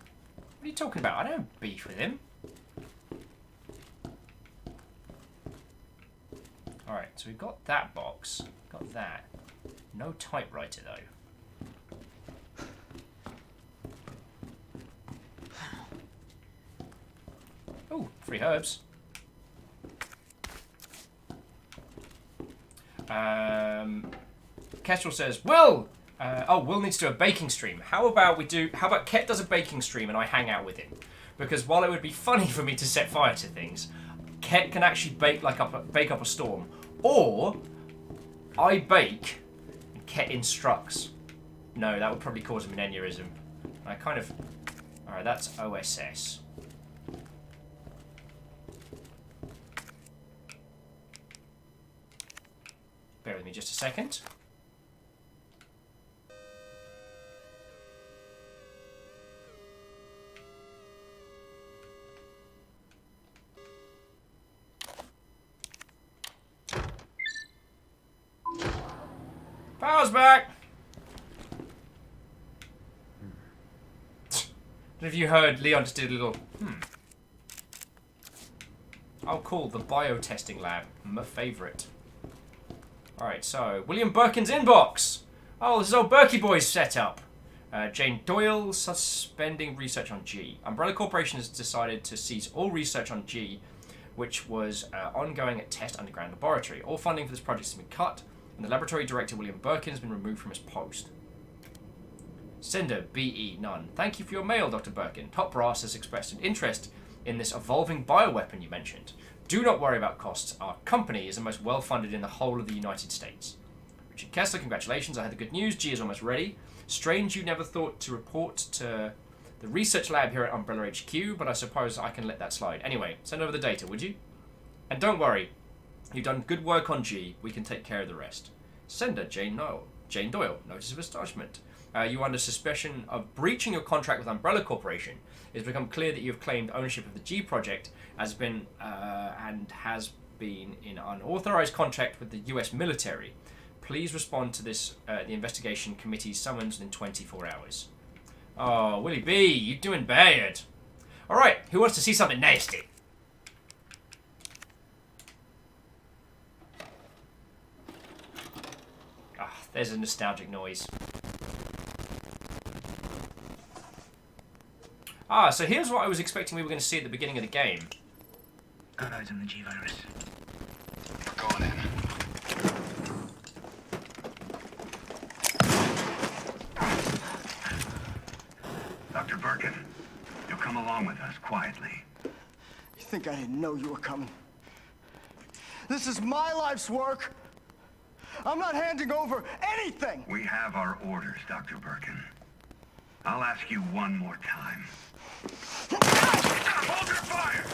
are you talking about? I don't have beef with him. Alright, so we've got that box. Got that. No typewriter though. Ooh, free herbs. Kestrel says, Will! Will needs to do a baking stream. How about Ket does a baking stream and I hang out with him? Because while it would be funny for me to set fire to things, Ket can actually bake up a storm. Or, I bake and Ket instructs. No, that would probably cause him an aneurysm. Alright, that's OSS. Bear with me just a second. Power's back! Have you heard Leon just did a little Oh cool, the biotesting lab. My favourite. Alright, so William Birkin's inbox! Oh, this is old Berkey Boy's setup. Jane Doyle suspending research on G. Umbrella Corporation has decided to cease all research on G, which was ongoing at Test Underground Laboratory. All funding for this project has been cut, and the laboratory director, William Birkin, has been removed from his post. Sender, B.E. Nunn. Thank you for your mail, Dr. Birkin. Top Brass has expressed an interest in this evolving bioweapon you mentioned. Do not worry about costs. Our company is the most well-funded in the whole of the United States. Richard Kessler, congratulations. I had the good news. G is almost ready. Strange you never thought to report to the research lab here at Umbrella HQ, but I suppose I can let that slide. Anyway, send over the data, would you? And don't worry. You've done good work on G. We can take care of the rest. Sender, Jane Doyle. Notice of astonishment. You are under suspicion of breaching your contract with Umbrella Corporation. It has become clear that you have claimed ownership of the G project has been in unauthorized contact with the US military. Please respond to this, the investigation committee's summons within 24 hours. Oh, Willie B, you doing bad. Alright, who wants to see something nasty? Ah, there's a nostalgic noise. Ah, so here's what I was expecting we were going to see at the beginning of the game. Got eyes on the G-Virus. We're going in. Dr. Birkin, you'll come along with us quietly. You think I didn't know you were coming? This is my life's work. I'm not handing over anything. We have our orders, Dr. Birkin. I'll ask you one more time. Hold your fire!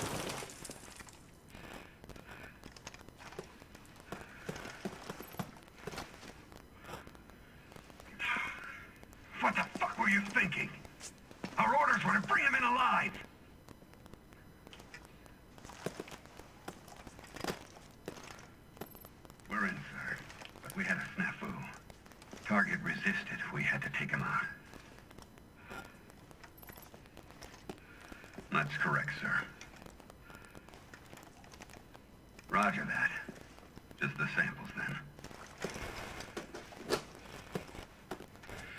What the fuck were you thinking? Our orders were to bring him in alive. We're in, sir. But we had a snafu. Target resisted. We had to take him out. That's correct, sir. Roger that. Just the samples, then.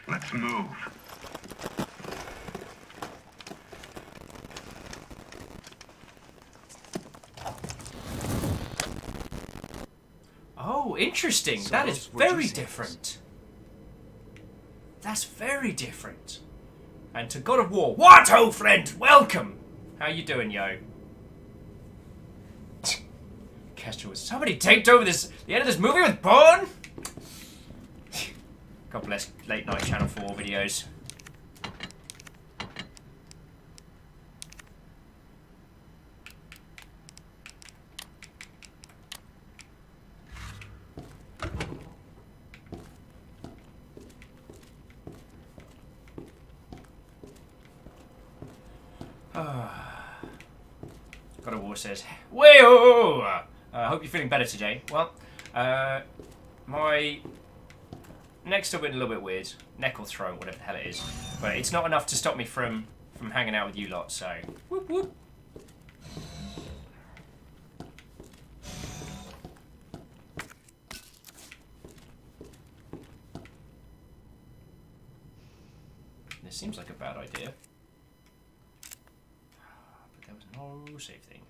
Let's move. Oh, interesting. So that is what'd you very say? different. That's very different. And to God of War, what, old friend? Welcome. How you doing, yo? Kestrel, was somebody taped over the end of this movie with porn? God bless late night Channel 4 videos. God of War says, "Whoa! I hope you're feeling better today." Well, my neck's still been a little bit weird, neck or throat, whatever the hell it is, but it's not enough to stop me from hanging out with you lot. So, whoop whoop. This seems like a bad idea. But there was no save thing.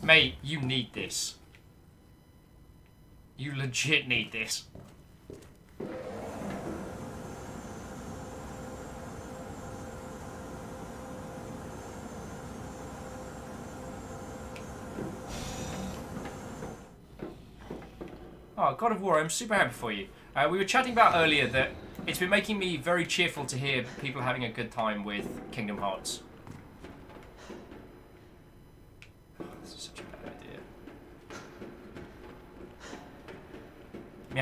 Mate, you need this. You legit need this. Oh, God of War, I'm super happy for you. We were chatting about earlier that it's been making me very cheerful to hear people having a good time with Kingdom Hearts. Oh, this is such a bad idea.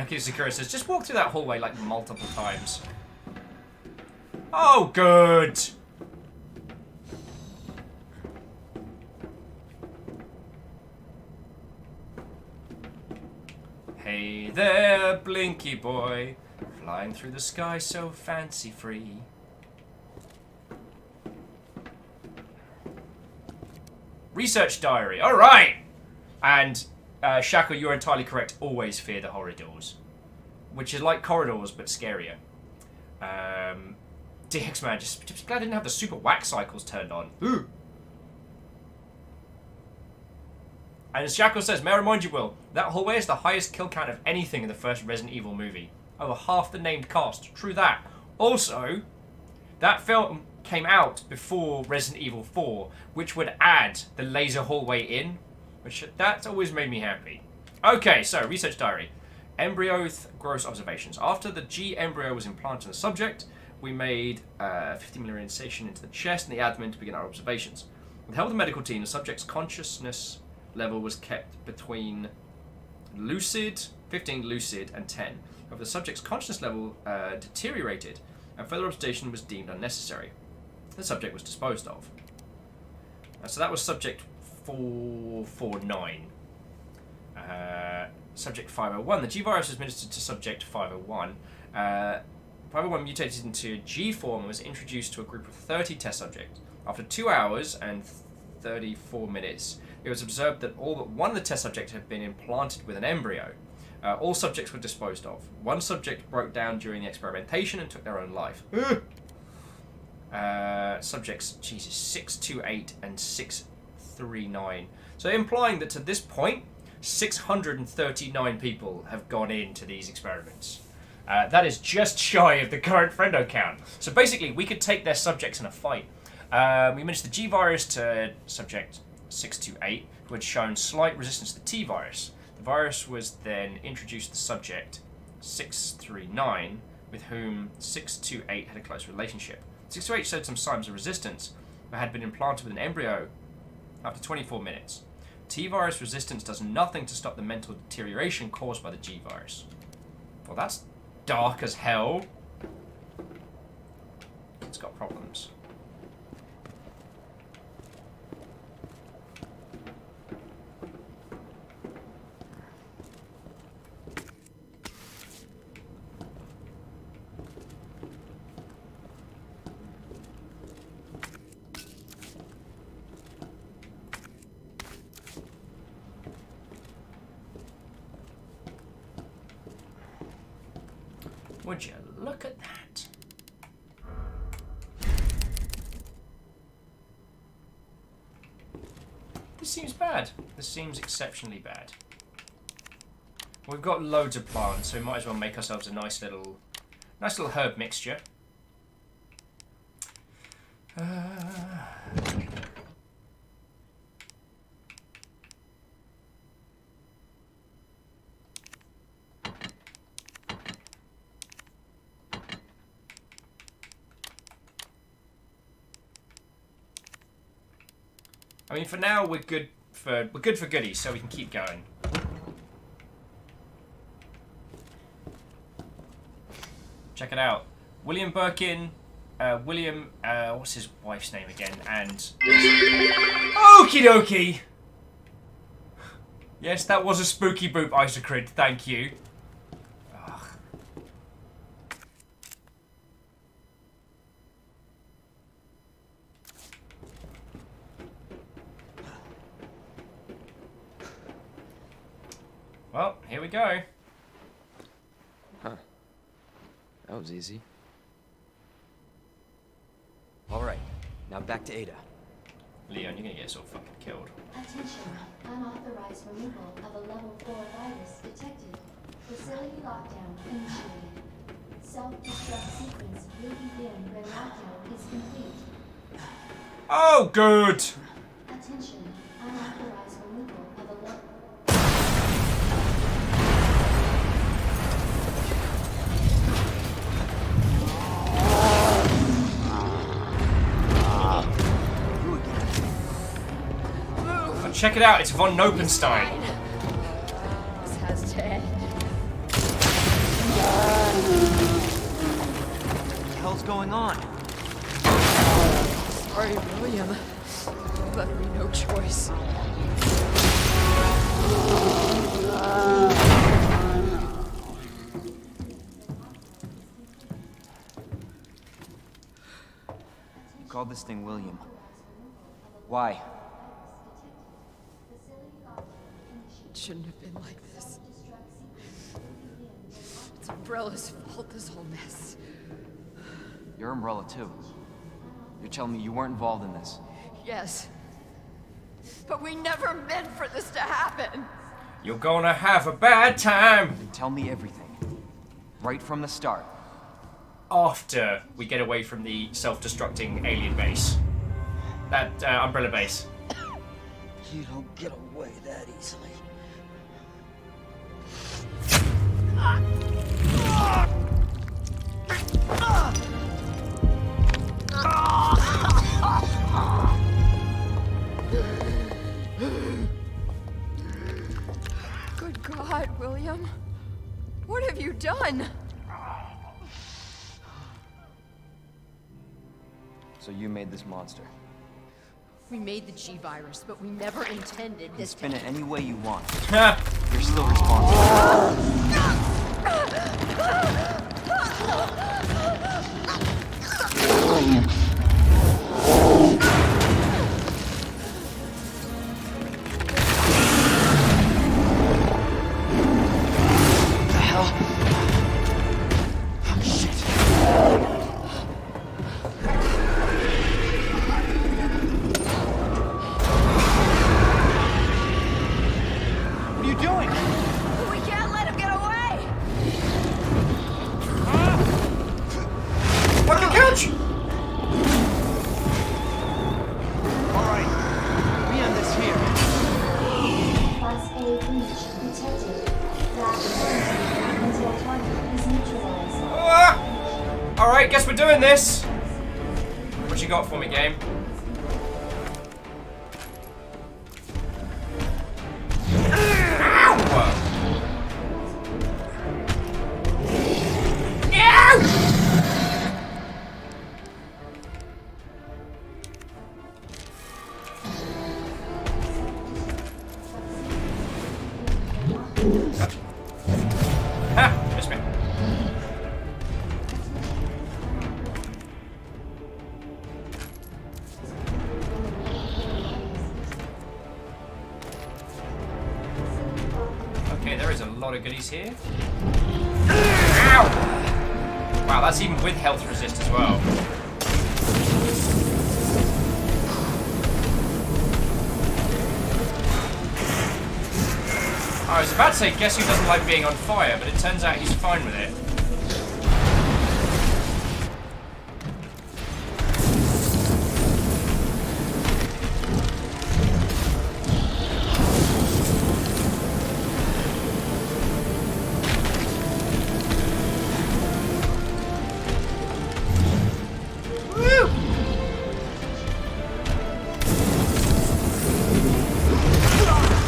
Miyaki Sakura says, just walk through that hallway like multiple times. Oh, good! Hey there, Blinky boy, flying through the sky so fancy-free. Research diary, alright! And, Shaka, you're entirely correct, always fear the corridors. Which is like corridors, but scarier. DX man, just glad I didn't have the super whack cycles turned on. Ooh! And as Shackle says, may I remind you, Will, that hallway is the highest kill count of anything in the first Resident Evil movie. Over half the named cast. True that. Also, that film came out before Resident Evil 4, which would add the laser hallway in, which that's always made me happy. Okay, so research diary. Embryo gross observations. After the G embryo was implanted in the subject, we made a 50mm incision into the chest and the abdomen to begin our observations. With the help of the medical team, the subject's consciousness level was kept between lucid, 15 lucid, and 10. However, the subject's consciousness level deteriorated, and further observation was deemed unnecessary. The subject was disposed of. So that was subject 449. Subject 501. The G virus was administered to subject 501. 501 mutated into G form and was introduced to a group of 30 test subjects. After 2 hours and 34 minutes, it was observed that all but one of the test subjects had been implanted with an embryo. All subjects were disposed of. One subject broke down during the experimentation and took their own life. Subjects, Jesus, 628 and 639. So implying that to this point, 639 people have gone into these experiments. That is just shy of the current friendo count. So basically, we could take their subjects in a fight. We managed the G virus to subject 628, who had shown slight resistance to the T virus. The virus was then introduced to the subject 639, with whom 628 had a close relationship. 628 showed some signs of resistance, but had been implanted with an embryo after 24 minutes. T-virus resistance does nothing to stop the mental deterioration caused by the G-virus. Well, that's dark as hell. It's got problems. Would you look at that? This seems bad. This seems exceptionally bad. We've got loads of plants, so we might as well make ourselves a nice little herb mixture. I mean, for now we're good for goodies, so we can keep going. Check it out, William Birkin, what's his wife's name again? And okie dokie. Yes, that was a spooky boop isocrid. Thank you. Well, here we go. Huh. That was easy. Alright, now back to Ada. Leon, you're gonna get so fucking killed. Attention. Unauthorized removal of a level 4 virus detected. Facility lockdown initiated. Self-destruct sequence will begin when lockdown is complete. Oh, good! Attention. Unauthorized removal of a level... Check it out, it's von Nopenstein. This has to end. What the hell's going on? Sorry, William. You left me no choice. You called this thing William. Why? It shouldn't have been like this. It's Umbrella's fault, this whole mess. You're Umbrella too. You're telling me you weren't involved in this? Yes. But we never meant for this to happen. You're gonna have a bad time. Then tell me everything. Right from the start. After we get away from the self-destructing alien base. That Umbrella base. You don't get away that easily. Good God, William. What have you done? So you made this monster. We made the G-virus, but we never intended You can this spin to... it any way you want. You're still responsible. What the hell? Oh, shit. are you doing? We can't let him get away! Fuck the couch! All right, we end this here. Class A breach detected. Last quarantine until target is neutralized. Alright, guess we're doing this. What you got for me, game? Ha! Missed me. Okay, there is a lot of goodies here. Ow! Wow, that's even with health resist as well. I was about to say, guess who doesn't like being on fire, but it turns out he's fine with it. Woo!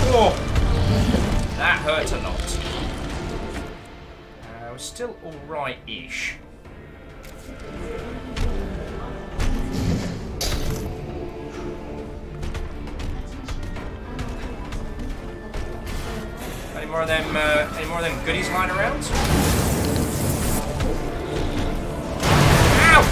Oh! That hurt a lot. We're still alright-ish. Any more of them goodies lying around? Ow!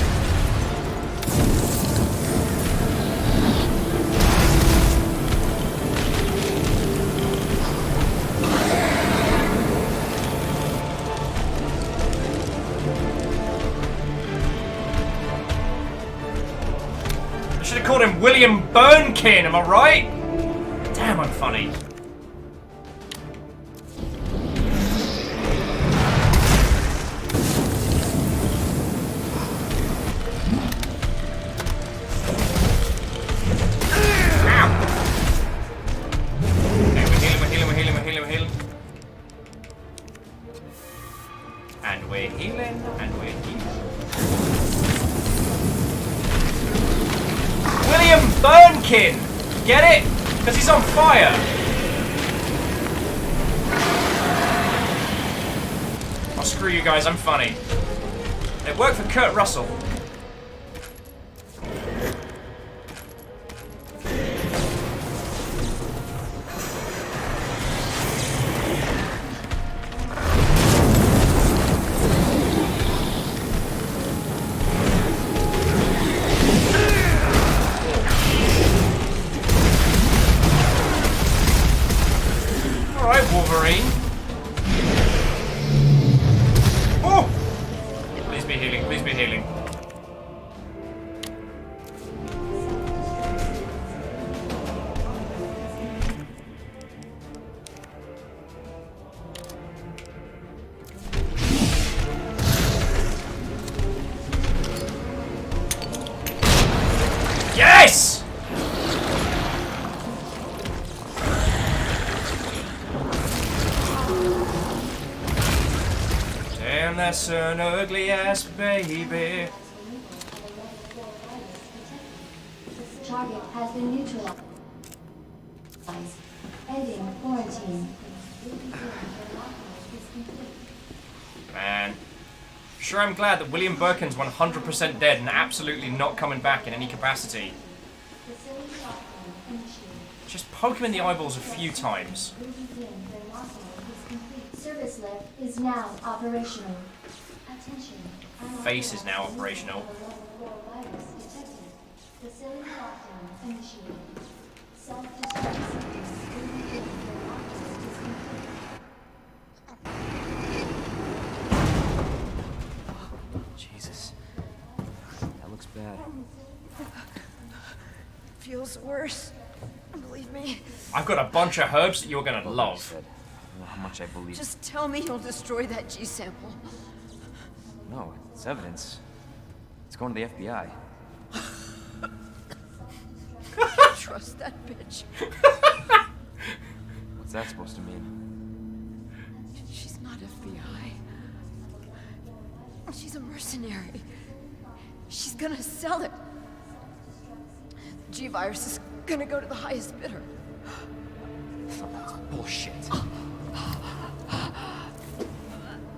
I should have called him William Burnkin, am I right? Damn, I'm funny. And we're healing, and we're healing. William Burnkin! Get it? Because he's on fire! Oh, screw you guys, I'm funny. It worked for Kurt Russell. Alright, Wolverine. Oh! Please be healing, please be healing. Yes! Damn, that's an ugly ass baby. Target has been neutralized. Ending quarantine. Man. Sure, I'm glad that William Birkin's 100% dead and absolutely not coming back in any capacity. Just poke him in the eyeballs a few times. Service lift is now operational. Attention. Face is now operational. Virus detected. Facility lockdown initiated. Self-destruct sequence will begin when lockdown is complete. Jesus. That looks bad. Feels worse. I'm bleeding. believe me? I've got a bunch of herbs that you're gonna love. Said. I don't know how much I believe. Just tell me you'll destroy that G sample. No, it's evidence. It's going to the FBI. Trust that bitch. What's that supposed to mean? She's not FBI. She's a mercenary. She's gonna sell it. The G-Virus is gonna go to the highest bidder. That's bullshit.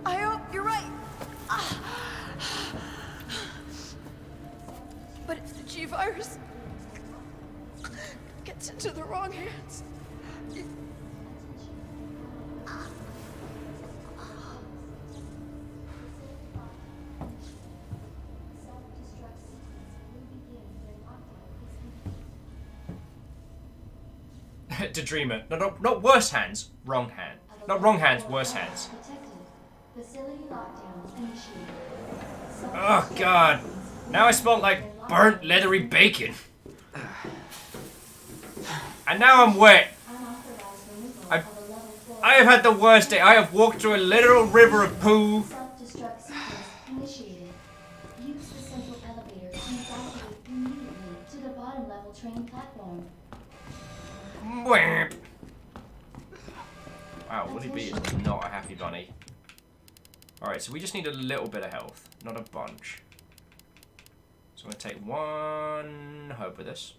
I hope you're right. But if the G-Virus gets into the wrong hands... To dream it. No, not worse hands. Wrong hand. Not wrong hands, worse hands. Facility lockdown initiated. Oh god. Now I smell like burnt leathery bacon. And now I'm wet. I have had the worst day. I have walked through a literal river of poo. Self-destruct sequence initiated. Use the central elevator to evacuate immediately to the bottom level train platform. Wow, Woody B is not a happy bunny. Alright, so we just need a little bit of health, not a bunch. So I'm going to take one herb with us.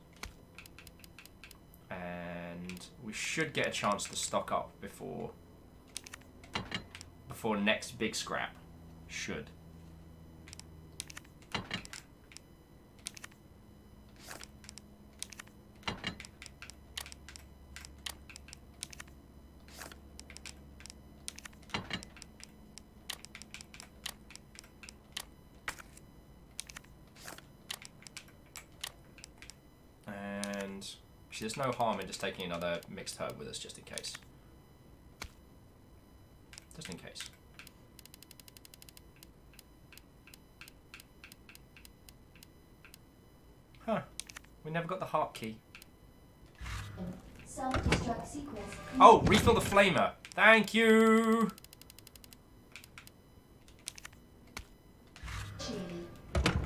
And we should get a chance to stock up before next big scrap. Should. There's no harm in just taking another mixed herb with us, just in case. Just in case. Huh. We never got the heart key. Self-destruct sequence. Oh, refill the flamer. Thank you!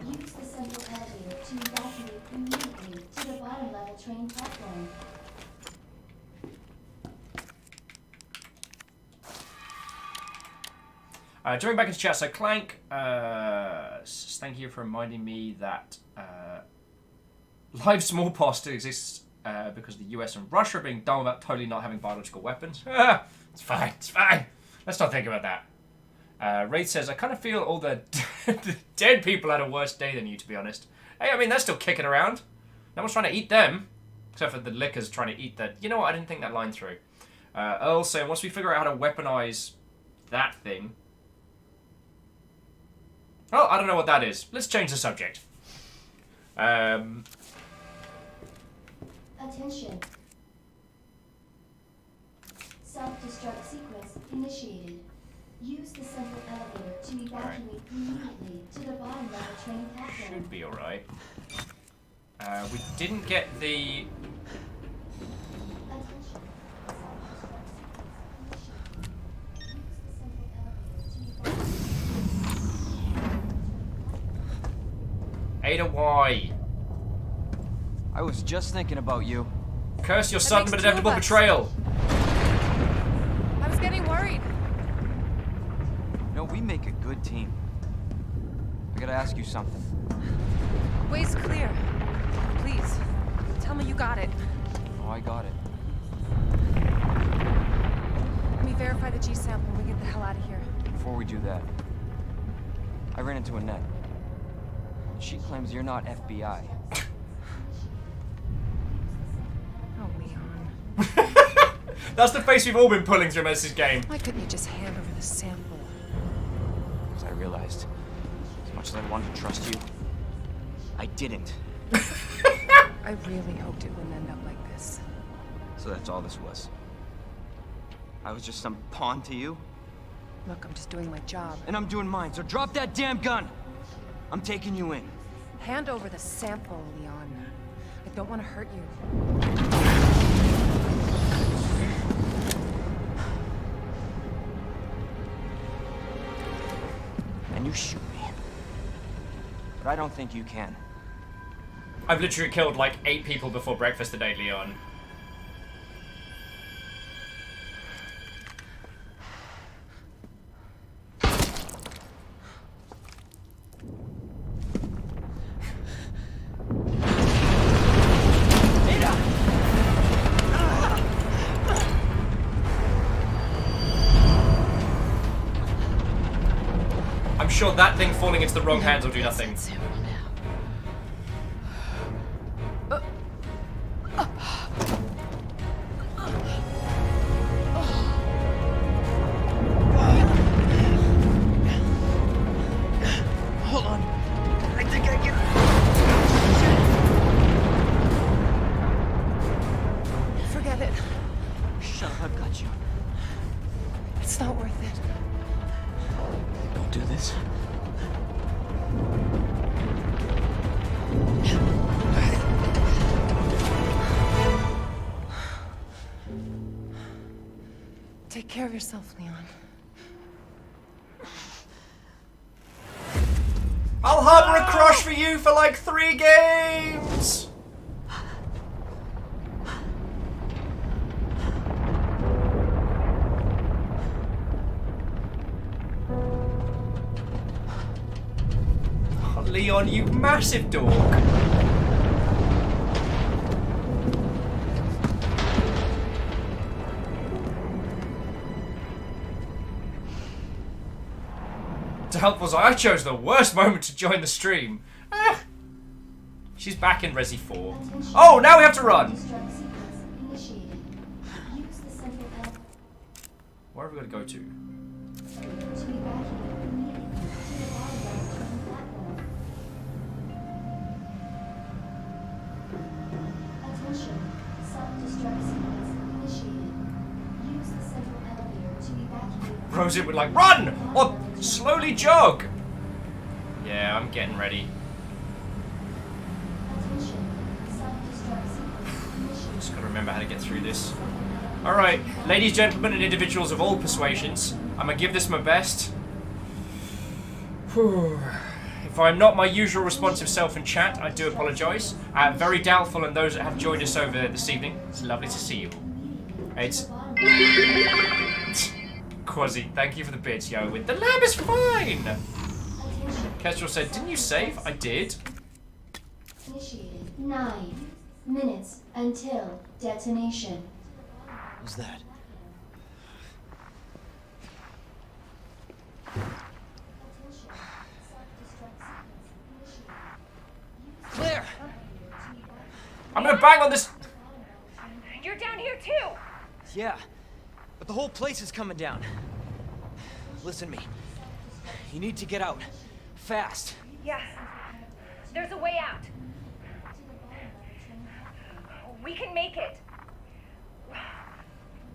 Use the central elevator to evacuate immediately to the bottom level train platform. Jumping back into chat, so Clank, thank you for reminding me that live smallpox still exists because the US and Russia are being dumb about totally not having biological weapons. It's fine, it's fine. Let's not think about that. Wraith says, I kind of feel all the dead people had a worse day than you, to be honest. Hey, I mean, they're still kicking around. No one's trying to eat them. Except for the lickers trying to eat the... You know what? I didn't think that line through. Earl saying, once we figure out how to weaponize that thing... Oh, I don't know what that is. Let's change the subject. Attention. Self-destruct sequence initiated. Use the central elevator to evacuate immediately to the bottom level train platform. Should be alright. We didn't get the... Ada, why? I was just thinking about you. Curse your sudden but inevitable betrayal. I was getting worried. No, we make a good team. I gotta ask you something. Way's clear. Please, tell me you got it. Oh, I got it. Let me verify the G sample and we get the hell out of here. Before we do that, I ran into Annette. She claims you're not FBI. Oh, Leon. That's the face we've all been pulling through most of this game. Why couldn't you just hand over the sample? As I realized, as much as I wanted to trust you, I didn't. I really hoped it wouldn't end up like this. So that's all this was. I was just some pawn to you? Look, I'm just doing my job. And I'm doing mine, so drop that damn gun! I'm taking you in. Hand over the sample, Leon. I don't want to hurt you. you shoot me. But I don't think you can. I've literally killed like 8 people before breakfast today, Leon. I'm sure that thing falling into the wrong hands will do nothing. Hold on. I think I can. Forget it. Shut up, I've got you. It's not worth it. Don't do this. Take care of yourself, Leon. I'll harbor a crush for you for like 3 games! Oh, Leon, you massive dork. To help was I chose the worst moment to join the stream. She's back in Resi 4. Oh, now we have to run! Where have we got to go to? Attention, self-destruct sequence initiated. Use the central elevator to evacuate. Rosie would like, run! Or slowly jog! Yeah, I'm getting ready. Attention, self-destruct sequence initiated. Just gotta remember how to get through this. Alright, ladies, gentlemen, and individuals of all persuasions, I'm gonna give this my best. Whew. If I'm not my usual responsive self in chat, I do apologise. Very doubtful, and those that have joined us over this evening, it's lovely to see you. It's... Quasi, thank you for the bits, yo. With the lab is fine! Kestrel said, didn't you save? I did. Initiated. 9 minutes until detonation. What's that? Claire! I'm gonna bang on this... You're down here too! Yeah, but the whole place is coming down. Listen to me. You need to get out. Fast. Yeah. There's a way out. We can make it.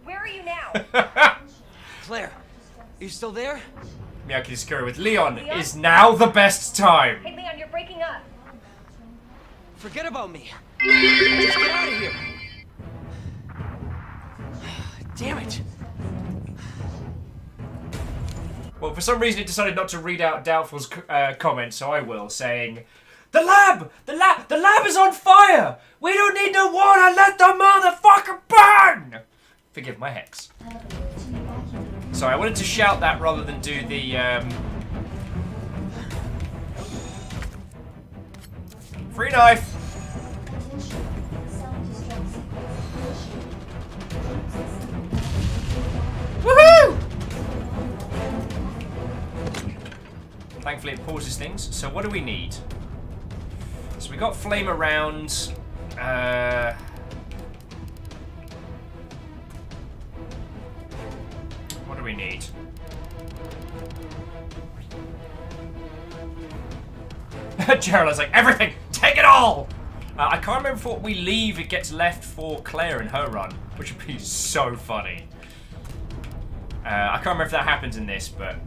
Where are you now? Claire, are you still there? Miyaki Discovery with Leon is now the best time. Hey Leon, you're breaking up. Forget about me. Just get out of here. Damn it. Well, for some reason it decided not to read out Doubtful's comment, so I will, saying, The lab is on fire! We don't need no water, let the motherfucker burn! Forgive my hex. Sorry, I wanted to shout that rather than do the, Free knife! Woohoo! Thankfully it pauses things. So what do we need? So we got flame around. What do we need? Gerald's like, everything! Take it all! I can't remember if what we leave it gets left for Claire in her run, which would be so funny. I can't remember if that happens in this, but...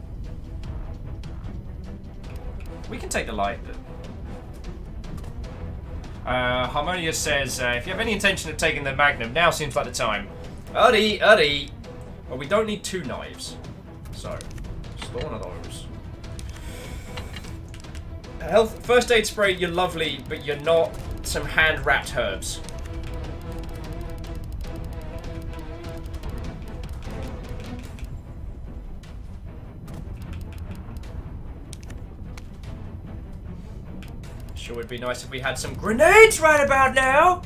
We can take the light, but... Harmonia says, if you have any intention of taking the Magnum, now seems like the time. Uddy! Well, we don't need 2 knives. So, just one of those. Health first aid spray, you're lovely, but you're not some hand-wrapped herbs. Sure would be nice if we had some grenades right about now.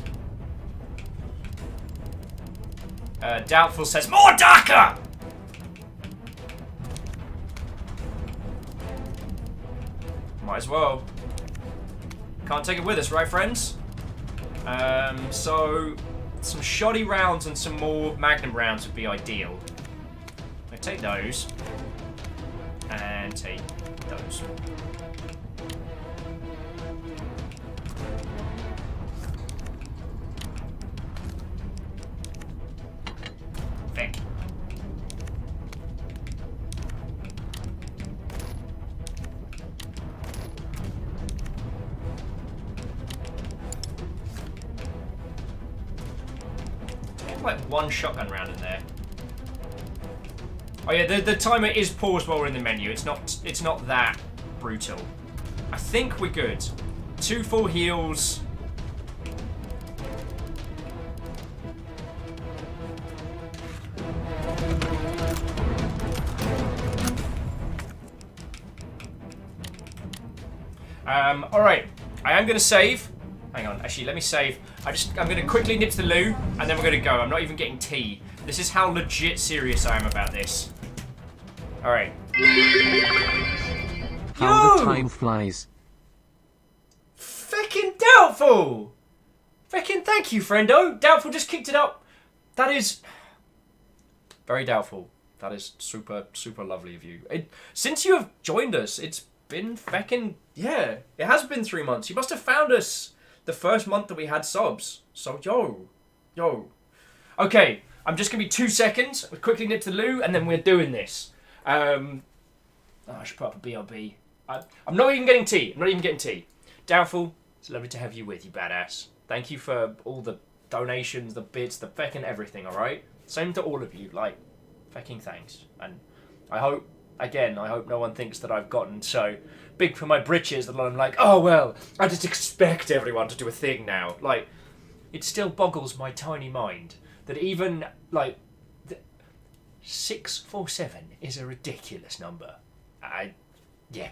Doubtful says, more darker! Might as well. Can't take it with us, right, friends? So some shoddy rounds and some more magnum rounds would be ideal. I take those. And take those. Thank you. Like one shotgun round in there. Oh yeah, the timer is paused while we're in the menu. It's not that brutal. I think we're good. 2 full heals. All right. I am gonna save. Hang on, actually, let me save. I'm gonna quickly nip to the loo, and then we're gonna go. I'm not even getting tea. This is how legit serious I am about this. Alright. How the time flies. Feckin' Doubtful! Feckin' thank you, friendo. Doubtful just kicked it up. That is very doubtful. That is super, super lovely of you. Since you have joined us, it's been feckin'... Yeah, it has been 3 months. You must have found us the first month that we had subs. So, yo. Okay, I'm just going to be 2 seconds. We'll quickly nip to the loo, and then we're doing this. I should put up a BRB. I'm not even getting tea. Doubtful, it's lovely to have you with you, badass. Thank you for all the donations, the bits, the feckin' everything, alright? Same to all of you, like, fecking thanks. And I hope no one thinks that I've gotten so big for my britches that I'm like, oh well, I just expect everyone to do a thing now. Like, it still boggles my tiny mind that even, like, 647 is a ridiculous number. Yeah.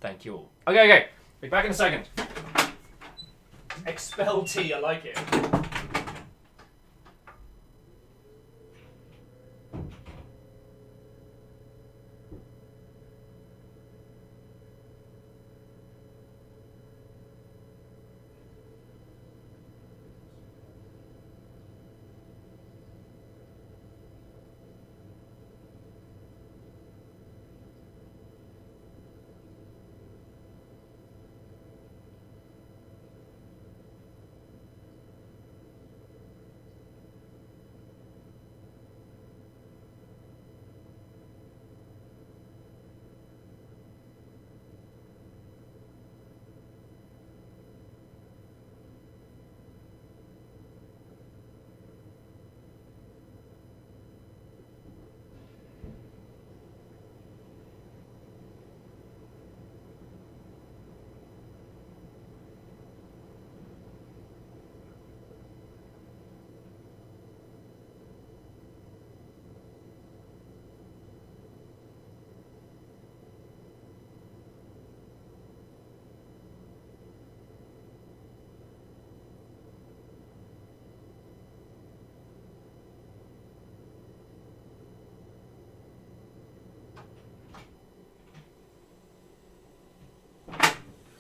Thank you all. Okay. Be back in a second. Expel tea, I like it.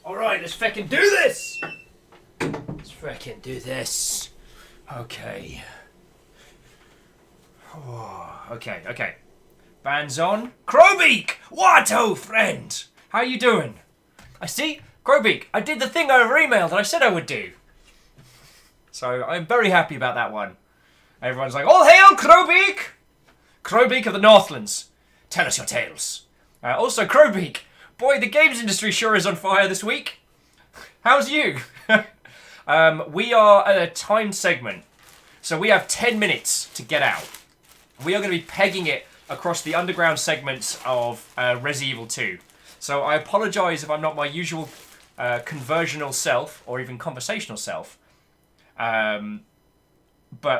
Alright, let's feckin' do this! Let's feckin' do this. Okay. Oh, okay. Bands on. Crowbeak! What, friend? How you doing? I see, Crowbeak, I did the thing over email that I said I would do. So, I'm very happy about that one. Everyone's like, all hail Crowbeak! Crowbeak of the Northlands. Tell us your tales. Also, Crowbeak, boy, the games industry sure is on fire this week. How's you? We are at a timed segment. So we have 10 minutes to get out. We are going to be pegging it across the underground segments of Resident Evil 2. So I apologise if I'm not my usual conversational self, or even conversational self. But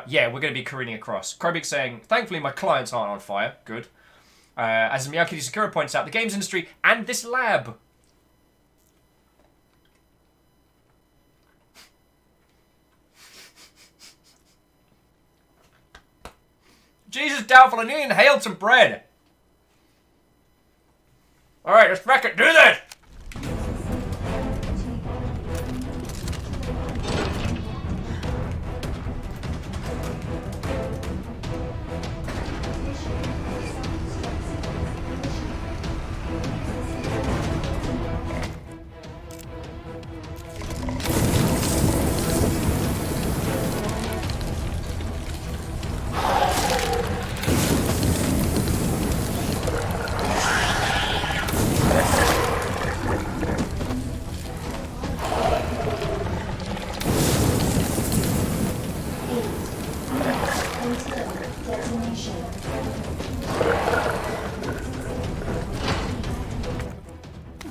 yeah, we're going to be careening across. Krobik saying, thankfully my clients aren't on fire. Good. As Miyaki Sakura points out, the games industry and this lab. Jesus, doubtful, I nearly inhaled some bread. Alright, let's wreck it. Do this!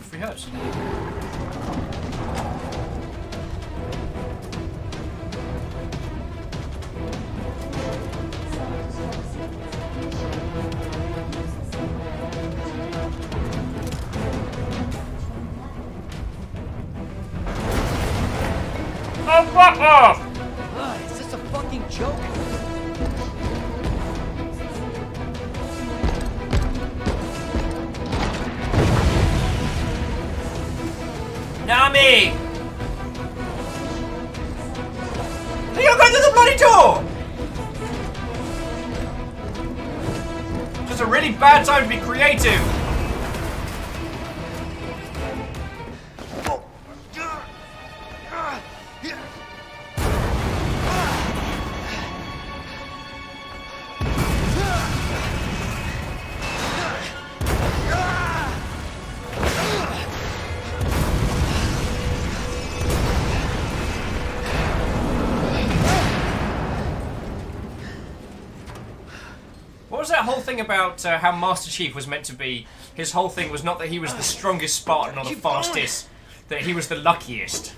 Free herbs. Oh, fuck off! Is this a fucking joke? Nami! You're going through the bloody door! Just a really bad time to be creative. What was that whole thing about how Master Chief was meant to be? His whole thing was not that he was the strongest Spartan or the fastest, that he was the luckiest.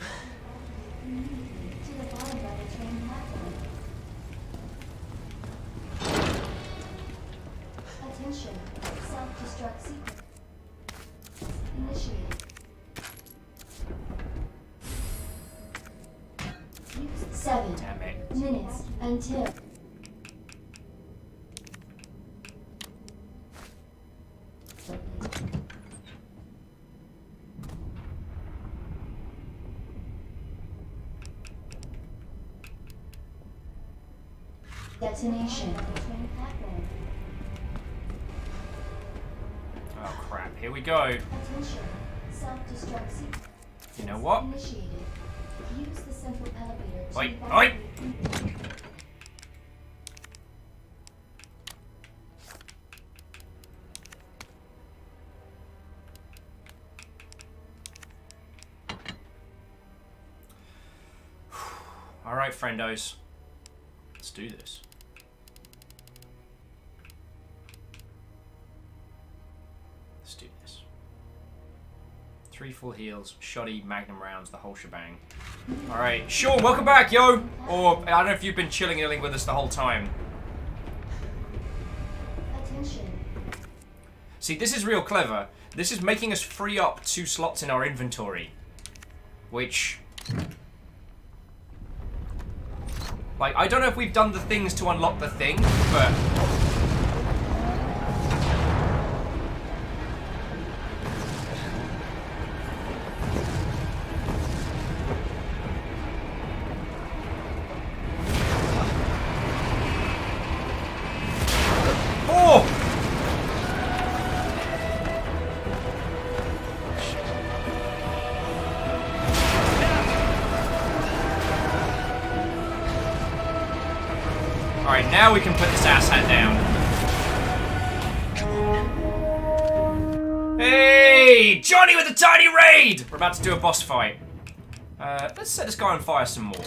Attention, self-destruct sequence initiated. Use 7 minutes until. Detonation. Oh crap, here we go. Attention, self-destruct sequence You know what? initiated. Use the central elevator to Oi, evacuate. oi! Alright, friendos. Let's do this. Let's do this. 3 full heals, shoddy, magnum rounds, the whole shebang. Alright, Sean, welcome back, yo! Or, I don't know if you've been chilling with us the whole time. Attention. See, this is real clever. This is making us free up 2 slots in our inventory. Which... like, I don't know if we've done the things to unlock the thing, but... oh! Alright, now we can put this asshat down. Hey! Johnny with a tiny raid! We're about to do a boss fight. Let's set this guy on fire some more.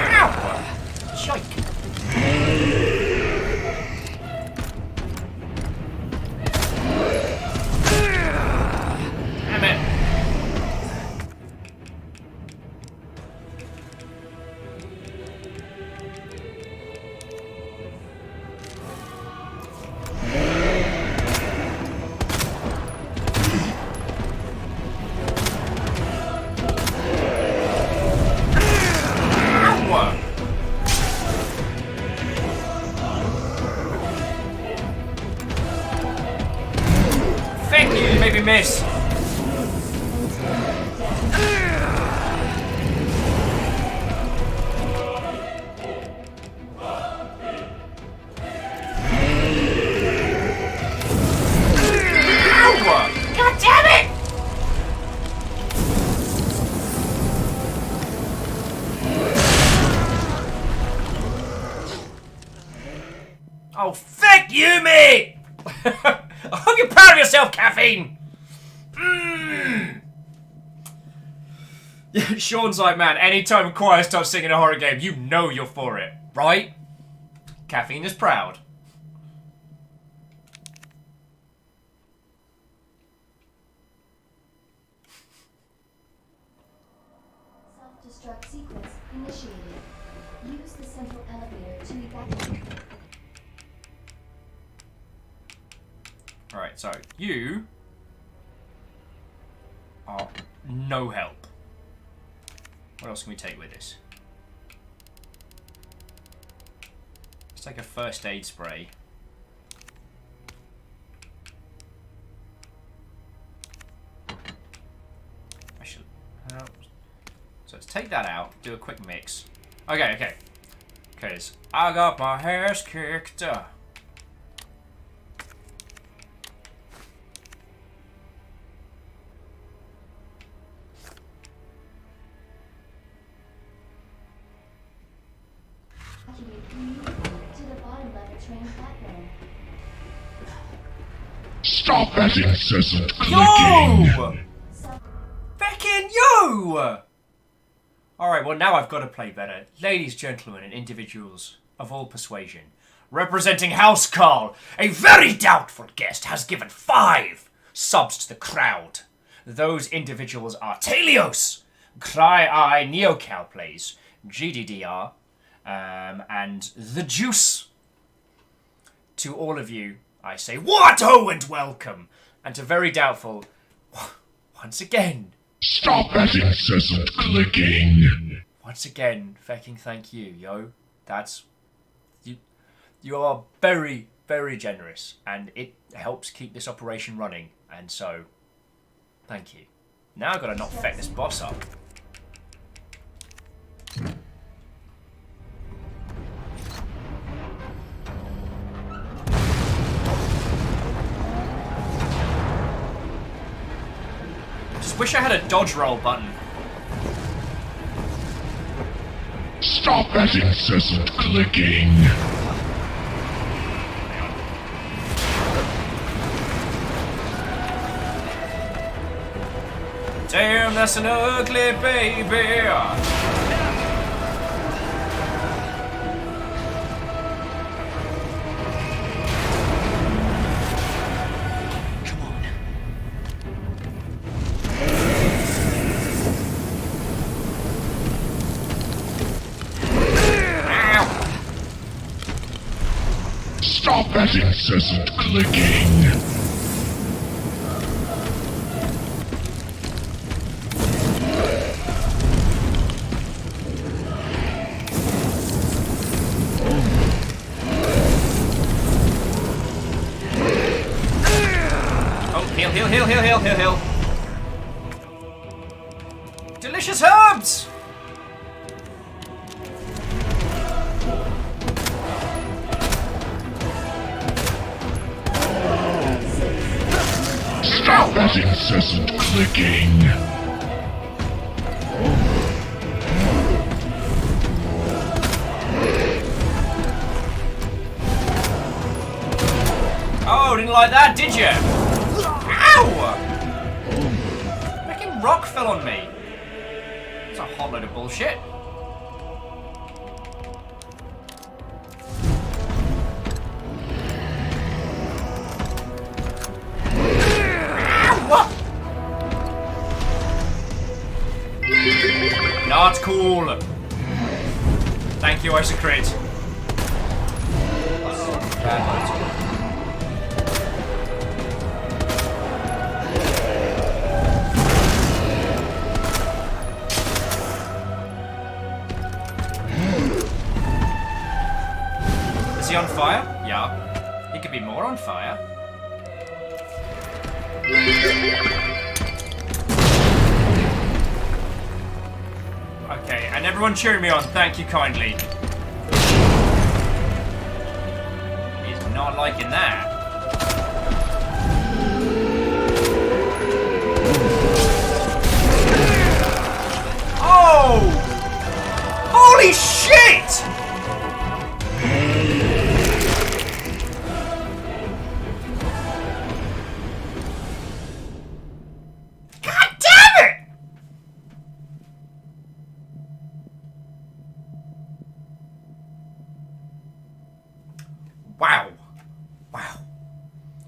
Ow! Shike. Oh, fuck you, mate! I hope you're proud of yourself, Caffeine! Sean's like, man, anytime Choir starts singing a horror game, you know you're for it, right? Caffeine is proud. Self-destruct sequence initiated. Use the central elevator to evacuate. Alright, so you are no help. What else can we take with us? Let's take a first aid spray. I should. So let's take that out, do a quick mix. Okay. Because I got my ass kicked. Evacuate immediately to the bottom level train platform. Stop that incessant clicking! Yo! Feckin' yo! Alright, well now I've got to play better. Ladies, gentlemen, and individuals of all persuasion, representing House Carl, a very doubtful guest has given 5 subs to the crowd. Those individuals are Telios, Cry-Eye Neocal Plays, GDDR, and The Juice. To all of you, I say, what ho and welcome! And to very doubtful, once again, stop that incessant clicking! Once again, fecking thank you, yo. That's... You are very, very generous, and it helps keep this operation running, and so, thank you. Now I've got to not feck this boss up. Just wish I had a dodge roll button. Stop that incessant clicking! Damn, that's an ugly baby. Stop that incessant clicking! Heal. Delicious herbs! Stop that incessant clicking! Oh, didn't like that, did you? Ow! Freaking rock fell on me. It's a hot load of bullshit. Ow! Not cool. Thank you, Isocrit. Bad loads. Is he on fire? Yeah. He could be more on fire. Okay, and everyone cheering me on, thank you kindly. He's not liking that. Oh! Holy shit!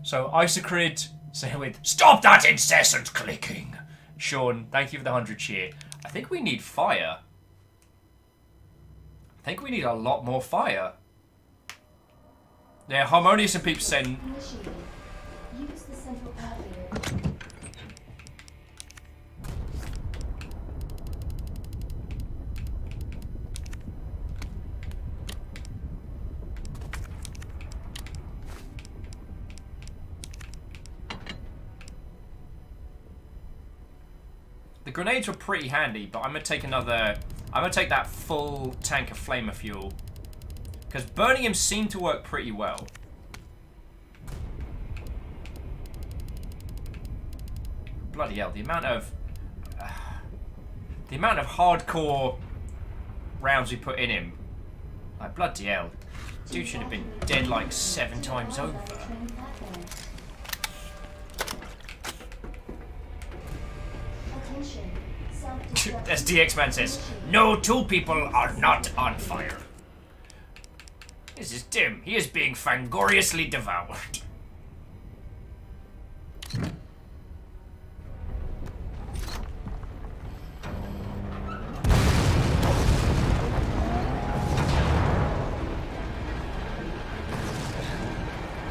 So Isocrid, say with, stop that incessant clicking. Sean, thank you for the 100 cheer. I think we need fire. I think we need a lot more fire. Yeah, Harmonious and Peeps saying... Initiated. Use the central elevator. The grenades were pretty handy, but I'm gonna take another... I'm gonna take that full tank of flamer fuel. Because burning him seemed to work pretty well. Bloody hell, the amount of hardcore rounds we put in him. Like, bloody hell. Dude should have been dead like 7 times over. As DX Man says, no two people are not on fire. This is Tim. He is being fangoriously devoured.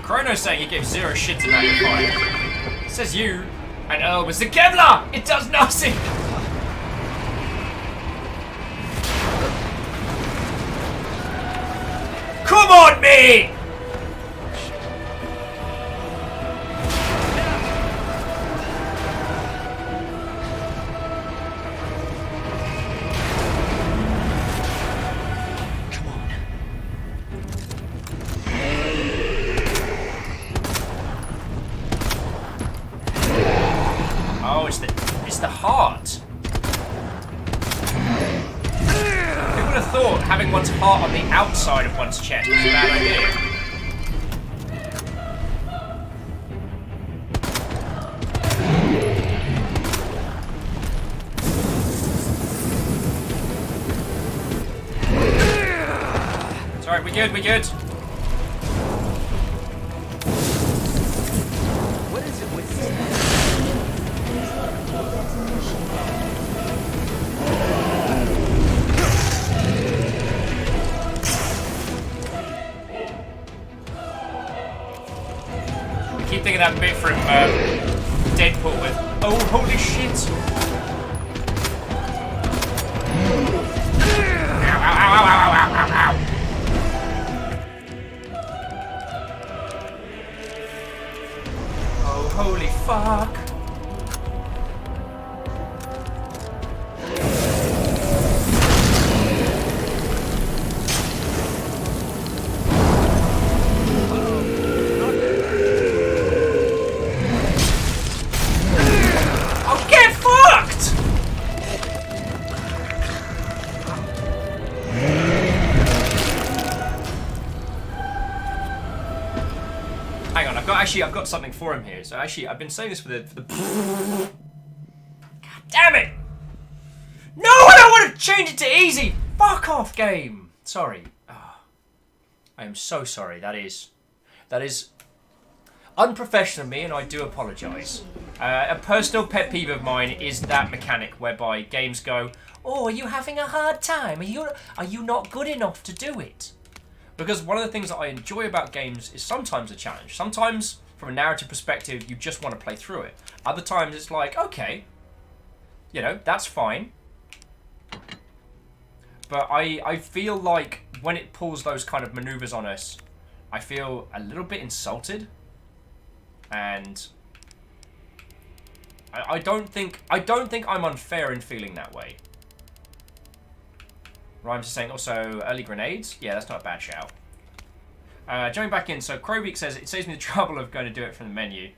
Chrono's saying he gave 0 shits about your fire. Says you, and Earl was the Kevlar! It does nothing! Come on, me! Oh, it's the heart. Who would have thought having one's heart on the outside of one's chest was a bad idea? It's alright, we good, we good. What is it with Keep thinking that bit from Deadpool with, oh, holy shit! Ow, ow, ow, ow, ow, ow, ow, ow. Oh, holy fuck. I've got something for him here. So actually, I've been saying this for the God damn it! No, I don't want to change it to easy. Fuck off, game. Sorry. Oh, I am so sorry. That is unprofessional of me, and I do apologise. A personal pet peeve of mine is that mechanic whereby games go, "Oh, are you having a hard time? Are you not good enough to do it?" Because one of the things that I enjoy about games is sometimes a challenge. Sometimes, from a narrative perspective, you just want to play through it. Other times, it's like, okay, you know, that's fine. But I feel like when it pulls those kind of maneuvers on us, I feel a little bit insulted. And I don't think I'm unfair in feeling that way. Rhymes is saying also early grenades. Yeah, that's not a bad shout. Jumping back in, so Krobik says it saves me the trouble of going to do it from the menu.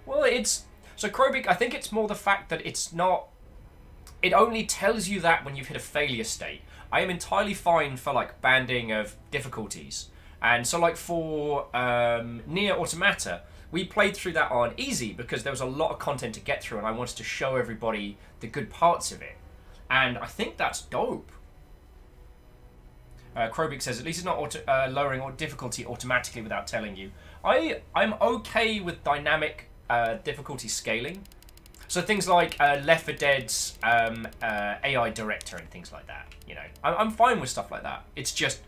Well, so Krobik, I think it's more the fact that it's not. It only tells you that when you've hit a failure state. I am entirely fine for like banding of difficulties, and so like for Nier Automata, we played through that on easy because there was a lot of content to get through, and I wanted to show everybody the good parts of it, and I think that's dope. Krobik says, at least it's not lowering difficulty automatically without telling you. I'm okay with dynamic difficulty scaling. So things like Left 4 Dead's AI director and things like that. You know, I'm fine with stuff like that. It's just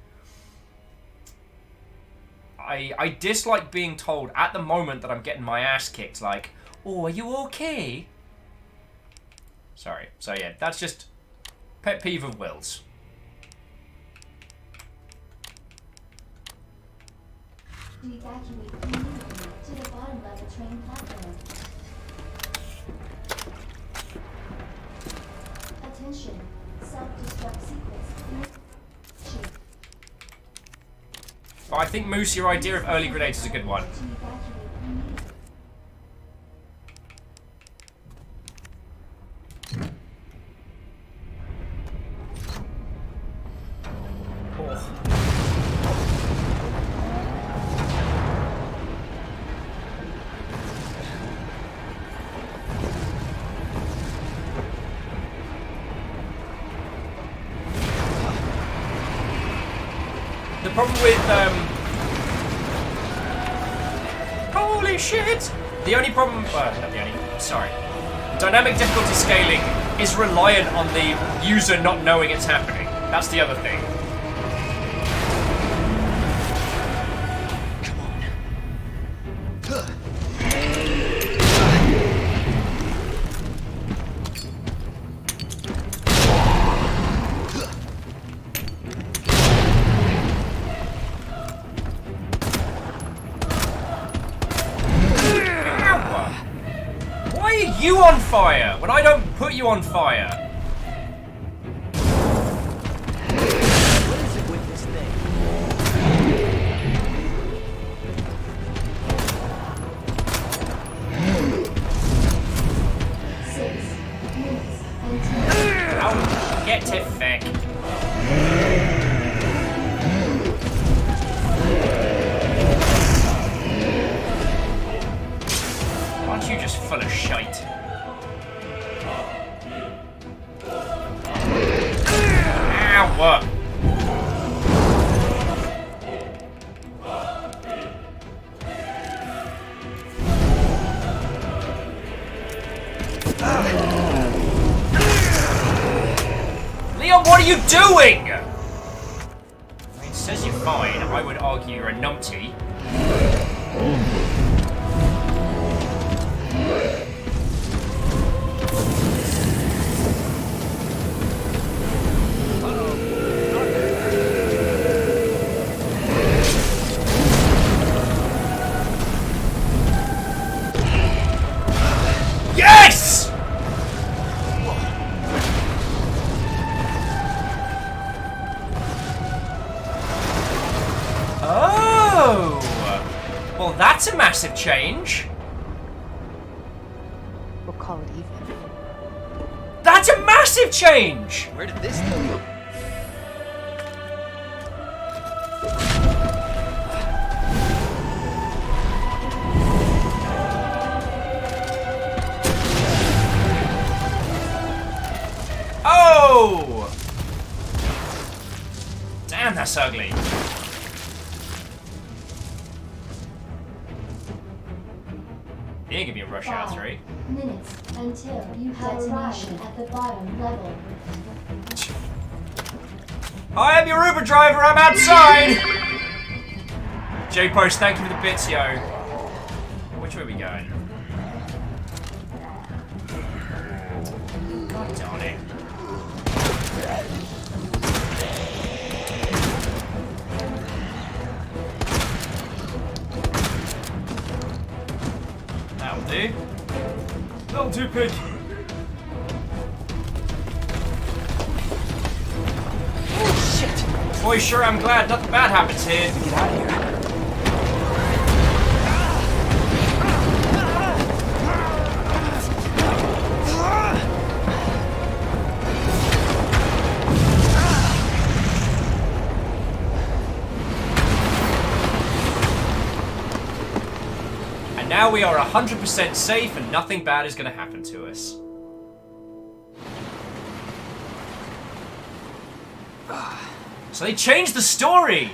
I dislike being told at the moment that I'm getting my ass kicked, like, oh, are you okay? Sorry. So yeah, that's just pet peeve of Will's. To evacuate immediately to the bottom level train platform. Attention, self-destruct sequence. But I think, Moose, your idea of early grenades is a good one. To evacuate immediately. The problem with, holy shit! The only problem, not the only, sorry. Dynamic difficulty scaling is reliant on the user not knowing it's happening. That's the other thing. You on fire when I don't put you on fire. What is it with this thing? 6 minutes until. I'll get to feck. Aren't you just full of shite? Ow! Leon, what are you doing? It says you're fine. I would argue you're a numpty. Yes! Oh! Well, that's a massive change. We'll call it even. That's a massive change! Where did this come from? Oh! Damn, that's ugly. You ain't gonna be a rush hour 3. 5 minutes until you have arrived at the bottom level. I am your Uber driver, I'm outside! J-Post, thank you for the bits, yo. Which way are we going? God darn it. That'll do. That'll do, pig. Oh shit! Boy, sure, I'm glad nothing bad happens here. Get out of here. And now we are 100% safe and nothing bad is going to happen to us. So they changed the story.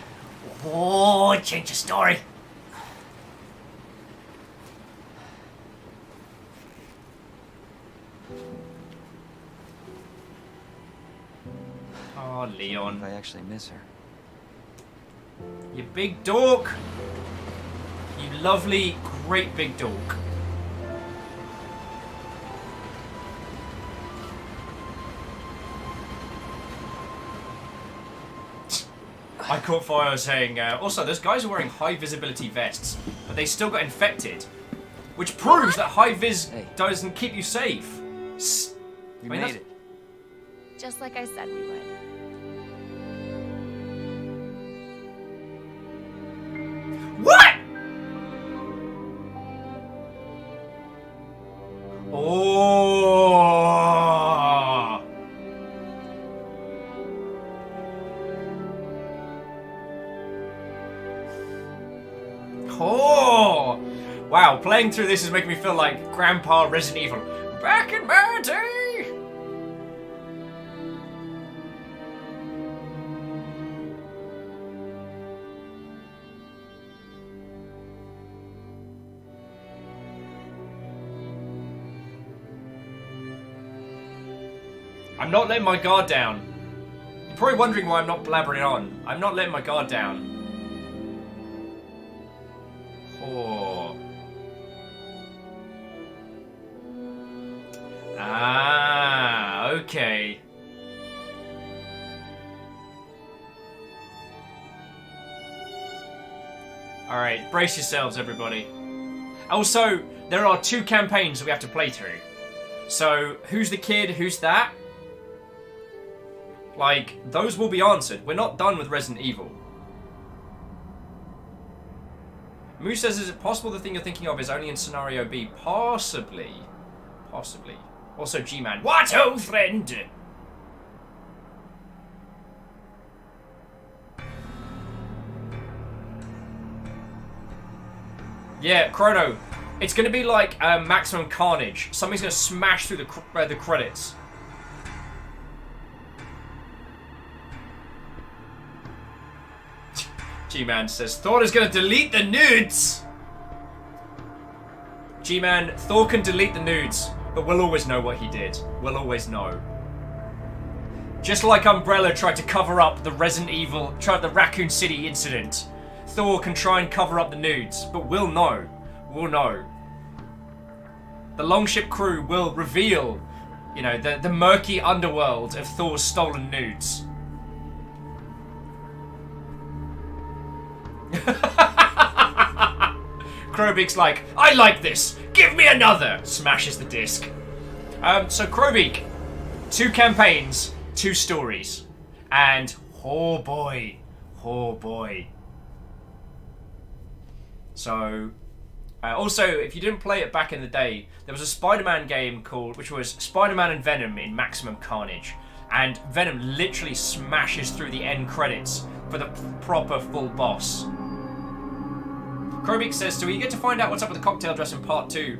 Oh, change the story. Oh, Leon. I actually miss her. You big dork. You lovely, great big dork. I caught fire saying, also, those guys are wearing high visibility vests, but they still got infected. Which proves that high vis doesn't keep you safe. We made it. Just like I said we would. What? Oh. Oh. Wow, playing through this is making me feel like Grandpa Resident Evil. Back in my day. I'm not letting my guard down. You're probably wondering why I'm not blabbering on. I'm not letting my guard down. Oh. Ah, okay. Alright, brace yourselves, everybody. Also, there are 2 campaigns that we have to play through. So, who's the kid, who's that? Like, those will be answered. We're not done with Resident Evil. Moose says, is it possible the thing you're thinking of is only in Scenario B? Possibly. Possibly. Also, G-Man. What, old friend? Yeah, Chrono. It's going to be like Maximum Carnage. Something's going to smash through the credits. G-Man says, Thor is going to delete the nudes! G-Man, Thor can delete the nudes, but we'll always know what he did. We'll always know. Just like Umbrella tried to cover up the the Raccoon City incident, Thor can try and cover up the nudes, but we'll know. We'll know. The Longship crew will reveal, you know, the murky underworld of Thor's stolen nudes. Krobik's like, I like this. Give me another. Smashes the disc. So Krobik, 2 campaigns, 2 stories, and oh boy, oh boy. So, also, if you didn't play it back in the day, there was a Spider-Man game called, which was Spider-Man and Venom in Maximum Carnage, and Venom literally smashes through the end credits for the proper full boss. Krobik says, so you get to find out what's up with the cocktail dress in part 2.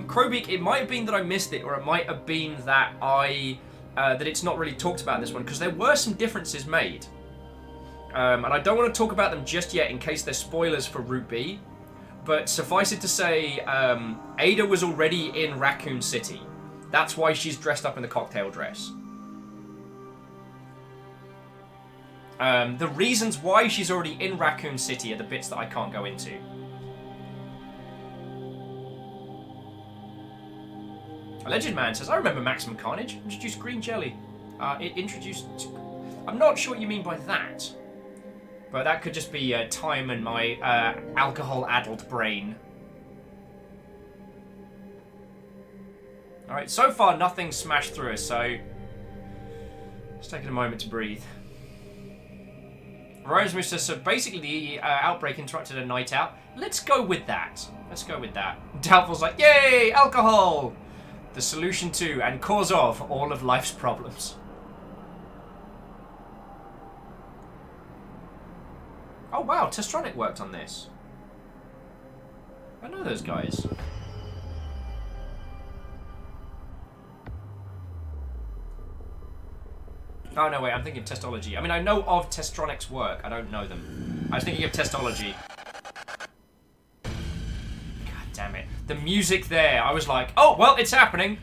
Krobik, it might have been that I missed it, or it might have been that that it's not really talked about in this one, because there were some differences made. And I don't want to talk about them just yet in case they're spoilers for Route B. But suffice it to say, Ada was already in Raccoon City. That's why she's dressed up in the cocktail dress. The reasons why she's already in Raccoon City are the bits that I can't go into. Alleged Man says, I remember Maximum Carnage. Introduced green jelly. It introduced... I'm not sure what you mean by that. But that could just be time and my alcohol-addled brain. Alright, so far nothing's smashed through us, so... Just taking a moment to breathe. Rosemary says, so basically the outbreak interrupted a night out. Let's go with that. Let's go with that. Doubtful's like, yay, alcohol! The solution to and cause of all of life's problems. Oh wow, Testronic worked on this. I know those guys. Oh, no, wait, I'm thinking of Testology. I mean, I know of Testronics' work. I don't know them. I was thinking of Testology. God damn it. The music there, I was like, oh, well, it's happening.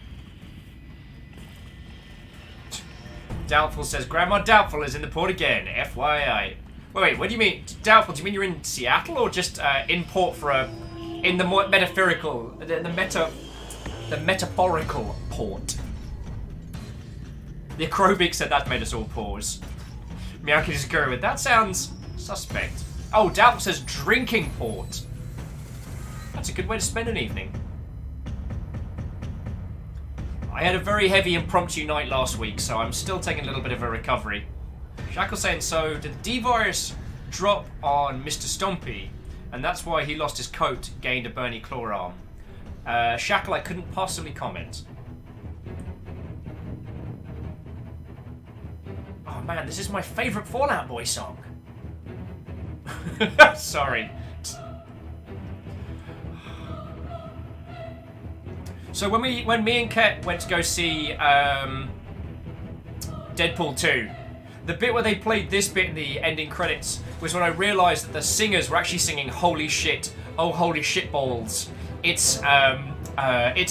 Doubtful says, Grandma Doubtful is in the port again. FYI. Wait, what do you mean? Doubtful, do you mean you're in Seattle or just in port for a... in the more metaphorical... the metaphorical port? The acrobic said that made us all pause. Miyaki disagree with that sounds suspect. Oh, Doubtful says drinking port. That's a good way to spend an evening. I had a very heavy impromptu night last week, so I'm still taking a little bit of a recovery. Shackle saying, so did the D-Virus drop on Mr. Stompy, and that's why he lost his coat, gained a Bernie claw arm? Shackle, I couldn't possibly comment. Oh man, this is my favourite Fallout Boy song. Sorry. So when me and Ket went to go see Deadpool 2, the bit where they played this bit in the ending credits was when I realised that the singers were actually singing "Holy shit, oh holy shit balls." It's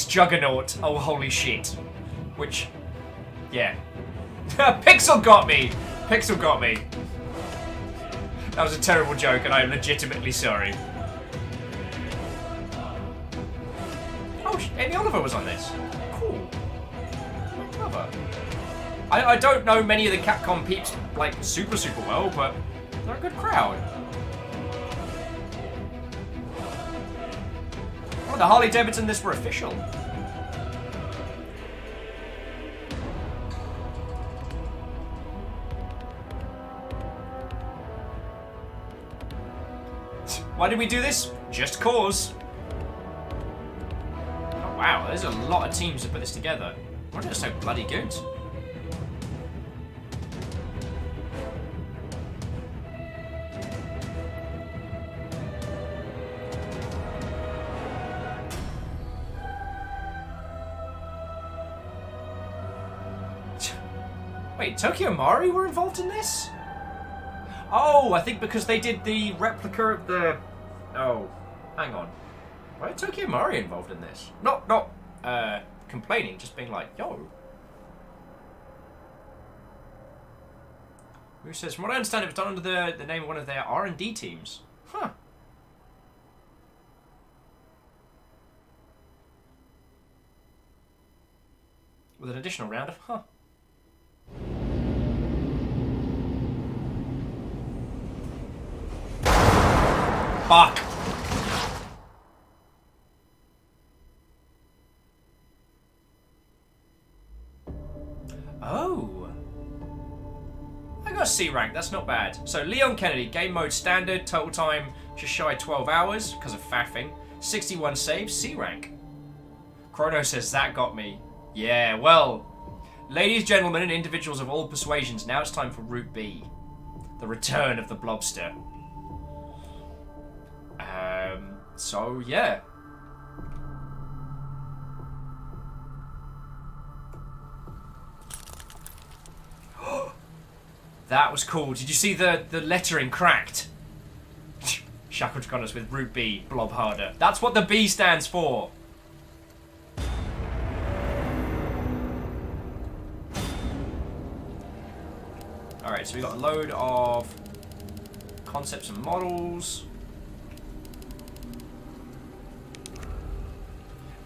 Juggernaut, oh holy shit, which, yeah. Pixel got me! Pixel got me. That was a terrible joke and I'm legitimately sorry. Oh, Amy Oliver was on this. Cool. Clever. I don't know many of the Capcom peeps, like, super well, but they're a good crowd. Oh, the Harley Davidson this were official. Why did we do this? Just cause. Oh wow, there's a lot of teams to put this together. Why are they so bloody good? Wait, Tokyo Maru were involved in this? Oh, I think because they did the replica of the... Oh, hang on. Why is Tokyo Maru involved in this? Not complaining, just being like, yo. Who says, from what I understand, it was done under the name of one of their R&D teams. Huh. With an additional round of, huh. Fuck. Oh. I got a C rank, that's not bad. So Leon Kennedy, game mode standard, total time just shy of 12 hours because of faffing. 61 saves, C rank. Chrono says that got me. Yeah, well, ladies, gentlemen, and individuals of all persuasions, now it's time for Route B. The return of the Blobster. So, yeah. That was cool. Did you see the lettering cracked? Shackled Connors with Route B, Blob Harder. That's what the B stands for. Alright, so we got a load of concepts and models.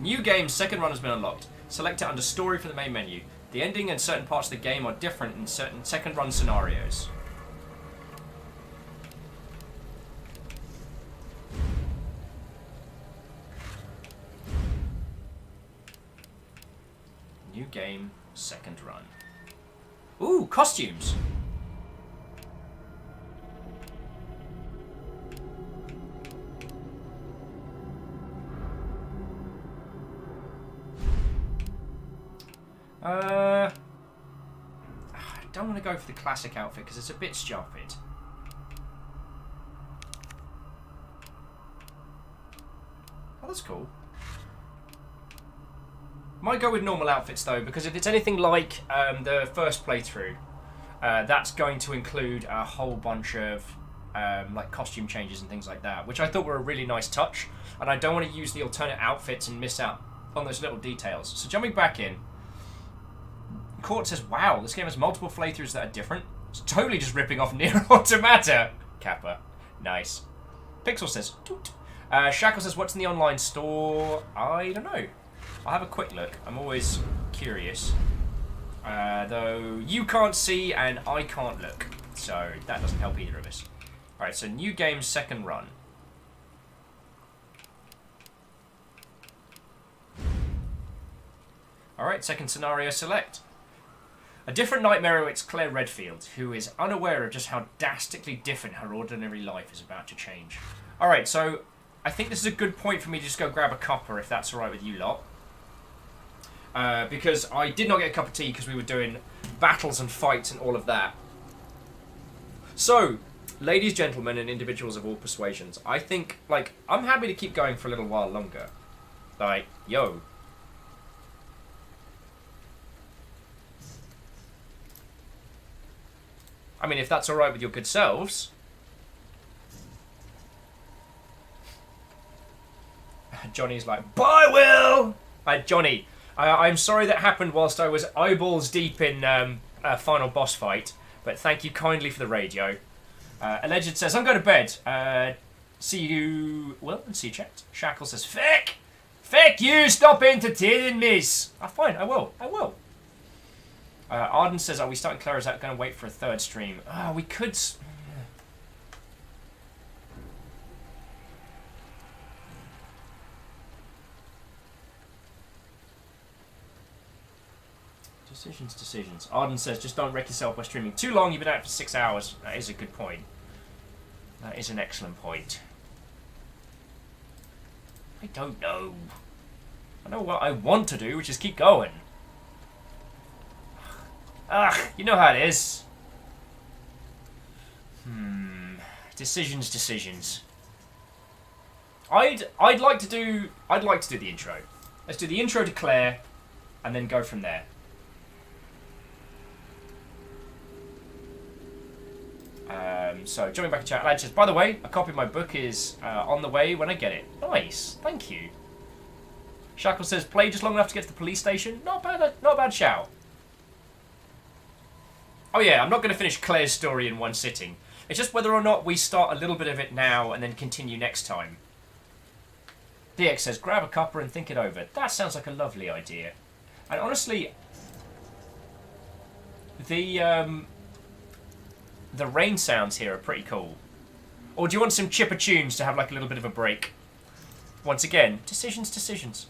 New game, second run has been unlocked. Select it under story from the main menu. The ending and certain parts of the game are different in certain second run scenarios. New game, second run. Ooh, costumes! I don't want to go for the classic outfit because it's a bit stupid. Oh, that's cool. Might go with normal outfits though, because if it's anything like the first playthrough, that's going to include a whole bunch of like costume changes and things like that, which I thought were a really nice touch. And I don't want to use the alternate outfits and miss out on those little details. So jumping back in, Court says, wow, this game has multiple playthroughs that are different. It's totally just ripping off Nier Automata. Kappa. Nice. Pixel says, toot. Shackle says, what's in the online store? I don't know. I'll have a quick look. I'm always curious. Though you can't see and I can't look. So that doesn't help either of us. Alright, so new game, second run. Alright, second scenario select. A different nightmare awaits Claire Redfield, who is unaware of just how drastically different her ordinary life is about to change. Alright, so I think this is a good point for me to just go grab a cuppa, if that's alright with you lot. Because I did not get a cup of tea because we were doing battles and fights and all of that. So, ladies, gentlemen, and individuals of all persuasions, I think, like, I'm happy to keep going for a little while longer. Like, yo. I mean, if that's alright with your good selves. Johnny's like, bye, Will! Johnny, I'm sorry that happened whilst I was eyeballs deep in a final boss fight, but thank you kindly for the radio. Alleged says, I'm going to bed. See you... Well, and see you checked. Shackle says, feck! Feck you! Stop entertaining me! Fine, I will. I will. Arden says, are we starting Claire? Is that going to wait for a third stream? We could... Decisions. Arden says, just don't wreck yourself by streaming too long. You've been out for 6 hours. That is a good point. That is an excellent point. I don't know. I know what I want to do, which is keep going. Ugh, you know how it is. Decisions. I'd like to do the intro. Let's do the intro to Claire, and then go from there. So jumping back to chat, lad says, by the way, a copy of my book is on the way when I get it. Nice, thank you. Shackle says, play just long enough to get to the police station. Not a bad shout. Oh yeah, I'm not going to finish Claire's story in one sitting. It's just whether or not we start a little bit of it now and then continue next time. DX says, grab a cuppa and think it over. That sounds like a lovely idea. And honestly, the rain sounds here are pretty cool. Or do you want some chipper tunes to have like a little bit of a break? Once again, decisions.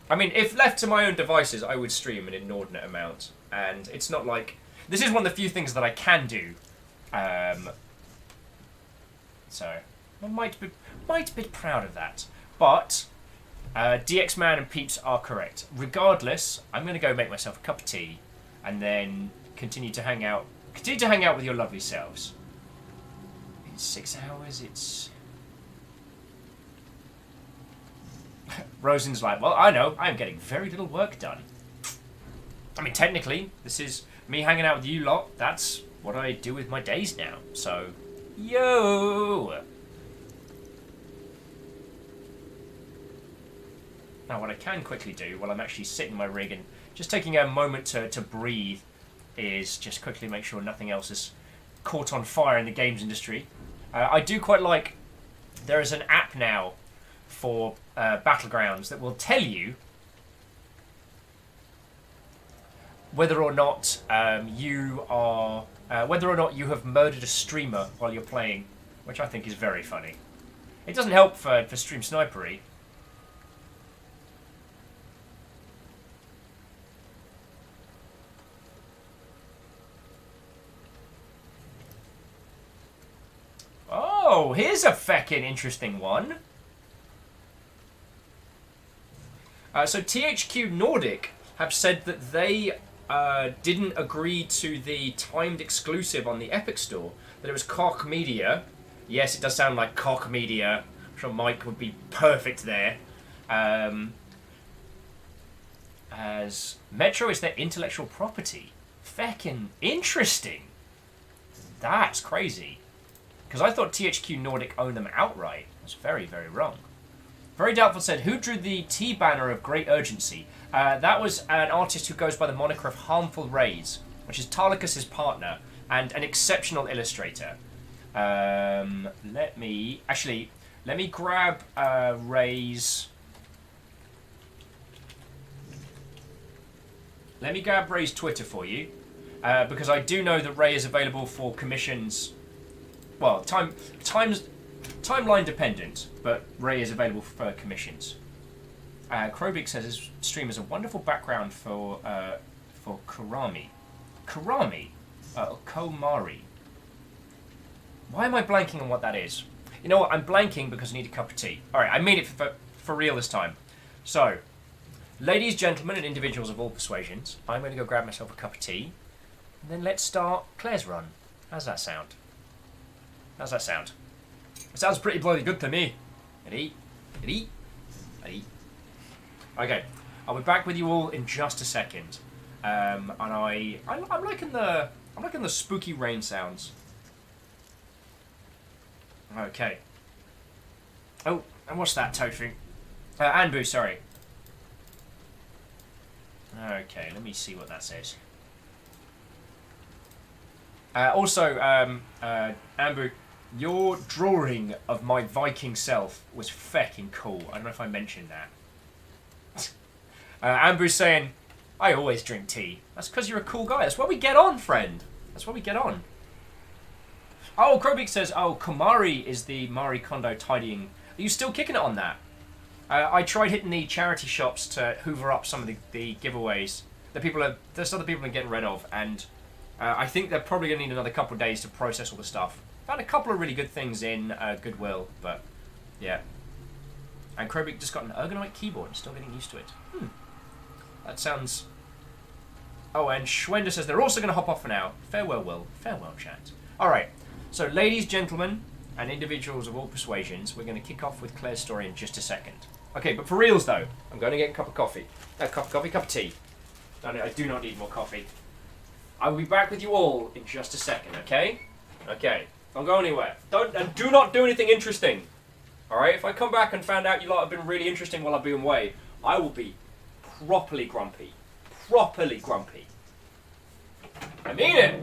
I mean, if left to my own devices, I would stream an inordinate amount. And it's not like... This is one of the few things that I can do. So, I might be proud of that. But, DX Man and Peeps are correct. Regardless, I'm going to go make myself a cup of tea. And then continue to hang out with your lovely selves. In 6 hours, it's... Rosen's like, well, I know, I'm getting very little work done. I mean, technically, this is me hanging out with you lot. That's what I do with my days now. So, yo! Now, what I can quickly do while I'm actually sitting in my rig and just taking a moment to breathe is just quickly make sure nothing else is caught on fire in the games industry. I do quite like... There is an app now for Battlegrounds that will tell you whether or not you have murdered a streamer while you're playing, which I think is very funny. It doesn't help for stream snipery. Oh, here's a feckin' interesting one. So THQ Nordic have said that they didn't agree to the timed exclusive on the Epic Store, that it was Koch Media. Yes, it does sound like Koch Media. I'm sure Mike would be perfect there. as Metro is their intellectual property. Feckin' interesting. That's crazy. Because I thought THQ Nordic owned them outright. That's very, very wrong. Very Doubtful said, who drew the T banner of Great Urgency? That was an artist who goes by the moniker of Harmful Rays, which is Tarlicus's partner and an exceptional illustrator. Let me grab Ray's. Let me grab Ray's Twitter for you, because I do know that Ray is available for commissions. Well, timeline dependent, but Ray is available for commissions. Krobik says his stream is a wonderful background for Kurami. Kurami? Komari. Why am I blanking on what that is? You know what, I'm blanking because I need a cup of tea. Alright, I mean it for real this time. So, ladies, gentlemen, and individuals of all persuasions, I'm going to go grab myself a cup of tea, and then let's start Claire's run. How's that sound? How's that sound? It sounds pretty bloody good to me. Ready? Ready? Ready? Okay, I'll be back with you all in just a second. And I'm liking the spooky rain sounds. Okay. Oh, and what's that, Tofu? Anbu, sorry. Okay, let me see what that says. Also, Amber, your drawing of my Viking self was feckin' cool. I don't know if I mentioned that. Amber's saying, I always drink tea. That's because you're a cool guy. That's why we get on, friend. That's why we get on. Oh, Krobik says, oh, Komari is the Marie Kondo tidying. Are you still kicking it on that? I tried hitting the charity shops to hoover up some of the giveaways. There's other people are getting rid of, and I think they're probably going to need another couple of days to process all the stuff. Found a couple of really good things in Goodwill, but yeah. And Krobik just got an ergonomic keyboard. I'm still getting used to it. That sounds... Oh, and Schwender says they're also going to hop off for now. Farewell, Will. Farewell, chat. Alright, so ladies, gentlemen, and individuals of all persuasions, we're going to kick off with Claire's story in just a second. Okay, but for reals though, I'm going to get a cup of coffee. Cup of tea. I do not need more coffee. I will be back with you all in just a second, okay? Okay, don't go anywhere. Do not do anything interesting. Alright, if I come back and found out you lot have been really interesting while I've been away, I will be properly grumpy. Properly grumpy. I mean it!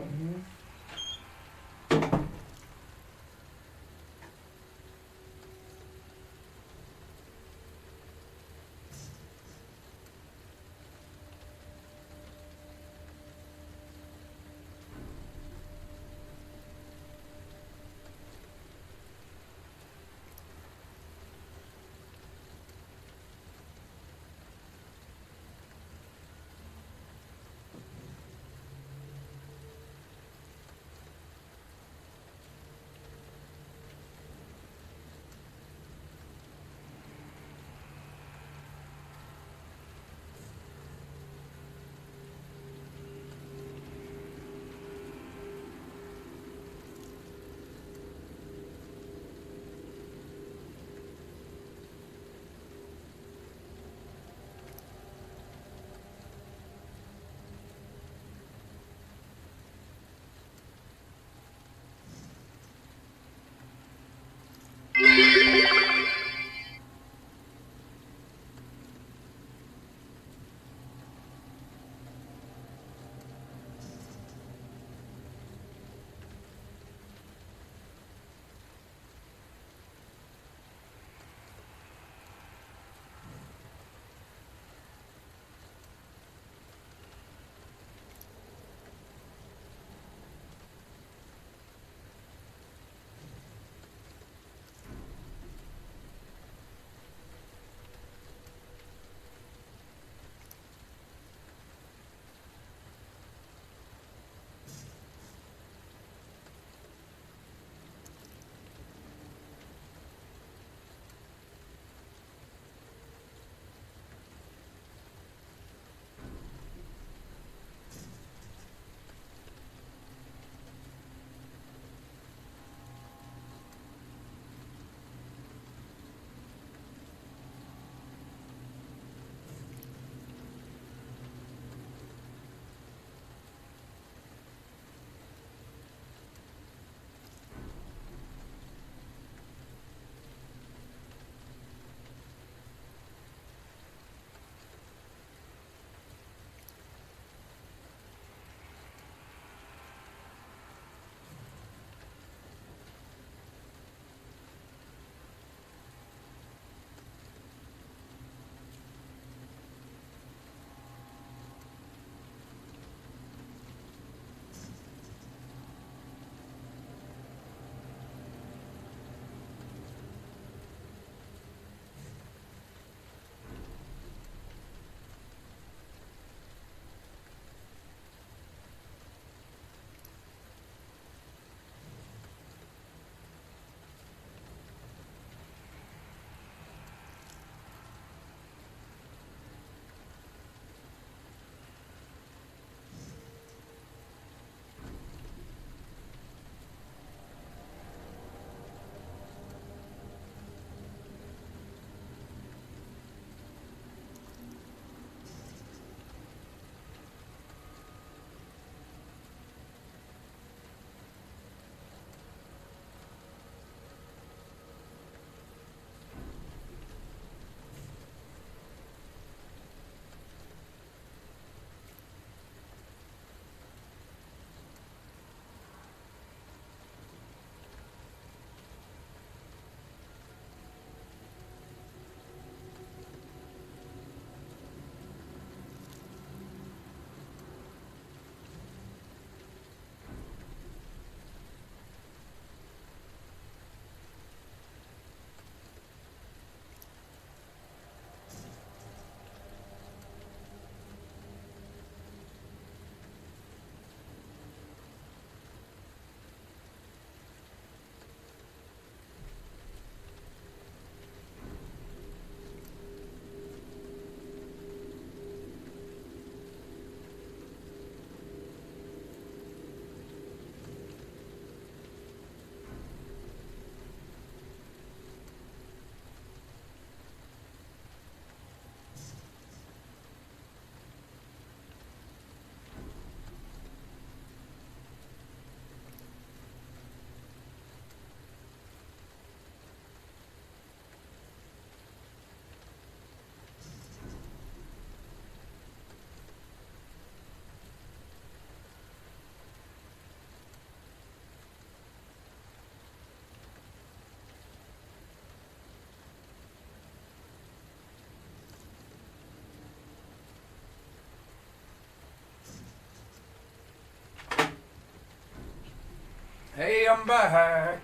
Hey, I'm back.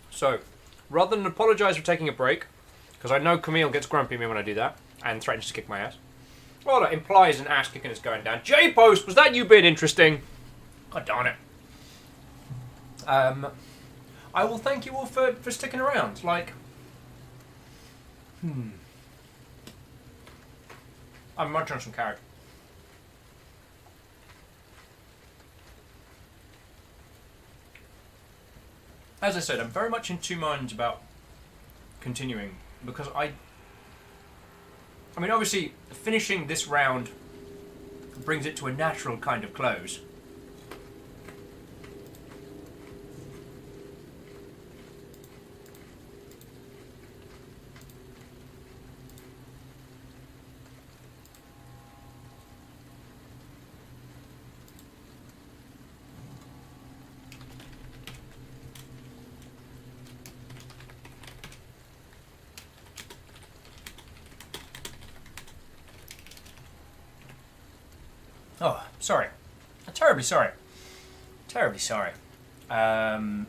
So, rather than apologise for taking a break, because I know Camille gets grumpy at me when I do that, and threatens to kick my ass. Well, that implies an ass kicking is going down. J-Post, was that you being interesting? God darn it. I will thank you all for sticking around. Like, I'm munching on some carrot. As I said, I'm very much in two minds about continuing, because I mean, obviously, finishing this round brings it to a natural kind of close. Oh, sorry. I'm terribly sorry. Terribly sorry. Naughty.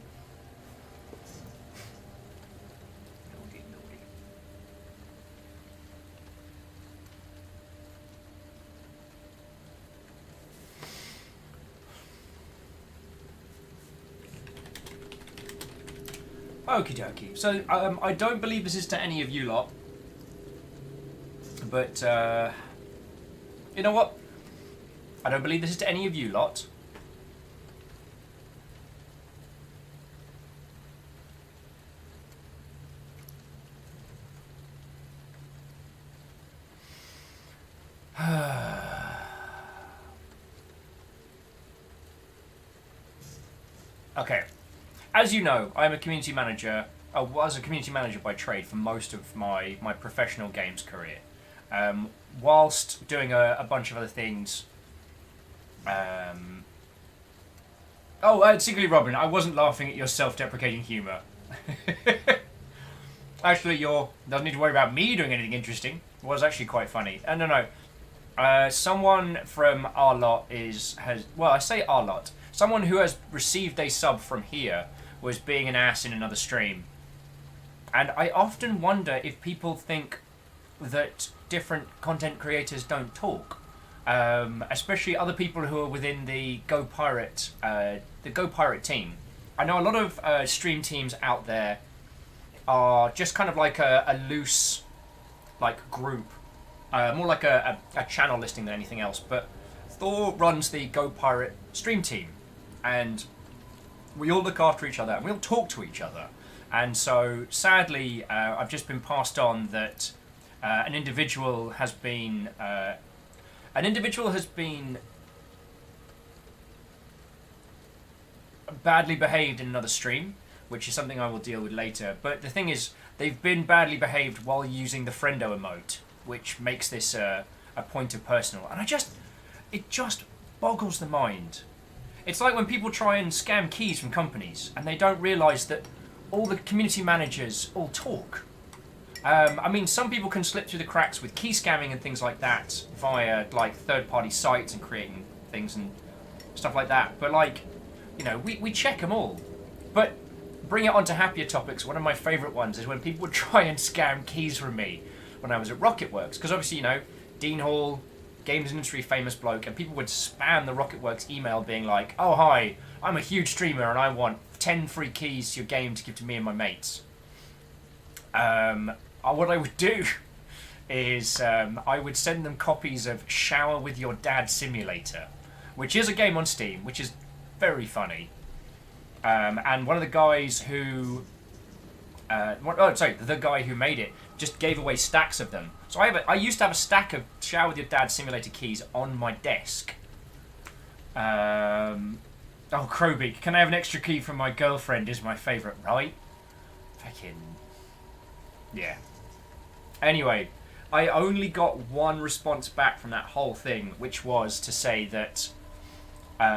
Okie dokie. So, I don't believe this is to any of you lot. But, you know what? I don't believe this is to any of you lot. Okay. As you know, I'm a community manager. I was a community manager by trade for most of my professional games career. Whilst doing a bunch of other things. Secretly, Robin, I wasn't laughing at your self-deprecating humour. Actually, doesn't need to worry about me doing anything interesting. It was actually quite funny. No. Someone from our lot I say our lot. Someone who has received a sub from here was being an ass in another stream. And I often wonder if people think that different content creators don't talk. Especially other people who are within the Go Pirate team. I know a lot of stream teams out there are just kind of like a loose, group, more like a channel listing than anything else. But Thor runs the Go Pirate stream team, and we all look after each other and we all talk to each other. And so, sadly, I've just been passed on that an individual has been badly behaved in another stream, which is something I will deal with later. But the thing is, they've been badly behaved while using the friendo emote, which makes this a point of personal. And it just boggles the mind. It's like when people try and scam keys from companies, and they don't realise that all the community managers all talk. I mean, some people can slip through the cracks with key scamming and things like that via, third-party sites and creating things and stuff like that. But, we check them all. But bring it on to happier topics. One of my favourite ones is when people would try and scam keys from me when I was at Rocketworks. Because, obviously, Dean Hall, games industry famous bloke, and people would spam the Rocketworks email being like, oh, hi, I'm a huge streamer and I want 10 free keys to your game to give to me and my mates. What I would do is I would send them copies of Shower with Your Dad Simulator, which is a game on Steam, which is very funny. And one of the guys who... the guy who made it just gave away stacks of them. So I used to have a stack of Shower with Your Dad Simulator keys on my desk. Crowbeak, can I have an extra key from my girlfriend is my favourite, right? Fucking... yeah. Anyway, I only got one response back from that whole thing, which was to say that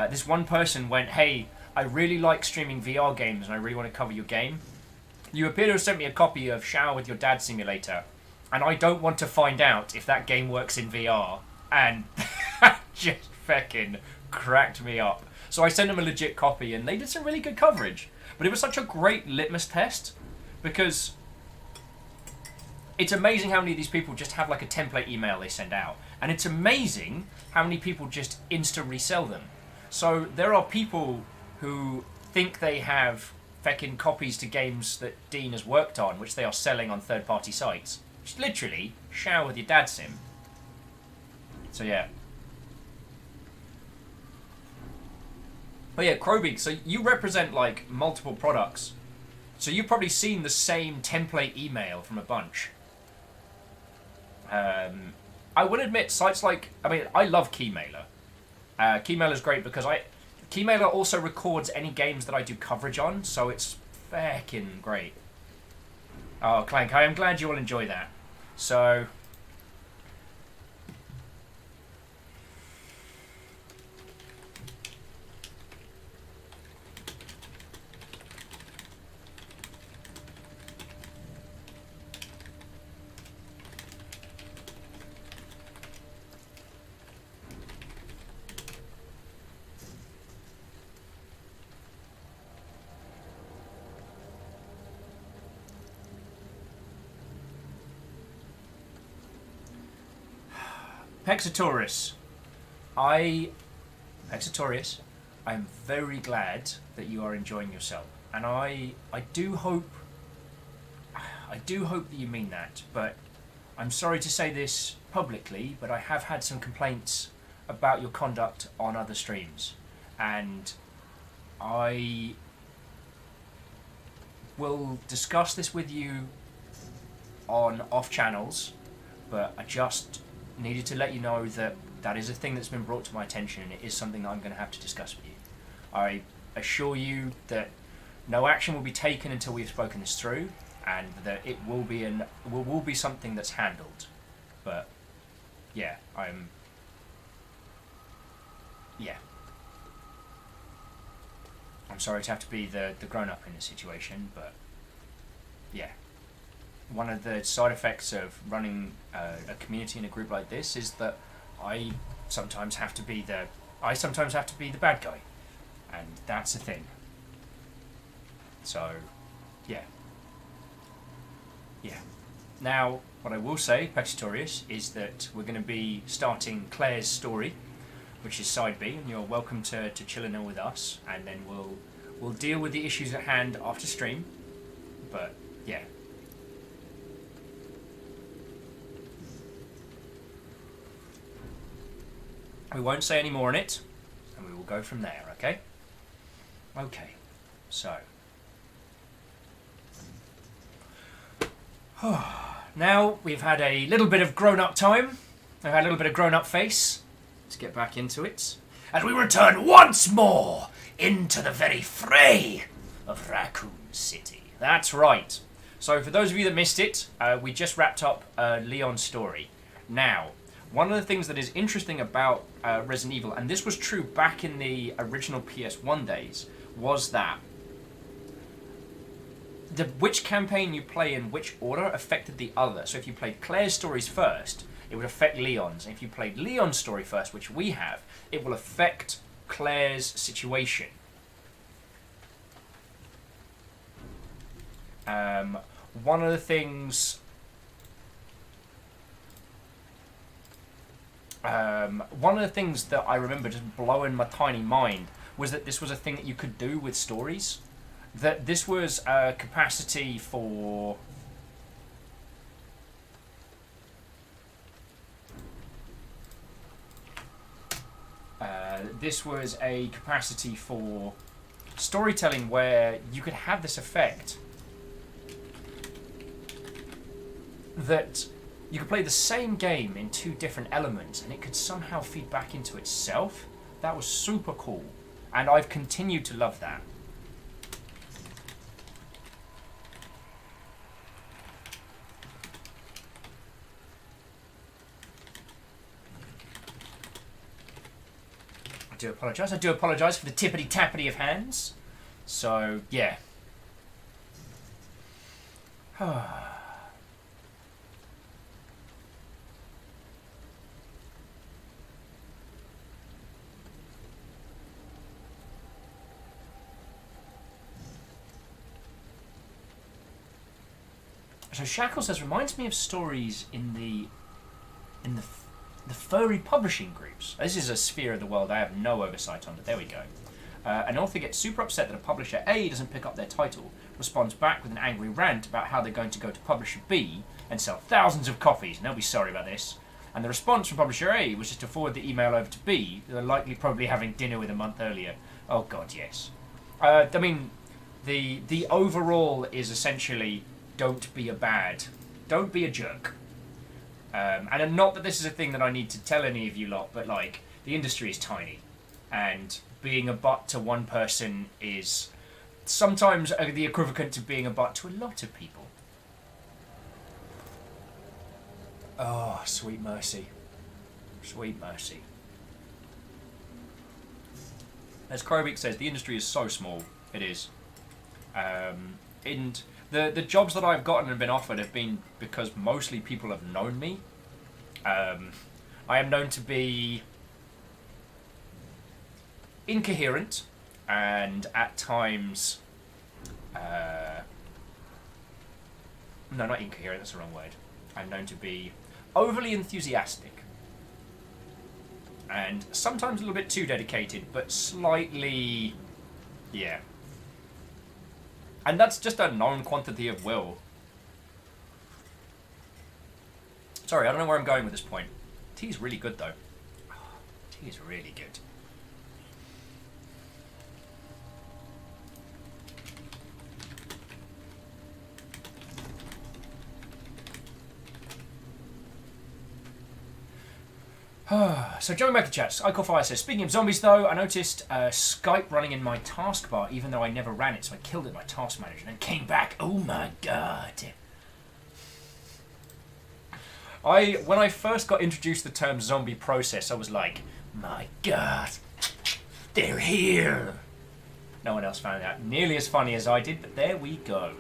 this one person went, hey, I really like streaming VR games and I really want to cover your game. You appear to have sent me a copy of Shower with Your Dad Simulator, and I don't want to find out if that game works in VR. And just fucking cracked me up. So I sent them a legit copy, and they did some really good coverage. But it was such a great litmus test, because it's amazing how many of these people just have like a template email they send out. And it's amazing how many people just insta-resell them. So there are people who think they have feckin' copies to games that Dean has worked on, which they are selling on third-party sites. Just literally, shower with your dad sim. So yeah. But yeah, Kroby, so you represent like multiple products. So you've probably seen the same template email from a bunch. I would admit sites like, I mean, I love Keymailer. Keymailer is great because Keymailer also records any games that I do coverage on, so it's feckin' great. Oh, Clank, I am glad you all enjoy that. So... Pexatorius, Pexatorius, I'm very glad that you are enjoying yourself, and I do hope that you mean that. But I'm sorry to say this publicly, but I have had some complaints about your conduct on other streams, and I will discuss this with you on off channels, but I just needed to let you know that that is a thing that's been brought to my attention, and it is something that I'm going to have to discuss with you. I assure you that no action will be taken until we've spoken this through, and that it will be something that's handled. But yeah, I'm sorry to have to be the grown-up in this situation, but yeah. One of the side effects of running a community in a group like this is that I sometimes have to be the bad guy, and that's a thing. So, yeah. Now, what I will say, Pexatorius, is that we're going to be starting Claire's story, which is side B, and you're welcome to chill in with us, and then we'll deal with the issues at hand after stream. But yeah. We won't say any more on it, and we will go from there, okay? Okay, so. Now we've had a little bit of grown-up time. I've had a little bit of grown-up face. Let's get back into it. As we return once more into the very fray of Raccoon City. That's right. So for those of you that missed it, we just wrapped up Leon's story. Now, one of the things that is interesting about Resident Evil, and this was true back in the original PS1 days, was that which campaign you play in which order affected the other. So if you played Claire's stories first, it would affect Leon's. And if you played Leon's story first, which we have, it will affect Claire's situation. One of the things... one of the things that I remember just blowing my tiny mind was that this was a thing that you could do with stories. That this was a capacity for... this was a capacity for storytelling where you could have this effect that you could play the same game in two different elements and it could somehow feed back into itself. That was super cool, and I've continued to love that. I do apologise for the tippity-tappity of hands. So, yeah. So Shackle says, reminds me of stories in the furry publishing groups. This is a sphere of the world I have no oversight on, but there we go. An author gets super upset that a publisher A doesn't pick up their title, responds back with an angry rant about how they're going to go to publisher B and sell thousands of copies, and they'll be sorry about this. And the response from publisher A was just to forward the email over to B, who are likely probably having dinner with a month earlier. Oh god, yes. I mean, the overall is essentially, don't be a jerk. And not that this is a thing that I need to tell any of you lot, but like, the industry is tiny, and being a butt to one person is sometimes the equivalent to being a butt to a lot of people. Oh, sweet mercy. Sweet mercy. As Krobeek says, the industry is so small. It is. And the jobs that I've gotten and been offered have been because mostly people have known me. I am known to be incoherent and at times no, not incoherent, that's the wrong word. I'm known to be overly enthusiastic and sometimes a little bit too dedicated, but slightly, yeah. And that's just a known quantity of will. Sorry, I don't know where I'm going with this point. Tea is really good, though. Oh, tea is really good. So Joey Chats, Fire says, speaking of zombies though, I noticed Skype running in my taskbar even though I never ran it, so I killed it in my task manager and then came back. Oh my god. When I first got introduced to the term zombie process, I was like, my god, they're here. No one else found that nearly as funny as I did, but there we go.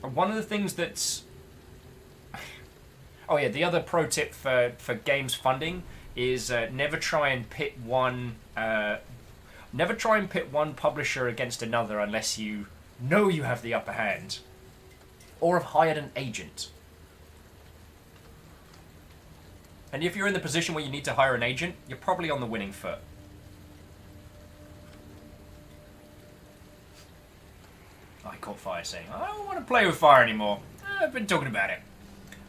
One of the things that's... Oh yeah, the other pro tip for games funding is never try and pit one publisher against another unless you know you have the upper hand, or have hired an agent. And if you're in the position where you need to hire an agent, you're probably on the winning foot. I caught Fire saying, I don't want to play with fire anymore. I've been talking about it.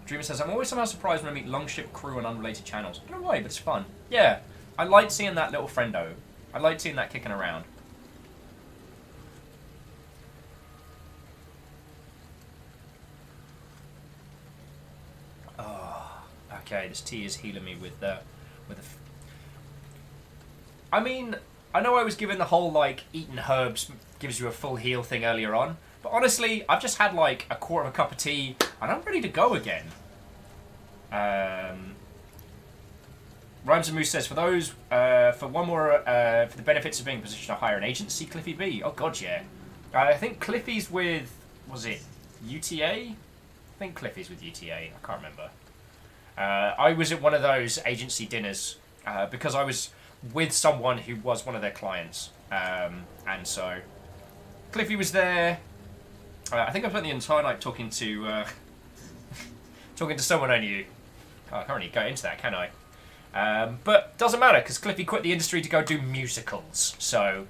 Dreamer says, I'm always somehow surprised when I meet Longship crew on unrelated channels. I don't know why, but it's fun. Yeah, I like seeing that little friendo. I like seeing that kicking around. Oh, okay, this tea is healing me with a... I mean, I know I was given the whole, like, eating herbs gives you a full heal thing earlier on, but honestly, I've just had, like, a quarter of a cup of tea, and I'm ready to go again. Rhymes and Moose says, for those, for one more, for the benefits of being in a position to hire an agent, see Cliffy B. Oh, God, yeah. I think Cliffy's with, was it UTA? I think Cliffy's with UTA, I can't remember. I was at one of those agency dinners, because I was with someone who was one of their clients, and so Cliffy was there. I think I spent the entire night talking to someone I knew. I can't really go into that, can I? But doesn't matter because Cliffy quit the industry to go do musicals. So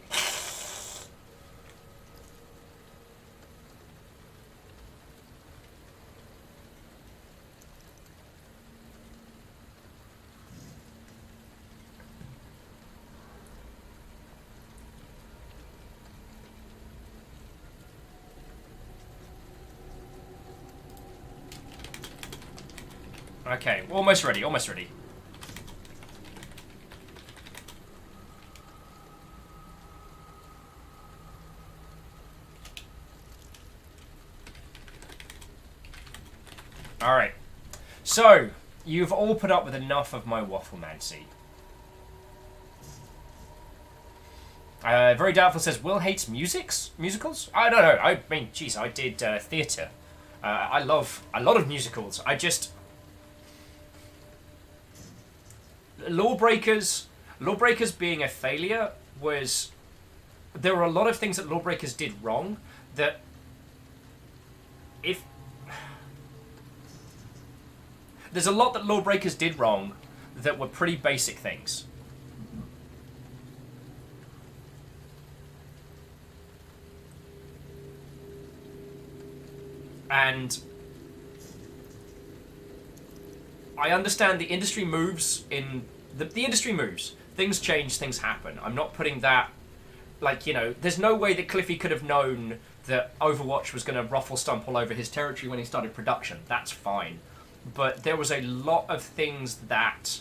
okay, almost ready, almost ready. Alright, so, you've all put up with enough of my wafflemancy. Very Doubtful says, Will hates musicals? I don't know, I mean, geez, I did theatre. I love a lot of musicals. I just... Lawbreakers, Lawbreakers being a failure was... There were a lot of things that Lawbreakers did wrong that... If... There's a lot that Lawbreakers did wrong that were pretty basic things. And I understand the industry moves in... The industry moves. Things change, things happen. I'm not putting that... Like, you know, there's no way that Cliffy could have known that Overwatch was going to ruffle stump all over his territory when he started production. That's fine. But there was a lot of things that...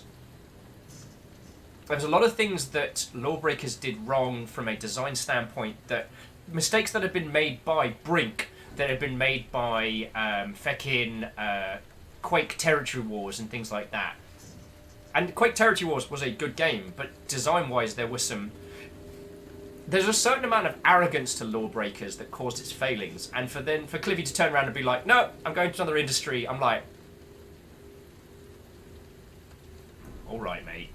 There was a lot of things that Lawbreakers did wrong from a design standpoint, that mistakes that had been made by Brink, that had been made by Quake Territory Wars and things like that. And Quake Territory Wars was a good game, but design-wise there was some... There's a certain amount of arrogance to Lawbreakers that caused its failings, and for Cliffy to turn around and be like, no, I'm going to another industry, I'm like... Alright, mate.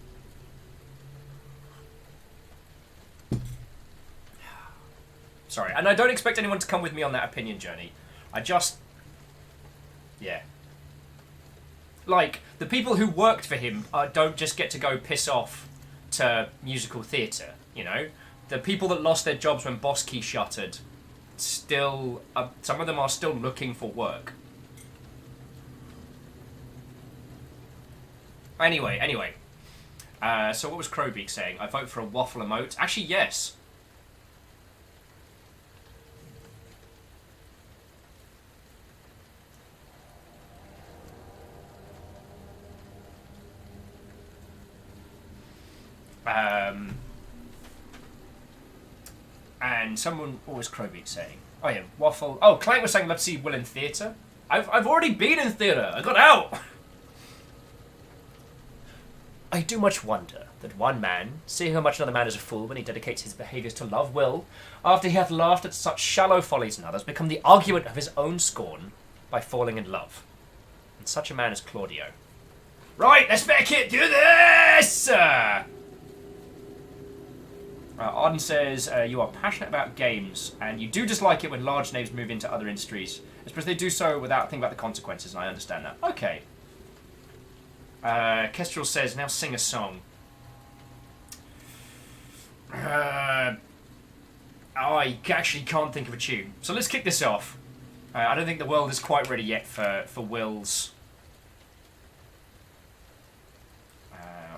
Sorry, and I don't expect anyone to come with me on that opinion journey. I just... Yeah. Like, the people who worked for him don't just get to go piss off to musical theatre, you know? The people that lost their jobs when Boss Key shuttered, still... some of them are still looking for work. Anyway. So what was Crowbeak saying? I vote for a waffle emote. Actually, yes. And someone, what was Crowbeak saying? Oh yeah, waffle. Oh, Clank was saying, let's see Will in theatre. I've already been in theatre. I got out. I do much wonder that one man, seeing how much another man is a fool when he dedicates his behaviours to love, will, after he hath laughed at such shallow follies in others, become the argument of his own scorn by falling in love. And such a man is Claudio. Right, let's back it, do this! Arden says, you are passionate about games, and you do dislike it when large names move into other industries. Especially they do so without thinking about the consequences, and I understand that. Okay. Kestrel says, now sing a song. I actually can't think of a tune. So let's kick this off. I don't think the world is quite ready yet for Will's...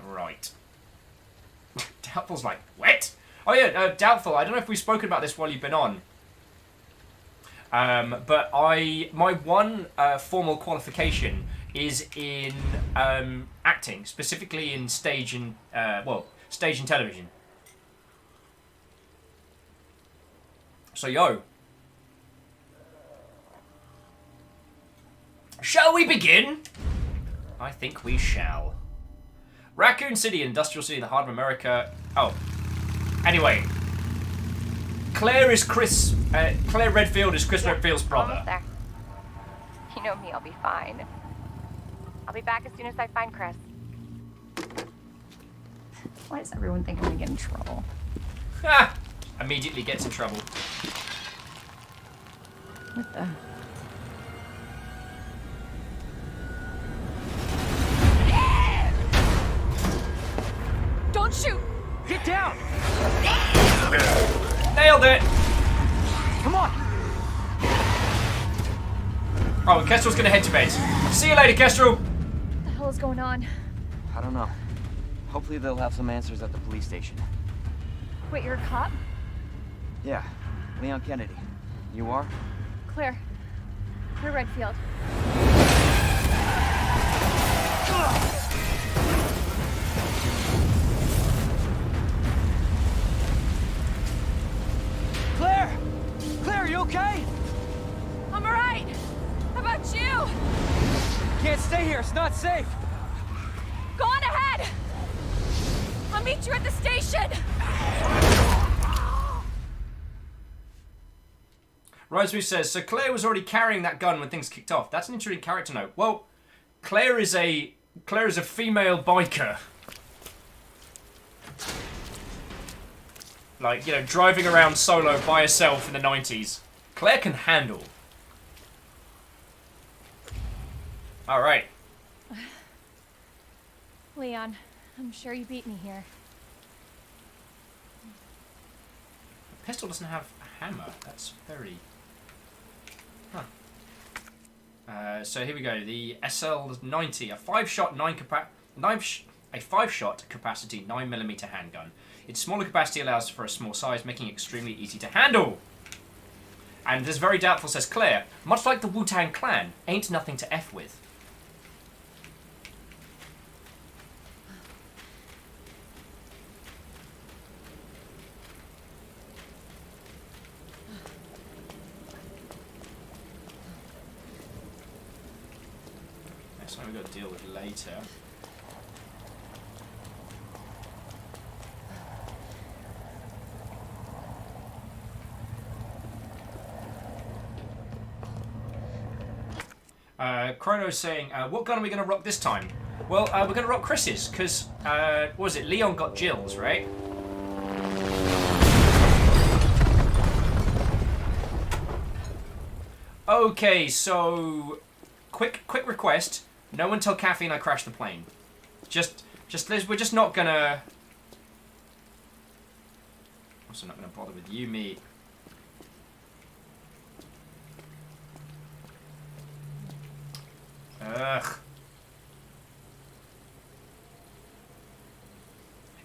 right. Doubtful's like, what? Oh yeah, Doubtful, I don't know if we've spoken about this while you've been on. But my one formal qualification is in acting, specifically in stage and, stage and television. So, yo. Shall we begin? I think we shall. Raccoon City, industrial city in the heart of America. Oh. Anyway. Claire Redfield is Chris Redfield's brother. Almost there. You know me, I'll be fine. I'll be back as soon as I find Chris. Why does everyone think I'm gonna get in trouble? Ha! Immediately gets in trouble. What the... Don't shoot! Get down! Nailed it! Come on! Oh, Kestrel's gonna head to bed. See you later, Kestrel! What the hell is going on? I don't know. Hopefully they'll have some answers at the police station. Wait, you're a cop? Yeah, Leon Kennedy. You are? Claire. Claire Redfield. Claire! Claire, you okay? I'm alright! How about you? Can't stay here, it's not safe. Go on ahead! I'll meet you at the station! Rosemary says, so Claire was already carrying that gun when things kicked off. That's an interesting character note. Well, Claire is a female biker. Like, you know, driving around solo by herself in the 90s. Claire can handle. Alright. Leon, I'm sure you beat me here. The pistol doesn't have a hammer. That's very... Huh. So here we go. The SL-90, a 5-shot, 5-shot capacity 9mm handgun. Its smaller capacity allows for a small size, making it extremely easy to handle. And this very doubtful, says Claire, much like the Wu-Tang Clan, ain't nothing to F with. That's something we've got to deal with later. Chrono's saying, what gun are we going to rock this time? Well, we're going to rock Chris's, because, what was it? Leon got Jill's, right? Okay, so, quick request. No one tell Caffeine I crashed the plane. We're just not gonna... Also not gonna bother with you, mate. Ugh.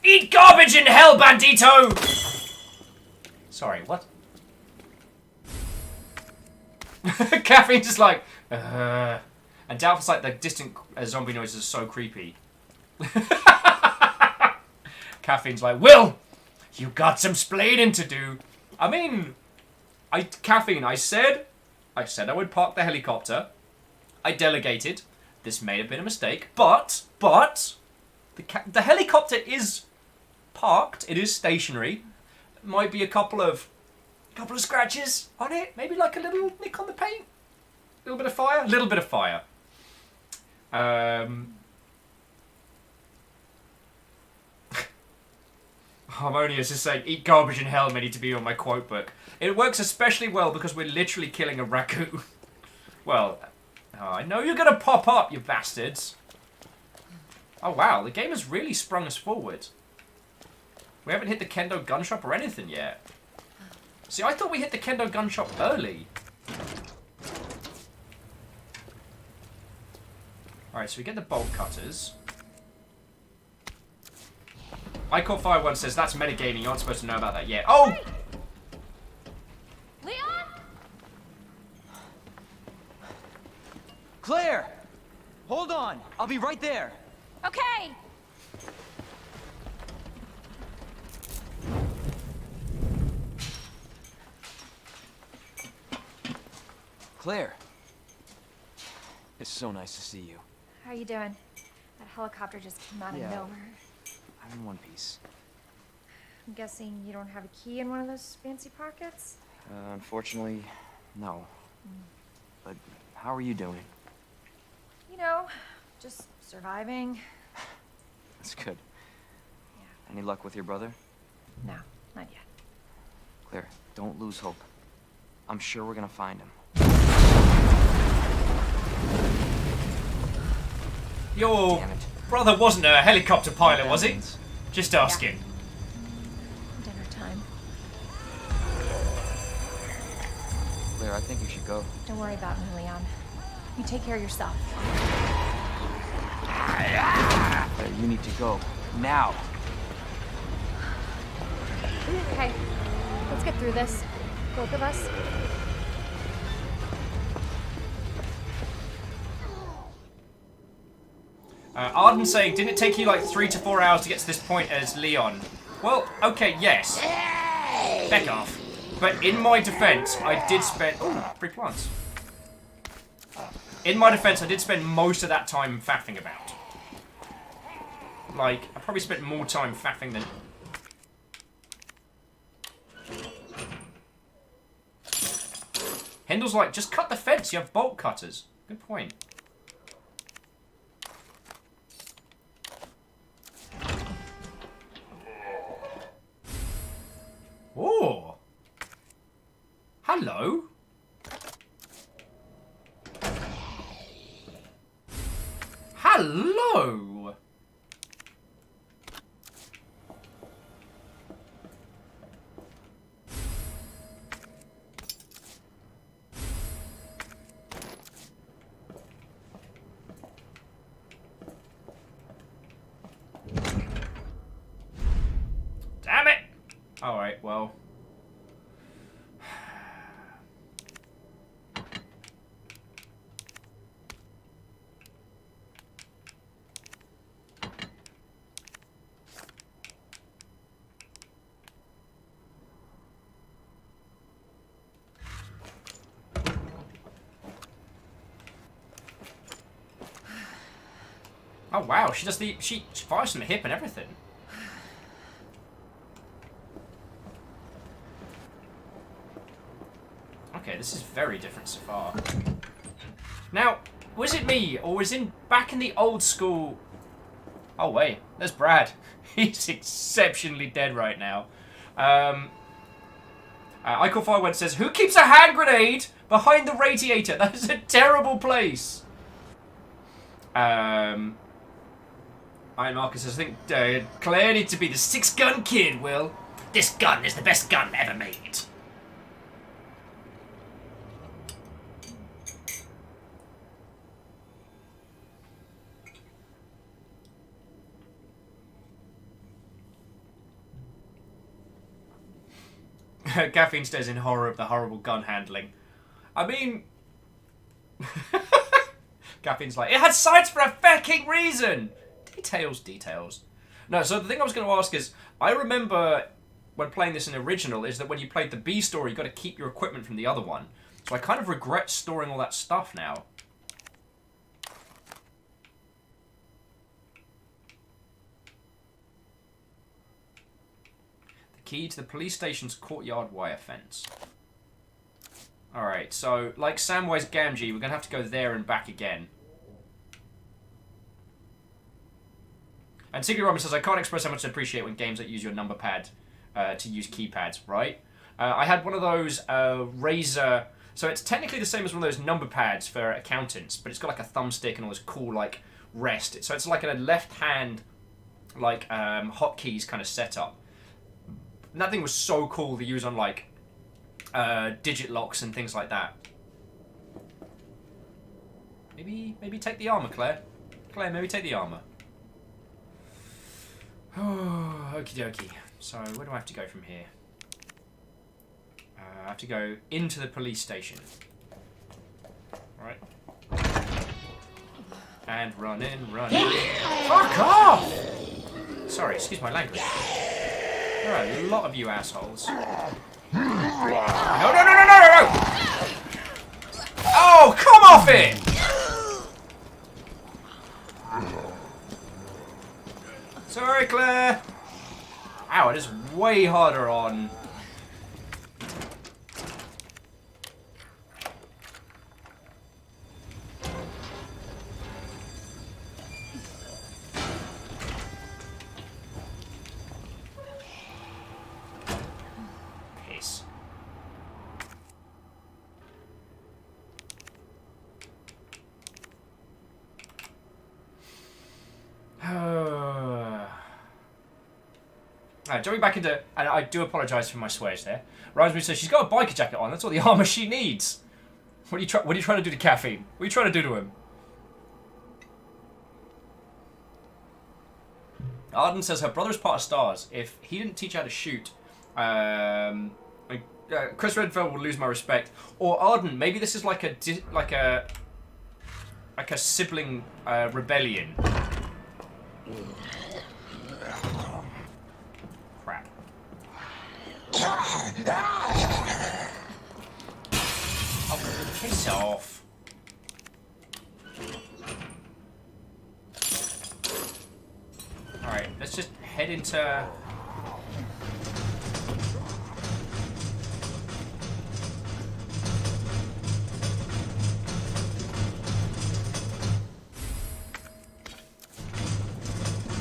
Eat garbage in hell, bandito! Sorry, what? Caffeine's just like, and Doubtful's like, the distant zombie noises are so creepy. Caffeine's like, Will! You got some splaining to do. I mean, Caffeine, I said I would park the helicopter. I delegated. This may have been a mistake, but the helicopter is parked. It is stationary. Might be a couple of scratches on it. Maybe like a little nick on the paint. A little bit of fire. A little bit of fire. Harmonious is saying, eat garbage in hell may need to be on my quote book. It works especially well because we're literally killing a raccoon. Well, I know you're going to pop up, you bastards. Oh, wow. The game has really sprung us forward. We haven't hit the Kendo gun shop or anything yet. See, I thought we hit the Kendo gun shop early. Alright, so we get the bolt cutters. I Caught Fire 1 says, that's metagaming, you aren't supposed to know about that yet. Oh! Hey! Leon? Claire! Hold on. I'll be right there. Okay! Claire. It's so nice to see you. How you doing? That helicopter just came out of nowhere. I'm in one piece. I'm guessing you don't have a key in one of those fancy pockets? Unfortunately, no. But how are you doing? You know, just surviving. That's good. Yeah. Any luck with your brother? No, not yet. Claire, don't lose hope. I'm sure we're gonna find him. Your Damn it. brother wasn't a helicopter pilot, was he? Just asking. Dinner time. Claire, I think you should go. Don't worry about me, Leon. You take care of yourself. Claire, you need to go. Now. Okay, let's get through this. Both of us. Arden saying, didn't it take you like 3 to 4 hours to get to this point as Leon? Well, okay, yes. Back off. But in my defense, I did spend... Oh, free plants. In my defense, I did spend most of that time faffing about. Like, I probably spent more time faffing than... Hendel's like, just cut the fence, you have bolt cutters. Good point. Oh. Hello. Hello. Damn it. All right, well. Oh wow, she does she fires from the hip and everything. Okay, this is very different so far. Now, was it me or was back in the old school? Oh wait, there's Brad. He's exceptionally dead right now. Icon51 says, "Who keeps a hand grenade behind the radiator? That is a terrible place." Iron Marcus says, "I think Claire needs to be the 6-gun kid, Will. This gun is the best gun ever made." Caffeine stares in horror of the horrible gun handling. I mean... Caffeine's like, it had sights for a fucking reason! Details, details. No, so the thing I was going to ask is, I remember when playing this in original, is that when you played the B story, you got to keep your equipment from the other one. So I kind of regret storing all that stuff now. Key to the police station's courtyard wire fence. Alright, so, like Samwise Gamgee, we're going to have to go there and back again. And Secret Robin says, I can't express how much I appreciate when games that use your number pad to use keypads, right? I had one of those Razer... So it's technically the same as one of those number pads for accountants, but it's got like a thumbstick and all this cool, like, rest. So it's like a left-hand, like, hotkeys kind of setup. And that thing was so cool to use on, like, digit locks and things like that. Maybe take the armor, Claire. Claire, maybe take the armor. Oh, okie dokie. So, where do I have to go from here? I have to go into the police station. Alright. And run in, run in. Fuck off! Sorry, excuse my language. There are a lot of you assholes. No, no, no, no, no, no, no! Oh, come off it! Sorry, Claire. Ow, it is way harder on... Piss. Jumping back into, and I do apologise for my swears there. Rosemary says she's got a biker jacket on. That's all the armour she needs. What are you trying to do to Caffeine? What are you trying to do to him? Arden says her brother's part of STARS. If he didn't teach her how to shoot, Chris Redfield would lose my respect. Or Arden, maybe this is like a sibling rebellion. Crap. Oh, piss off. Alright, let's just head into...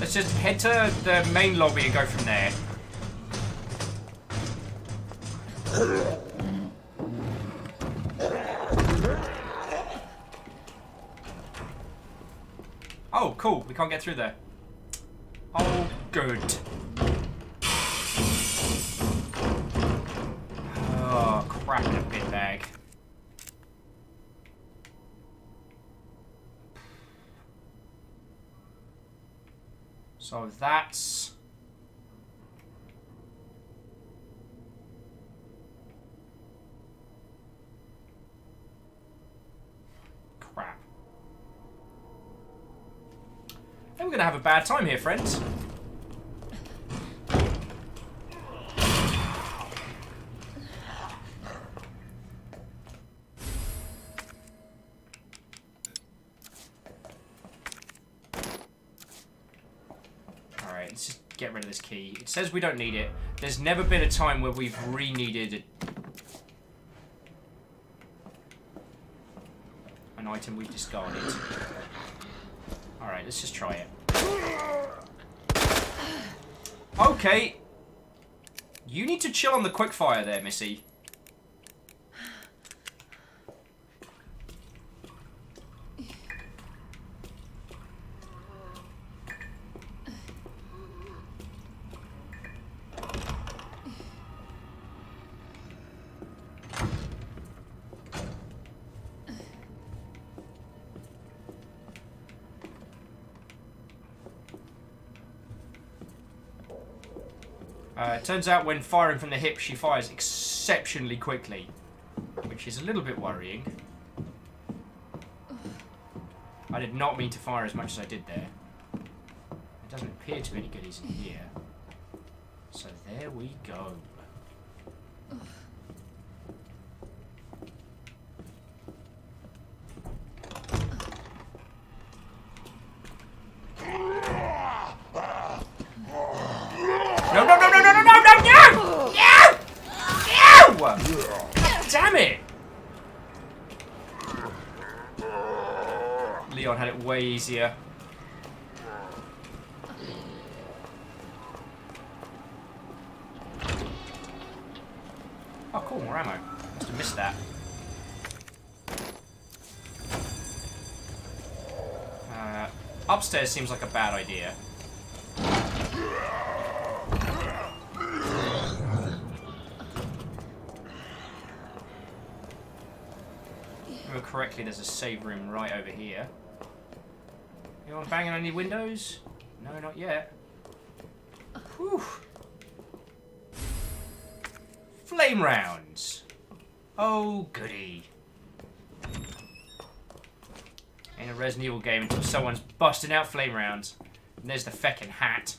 Let's just head to the main lobby and go from there. Oh, cool. We can't get through there. Oh, good. Oh, crap in a bin bag. So that's... crap. I think we're gonna have a bad time here, friends. Alright, let's just get rid of this key. It says we don't need it. There's never been a time where we've re-needed an item we've discarded. Alright, let's just try it. Okay. You need to chill on the quickfire there, Missy. It turns out when firing from the hip, she fires exceptionally quickly, which is a little bit worrying. I did not mean to fire as much as I did there. It doesn't appear to be any goodies in here. So there we go. No, no, no, no, no, no, no, no, no! No! No! Damn it! Leon had it way easier. Oh, cool, more ammo. Must have missed that. Upstairs seems like a bad idea. Correctly, there's a save room right over here. Anyone banging on any windows? No, not yet. Whew. Flame rounds. Oh, goody. Ain't a Resident Evil game until someone's busting out flame rounds. And there's the feckin' hat.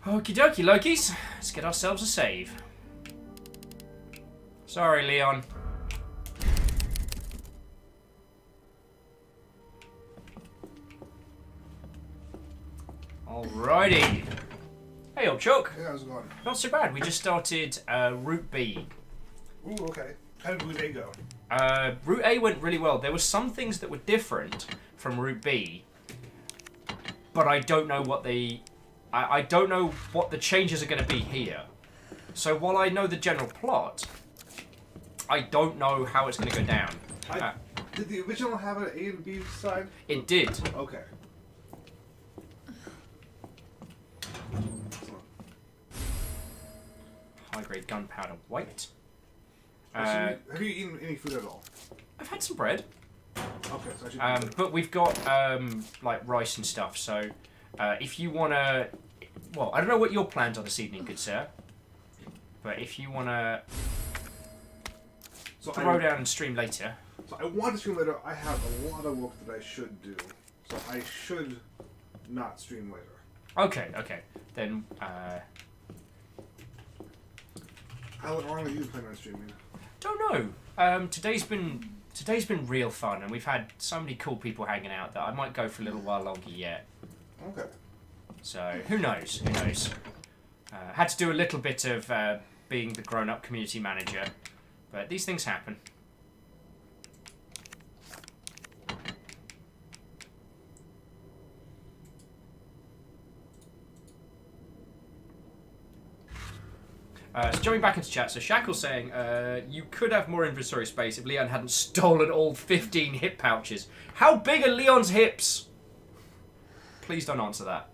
Okie dokie, Lokies. Let's get ourselves a save. Sorry, Leon. Alrighty. Hey, old Chuck. Hey, how's it going? Not so bad. We just started Route B. Ooh, okay. How did Route A go? Route A went really well. There were some things that were different from Route B, but I don't know what they... I don't know what the changes are going to be here. So while I know the general plot, I don't know how it's going to go down. Did the original have an A and B side? It did. Okay. High-grade gunpowder white. Have you eaten any food at all? I've had some bread. Okay, so I should but we've got like rice and stuff, so if you want to... Well, I don't know what your plans are this evening, good sir. But if you want to... So throw down and stream later. So I want to stream later. I have a lot of work that I should do. So I should not stream later. Okay, okay. Then, How long are you planning on streaming? Don't know. Today's been real fun, and we've had so many cool people hanging out that I might go for a little while longer yet. Okay. So, who knows? Who knows? Had to do a little bit of being the grown-up community manager. But these things happen. So jumping back into chat, so Shackle's saying, you could have more inventory space if Leon hadn't stolen all 15 hip pouches. How big are Leon's hips? Please don't answer that.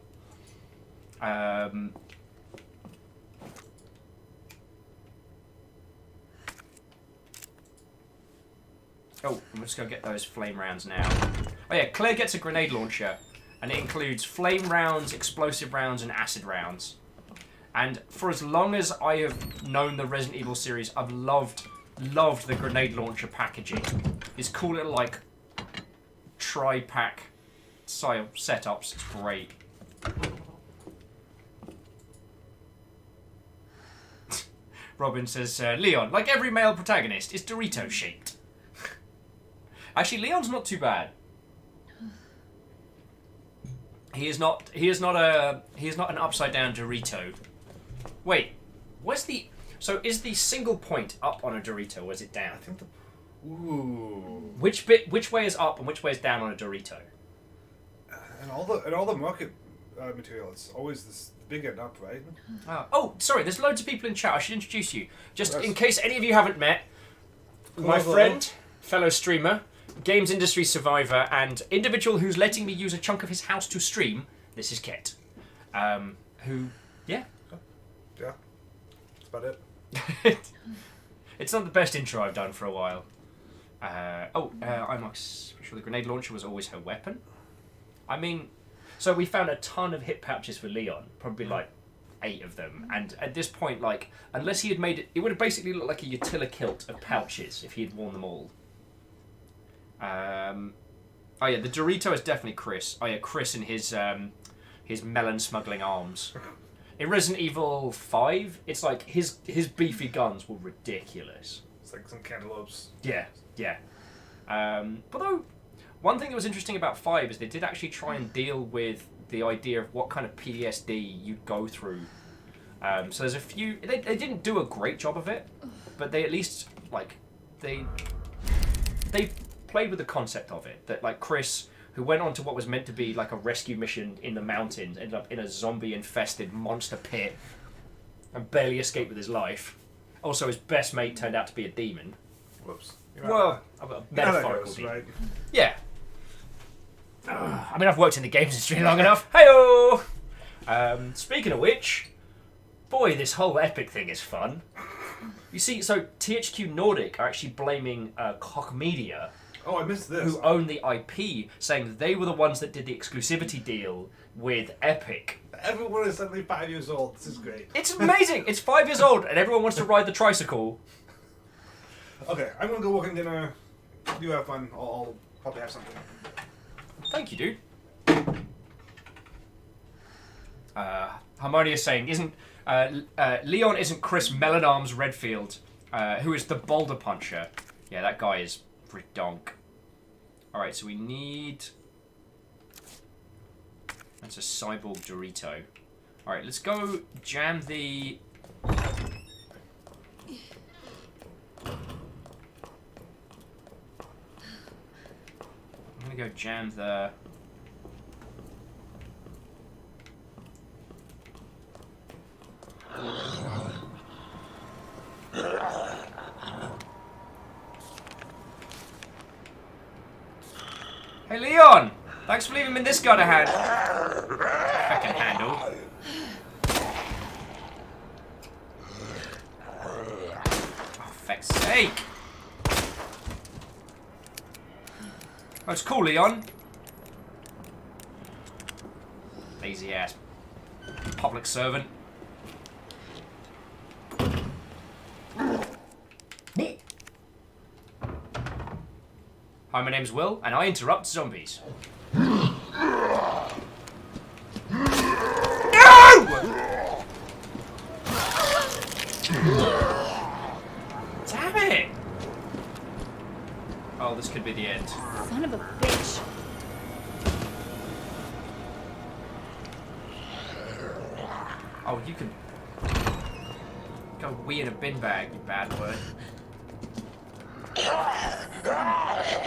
Oh, I'm just going to get those flame rounds now. Oh yeah, Claire gets a grenade launcher, and it includes flame rounds, explosive rounds, and acid rounds. And for as long as I have known the Resident Evil series, I've loved the grenade launcher packaging. It's cool little, like, tri-pack style setups. It's great. Robin says, Leon, like every male protagonist, is Dorito-shaped. Actually, Leon's not too bad. He is not an upside-down Dorito. Wait, where's the... So is the single point up on a Dorito, or is it down? I think the... Ooh. Which way is up and which way is down on a Dorito? And all the market material, it's always this big end up, right? Oh, sorry, there's loads of people in chat. I should introduce you. Just in case any of you haven't met, my friend, fellow streamer, games industry survivor, and individual who's letting me use a chunk of his house to stream, this is Ket. Who, yeah. Yeah, that's about it. It's not the best intro I've done for a while. I'm not sure the grenade launcher was always her weapon. I mean, so we found a ton of hip pouches for Leon, probably like 8 of them. And at this point, like, unless he had made it, it would have basically looked like a Utility kilt of pouches if he had worn them all. Oh yeah, the Dorito is definitely Chris. Oh yeah, Chris and his melon smuggling arms. In Resident Evil 5, it's like his beefy guns were ridiculous. It's like some cantaloupes. Yeah, yeah. But though, one thing that was interesting about 5 is they did actually try and deal with the idea of what kind of PTSD you'd go through. So there's a few... They didn't do a great job of it, but they at least, like, they played with the concept of it. That, like, Chris, who went on to what was meant to be, like, a rescue mission in the mountains, ended up in a zombie-infested monster pit and barely escaped with his life. Also, his best mate turned out to be a demon. Whoops. Well, a metaphorical demon. Right? Yeah. I mean, I've worked in the games industry long enough. Hey-oh! Speaking of which, boy, this whole Epic thing is fun. You see, so THQ Nordic are actually blaming Koch Media. Oh, I missed this. Who own the IP, saying that they were the ones that did the exclusivity deal with Epic. Everyone is suddenly 5 years old. This is great. It's amazing. It's 5 years old, and everyone wants to ride the tricycle. Okay, I'm gonna go walk in dinner. You have fun. I'll probably have something. Thank you, dude. Harmonia is saying, Leon isn't Chris Melonarms Redfield, who is the boulder puncher. Yeah, that guy is redonk. Alright, so we need... That's a cyborg Dorito. Alright, let's go jam the... I'm gonna go jam the... Hey Leon! Thanks for leaving me this guy to hand. Fucking handle. Oh, feck's sake! Oh, it's cool, Leon. Lazy ass public servant. Hi, my name's Will, and I interrupt zombies. No! Damn it! Oh, this could be the end. Son of a bitch. Oh, you can go wee in a bin bag, you bad word. Damn it.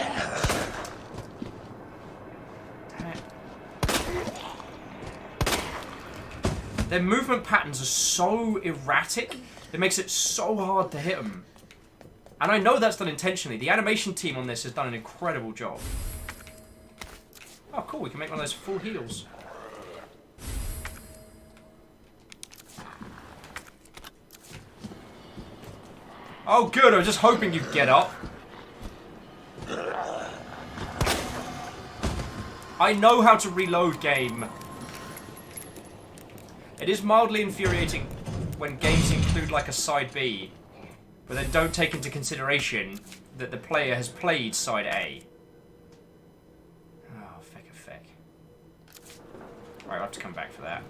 Their movement patterns are so erratic It makes it so hard to hit them. And I know that's done intentionally. The animation team on this has done an incredible job. Oh, cool. We can make one of those full heals. Oh, good. I was just hoping you'd get up. I know how to reload, game. It is mildly infuriating when games include like a side B, but then don't take into consideration that the player has played side A. Oh, feck. Right, I'll have to come back for that.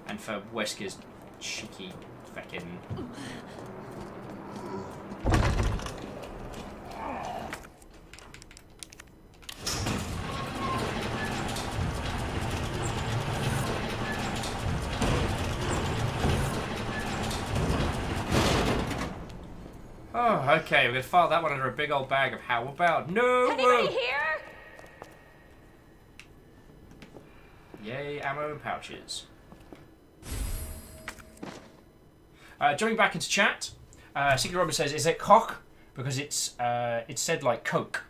And for Wesker's cheeky feckin'... Oh, okay, we're gonna file that one under a big old bag of how about no. Anybody here? Yay, ammo and pouches. Jumping back into chat, Secret Robin says, "Is it cock? Because it's said like Coke."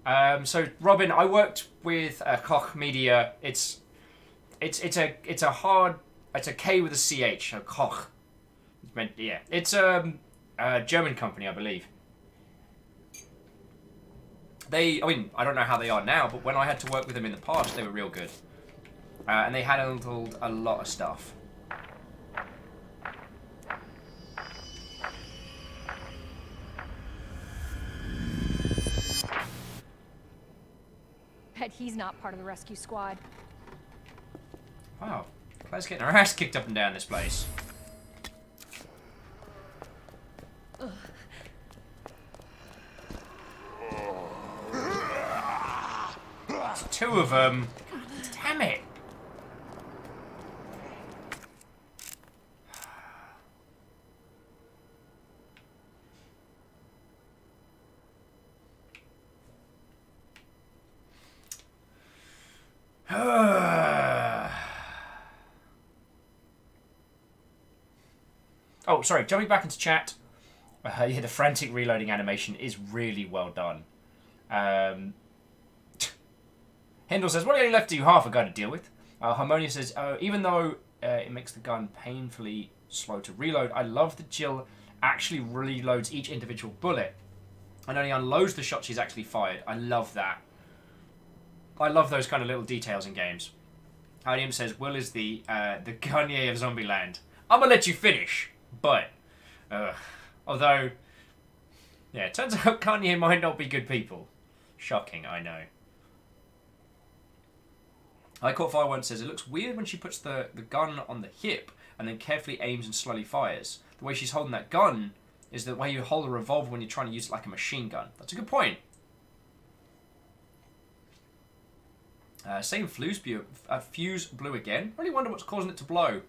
So Robin, I worked with Koch Media. It's a K with a CH. So Koch. Yeah, it's a German company, I believe. I mean, I don't know how they are now, but when I had to work with them in the past, they were real good. And they handled a lot of stuff. Bet he's not part of the rescue squad. Wow, Claire's getting her ass kicked up and down this place. Ugh. There's two of them. Damn it. Oh, sorry, jumping back into chat. Yeah, the frantic reloading animation is really well done. Hindle says, what are you left to you half a gun to deal with? Harmonia says, even though it makes the gun painfully slow to reload, I love that Jill actually reloads each individual bullet and only unloads the shot she's actually fired. I love that. I love those kind of little details in games. Idiom says, Will is the Kanye of Zombieland. I'm gonna let you finish, but... although... Yeah, it turns out Kanye might not be good people. Shocking, I know. I Caught Fire once says, it looks weird when she puts the gun on the hip and then carefully aims and slowly fires. The way she's holding that gun is the way you hold a revolver when you're trying to use it like a machine gun. That's a good point. Same fuse blew again. Really wonder what's causing it to blow.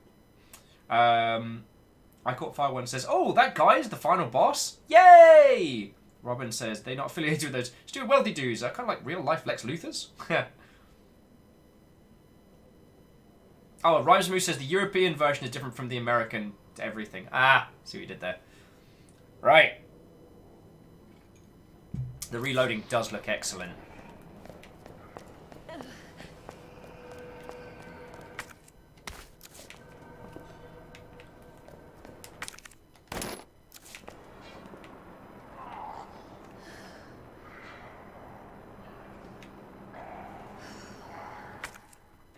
I Caught Fire one says, oh, that guy is the final boss? Yay! Robin says, they're not affiliated with those stupid wealthy dudes. Kind of like real life Lex Luthors. Oh, Rhymes Moose says the European version is different from the American to everything. Ah, see what you did there. Right. The reloading does look excellent.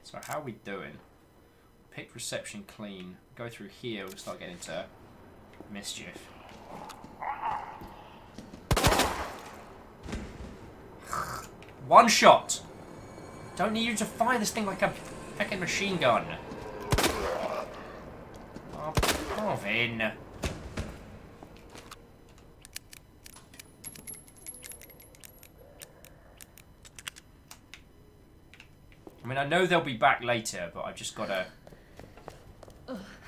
So how are we doing? Pick reception clean. Go through here, we'll start getting into mischief. One shot! Don't need you to fire this thing like a fucking machine gun. Oh, Provin. I mean, I know they'll be back later, but I've just got to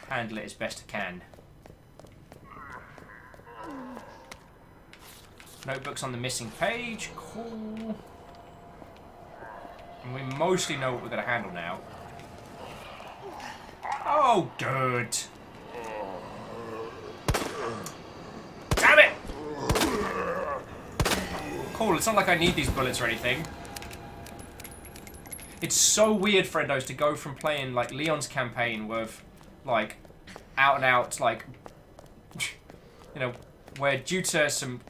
handle it as best I can. Notebooks on the missing page. Cool. And we mostly know what we're going to handle now. Oh, good. cool. It's not like I need these bullets or anything. It's so weird, friendos, to go from playing, like, Leon's campaign with, like, out-and-out, like, you know, where due to some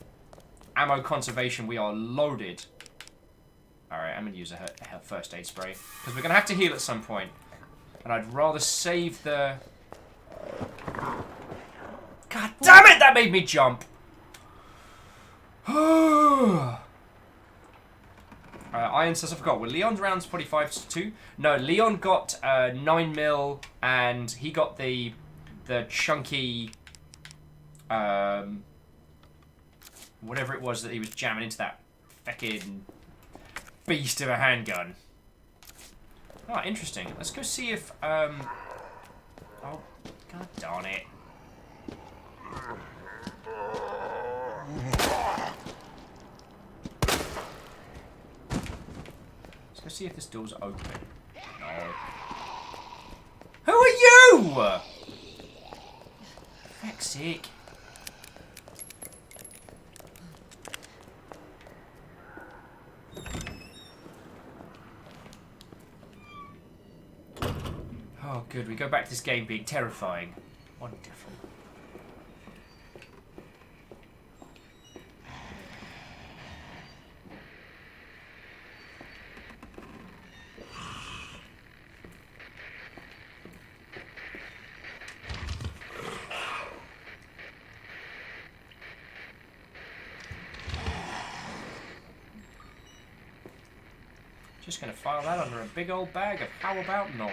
ammo conservation, we are loaded. Alright, I'm going to use a first aid spray. Because we're going to have to heal at some point. And I'd rather save the... God damn it! That made me jump! Iron says I forgot. Were Leon's rounds 45-2? No, Leon got 9mm, and he got the chunky, whatever it was that he was jamming into that fucking beast of a handgun. Oh, interesting. Let's go see if oh, god darn it. Let's go see if this door's open. No. Who are you? Fuck's sake. Oh, good. We go back to this game being terrifying. Wonderful. Just gonna file that under a big old bag of how about no.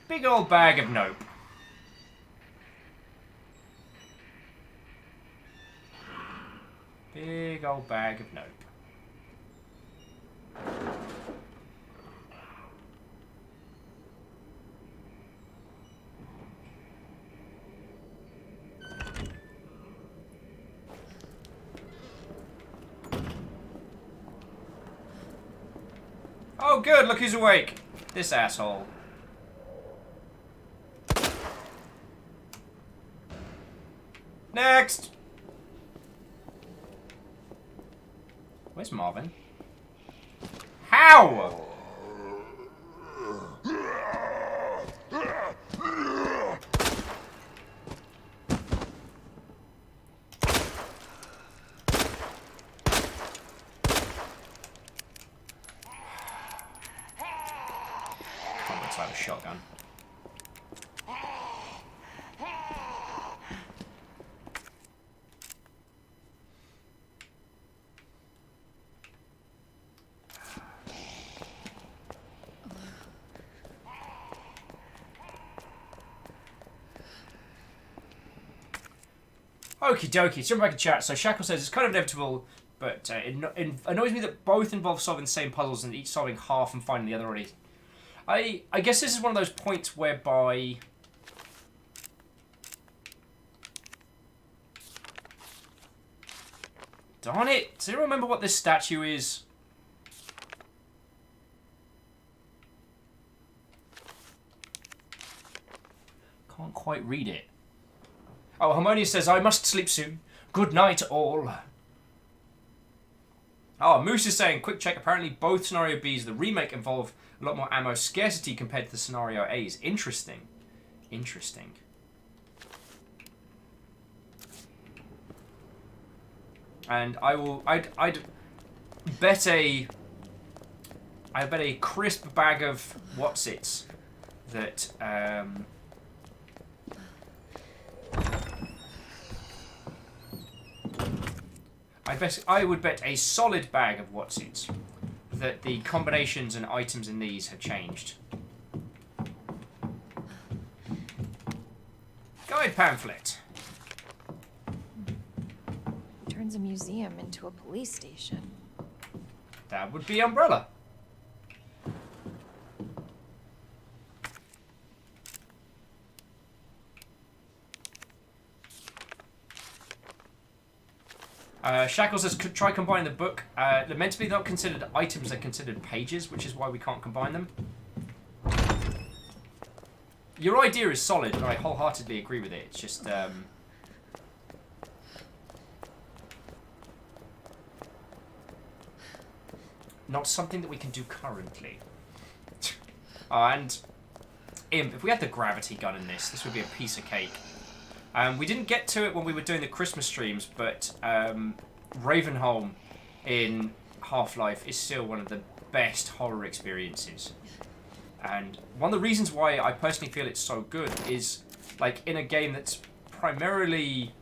Big old bag of nope. Big old bag of nope. Oh good, look who's awake. This asshole. Next! Where's Marvin? How? Looks like a shotgun. Okie dokie, jump back in chat. So Shackle says it's kind of inevitable, but it annoys me that both involve solving the same puzzles and each solving half and finding the other already. I guess this is one of those points whereby... Darn it! Does anyone remember what this statue is? Can't quite read it. Oh, Harmonia says, I must sleep soon. Good night, all. Oh, Moose is saying, quick check, apparently both Scenario Bs, the remake, involve a lot more ammo scarcity compared to the Scenario A's. Interesting. Interesting. And I'd bet a crisp bag of what's-its that, I would bet a solid bag of what's-its that the combinations and items in these have changed. Guide pamphlet. Turns a museum into a police station. That would be Umbrella. Shackle says, try combining the book. They're meant to be not considered items, they're considered pages, which is why we can't combine them. Your idea is solid, and I wholeheartedly agree with it. It's just, not something that we can do currently. And Imp, if we had the gravity gun in this would be a piece of cake. We didn't get to it when we were doing the Christmas streams, but Ravenholm in Half-Life is still one of the best horror experiences. And one of the reasons why I personally feel it's so good is, like, in a game that's primarily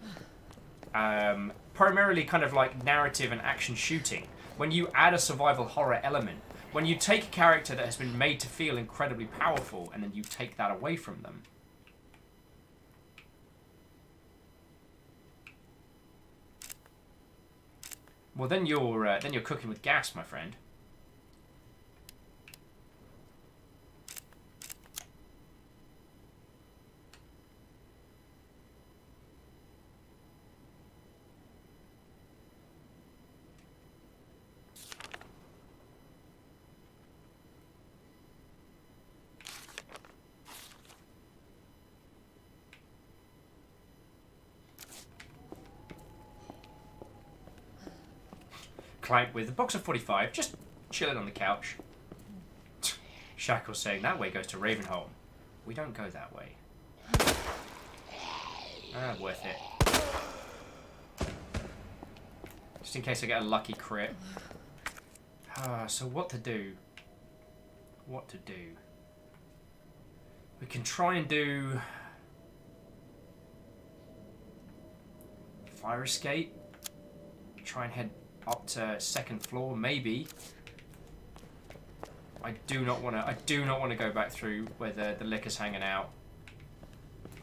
kind of like narrative and action shooting, when you add a survival horror element, when you take a character that has been made to feel incredibly powerful and then you take that away from them, well, then you're cooking with gas, my friend. Clank with a box of 45, just chilling on the couch. Shackle's saying that way goes to Ravenholm. We don't go that way. Ah, worth it. Just in case I get a lucky crit. So what to do? What to do? We can try and do fire escape. Try and head up to second floor, maybe. I do not want to go back through where the liquor's hanging out.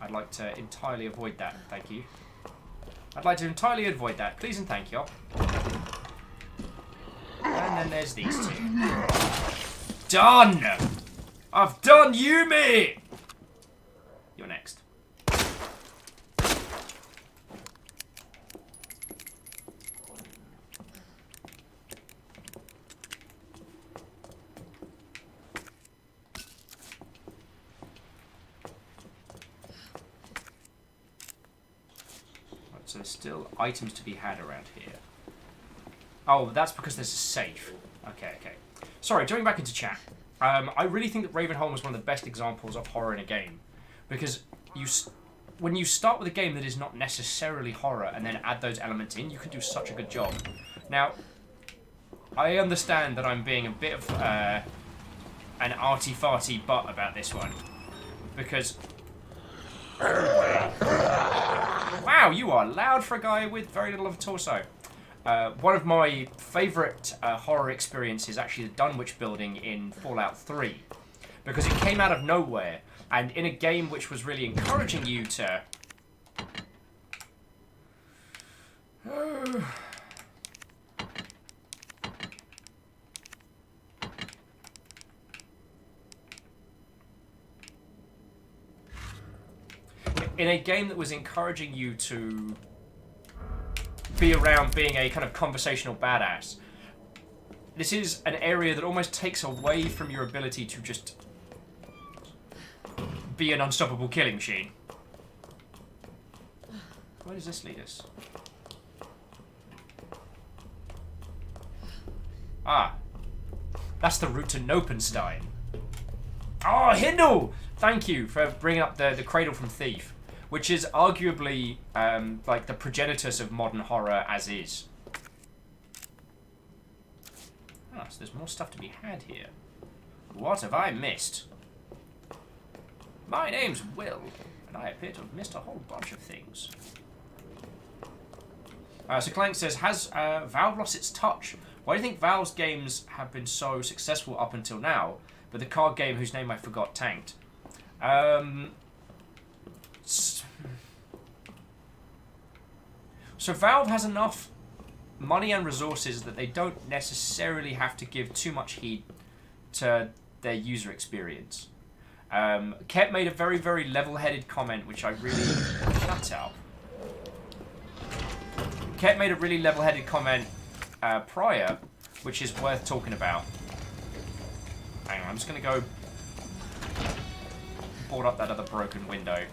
I'd like to entirely avoid that, thank you. I'd like to entirely avoid that, please and thank you. And then there's these two. Done! I've done you, mate! You're next. So there's still items to be had around here. Oh, that's because there's a safe. Okay. Sorry, jumping back into chat. I really think that Ravenholm was one of the best examples of horror in a game. Because when you start with a game that is not necessarily horror and then add those elements in, you can do such a good job. Now, I understand that I'm being a bit of an arty-farty butt about this one. Because... Wow, you are loud for a guy with very little of a torso. One of my favourite horror experiences is actually the Dunwich building in Fallout 3. Because it came out of nowhere, and in a game which was really encouraging you to... in a game that was encouraging you to be around being a kind of conversational badass, this is an area that almost takes away from your ability to just be an unstoppable killing machine. Where does this lead us? Ah. That's the route to Nopenstein. Oh, Hindle! Thank you for bringing up the Cradle from Thief, which is arguably like the progenitus of modern horror as is. Ah, so there's more stuff to be had here. What have I missed? My name's Will, and I appear to have missed a whole bunch of things. So Clank says, has Valve lost its touch? Why do you think Valve's games have been so successful up until now, but the card game whose name I forgot tanked? So Valve has enough money and resources that they don't necessarily have to give too much heed to their user experience. Ket made a very, very level-headed comment, which I really... Shut up. Ket made a really level-headed comment prior, which is worth talking about. Hang on, I'm just going to go board up that other broken window.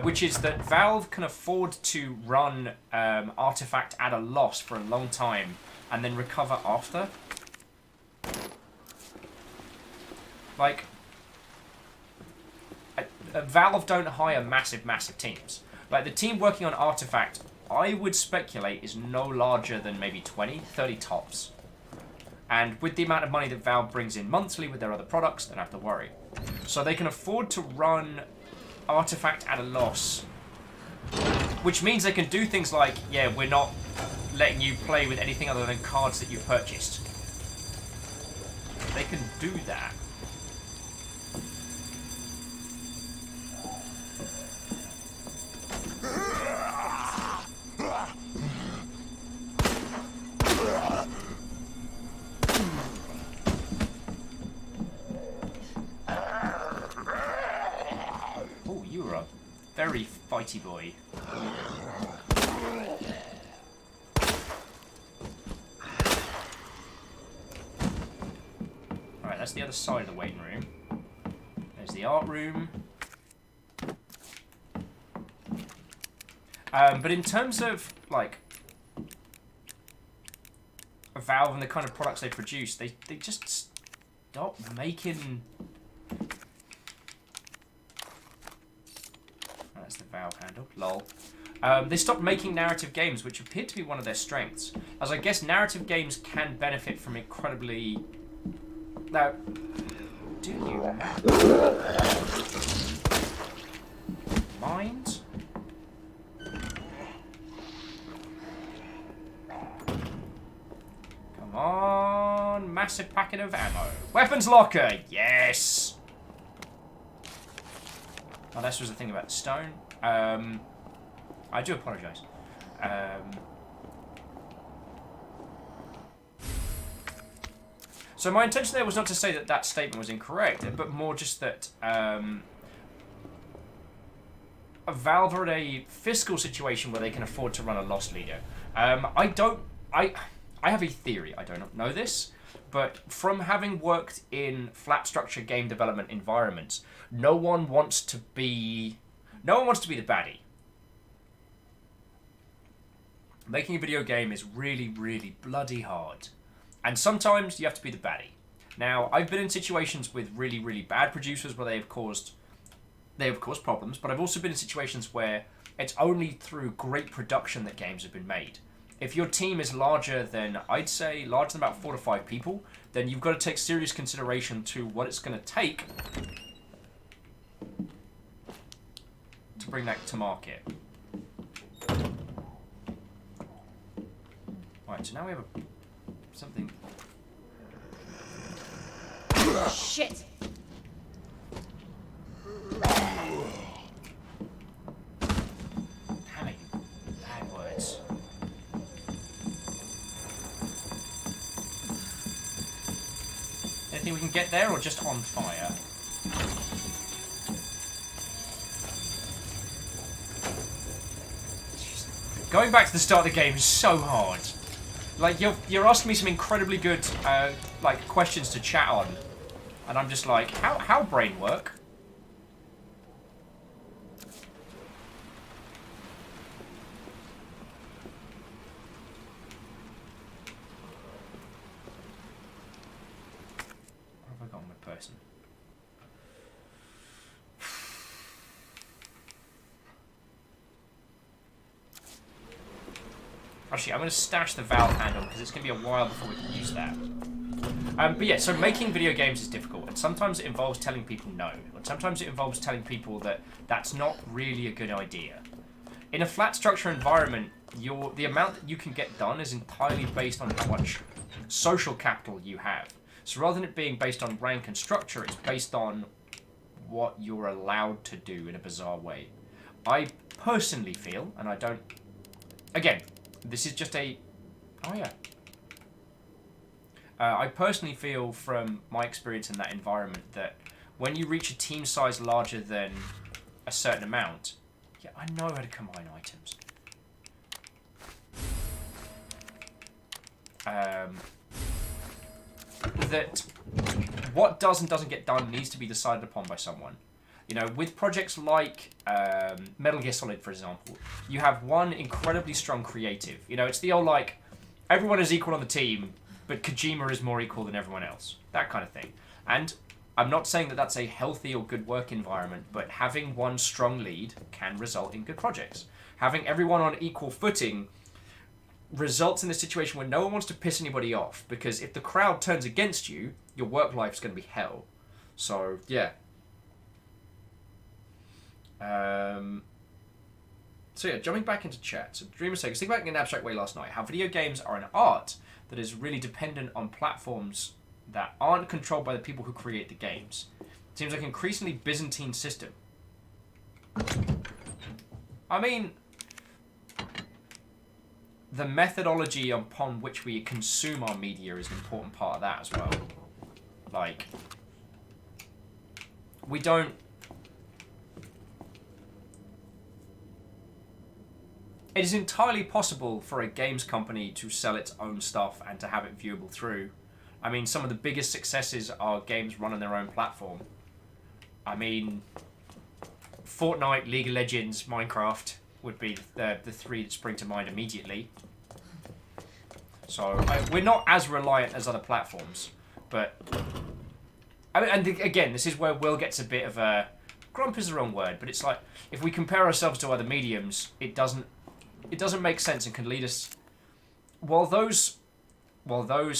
Which is that Valve can afford to run Artifact at a loss for a long time and then recover after. Like, Valve don't hire massive teams. Like, the team working on Artifact, I would speculate, is no larger than maybe 20, 30 tops. And with the amount of money that Valve brings in monthly with their other products, they don't have to worry. So they can afford to run Artifact at a loss, which means they can do things like, yeah, we're not letting you play with anything other than cards that you purchased. They can do that. Oh, you were a very fighty boy. Alright, that's the other side of the waiting room. There's the art room. But in terms of, like, Valve and the kind of products they produce, they just stop making... That's the Valve handle. Lol. They stopped making narrative games, which appear to be one of their strengths. As I guess narrative games can benefit from incredibly... Now, do you mind? Come on, massive packet of ammo. Weapons locker, yes! Oh, this was the thing about the stone. I do apologise. So my intention there was not to say that that statement was incorrect, but more just that Valve are in a fiscal situation where they can afford to run a loss leader. I have a theory. I do not know this, but from having worked in flat structure game development environments, no one wants to be the baddie. Making a video game is really, really bloody hard. And sometimes you have to be the baddie. Now, I've been in situations with really, really bad producers where they have caused problems, but I've also been in situations where it's only through great production that games have been made. If your team is larger than, I'd say, larger than about 4 to 5 people, then you've got to take serious consideration to what it's going to take to bring that to market. Right, so now we have something. Shit! Having bad words. Anything we can get there, or just on fire? Going back to the start of the game is so hard. Like, you're asking me some incredibly good like questions to chat on, and I'm just like, how brain work? Where have I gone with person? Actually, I'm going to stash the Valve handle because it's going to be a while before we can use that. But yeah, so making video games is difficult, and sometimes it involves telling people no, or sometimes it involves telling people that that's not really a good idea. In a flat structure environment, the amount that you can get done is entirely based on how much social capital you have. So rather than it being based on rank and structure, it's based on what you're allowed to do in a bizarre way. I personally feel, and I don't... Again, this is just a... Oh, yeah. I personally feel from my experience in that environment that when you reach a team size larger than a certain amount, yeah, I know how to combine items. that what does and doesn't get done needs to be decided upon by someone. You know, with projects like Metal Gear Solid, for example, you have one incredibly strong creative. You know, it's the old, like, everyone is equal on the team, but Kojima is more equal than everyone else. That kind of thing. And I'm not saying that that's a healthy or good work environment, but having one strong lead can result in good projects. Having everyone on equal footing results in a situation where no one wants to piss anybody off, because if the crowd turns against you, your work life is going to be hell. So, yeah. So yeah, jumping back into chat. So Dreamer says, think back in an abstract way last night, how video games are an art that is really dependent on platforms that aren't controlled by the people who create the games. It seems like an increasingly Byzantine system. I mean, the methodology upon which we consume our media is an important part of that as well. Like, we don't... It is entirely possible for a games company to sell its own stuff and to have it viewable through. I mean, some of the biggest successes are games run on their own platform. I mean, Fortnite, League of Legends, Minecraft would be the three that spring to mind immediately. So, we're not as reliant as other platforms, but... I mean, and again, this is where Will gets a bit of a... Grump is the wrong word, but it's like, if we compare ourselves to other mediums, it doesn't make sense and can lead us... While those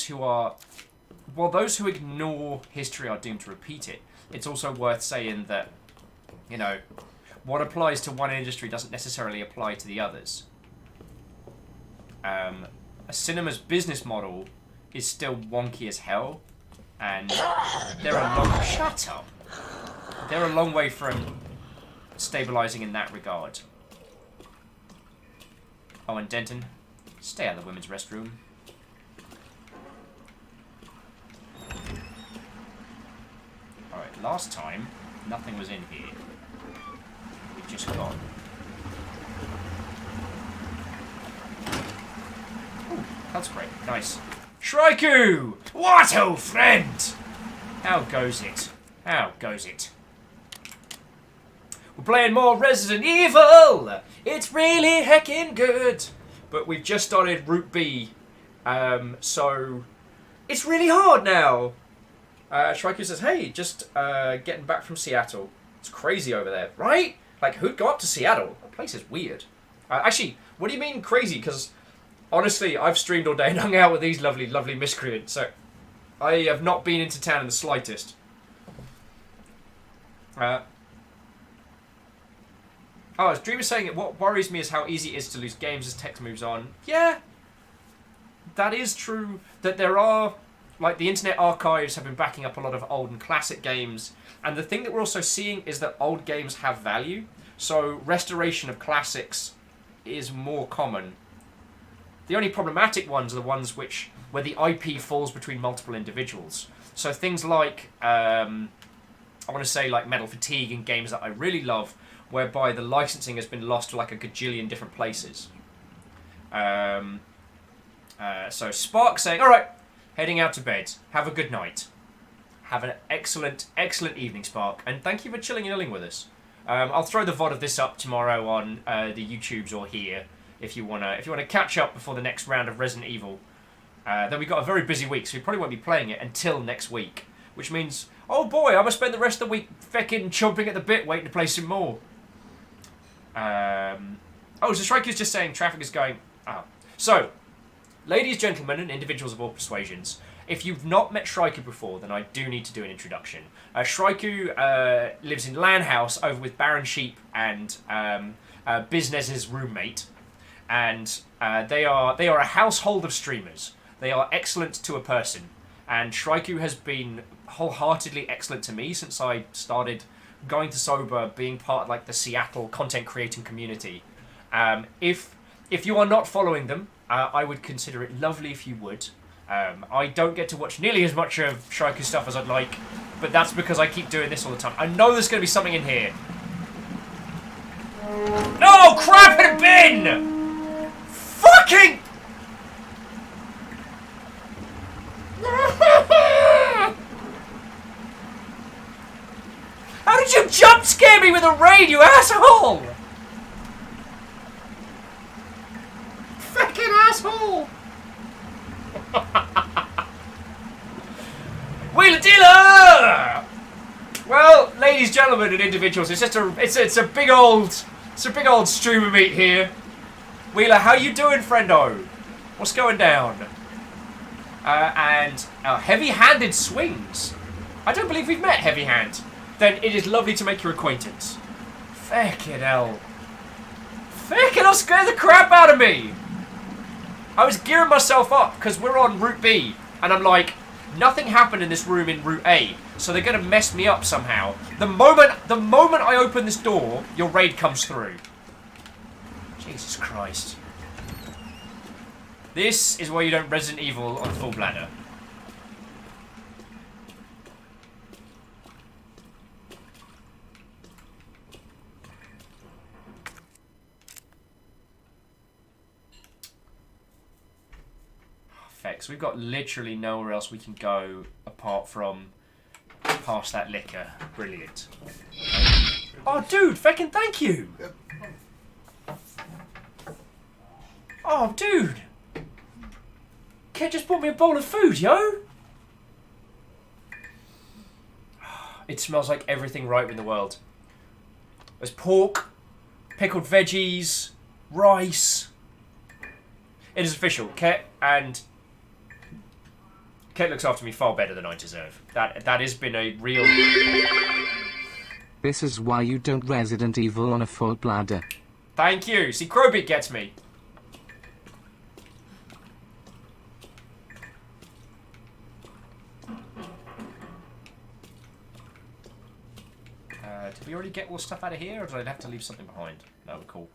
who ignore history are doomed to repeat it, it's also worth saying that, you know, what applies to one industry doesn't necessarily apply to the others. A cinema's business model is still wonky as hell, and they're a long way from stabilizing in that regard. Oh, and Denton, stay out of the women's restroom. Alright, last time, nothing was in here. We've just gone. Ooh, that's great. Nice. Shraiku! What, old friend? How goes it? How goes it? We're playing more Resident Evil! It's really heckin' good! But we've just started Route B, so it's really hard now! Shraiku says, hey, just getting back from Seattle. It's crazy over there, right? Like, who'd go up to Seattle? That place is weird. Actually, what do you mean crazy? Because, honestly, I've streamed all day and hung out with these lovely, lovely miscreants, so I have not been into town in the slightest. Oh, as Dream was saying, what worries me is how easy it is to lose games as tech moves on. Yeah, that is true. That there are, like, the Internet Archives have been backing up a lot of old and classic games. And the thing that we're also seeing is that old games have value. So restoration of classics is more common. The only problematic ones are the ones where the IP falls between multiple individuals. So things like, I want to say like Metal Fatigue and games that I really love, whereby the licensing has been lost to like a gajillion different places. So Spark saying, alright, heading out to bed. Have a good night. Have an excellent, excellent evening, Spark. And thank you for chilling and illing with us. I'll throw the VOD of this up tomorrow on the YouTubes or here if you wanna catch up before the next round of Resident Evil. Then we've got a very busy week, so we probably won't be playing it until next week. Which means, oh boy, I'm gonna spend the rest of the week feckin' chomping at the bit waiting to play some more. So Striker's just saying traffic is going... Oh. So, ladies, gentlemen, and individuals of all persuasions, if you've not met Shraiku before, then I do need to do an introduction. Shraiku lives in Lan House over with Baron Sheep and Biznez's roommate. And they are a household of streamers. They are excellent to a person. And Shraiku has been wholeheartedly excellent to me since I started going to Sober, being part of like the Seattle content creating community. If you are not following them, I would consider it lovely if you would. I don't get to watch nearly as much of Shraiku stuff as I'd like, but that's because I keep doing this all the time. I know there's going to be something in here. No! Crap in a bin! Fucking... would you jump scare me with a raid, you asshole? Fucking asshole! Wheeler dealer! Well, ladies, gentlemen, and individuals, it's just a big old stream of meat here. Wheeler, how you doing, friendo? What's going down? And heavy-handed swings. I don't believe we've met, Heavy Hand. Then it is lovely to make your acquaintance. Fucking hell. Fucking hell, scare the crap out of me. I was gearing myself up because we're on Route B, and I'm like, nothing happened in this room in Route A, so they're gonna mess me up somehow. The moment I open this door, your raid comes through. Jesus Christ. This is why you don't Resident Evil on full bladder. So we've got literally nowhere else we can go apart from past that liquor. Brilliant. Oh, dude, fucking thank you. Oh, dude. Kid just bought me a bowl of food, yo. It smells like everything right in the world. There's pork, pickled veggies, rice. It is official. Ket looks after me far better than I deserve. That has been a real... This is why you don't Resident Evil on a full bladder. Thank you. See, Crowbeat gets me. Did we already get all the stuff out of here, or did I have to leave something behind? No, cool.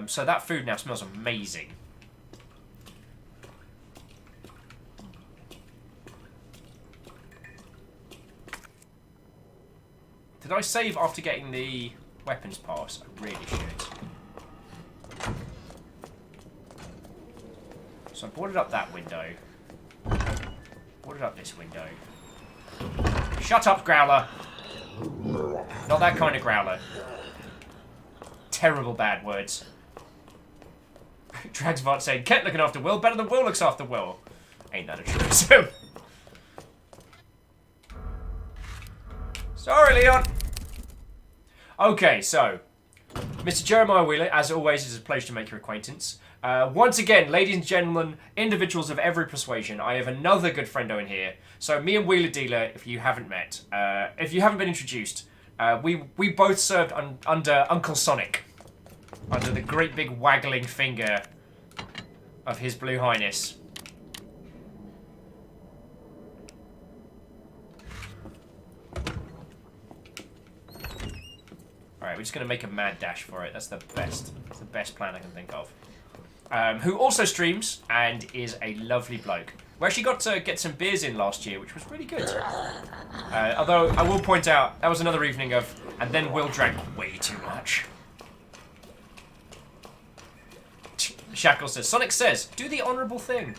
So that food now smells amazing. Did I save after getting the weapons pass? I really should. So I boarded up that window. Boarded up this window. Shut up, Growler! Not that kind of Growler. Terrible bad words. Dragsvart saying, Ket looking after Will better than Will looks after Will. Ain't that a truth? Sorry, Leon. Okay, so Mr. Jeremiah Wheeler, as always, it is a pleasure to make your acquaintance. Once again, ladies and gentlemen, individuals of every persuasion, I have another good friendo in here. So me and Wheeler Dealer, if you haven't met, if you haven't been introduced, we both served under Uncle Sonic, under the great big waggling finger of His Blue Highness. Alright, we're just going to make a mad dash for it. That's the best. That's the best plan I can think of. Who also streams and is a lovely bloke. We actually got to get some beers in last year, which was really good. Although, I will point out, that was another evening of... And then Will drank way too much. Shackle says, Sonic says, do the honourable thing.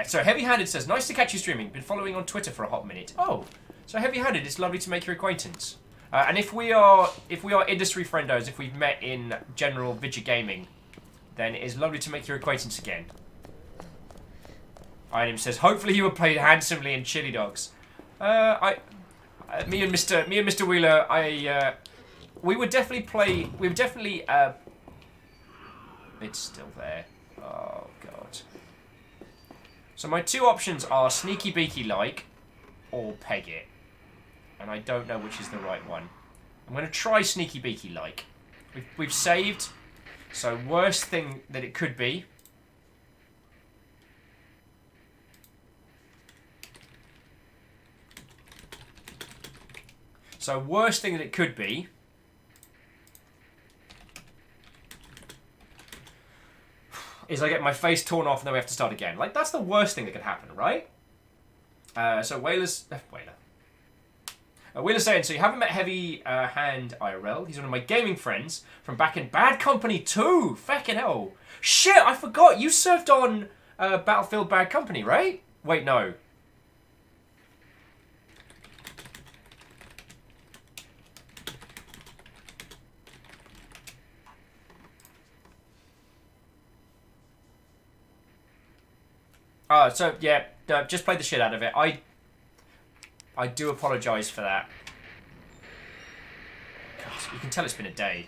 So Heavy-Handed says, nice to catch you streaming. Been following on Twitter for a hot minute. Oh, so Heavy-Handed, it's lovely to make your acquaintance. And if we are industry friendos, if we've met in general video gaming, then it is lovely to make your acquaintance again. Item says, hopefully you were played handsomely in Chili Dogs. Me and Mr. Wheeler, we would definitely play. We would definitely. It's still there. Oh god. So my two options are Sneaky Beaky like, or Peg It. And I don't know which is the right one. I'm going to try Sneaky Beaky like. We've saved. So worst thing that it could be. So worst thing that it could be. Is I get my face torn off and then we have to start again. Like, that's the worst thing that could happen, right? So Wheeler's saying, so you haven't met Heavy Hand IRL. He's one of my gaming friends from back in Bad Company 2. Feckin' hell. Shit, I forgot. You served on Battlefield Bad Company, right? Wait, no. Oh, so yeah, just play the shit out of it. I do apologise for that. God, you can tell it's been a day.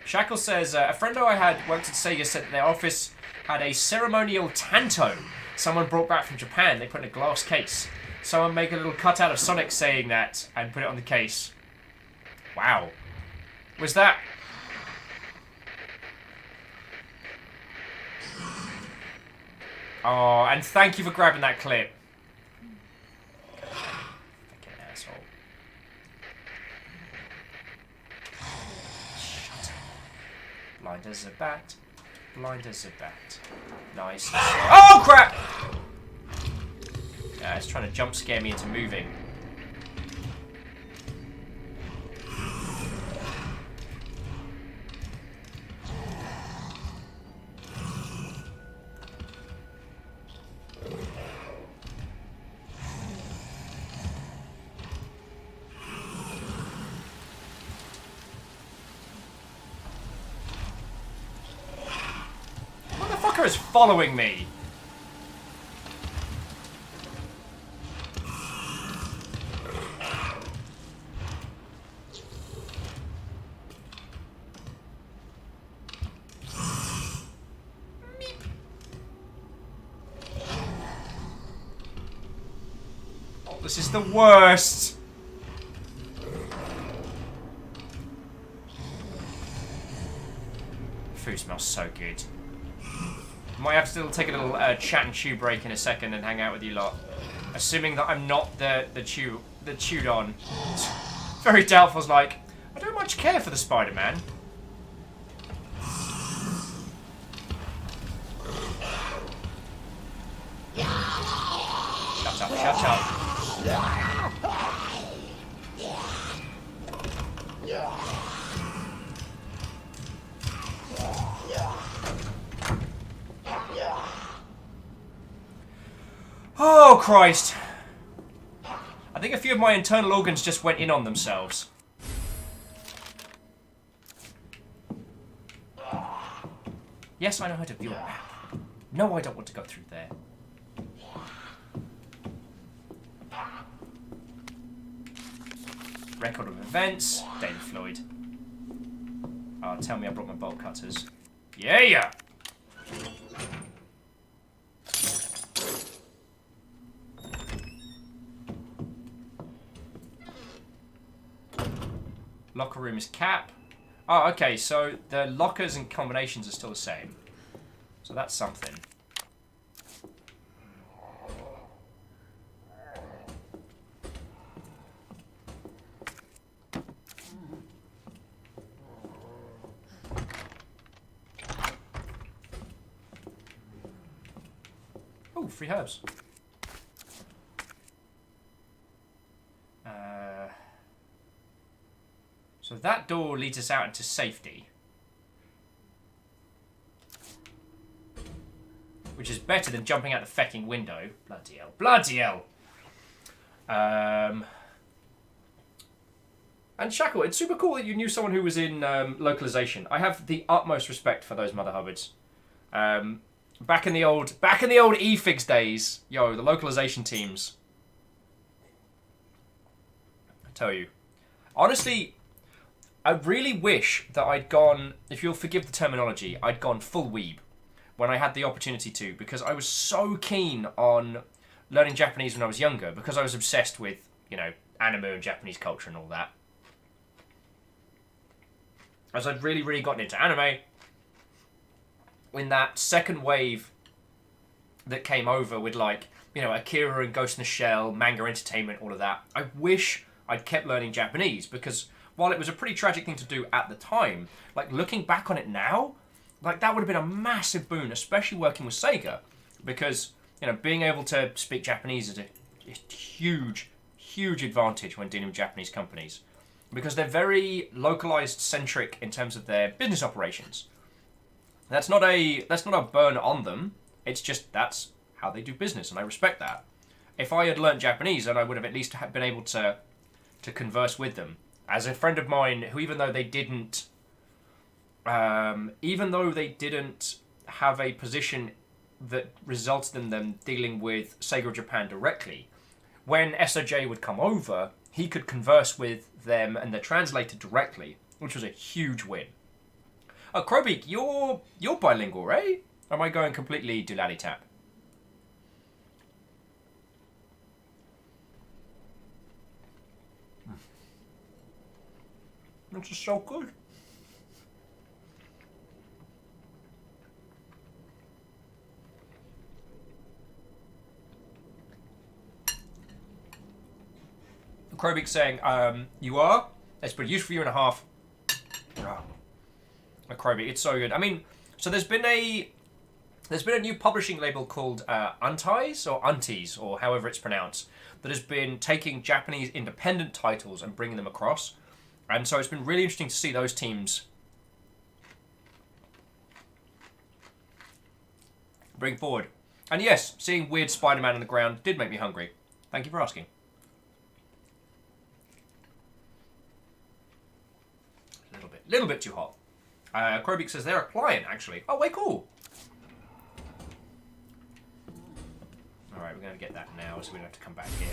Shackle says, a friend who I had worked at Sega said that their office had a ceremonial tanto someone brought back from Japan. They put in a glass case. Someone make a little cutout of Sonic saying that and put it on the case. Wow. Was that... Oh, and thank you for grabbing that clip. Fucking asshole. Shut up. Blind as a bat. Blind as a bat. Nice. Oh, crap! Yeah, it's trying to jump scare me into moving. Motherfucker is following me. Oh, this is the worst. Food smells so good. Might have to still take a little chat and chew break in a second and hang out with you lot. Assuming that I'm not the chewed on. Very doubtful's like, I don't much care for the Spider-Man. Shut up, shut up. Oh, Christ. I think a few of my internal organs just went in on themselves. Yes, I know how to view a map. No, I don't want to go through there. Record of events. David Floyd. Oh, tell me I brought my bolt cutters. Yeah! Locker room is Cap. Oh, okay, so the lockers and combinations are still the same. So that's something. Oh, free herbs. So that door leads us out into safety. Which is better than jumping out the fecking window. Bloody hell. Bloody hell! And Shackle, it's super cool that you knew someone who was in localization. I have the utmost respect for those Mother Hubbards. Back in the old eFigs days, yo, the localization teams. I tell you. Honestly, I really wish that I'd gone, if you'll forgive the terminology, I'd gone full weeb when I had the opportunity to, because I was so keen on learning Japanese when I was younger, because I was obsessed with, you know, anime and Japanese culture and all that. As I'd really, really gotten into anime, when that second wave that came over with, like, you know, Akira and Ghost in the Shell, manga entertainment, all of that, I wish I'd kept learning Japanese, because while it was a pretty tragic thing to do at the time, like, looking back on it now, like, that would have been a massive boon, especially working with Sega, because, you know, being able to speak Japanese is a huge, huge advantage when dealing with Japanese companies, because they're very localized centric in terms of their business operations. That's not a burn on them. It's just that's how they do business, and I respect that. If I had learnt Japanese, then I would have at least been able to converse with them. As a friend of mine, who even though they didn't have a position that resulted in them dealing with Sega of Japan directly, when SOJ would come over, he could converse with them and the translator directly, which was a huge win. Oh, Krobeak, you're bilingual, right? Or am I going completely doolally tap? This is so good. Krobeak saying, you are? It's produced for you and a half. Oh. Krobeak, it's so good. I mean, so there's been a new publishing label called Unties or Unties or however it's pronounced that has been taking Japanese independent titles and bringing them across, and so it's been really interesting to see those teams bring forward. And yes, seeing weird Spider-Man on the ground did make me hungry. Thank you for asking. A little bit too hot. Krobeak says they're a client, actually. Oh, way cool. Alright, we're going to get that now, so we don't have to come back here.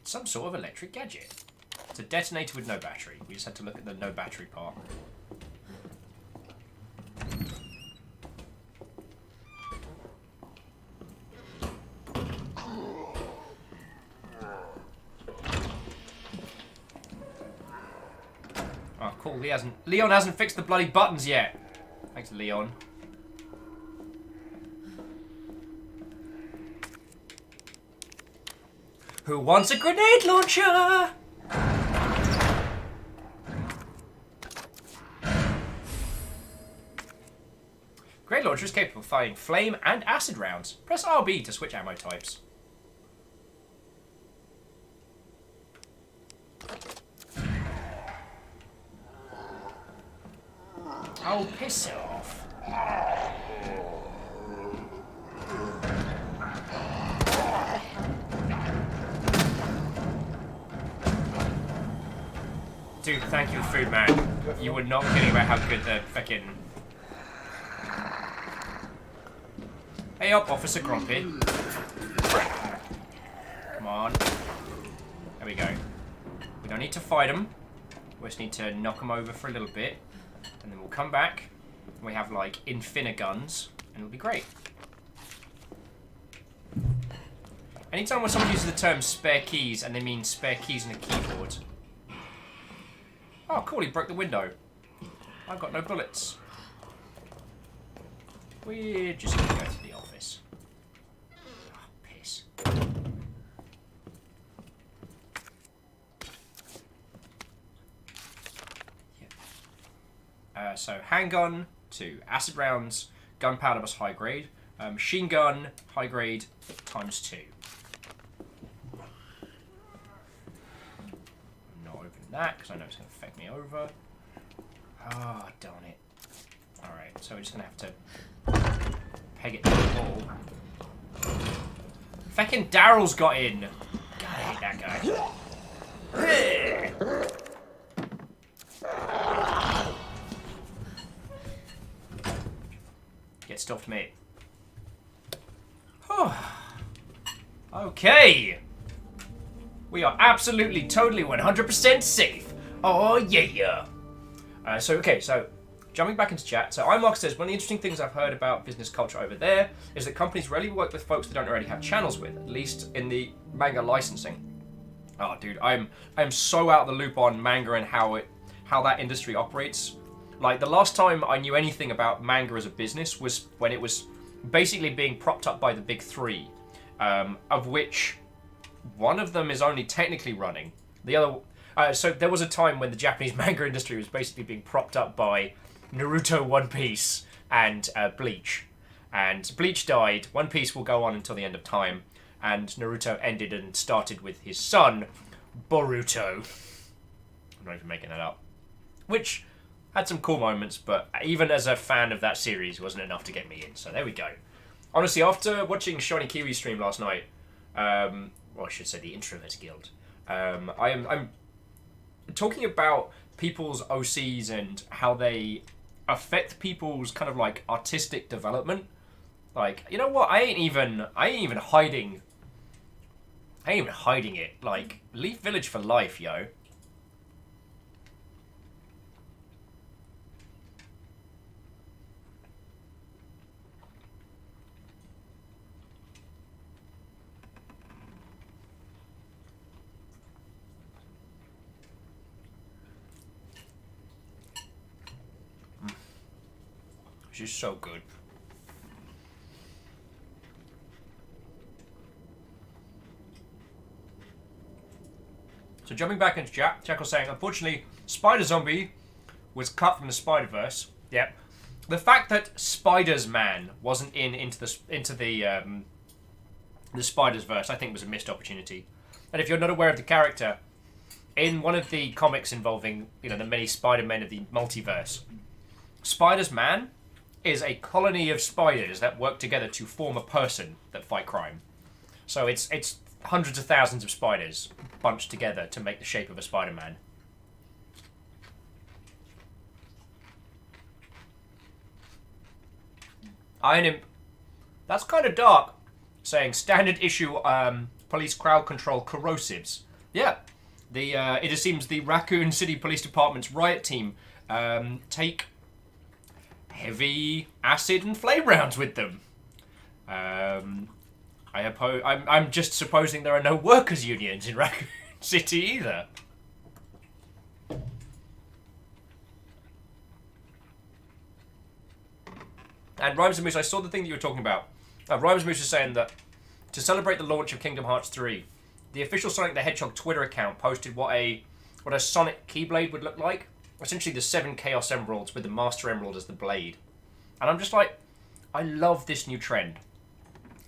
It's some sort of electric gadget. It's a detonator with no battery. We just had to look at the no battery part. Cool, Leon hasn't fixed the bloody buttons yet. Thanks, Leon. Who wants a grenade launcher? Grenade launcher is capable of firing flame and acid rounds. Press RB to switch ammo types. Oh, piss off. Dude, thank you for food, man. You were not kidding about how good the fucking... Hey up, Officer Grumpy. Come on. There we go. We don't need to fight them. We just need to knock them over for a little bit. And then we'll come back, and we have, like, Infiniguns, and it'll be great. Anytime when someone uses the term spare keys, and they mean spare keys and a keyboard. Oh, cool, he broke the window. I've got no bullets. We're just going to go to the office. Oh, piss. So handgun to acid rounds, gunpowder plus high grade, machine gun high grade ×2. I'm not opening that because I know it's going to affect me over. Ah, oh, darn it. Alright, so we're just going to have to peg it to the wall. Feckin' Daryl's got in! God, I hate that guy. Get stuffed, mate. Okay. We are absolutely, totally, 100% safe. Oh, yeah. So jumping back into chat. So iMark says, one of the interesting things I've heard about business culture over there is that companies rarely work with folks they don't already have channels with, at least in the manga licensing. Oh, dude, I'm so out of the loop on manga and how that industry operates. Like, the last time I knew anything about manga as a business was when it was basically being propped up by the big three, of which one of them is only technically running. The other... so there was a time when the Japanese manga industry was basically being propped up by Naruto, One Piece, and Bleach. And Bleach died. One Piece will go on until the end of time. and Naruto ended and started with his son, Boruto. I'm not even making that up. Which had some cool moments, but even as a fan of that series, wasn't enough to get me in. So there we go. Honestly, after watching Shiny Kiwi stream last night, well, I should say the Introverts Guild, I'm talking about people's OCs and how they affect people's kind of like artistic development. Like, you know what? I ain't even hiding it. Like, Leaf Village for life, yo. She's so good. So jumping back into Jack was saying, unfortunately, Spider Zombie was cut from the Spider-Verse. Yep. The fact that Spiders-Man wasn't into the Spiders-Verse, I think, was a missed opportunity. And if you're not aware of the character, in one of the comics involving, you know, the many Spider-Men of the multiverse, Spiders-Man is a colony of spiders that work together to form a person that fight crime. So it's hundreds of thousands of spiders bunched together to make the shape of a Spider-Man. Iron Imp. That's kind of dark. Saying standard issue police crowd control corrosives. Yeah. It just seems the Raccoon City Police Department's riot team take heavy acid and flame rounds with them. I'm just supposing there are no workers' unions in Raccoon City either. And Rhymes and Moose, I saw the thing that you were talking about. Rhymes and Moose is saying that to celebrate the launch of Kingdom Hearts 3, the official Sonic the Hedgehog Twitter account posted what a Sonic Keyblade would look like. Essentially the 7 Chaos Emeralds with the Master Emerald as the blade. And I'm just like, I love this new trend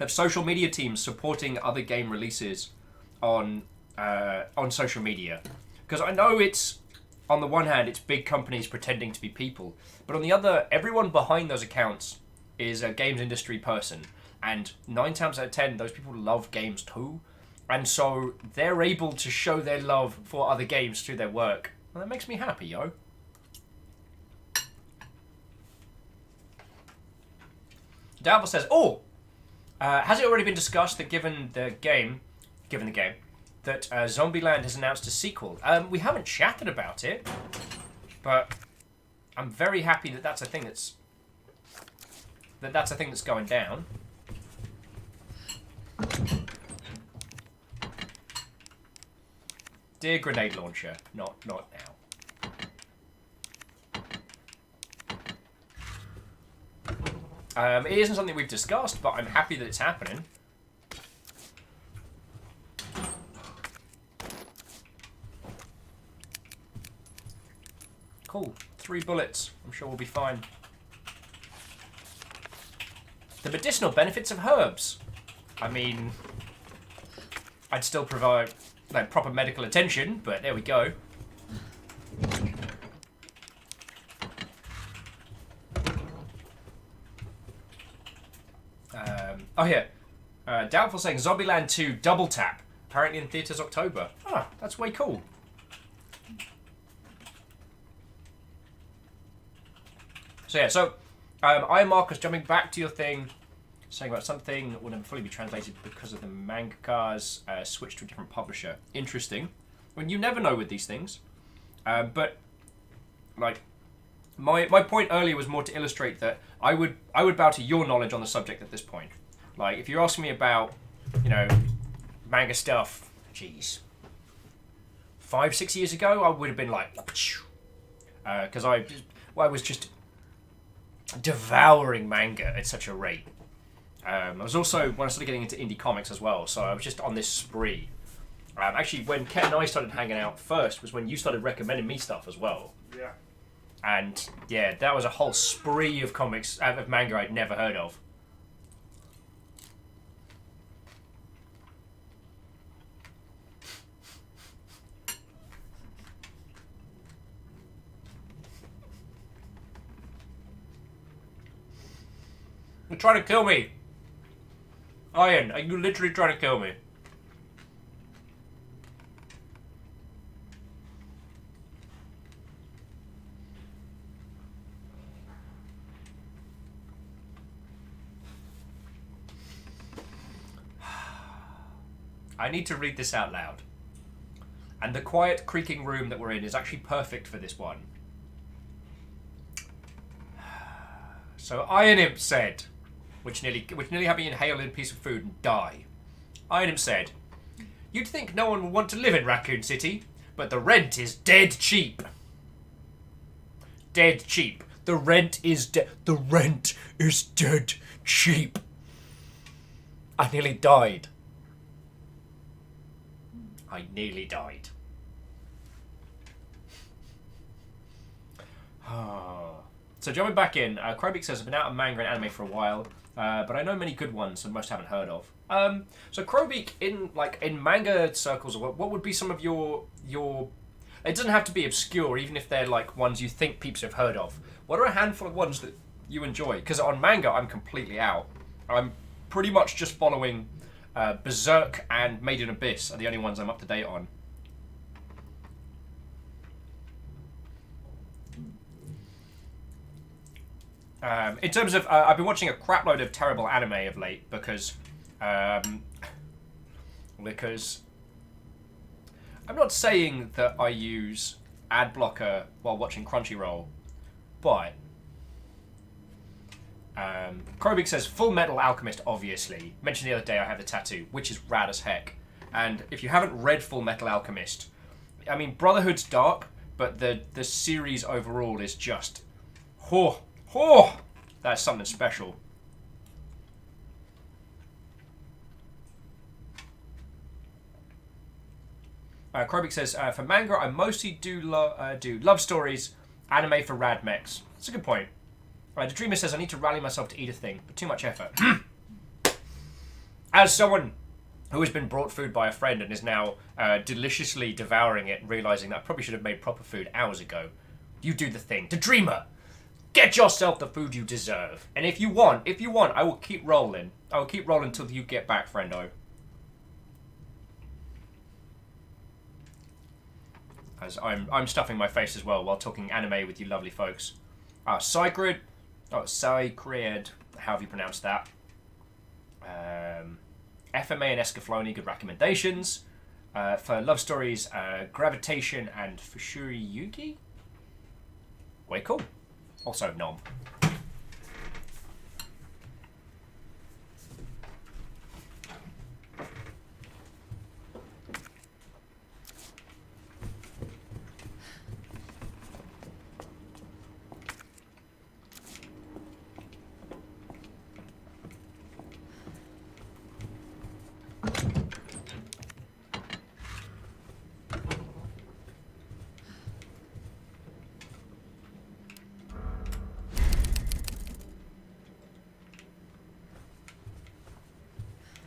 of social media teams supporting other game releases on social media. Because I know it's, on the one hand, it's big companies pretending to be people, but on the other, everyone behind those accounts is a games industry person. And 9 times out of 10, those people love games too. And so they're able to show their love for other games through their work. And that makes me happy, yo. Doubtful says, has it already been discussed that given the game, that Zombieland has announced a sequel? We haven't chatted about it, but I'm very happy that that's a thing that's going down. Dear grenade launcher, not now. It isn't something we've discussed, but I'm happy that it's happening. Cool. 3 bullets. I'm sure we'll be fine. The medicinal benefits of herbs. I mean, I'd still provide like proper medical attention, but there we go. Doubtful saying Zombieland 2 Double Tap, apparently in theaters October. Ah, that's way cool. So yeah, Iron Marcus, jumping back to your thing, saying about something will never fully be translated because of the mangaka's switch to a different publisher. Interesting. Well, you never know with these things. But like my point earlier was more to illustrate that I would bow to your knowledge on the subject at this point. Like if you're asking me about, you know, manga stuff, geez, 5-6 years ago, I would have been like, because I was just devouring manga at such a rate. I was also, when I started getting into indie comics as well, so I was just on this spree. Actually, when Ken and I started hanging out first was when you started recommending me stuff as well. Yeah. And yeah, that was a whole spree of comics, of manga I'd never heard of. You're trying to kill me. Iron, are you literally trying to kill me? I need to read this out loud. And the quiet, creaking room that we're in is actually perfect for this one. So Iron Imp said, which nearly had me inhale in a piece of food and die. Iron Imp said, "You'd think no one would want to live in Raccoon City, but the rent is dead cheap." Dead cheap. The rent is dead. The rent is dead cheap. I nearly died. I nearly died. So jumping back in, Krobik says, I've been out of manga and anime for a while, but I know many good ones and most haven't heard of. So Krobik, in manga circles, what would be some of your... It doesn't have to be obscure, even if they're like ones you think peeps have heard of. What are a handful of ones that you enjoy? Because on manga, I'm completely out. I'm pretty much just following Berserk and Made in Abyss are the only ones I'm up to date on. In terms of, I've been watching a crapload of terrible anime of late because I'm not saying that I use ad blocker while watching Crunchyroll, but Krobik says Full Metal Alchemist, obviously. Mentioned the other day I have the tattoo, which is rad as heck. And if you haven't read Full Metal Alchemist, I mean, Brotherhood's dark, but the series overall is just... that's something special. Krobik says, for manga, I mostly do love stories, anime for rad mechs. That's a good point. The Dreamer says, I need to rally myself to eat a thing, but too much effort. As someone who has been brought food by a friend and is now deliciously devouring it, realising that I probably should have made proper food hours ago, you do the thing. The Dreamer! Get yourself the food you deserve. And if you want, I will keep rolling. I will keep rolling until you get back, friendo. As I'm stuffing my face as well while talking anime with you lovely folks. Sacred, however you pronounce that. FMA and Escaflowne, good recommendations. For love stories, Gravitation and Fushuri Yugi. Way cool. Also Nom.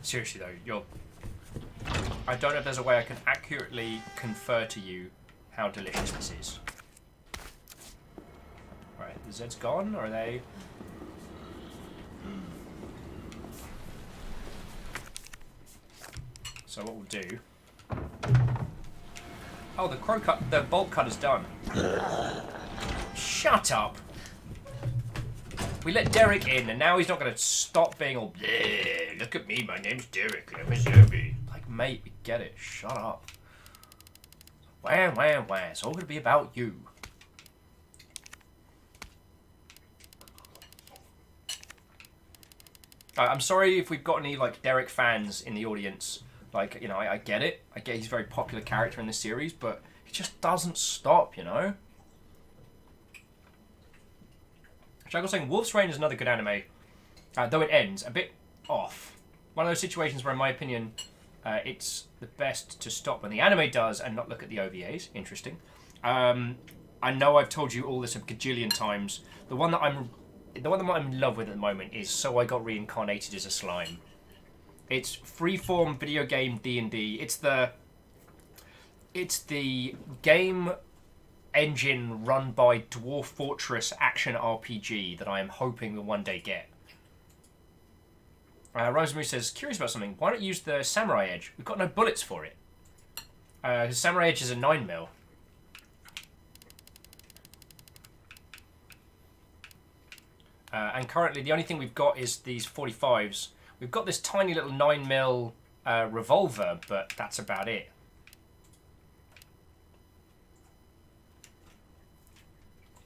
Seriously though, I don't know if there's a way I can accurately confer to you how delicious this is. Right, the Zed's gone, or are they... So what we'll do... Oh, the bolt cut is done. Shut up! We let Derek in, and now he's not going to stop being all, look at me, my name's Derek, I'm a zombie. Like, mate, we get it, shut up. Wah, wah, wah, it's all going to be about you. I'm sorry if we've got any, like, Derek fans in the audience. Like, you know, I get it. I get he's a very popular character in this series, but he just doesn't stop, you know? Jack was saying Wolf's Rain is another good anime, though it ends a bit off. One of those situations where, in my opinion, it's the best to stop when the anime does and not look at the OVAs. Interesting. I know I've told you all this a gajillion times. The one that I'm in love with at the moment is So I Got Reincarnated as a Slime. It's freeform video game D&D. It's the game engine run by Dwarf Fortress action RPG that I am hoping to one day get. Rosemary says, curious about something. Why not use the Samurai Edge? We've got no bullets for it. Samurai Edge is a 9mm. And currently the only thing we've got is these 45s. We've got this tiny little 9mm revolver, but that's about it.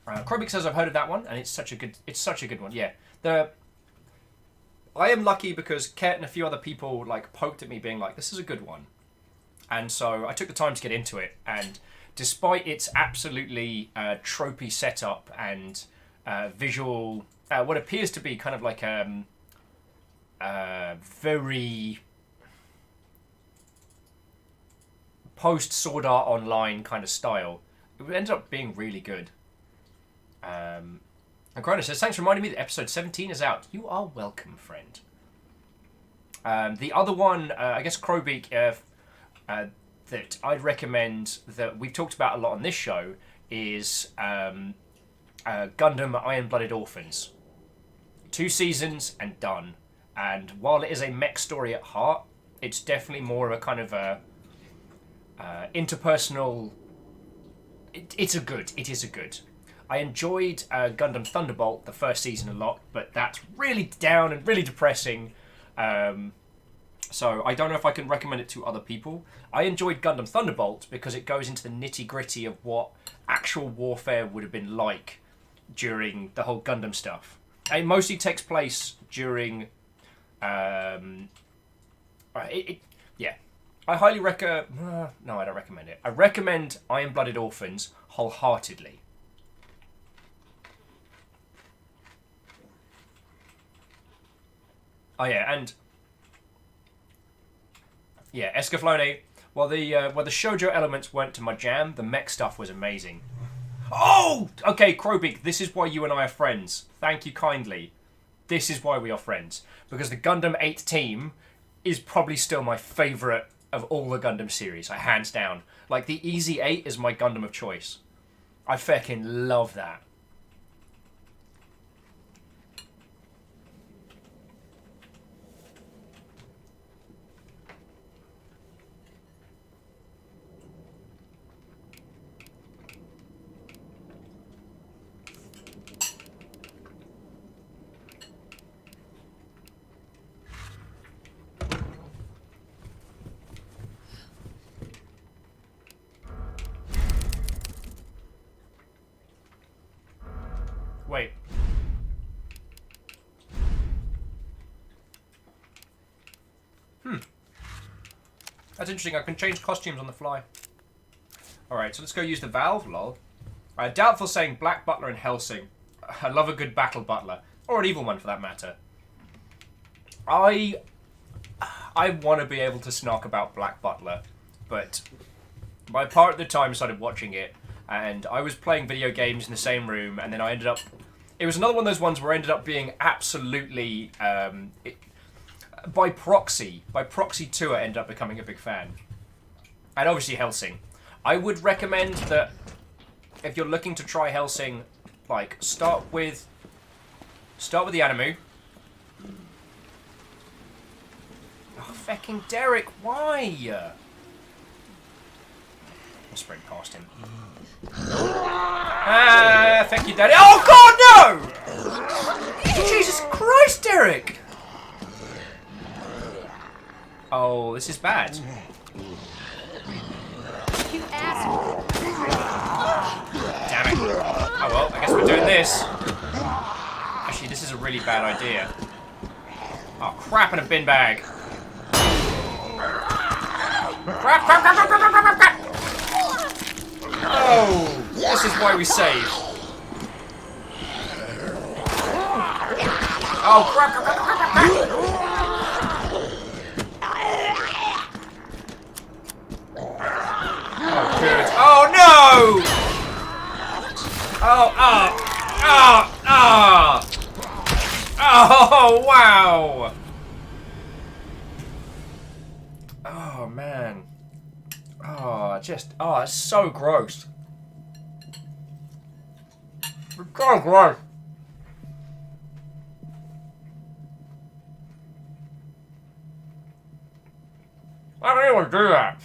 Krobik says I've heard of that one, and it's such a good one. Yeah, I am lucky because Ket and a few other people like poked at me, being like, "This is a good one," and so I took the time to get into it. And despite its absolutely tropey setup and visual, what appears to be kind of like very post Sword Art Online kind of style, it ended up being really good. And Cronus says, thanks for reminding me that episode 17 is out. You are welcome, friend. The other one, I guess Krobik, that I'd recommend that we've talked about a lot on this show is Gundam Iron-Blooded Orphans. 2 seasons and done. And while it is a mech story at heart, it's definitely more of a kind of a interpersonal... It is a good. I enjoyed Gundam Thunderbolt, the first season, a lot, but that's really down and really depressing. So I don't know if I can recommend it to other people. I enjoyed Gundam Thunderbolt because it goes into the nitty-gritty of what actual warfare would have been like during the whole Gundam stuff. It mostly takes place during... yeah. I highly recommend... no, I don't recommend it. I recommend Iron-Blooded Orphans wholeheartedly. Oh yeah, and yeah, Escaflowne. Well, the shoujo elements weren't to my jam. The mech stuff was amazing. Oh, okay, Krobik. This is why you and I are friends. Thank you kindly. This is why we are friends, because the Gundam 8 team is probably still my favourite of all the Gundam series. Hands down. Like the Easy 8 is my Gundam of choice. I fucking love that. Wait. That's interesting. I can change costumes on the fly. Alright, so let's go use the valve, lol. Doubtful saying Black Butler and Helsing. I love a good battle butler. Or an evil one, for that matter. I want to be able to snark about Black Butler, but my part at the time started watching it, and I was playing video games in the same room, and then I ended up... It was another one of those ones where I ended up being absolutely... by proxy too, I ended up becoming a big fan. And obviously Helsing. I would recommend that if you're looking to try Helsing, like, start with the Animu. Oh, fucking Derek, why? I'll sprint past him. Ah, thank you, Daddy. Oh, God, no! Jesus Christ, Derek! Oh, this is bad. You asshole! Damn it. Oh, well, I guess we're doing this. Actually, this is a really bad idea. Oh, crap in a bin bag. Crap, crap, crap, crap, crap, crap, crap. Oh, this is why we save. Oh, crap, crap, crap, crap, crap, crap. Oh, good. Oh, no! Oh, wow! Oh, man. Oh, it's so gross. It's so gross. Why would anyone do that?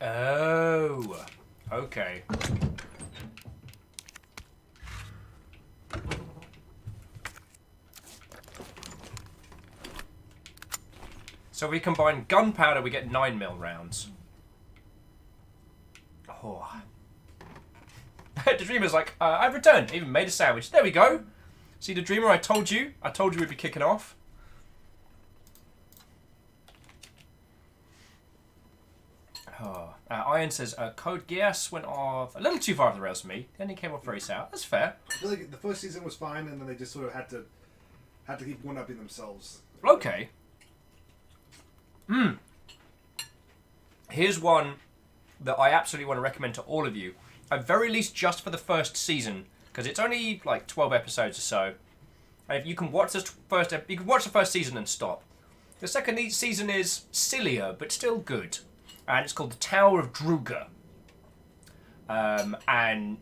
Oh, okay. So we combine gunpowder, we get 9mm rounds. Oh. The Dreamer's like, I've returned, even made a sandwich. There we go. See the Dreamer, I told you we'd be kicking off. Oh. Iron says, Code Geass went off a little too far off the rails for me. Then he came off very sour. That's fair. I feel like the first season was fine, and then they just sort of had to keep one-upping themselves. Okay. Here's one that I absolutely want to recommend to all of you. At very least just for the first season, because it's only like 12 episodes or so. And if you can watch you can watch the first season and stop. The second season is sillier, but still good. And it's called The Tower of Druga. And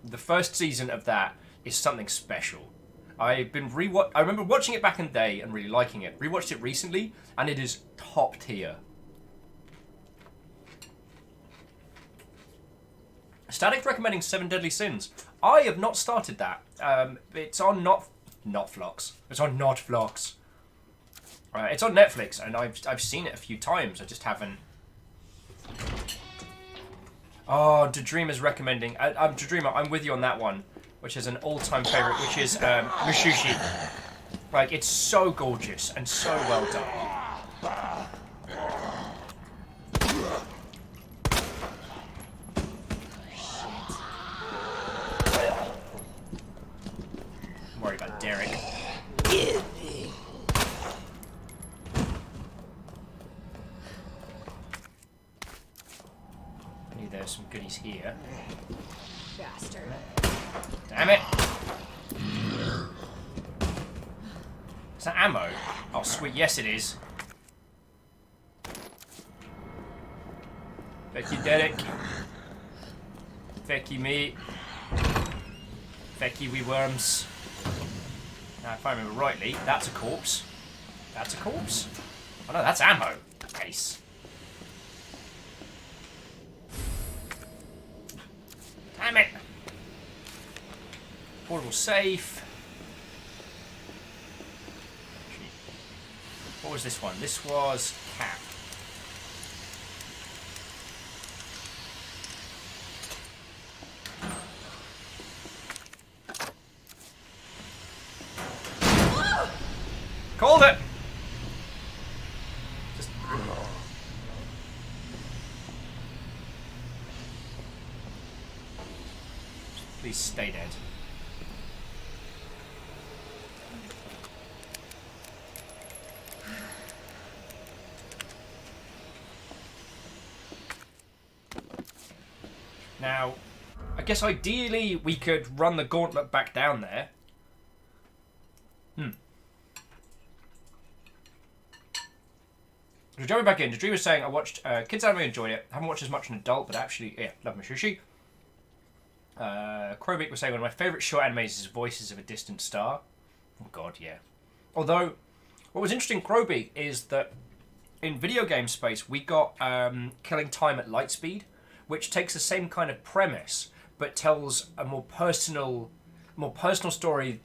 the first season of that is something special. I remember watching it back in the day and really liking it. Rewatched it recently, and it is top tier. Static recommending 7 Deadly Sins. I have not started that. It's on Notflix. It's on Notflix. It's on Netflix, and I've seen it a few times. I just haven't. Oh, Dreamer's recommending. Dreamer, I'm with you on that one, which is an all-time favorite, which is Mushushi. Like, it's so gorgeous and so well done. Don't worry about Derek. There's some goodies here. Bastard. Damn it! Is that ammo? Oh, sweet. Yes, it is. Thank you, Derek. Thank you, mate. Thank you, wee worms. Now, if I remember rightly, that's a corpse. That's a corpse? Oh no, that's ammo. Case. Damn it! Portable safe. What was this one? This was Cap. Called it! Just... Please stay dead. Now, I guess ideally we could run the gauntlet back down there. So jumping back in, Dream was saying I watched kids anime, enjoyed it. Haven't watched as much an adult, but actually, yeah, love Mushushi. Krobik was saying one of my favourite short animes is Voices of a Distant Star. Oh god, yeah. Although, what was interesting, Krobik, is that in video game space we got Killing Time at Light Speed, which takes the same kind of premise, but tells a more personal story.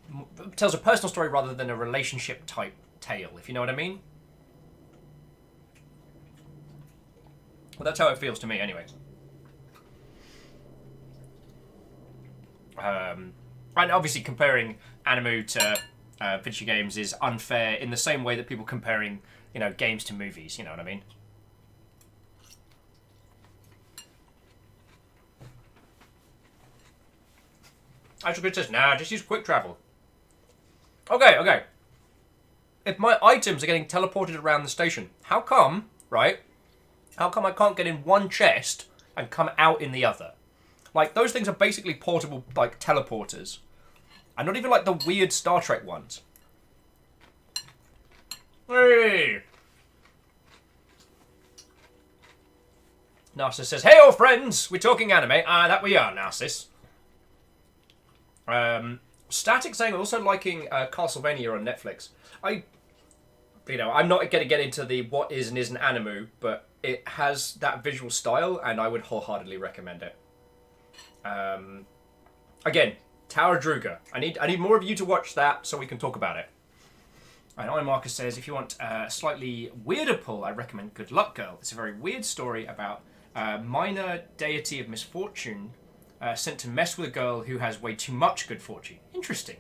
Tells a personal story rather than a relationship type tale, if you know what I mean. Well, that's how it feels to me, anyway. And obviously comparing anime to video games is unfair in the same way that people comparing, games to movies, you know what I mean? Actual Good says, nah, just use quick travel. Okay. if my items are getting teleported around the station, how come, right? How come I can't get in one chest and come out in the other? Like, those things are basically portable, like, teleporters. And not even, like, the weird Star Trek ones. Hey! Narcissus says, hey, old friends! We're talking anime. Ah, that we are, Narcissus. Static saying also liking Castlevania on Netflix. I'm not going to get into the what is and isn't anime, but it has that visual style, and I would wholeheartedly recommend it. Again, Tower Druga. I need more of you to watch that so we can talk about it. And I Marcus says, if you want a slightly weirder pull, I recommend Good Luck Girl. It's a very weird story about a minor deity of misfortune sent to mess with a girl who has way too much good fortune. Interesting.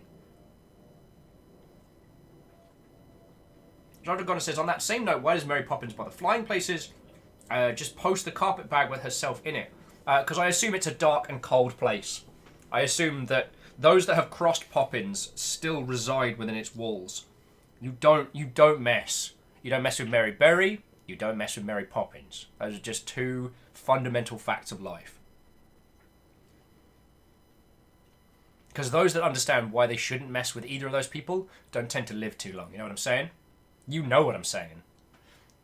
Jardagona says, on that same note, why does Mary Poppins bother flying places? Just post the carpet bag with herself in it. Because I assume it's a dark and cold place. I assume that those that have crossed Poppins still reside within its walls. You don't mess. You don't mess with Mary Berry. You don't mess with Mary Poppins. Those are just two fundamental facts of life. Because those that understand why they shouldn't mess with either of those people don't tend to live too long. You know what I'm saying? You know what I'm saying.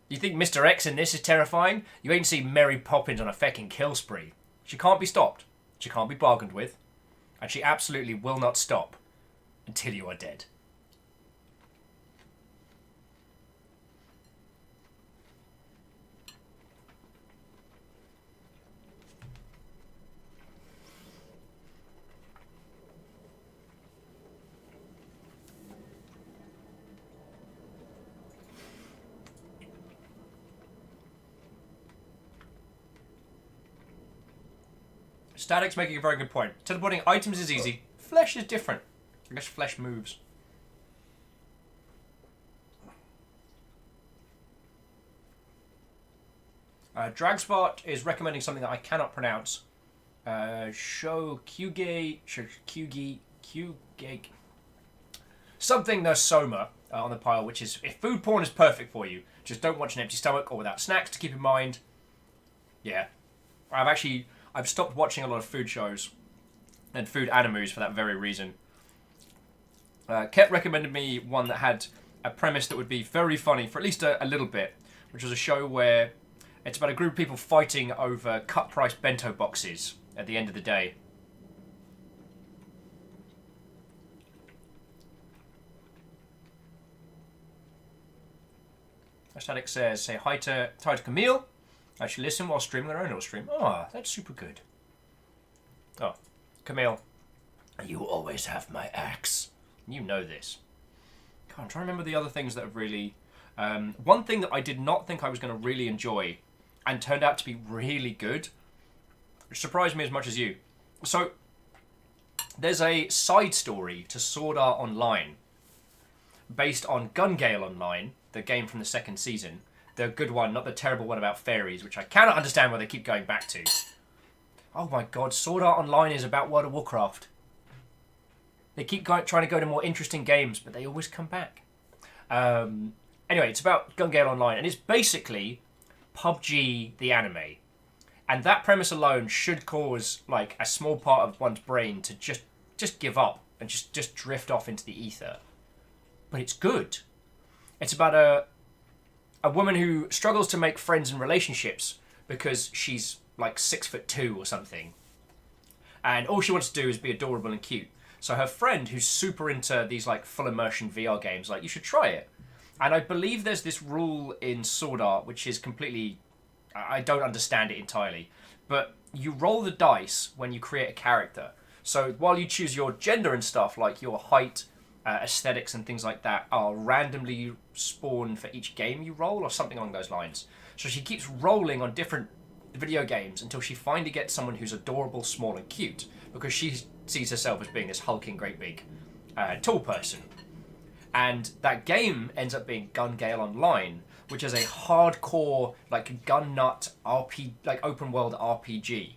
You think Mr. X in this is terrifying? You ain't seen Mary Poppins on a fecking kill spree. She can't be stopped. She can't be bargained with. And she absolutely will not stop until you are dead. Static's making a very good point. Teleporting items is easy. Flesh is different. I guess flesh moves. Dragspot is recommending something that I cannot pronounce. Kyuge. Something there's Soma on the pile, which is, if food porn is perfect for you, just don't watch an empty stomach or without snacks to keep in mind. Yeah. I've stopped watching a lot of food shows and food animes for that very reason. Ket recommended me one that had a premise that would be very funny for at least a little bit, which was a show where it's about a group of people fighting over cut-price bento boxes at the end of the day. Static says, say hi to Camille. I should listen while streaming their own stream. Oh, that's super good. Oh, Camille, you always have my axe. You know this. God, I'm trying to remember the other things that have really... one thing that I did not think I was going to really enjoy and turned out to be really good, which surprised me as much as you. So, there's a side story to Sword Art Online based on Gun Gale Online, the game from the second season. The good one, not the terrible one about fairies, which I cannot understand why they keep going back to. Oh my god, Sword Art Online is about World of Warcraft. They keep trying to go to more interesting games, but they always come back. Anyway, it's about Gun Gale Online, and it's basically PUBG the anime. And that premise alone should cause like a small part of one's brain to just give up and just drift off into the ether. But it's good. It's about a woman who struggles to make friends and relationships because she's like 6'2" or something. And all she wants to do is be adorable and cute. So her friend, who's super into these like full immersion VR games, like, you should try it. And I believe there's this rule in Sword Art, which is completely... I don't understand it entirely. But you roll the dice when you create a character. So while you choose your gender and stuff, like your height, aesthetics and things like that, are randomly spawned for each game you roll, or something along those lines. So she keeps rolling on different video games until she finally gets someone who's adorable, small and cute, because she sees herself as being this hulking, great big, tall person. And that game ends up being Gun Gale Online, which is a hardcore, like, gun nut RP, like open world RPG,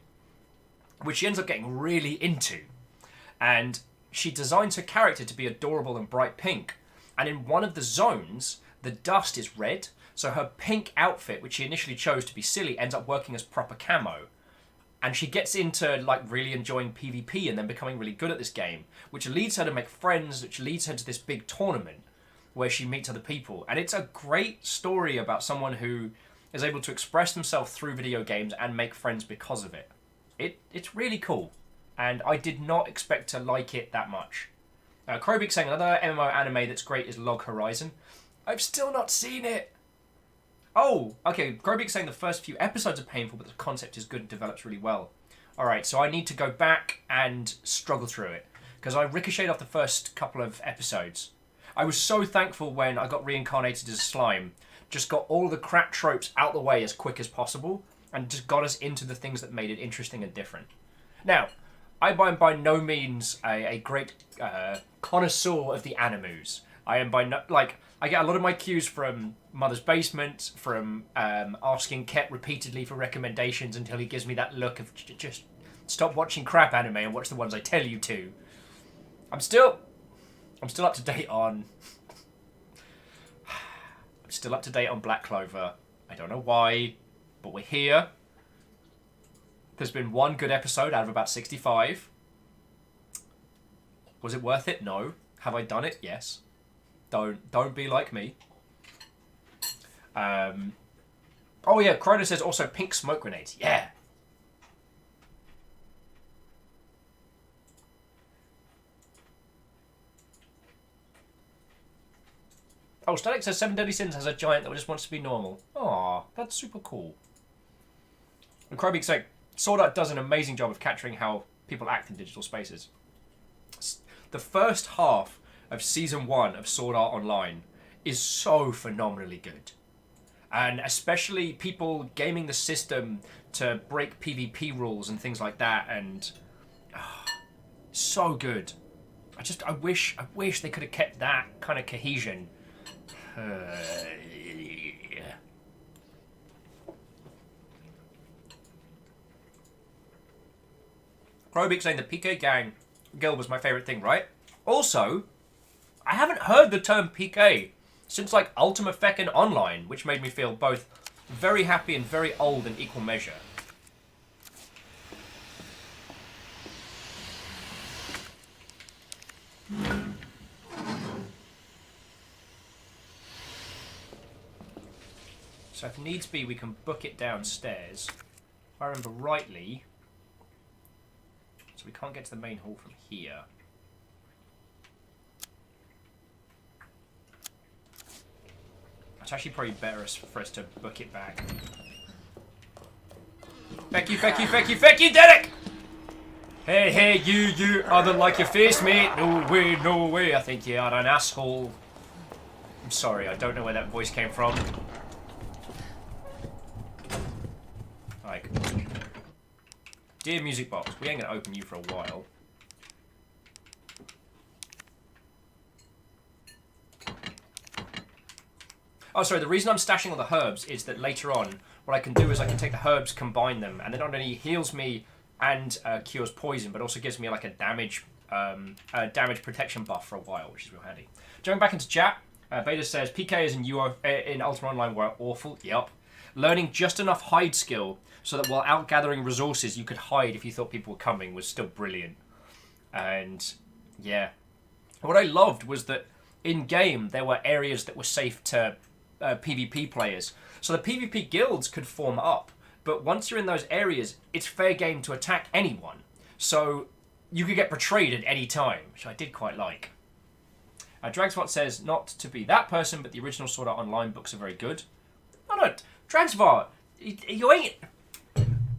which she ends up getting really into. And she designs her character to be adorable and bright pink, And in one of the zones, the dust is red, so her pink outfit, which she initially chose to be silly, ends up working as proper camo. And she gets into like really enjoying PvP and then becoming really good at this game, which leads her to make friends, which leads her to this big tournament where she meets other people. And it's a great story about someone who is able to express themselves through video games and make friends because of it. It's really cool, and I did not expect to like it that much. Krobik saying another MMO anime that's great is Log Horizon. I've still not seen it. Oh, okay. Krobik saying the first few episodes are painful, but the concept is good and develops really well. Alright, so I need to go back and struggle through it, because I ricocheted off the first couple of episodes. I was so thankful when I got reincarnated as a slime, just got all the crap tropes out the way as quick as possible, and just got us into the things that made it interesting and different. Now, I am by no means a great connoisseur of the animus. I am by no... Like, I get a lot of my cues from Mother's Basement, from asking Ket repeatedly for recommendations until he gives me that look of just stop watching crap anime and watch the ones I tell you to. I'm still up to date on... I'm still up to date on Black Clover. I don't know why, but we're here. There's been one good episode out of about 65. Was it worth it? No. Have I done it? Yes. Don't be like me. Oh yeah, Chrono says also pink smoke grenades. Yeah. Oh, Static says 7 Deadly Sins has a giant that just wants to be normal. Aw, that's super cool. And Krobik's like, Sword Art does an amazing job of capturing how people act in digital spaces. The first half of Season 1 of Sword Art Online is so phenomenally good. And especially people gaming the system to break PvP rules and things like that, and... so good. I wish they could have kept that kind of cohesion. Krobik saying the PK gang guild was my favourite thing, right? Also, I haven't heard the term PK since like Ultima Feckin' Online, which made me feel both very happy and very old in equal measure. So if needs be, we can book it downstairs. If I remember rightly... So we can't get to the main hall from here. It's actually probably better for us to book it back. Feck you, Derek! Hey, you, I don't like your face, mate. No way, I think you are an asshole. I'm sorry, I don't know where that voice came from. Like, dear music box, we ain't gonna open you for a while. Oh, sorry, the reason I'm stashing all the herbs is that later on, what I can do is I can take the herbs, combine them, and it not only heals me and cures poison, but also gives me like a damage protection buff for a while, which is real handy. Jumping back into chat, Beta says, PKs in Ultima Online were awful. Yup. Learning just enough hide skill so that while out gathering resources, you could hide if you thought people were coming was still brilliant. And yeah, what I loved was that in game there were areas that were safe to PvP players, so the PvP guilds could form up. But once you're in those areas, it's fair game to attack anyone. So you could get betrayed at any time, which I did quite like. Dragspot says, not to be that person, but the original Sword Art Online books are very good. No, Dragsvar, you ain't...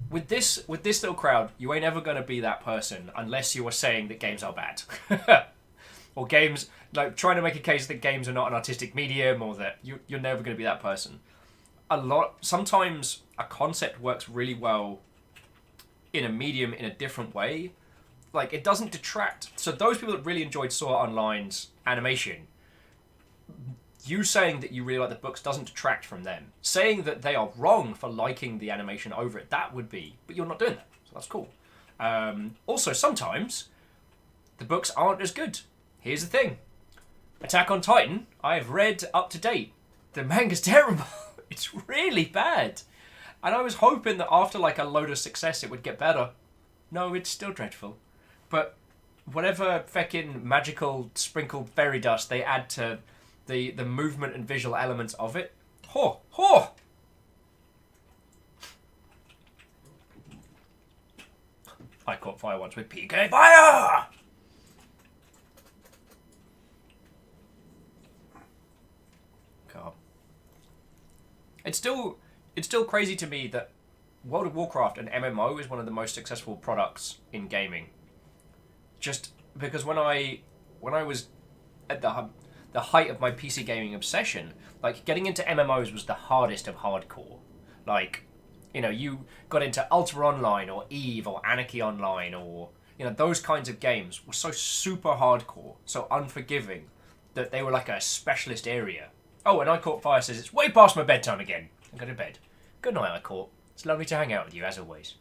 With this little crowd, you ain't ever going to be that person unless you are saying that games are bad. Or games, like trying to make a case that games are not an artistic medium, or that you're never going to be that person. Sometimes a concept works really well in a medium in a different way. Like, it doesn't detract. So those people that really enjoyed Sword Art Online's animation, you saying that you really like the books doesn't detract from them. Saying that they are wrong for liking the animation over it, that would be, but you're not doing that, so that's cool. Also, sometimes the books aren't as good. Here's the thing. Attack on Titan, I've read up to date. The manga's terrible. It's really bad. And I was hoping that after like a load of success it would get better. No, it's still dreadful. But whatever feckin' magical sprinkled fairy dust they add to the movement and visual elements of it. Ho! Ho! I caught fire once with PK Fire! God. It's still crazy to me that World of Warcraft, an MMO, is one of the most successful products in gaming. Just because when I was at the height of my PC gaming obsession, like getting into MMOs was the hardest of hardcore. Like, you know, you got into Ultra Online or EVE or Anarchy Online or, you know, those kinds of games were so super hardcore, so unforgiving, that they were like a specialist area. Oh, and I Caught Fire says, it's way past my bedtime again. I go to bed. Good night, I Caught. It's lovely to hang out with you, as always.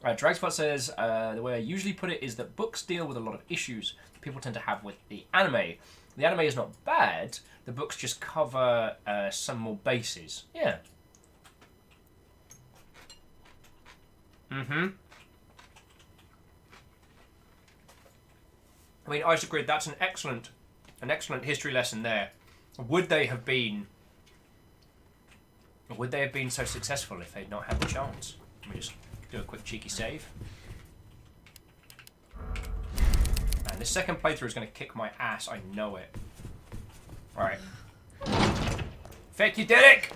Dragspot says, the way I usually put it is that books deal with a lot of issues people tend to have with the anime. The anime is not bad, the books just cover some more bases. Yeah. Mm-hmm. I mean, I agree, that's an excellent history lesson there. Would they have been so successful if they'd not had the chance? Let me just do a quick cheeky save. And this second playthrough is going to kick my ass, I know it. Alright. Feck you, Derek!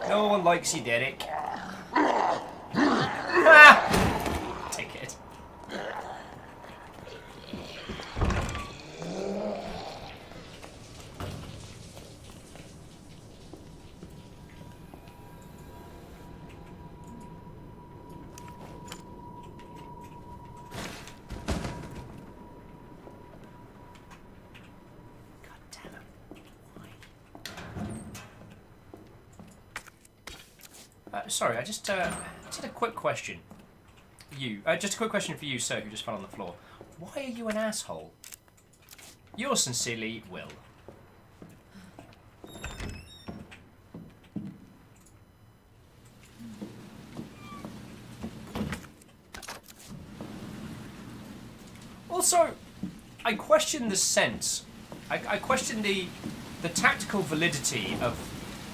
No one likes you, Derek. Ah! Take it. Sorry, I just had a quick question. Just a quick question for you, sir, who just fell on the floor. Why are you an asshole? Yours sincerely, Will. Also, I question the sense. I question the tactical validity of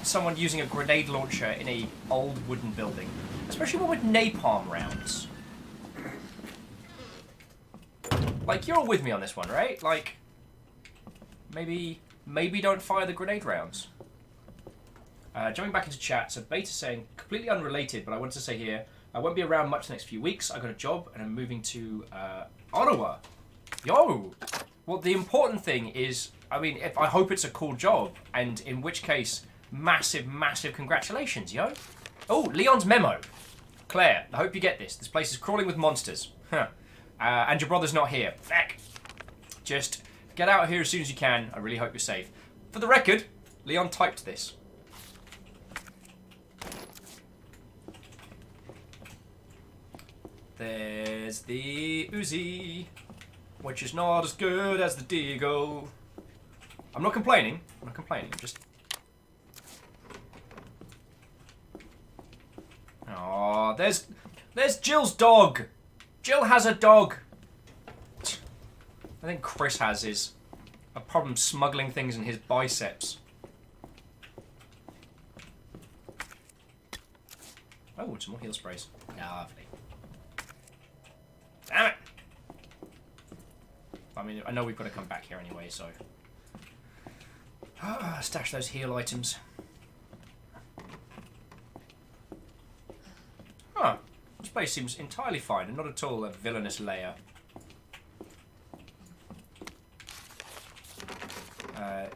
someone using a grenade launcher in a old wooden building, especially one with napalm rounds. Like, you're all with me on this one, right? Like, maybe don't fire the grenade rounds. Jumping back into chat, so Beta saying, completely unrelated, but I wanted to say here, I won't be around much the next few weeks. I got a job and I'm moving to Ottawa. Yo! Well, the important thing is, I mean, I hope it's a cool job, and in which case, massive, massive congratulations, yo. Oh, Leon's memo. Claire, I hope you get this. This place is crawling with monsters. Huh. And your brother's not here. Feck. Just get out of here as soon as you can. I really hope you're safe. For the record, Leon typed this. There's the Uzi, which is not as good as the Deagle. I'm not complaining. I'm just... Aw, there's Jill's dog. Jill has a dog. I think Chris has a problem smuggling things in his biceps. Oh, some more heal sprays. Lovely. Damn it! I mean, I know we've got to come back here anyway, so... stash those heal items. Huh. This place seems entirely fine and not at all a villainous lair.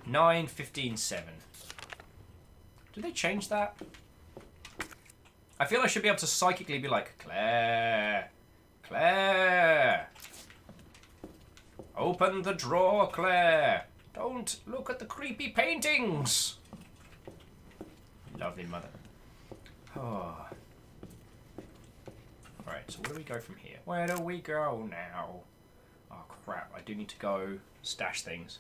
9, 15, 7. Did they change that? I feel I should be able to psychically be like, Claire, Claire, open the drawer, Claire. Don't look at the creepy paintings. Lovely mother. Oh. Alright, so where do we go from here? Where do we go now? Oh, crap. I do need to go stash things.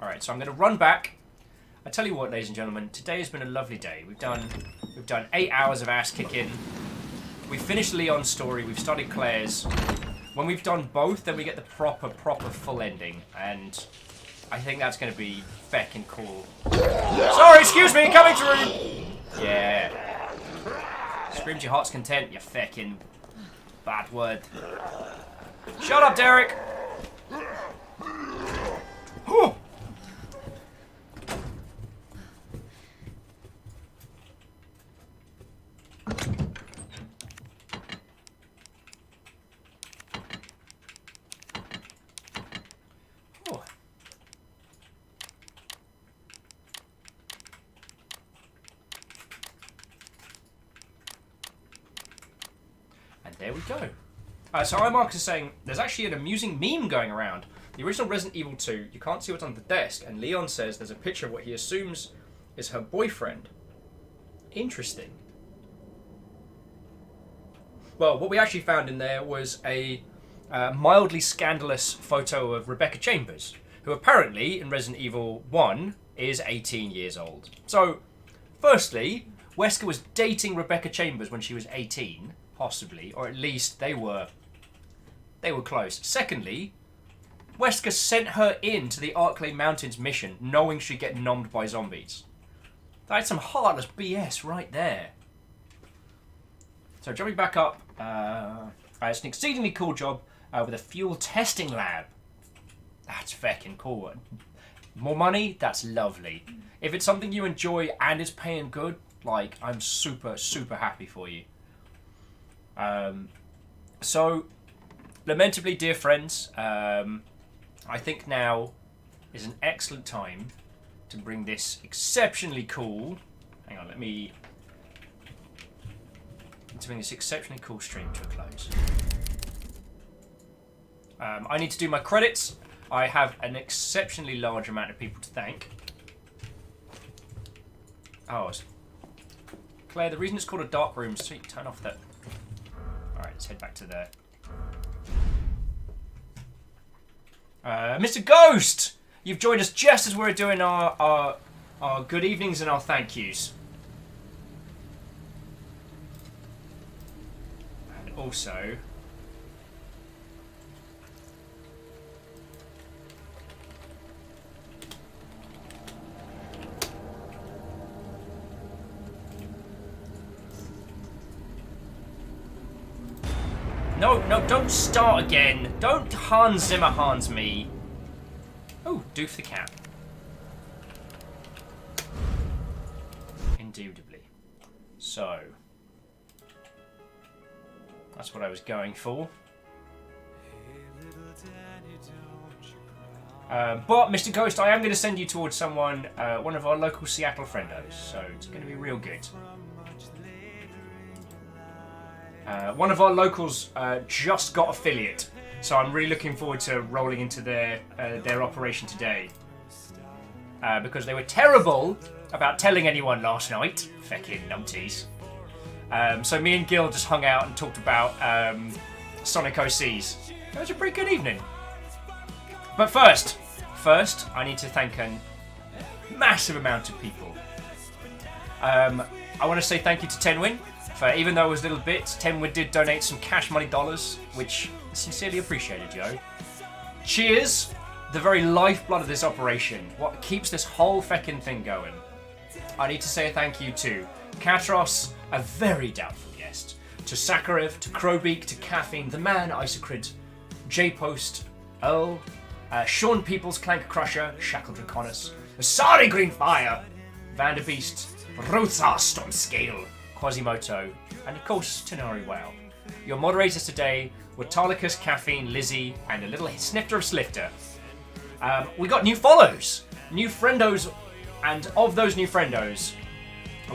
Alright, so I'm going to run back. I tell you what, ladies and gentlemen, today has been a lovely day. We've done 8 hours of ass kicking. We've finished Leon's story. We've started Claire's. When we've done both, then we get the proper full ending. And I think that's going to be feckin' cool. Sorry, excuse me, coming through! Yeah. Screams your heart's content, you feckin' bad word. Shut up, Derek! Whew. There we go. So iMarcus is saying, there's actually an amusing meme going around. The original Resident Evil 2, you can't see what's on the desk, and Leon says there's a picture of what he assumes is her boyfriend. Interesting. Well, what we actually found in there was a mildly scandalous photo of Rebecca Chambers, who apparently, in Resident Evil 1, is 18 years old. So, firstly, Wesker was dating Rebecca Chambers when she was 18, possibly, or at least they were close. Secondly, Wesker sent her into the Arklay Mountains mission knowing she'd get nommed by zombies. That's some heartless BS right there. So jumping back up, it's an exceedingly cool job with a fuel testing lab. That's feckin' cool. More money? That's lovely. If it's something you enjoy and it's paying good, like, I'm super happy for you. So, lamentably, dear friends, I think now is an excellent time to bring this exceptionally cool... Hang on, to bring this exceptionally cool stream to a close. I need to do my credits. I have an exceptionally large amount of people to thank. Oh, Claire, the reason it's called a dark room, sweet, turn off that. Alright, let's head back to there. Mr. Ghost! You've joined us just as we're doing our good evenings and our thank yous. And also... No, don't start again. Don't Hans Zimmer Hans me. Oh, Doof the cat. Indubitably. So. That's what I was going for. But, Mr. Ghost, I am going to send you towards someone, one of our local Seattle friendos. So, it's going to be real good. One of our locals just got affiliate, so I'm really looking forward to rolling into their operation today. Because they were terrible about telling anyone last night. Feckin' numpties. So me and Gil just hung out and talked about Sonic OCs. It was a pretty good evening. But first, I need to thank a massive amount of people. I want to say thank you to Tenwin. Even though it was little bits, Tenwood did donate some cash money dollars, which is sincerely appreciated, Joe. Cheers, the very lifeblood of this operation, what keeps this whole feckin' thing going. I need to say a thank you to Katros, a very doubtful guest, to Sakharev, to Crowbeak, to Caffeine, the Man, Isocrid, J-Post, Earl, Sean Peoples, Clank Crusher, Shackled Draconis, Asari Greenfire, Vanderbeast, Ruthar Storm Scale, Quasimoto, and of course, Tenori Wow. Your moderators today were Tarlicus, Caffeine, Lizzie, and a little snifter of Slifter. We got new follows, new friendos, and of those new friendos,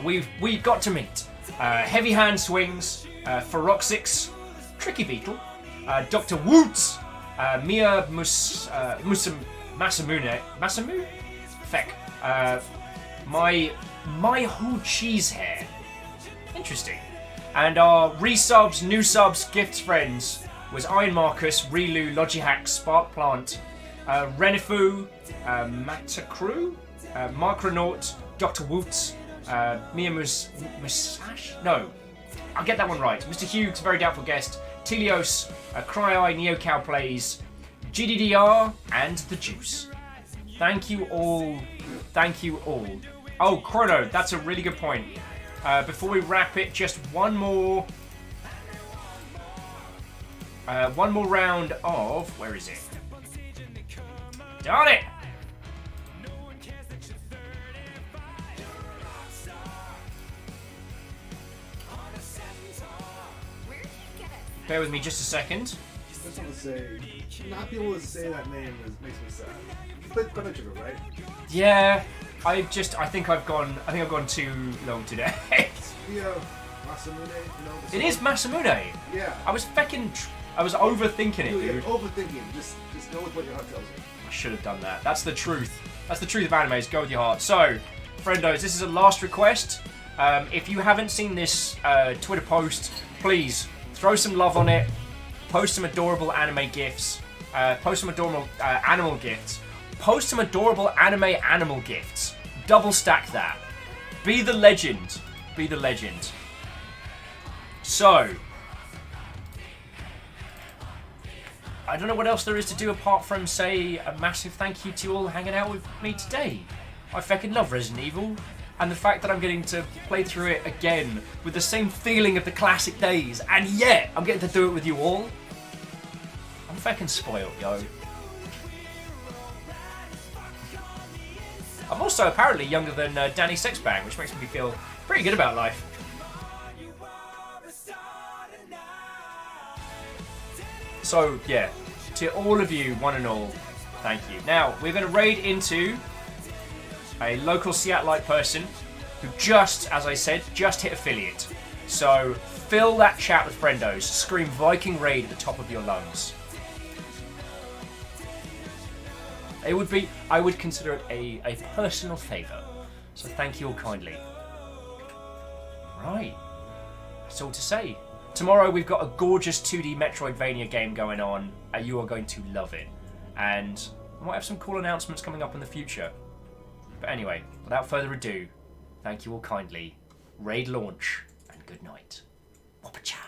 we've got to meet Heavy Hand Swings, Feroxix, Tricky Beetle, Dr. Woots, Mia Masamune, Feck, my whole cheese hair. Interesting. And our resubs, new subs, gifts friends was Iron Marcus, Relu, Logihack, Spark Plant, Renifu, Matacrew, Markronaut, Dr. Woots, Mia Musash? No, I'll get that one right. Mr. Hughes, very doubtful guest, Telios, Cry-Eye, Neocal Plays, GDDR, and The Juice. Thank you all. Thank you all. Oh, Chrono, that's a really good point. Before we wrap it, just one more round of... Where is it? Darn it! Bear with me just a second. I just want to say, not being able to say that name makes me sad. You played Chrono Trigger, right? Yeah, I think I've gone too long today. Yeah, Masamune, you know. It is Masamune. Yeah. I was overthinking it, dude. You're overthinking. Just go with what your heart tells you. I should have done that. That's the truth. That's the truth of animes. Go with your heart. So, friendos, this is a last request. If you haven't seen this Twitter post, please throw some love on it. Post some adorable anime gifs. Post some adorable animal gifts. Post some adorable anime animal gifts. Double stack that. Be the legend. Be the legend. So, I don't know what else there is to do apart from say a massive thank you to you all hanging out with me today. I fucking love Resident Evil, and the fact that I'm getting to play through it again with the same feeling of the classic days, and yet I'm getting to do it with you all. I'm fucking spoiled, yo. I'm also apparently younger than Danny Sexbang, which makes me feel pretty good about life. So, yeah, to all of you, one and all, thank you. Now, we're going to raid into a local Seattlite person who just, as I said, just hit affiliate. So, fill that chat with friendos. Scream Viking Raid at the top of your lungs. It would be, I would consider it a personal favour. So thank you all kindly. Right. That's all to say. Tomorrow we've got a gorgeous 2D Metroidvania game going on. You are going to love it. And I might have some cool announcements coming up in the future. But anyway, without further ado, thank you all kindly. Raid launch, and good night. Wappa-cha.